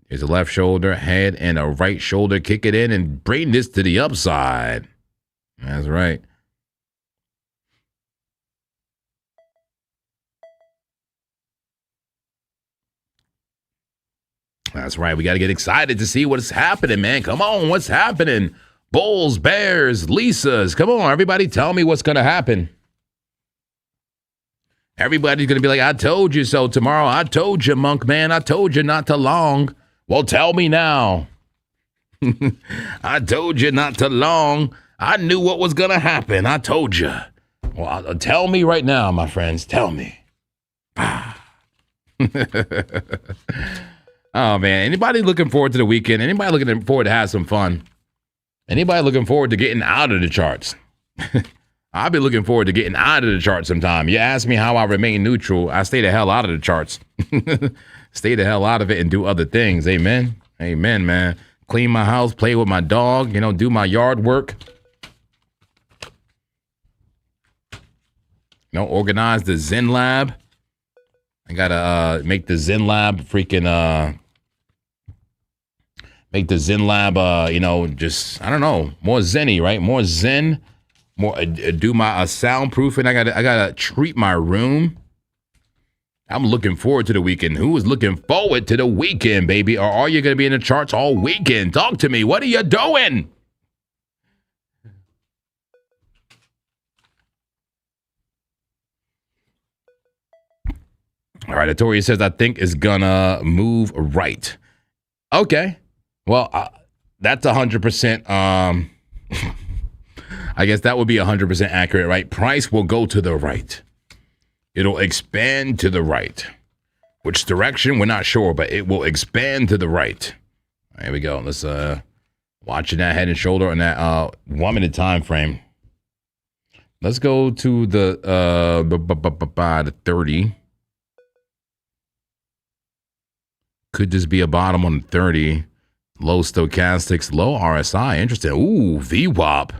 There's a left shoulder, head, and a right shoulder. Kick it in and bring this to the upside. That's right. That's right. We got to get excited to see what's happening, man. Come on. What's happening? Bulls, Bears, Lisas. Come on. Everybody tell me what's going to happen. Everybody's going to be like, I told you so tomorrow. I told you, Monk, man. I told you not to long. Well, tell me now. I told you not to long. I knew what was going to happen. I told you. Well, tell me right now, my friends. Tell me. Oh, man. Anybody looking forward to the weekend? Anybody looking forward to have some fun? Anybody looking forward to getting out of the charts? I'll be looking forward to getting out of the charts sometime. You ask me how I remain neutral. I stay the hell out of the charts. Stay the hell out of it and do other things. Amen. Amen, man. Clean my house, play with my dog, do my yard work. Organize the Zen Lab. I gotta make the Zen Lab freaking make the Zen Lab just I don't know, more zenny, right? More zen, more do my soundproofing. I gotta treat my room. I'm looking forward to the weekend. Who is looking forward to the weekend, baby? Or are you gonna be in the charts all weekend? Talk to me. What are you doing? All right, Atoria says, I think it's gonna move right. Okay. Well, that's 100%. I guess that would be 100% accurate, right? Price will go to the right. It'll expand to the right. Which direction, we're not sure, but it will expand to the right. There we go. Let's watching that head and shoulder on that 1 minute time frame. Let's go to the 30. Could just be a bottom on the 30. Low stochastics, low RSI. Interesting. Ooh, VWAP.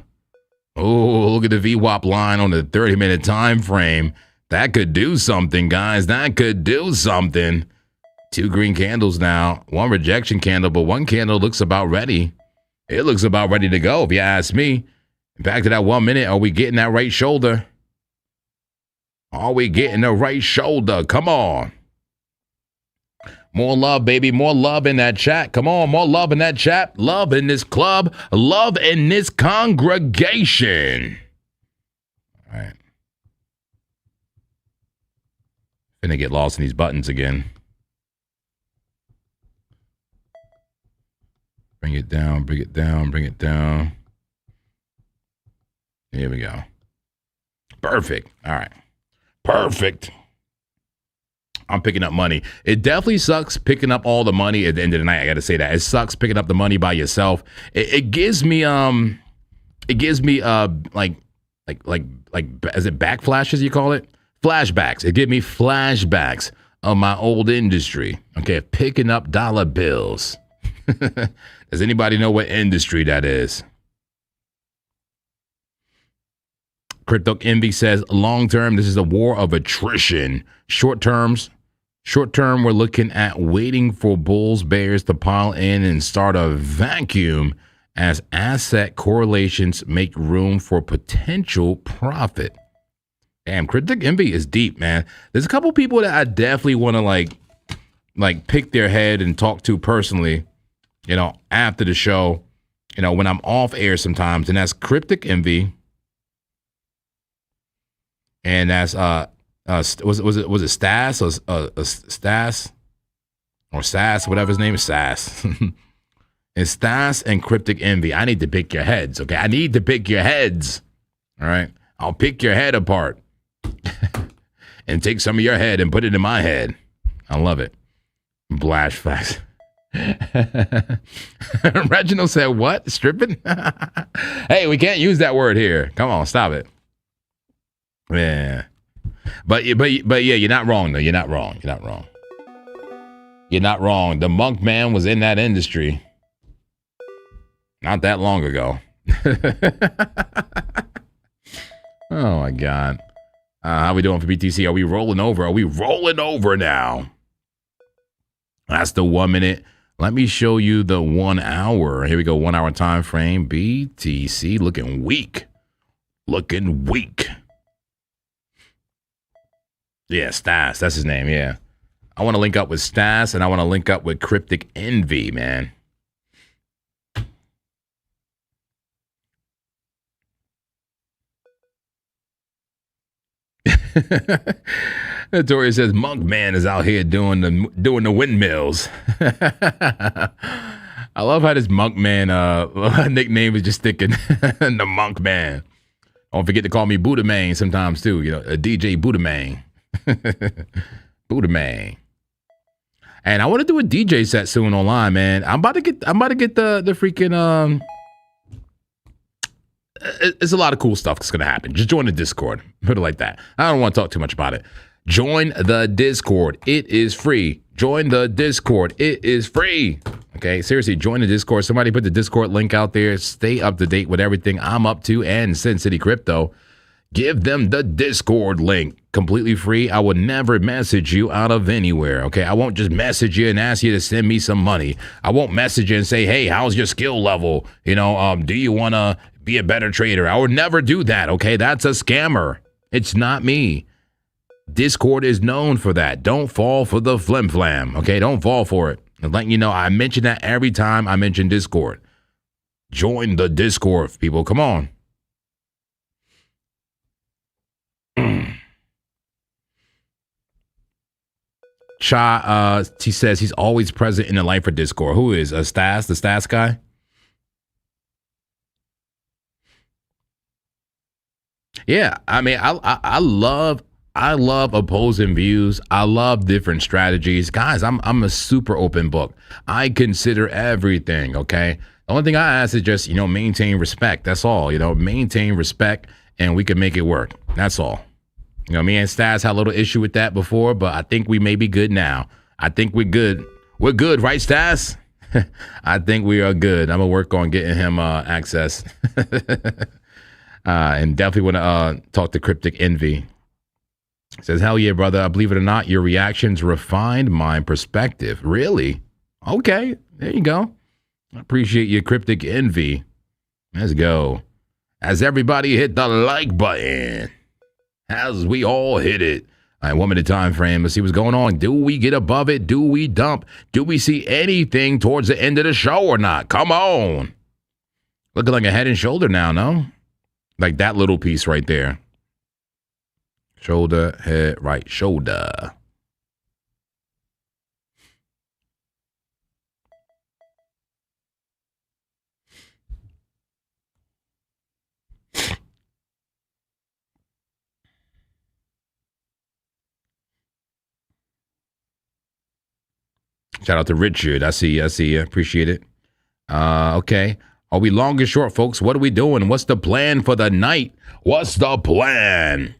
Oh, look at the VWAP line on the 30-minute time frame. That could do something, guys. That could do something. 2 green candles now. 1 rejection candle, but 1 candle looks about ready. It looks about ready to go, if you ask me. Back to that 1 minute. Are we getting that right shoulder? Are we getting the right shoulder? Come on. More love, baby. More love in that chat. Come on, more love in that chat. Love in this club. Love in this congregation. All right. Finna get lost in these buttons again. Bring it down, bring it down, bring it down. Here we go. Perfect. All right. Perfect. I'm picking up money. It definitely sucks picking up all the money at the end of the night. I got to say that. It sucks picking up the money by yourself. It gives me like is it back flashes you call it? Flashbacks. It gives me flashbacks of my old industry. Okay, picking up dollar bills. Does anybody know what industry that is? Crypto Envy says, long term, this is a war of attrition. Short term, we're looking at waiting for bulls, bears to pile in and start a vacuum as asset correlations make room for potential profit. Damn, Crypto Envy is deep, man. There's a couple people that I definitely want to like pick their head and talk to personally, after the show, when I'm off air sometimes, and that's Cryptic Envy. And that's was it Stas or Stas or Sass, whatever his name is, Sass. It's Stas and Cryptic Envy. I need to pick your heads, okay? I need to pick your heads. All right, I'll pick your head apart and take some of your head and put it in my head. I love it. Blash facts. Reginald said, "What? Stripping? Hey, we can't use that word here. Come on, stop it." Yeah, but yeah, you're not wrong though. You're not wrong. You're not wrong. You're not wrong. The monk man was in that industry. Not that long ago. Oh my God. How we doing for BTC? Are we rolling over? Are we rolling over now? That's the 1 minute. Let me show you the 1 hour. Here we go. 1 hour time frame. BTC looking weak. Looking weak. Yeah, Stas. That's his name. Yeah. I want to link up with Stas and I want to link up with Cryptic Envy, man. Tori says Monk Man is out here doing the windmills. I love how this Monk Man nickname is just sticking. The Monk Man. Don't forget to call me Buddha Man sometimes too. You know, a DJ Buddha Man. Buddha Man. And I want to do a DJ set soon online, man. I'm about to get the freaking it's a lot of cool stuff that's gonna happen. Just join the Discord. Put it like that. I don't want to talk too much about it. Join the Discord. It is free. Join the Discord. It is free. Okay, seriously, join the Discord. Somebody put the Discord link out there. Stay up to date with everything I'm up to and Sin City Crypto. Give them the Discord link. Completely free. I would never message you out of anywhere. Okay, I won't just message you and ask you to send me some money. I won't message you and say, hey, how's your skill level? You know, do you want to be a better trader? I would never do that. Okay, that's a scammer. It's not me. Discord is known for that. Don't fall for the flim flam. Okay, don't fall for it. And letting you know, I mention that every time I mention Discord. Join the Discord, people. Come on. Cha, he says he's always present in the life of Discord. Who is Stas, the Stas guy? Yeah, I mean, I love opposing views. I love different strategies, guys. I'm a super open book. I consider everything. Okay, the only thing I ask is just maintain respect. That's all. Maintain respect, and we can make it work. That's all. Me and Stas had a little issue with that before, but I think we may be good now. I think we're good. We're good, right, Stas? I think we are good. I'm gonna work on getting him access. And definitely want to talk to Cryptic Envy. Says, hell yeah, brother. Believe it or not, your reactions refined my perspective. Really? Okay, there you go. I appreciate your Cryptic Envy. Let's go. As everybody hit the like button. As we all hit it. All right, 1 minute time frame. Let's see what's going on. Do we get above it? Do we dump? Do we see anything towards the end of the show or not? Come on. Looking like a head and shoulder now, no? Like that little piece right there. Shoulder, head, right shoulder. Shout out to Richard. I see. Appreciate it. Okay. Are we long or short, folks? What are we doing? What's the plan for the night? What's the plan?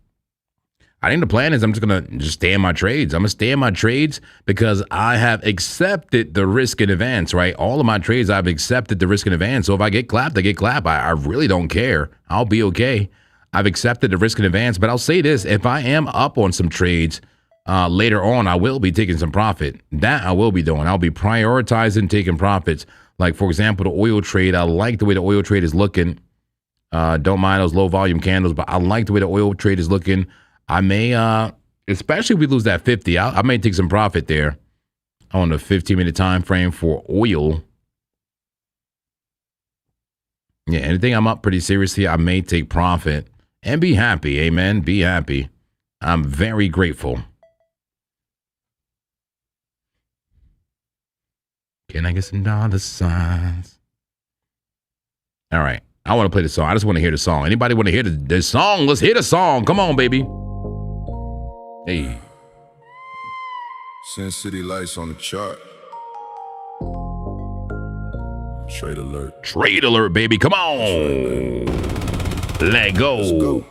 I think the plan is I'm just going to stay in my trades. I'm going to stay in my trades because I have accepted the risk in advance, right? All of my trades, I've accepted the risk in advance. So if I get clapped, I get clapped. I really don't care. I'll be okay. I've accepted the risk in advance. But I'll say this. If I am up on some trades later on, I will be taking some profit. That I will be doing. I'll be prioritizing taking profits. Like, for example, the oil trade. I like the way the oil trade is looking. Don't mind those low volume candles, but I like the way the oil trade is looking. I may, especially if we lose that 50, I may take some profit there on the 15-minute time frame for oil. Yeah, anything I'm up pretty seriously, I may take profit and be happy. Amen. Be happy. I'm very grateful. Can I get some dollar signs? All right. I want to play the song. I just want to hear the song. Anybody want to hear the song? Let's hear the song. Come on, baby. Hey. Sin City lights on the chart. Trade alert. Trade alert, baby. Come on. Let go. Let's go.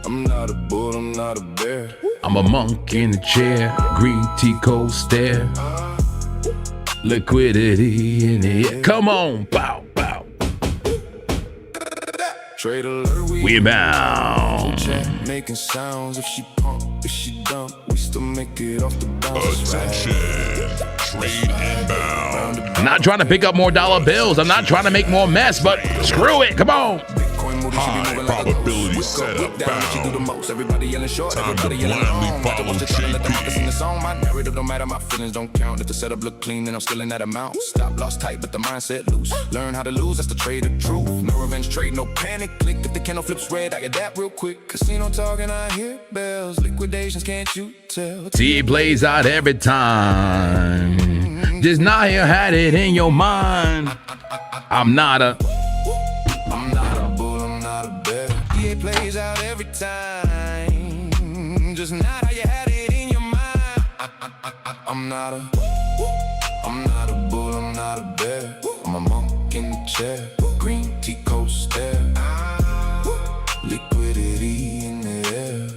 I'm not a bull, I'm not a bear. I'm a monk in the chair. Green tea, cold stare. Liquidity in the air. Come on. Bow, bow. Trade alert, We inbound. chat, making sounds. If she pump, if she dump, we still make it off the bounce. Attention, trade inbound. I'm not trying to pick up more dollar bills. I'm not trying to make more mess, but screw it. Come on. High probability setup bound. Everybody yelling short, Time to everybody yelling blindly long. follow Let the market sing the JP. song. My narrative don't matter, my feelings don't count. If the setup look clean, then I'm still in that amount. Stop loss tight, but the mindset loose. Learn how to lose, that's the trade of truth. No revenge trade, no panic. Click if the candle flips red, I adapt real quick. Casino talking, I hear bells. Liquidations, can't you tell? See, it plays out every time. Just now you had it in your mind. I'm not a. I'm not a bull, I'm not a bear. Yeah, it plays out every time. Just not how you had it in your mind. I'm not a bull, I'm not a bear. I'm a monk in the chair. Green tea coaster. Liquidity in the air.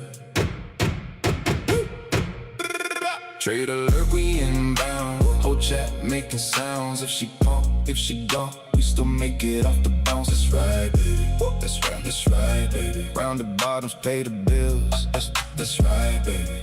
Trade alert, we inbound. Whole chat making sounds. If she pump, if she dump, we still make it off the bounce. That's right, baby. That's right, baby. Round the bottoms, pay the bills. That's right, baby.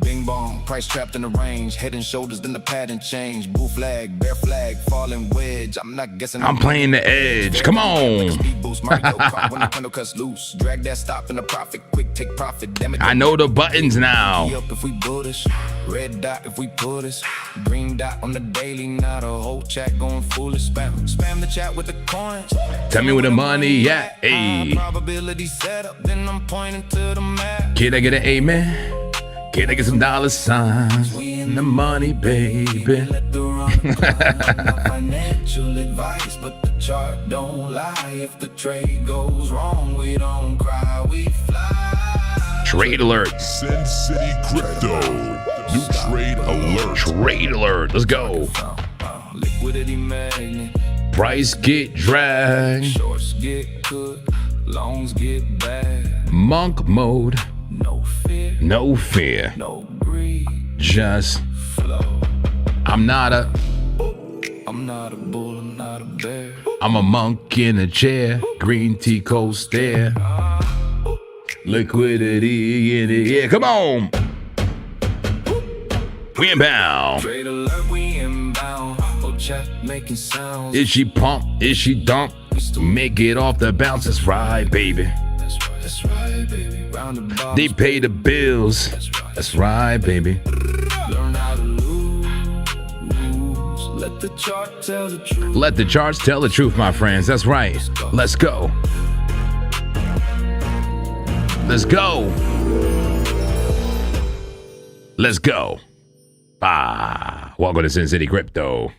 Bing bong, price trapped in the range. Head and shoulders, then the pattern change. Blue flag, bear flag, falling wedge. I'm not guessing. I'm playing the edge. Come on. Speed boost, Mario Kart when the candle cuts loose. Drag that stop in the profit, quick take profit. Damn it. I know the buttons now. Up if we bullish, red dot if we pull this, green dot on the daily, not a whole chat going foolish. Spam the chat with the coins. Tell me where the money at. Hey. Probability set up, then I'm pointing to the map. Can I get an amen? Can I get some dollar signs? And the money, baby. Let the run no financial advice, but the chart don't lie. If the trade goes wrong, we don't cry, we fly. Trade alert. Sin City Crypto. New trade alert. Trade alert. Let's go. Liquidity magnet. Price get dragged. Shorts get cooked, longs get bad. Monk mode. No fear, No fear. no greed, Just. flow. I'm not a. I'm not a bull, I'm not a bear. I'm a monk in a chair. Green tea coaster. Liquidity in the air. Come on. We inbound. Trade alert, we inbound. Oh, chat making sounds. Is she pump? Is she dump? Make it off the bounce. That's right, baby. That's right, baby. Round the box. They pay the bills. That's right, baby. Learn how to lose. Let the chart tell the truth. Let the charts tell the truth, my friends. That's right. Let's go. Let's go. Let's go. Welcome to Sin City Crypto.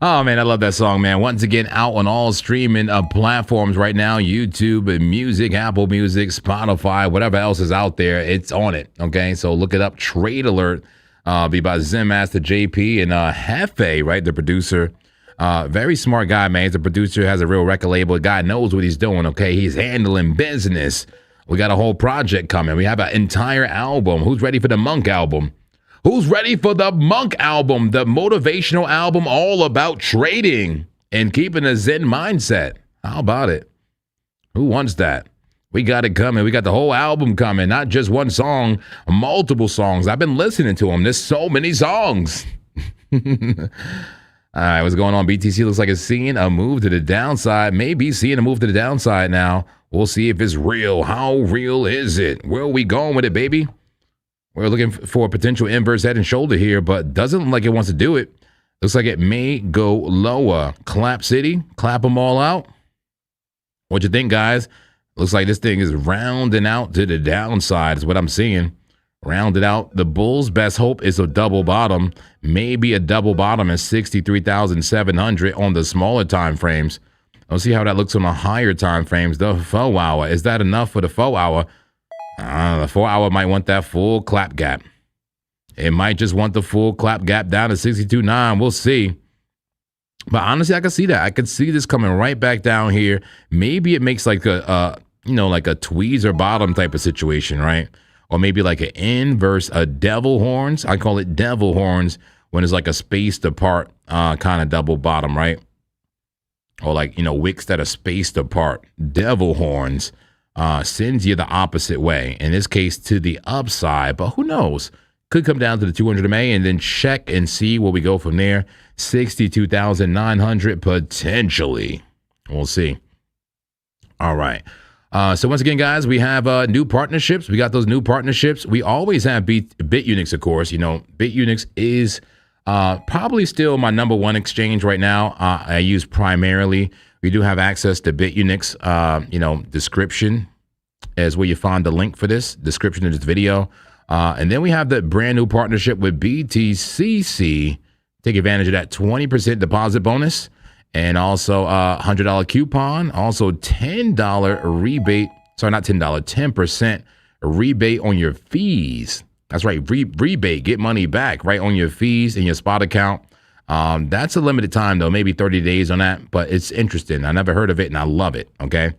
Oh, man, I love that song, man. Once again, out on all streaming platforms right now, YouTube and Music, Apple Music, Spotify, whatever else is out there, it's on it, okay? So look it up, Trade Alert, be by Zen Master JP and Hefe, right, the producer. Very smart guy, man. He's a producer, has a real record label. The guy knows what he's doing, okay? He's handling business. We got a whole project coming. We have an entire album. Who's ready for the Monk album? Who's ready for the Monk album, the motivational album all about trading and keeping a Zen mindset? How about it? Who wants that? We got it coming. We got the whole album coming, not just one song, multiple songs. I've been listening to them. There's so many songs. All right, what's going on? BTC looks like it's seeing a move to the downside. Maybe seeing a move to the downside now. We'll see if it's real. How real is it? Where are we going with it, baby? We're looking for a potential inverse head and shoulder here, but doesn't look like it wants to do it. Looks like it may go lower. Clap City, clap them all out. What you think, guys? Looks like this thing is rounding out to the downside is what I'm seeing. Rounded out. The Bulls' best hope is a double bottom. Maybe a double bottom at 63,700 on the smaller time frames. Let's see how that looks on the higher time frames. The 4 hour. Is that enough for the 4 hour? The 4 hour might want that full clap gap. It might just want the full clap gap down to 62.9. We'll see. But honestly, I can see that. I could see this coming right back down here. Maybe it makes like a like a tweezer bottom type of situation, right? Or maybe like an inverse, a devil horns. I call it devil horns when it's like a spaced apart kind of double bottom, right? or like, wicks that are spaced apart. Devil horns sends you the opposite way. In this case, to the upside, but who knows? Could come down to the 200 MA and then check and see where we go from there. 62,900 potentially. We'll see. All right. So once again, guys, we have new partnerships. We got those new partnerships. We always have BitUnix, of course. BitUnix is probably still my number one exchange right now. I use primarily. We do have access to BitUnix. Description is where you find the link for this. Description of this video. And then we have the brand new partnership with BTCC. Take advantage of that 20% deposit bonus and also $100 coupon, also $10 rebate. Sorry, not $10, 10% rebate on your fees. That's right, rebate, get money back right on your fees in your spot account. That's a limited time though, maybe 30 days on that, but it's interesting. I never heard of it and I love it, okay?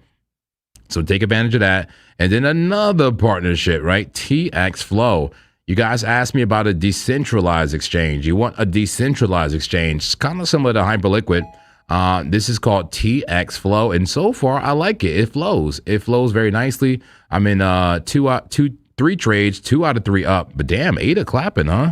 So take advantage of that. And then another partnership, right? TX Flow. You guys asked me about a decentralized exchange. You want a decentralized exchange. It's kind of similar to Hyperliquid. This is called TX Flow. And so far, I like it. It flows. It flows very nicely. I'm in 3 trades, 2 out of 3 up. But damn, ADA clapping, huh?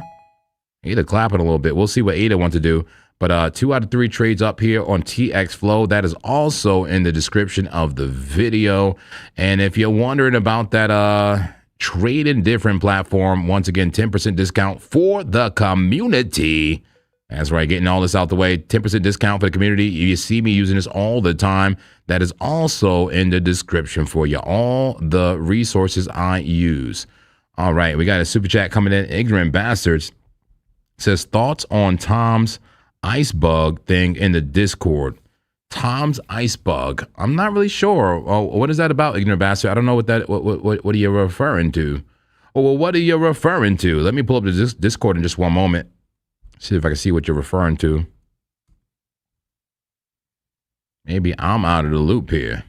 ADA clapping a little bit. We'll see what ADA wants to do. But 2 out of 3 trades up here on TX Flow. That is also in the description of the video. And if you're wondering about that trade in different platform, once again, 10% discount for the community. That's right, getting all this out the way. 10% discount for the community. You see me using this all the time. That is also in the description for you. All the resources I use. All right, we got a super chat coming in. Ignorant Bastards says, thoughts on Tom's ice bug thing in the Discord. Tom's ice bug. I'm not really sure. Oh, what is that about, Ignorant Bastard? I don't know what that. What are you referring to? Oh, well, what are you referring to? Let me pull up the Discord in just one moment. See if I can see what you're referring to. Maybe I'm out of the loop here.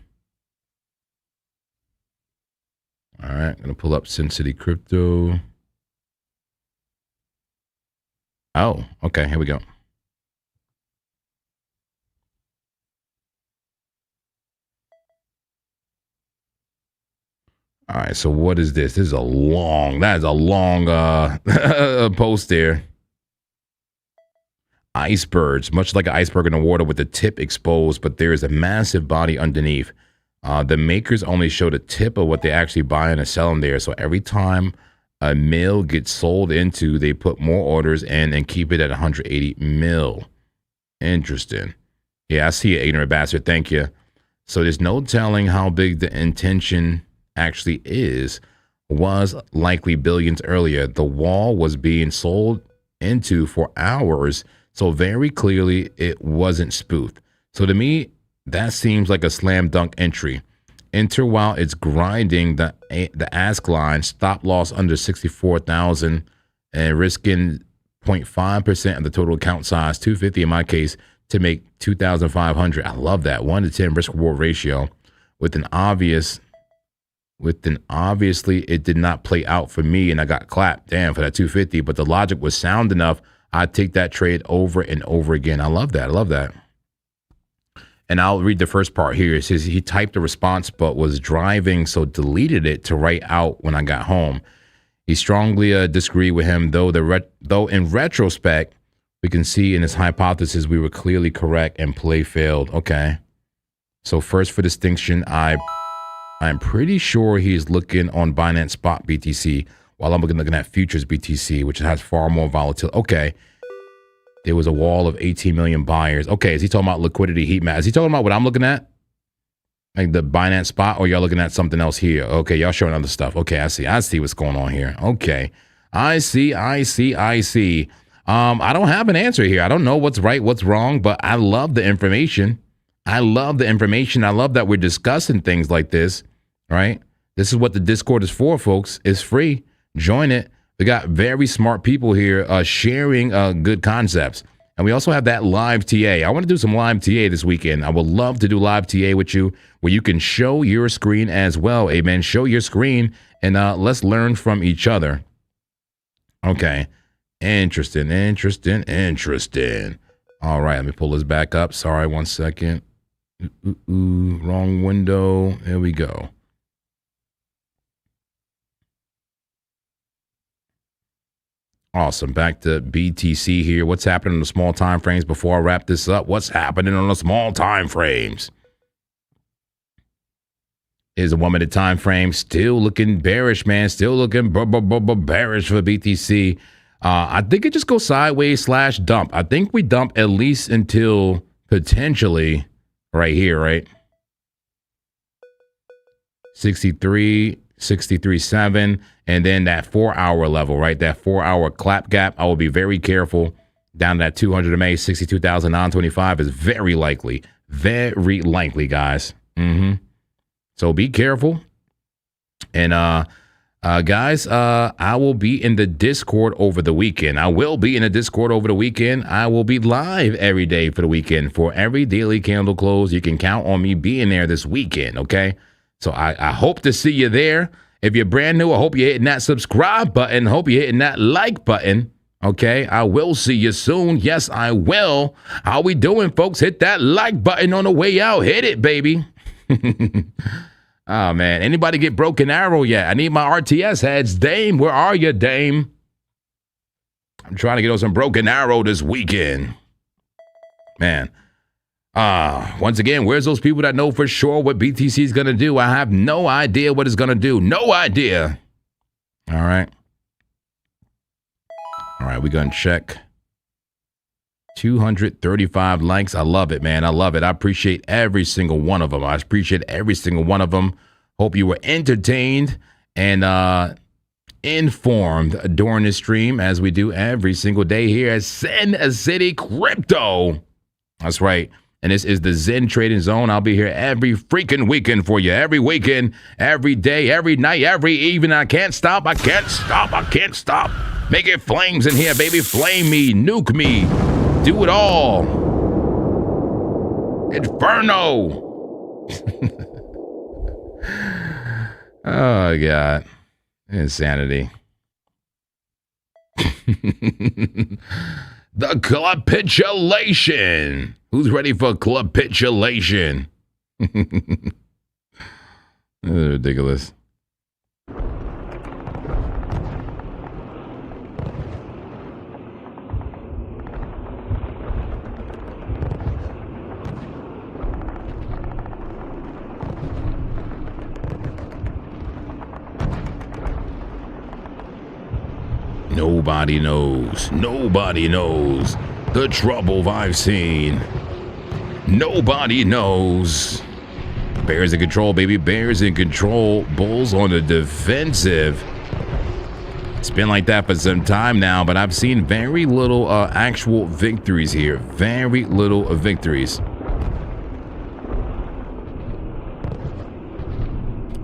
All right, gonna pull up Sin City Crypto. Oh, okay, here we go. All right, so what is this? This is that is a long post there. Icebergs, much like an iceberg in the water with the tip exposed, but there is a massive body underneath. The makers only show the tip of what they actually buy and sell them there. So every time a mil gets sold into, they put more orders in and keep it at 180 mil. Interesting. Yeah, I see it, Ignorant Bastard. Thank you. So there's no telling how big the intention actually was likely billions earlier. The wall was being sold into for hours, so very clearly it wasn't spoofed. So to me, that seems like a slam dunk entry. Enter while it's grinding the ask line, stop loss under 64,000 and risking 0.5% of the total account size, 250 in my case, to make 2,500. I love that 1 to 10 risk reward ratio obviously it did not play out for me and I got clapped, damn, for that 250, but the logic was sound enough. I'd take that trade over and over again. I love that. I love that. And I'll read the first part here. It says he typed a response but was driving, so deleted it to write out when I got home. He strongly disagreed with him, though in retrospect, we can see in his hypothesis we were clearly correct and play failed. Okay. So first for distinction, I'm pretty sure he's looking on Binance Spot BTC while I'm looking at futures BTC, which has far more volatility. Okay. There was a wall of 18 million buyers. Okay. Is he talking about liquidity heat map? Is he talking about what I'm looking at? Like the Binance Spot, or y'all looking at something else here? Okay. Y'all showing other stuff. Okay. I see what's going on here. Okay. I see. I don't have an answer here. I don't know what's right, what's wrong, but I love the information. I love that we're discussing things like this, right? This is what the Discord is for, folks. It's free. Join it. We got very smart people here sharing good concepts. And we also have that live TA. I want to do some live TA this weekend. I would love to do live TA with you where you can show your screen as well. Amen. Show your screen and let's learn from each other. Okay. Interesting. All right. Let me pull this back up. Sorry, 1 second. Wrong window. There we go. Awesome. Back to BTC here. What's happening on the small time frames before I wrap this up? What's happening on the small time frames? Is a 1 minute time frame still looking bearish, man? Still looking bearish for BTC. I think it just goes sideways / dump. I think we dump at least until potentially right here, right? 63.7, and then that 4 hour level, right? That 4 hour clap gap. I will be very careful. Down to that 200 MA, 62,925 is very likely, guys. So be careful. And guys, I will be in the Discord over the weekend. I will be live every day for the weekend. For every daily candle close, you can count on me being there this weekend, okay? So I hope to see you there. If you're brand new, I hope you're hitting that subscribe button. Hope you're hitting that like button, okay? I will see you soon. Yes, I will. How we doing, folks? Hit that like button on the way out. Hit it, baby. Oh, man. Anybody get Broken Arrow yet? I need my RTS heads. Dame, where are you, Dame? I'm trying to get on some Broken Arrow this weekend. Man. Once again, where's those people that know for sure what BTC is going to do? I have no idea what it's going to do. No idea. All right. All right, we're going to check. 235 likes. I love it, man. I love it. I appreciate every single one of them. Hope you were entertained and informed during this stream, as we do every single day here at Sin City Crypto. That's right. And this is the Zen Trading Zone. I'll be here every freaking weekend for you. Every weekend, every day, every night, every evening. I can't stop. Make it flames in here, baby. Flame me. Nuke me. Do it all. Inferno. Oh, God. Insanity. The capitulation. Who's ready for capitulation? Ridiculous. Nobody knows the trouble I've seen. Nobody knows. Bears in control, baby. Bears in control. Bulls on the defensive. It's been like that for some time now, but I've seen very little actual victories here. Very little victories.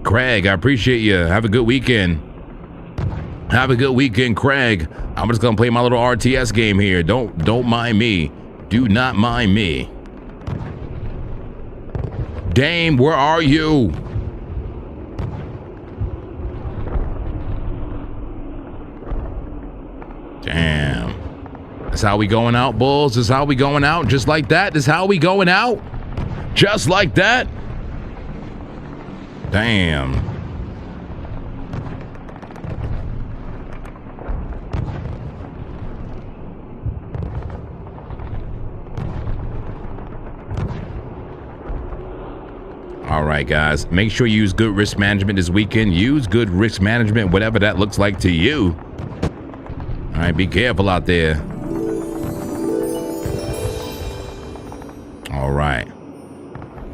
Craig, I appreciate you. Have a good weekend. Have a good weekend, Craig. I'm just gonna play my little RTS game here. Don't mind me. Do not mind me. Dame, where are you? Damn. That's how we going out, Bulls. This is how we going out. Just like that. This is how we going out. Just like that. Damn. All right, guys, make sure you use good risk management this weekend. Use good risk management, whatever that looks like to you. All right, be careful out there. All right.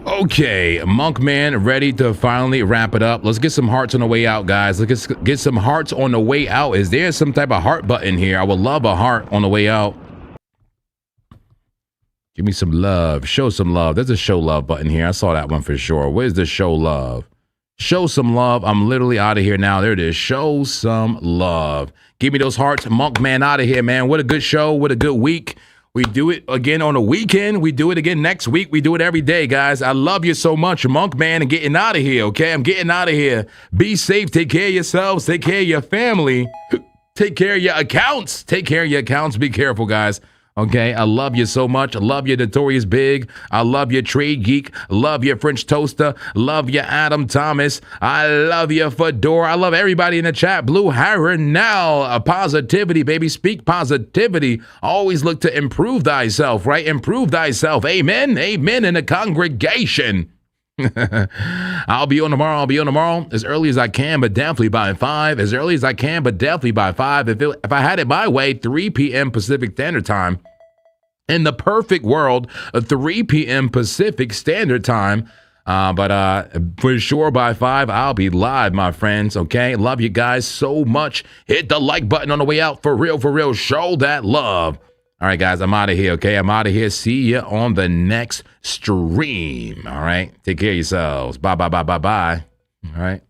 Okay, Monkman ready to finally wrap it up. Let's get some hearts on the way out, guys. Let's get some hearts on the way out. Is there some type of heart button here? I would love a heart on the way out. Give me some love. Show some love. There's a show love button here. I saw that one for sure. Where's the show love? Show some love. I'm literally out of here now. There it is. Show some love. Give me those hearts. Monkman out of here, man. What a good show. What a good week. We do it again on the weekend. We do it again next week. We do it every day, guys. I love you so much, Monkman, and getting out of here, okay? I'm getting out of here. Be safe. Take care of yourselves. Take care of your family. Take care of your accounts. Take care of your accounts. Be careful, guys. Okay, I love you so much. I love you, Notorious Big. I love you, Trade Geek. Love you, French Toaster. Love you, Adam Thomas. I love you, Fedora. I love everybody in the chat. Blue Heron now. Positivity, baby. Speak positivity. Always look to improve thyself, right? Improve thyself. Amen. Amen in the congregation. I'll be on tomorrow as early as I can, but definitely by 5. As early as I can, but definitely by 5. If I had it my way, 3 p.m. Pacific Standard Time. In the perfect world, 3 p.m. Pacific Standard Time. But for sure by 5, I'll be live, my friends. Okay, love you guys so much. Hit the like button on the way out. For real. Show that love. All right, guys, I'm out of here, okay? I'm out of here. See you on the next stream, all right? Take care of yourselves. Bye. All right?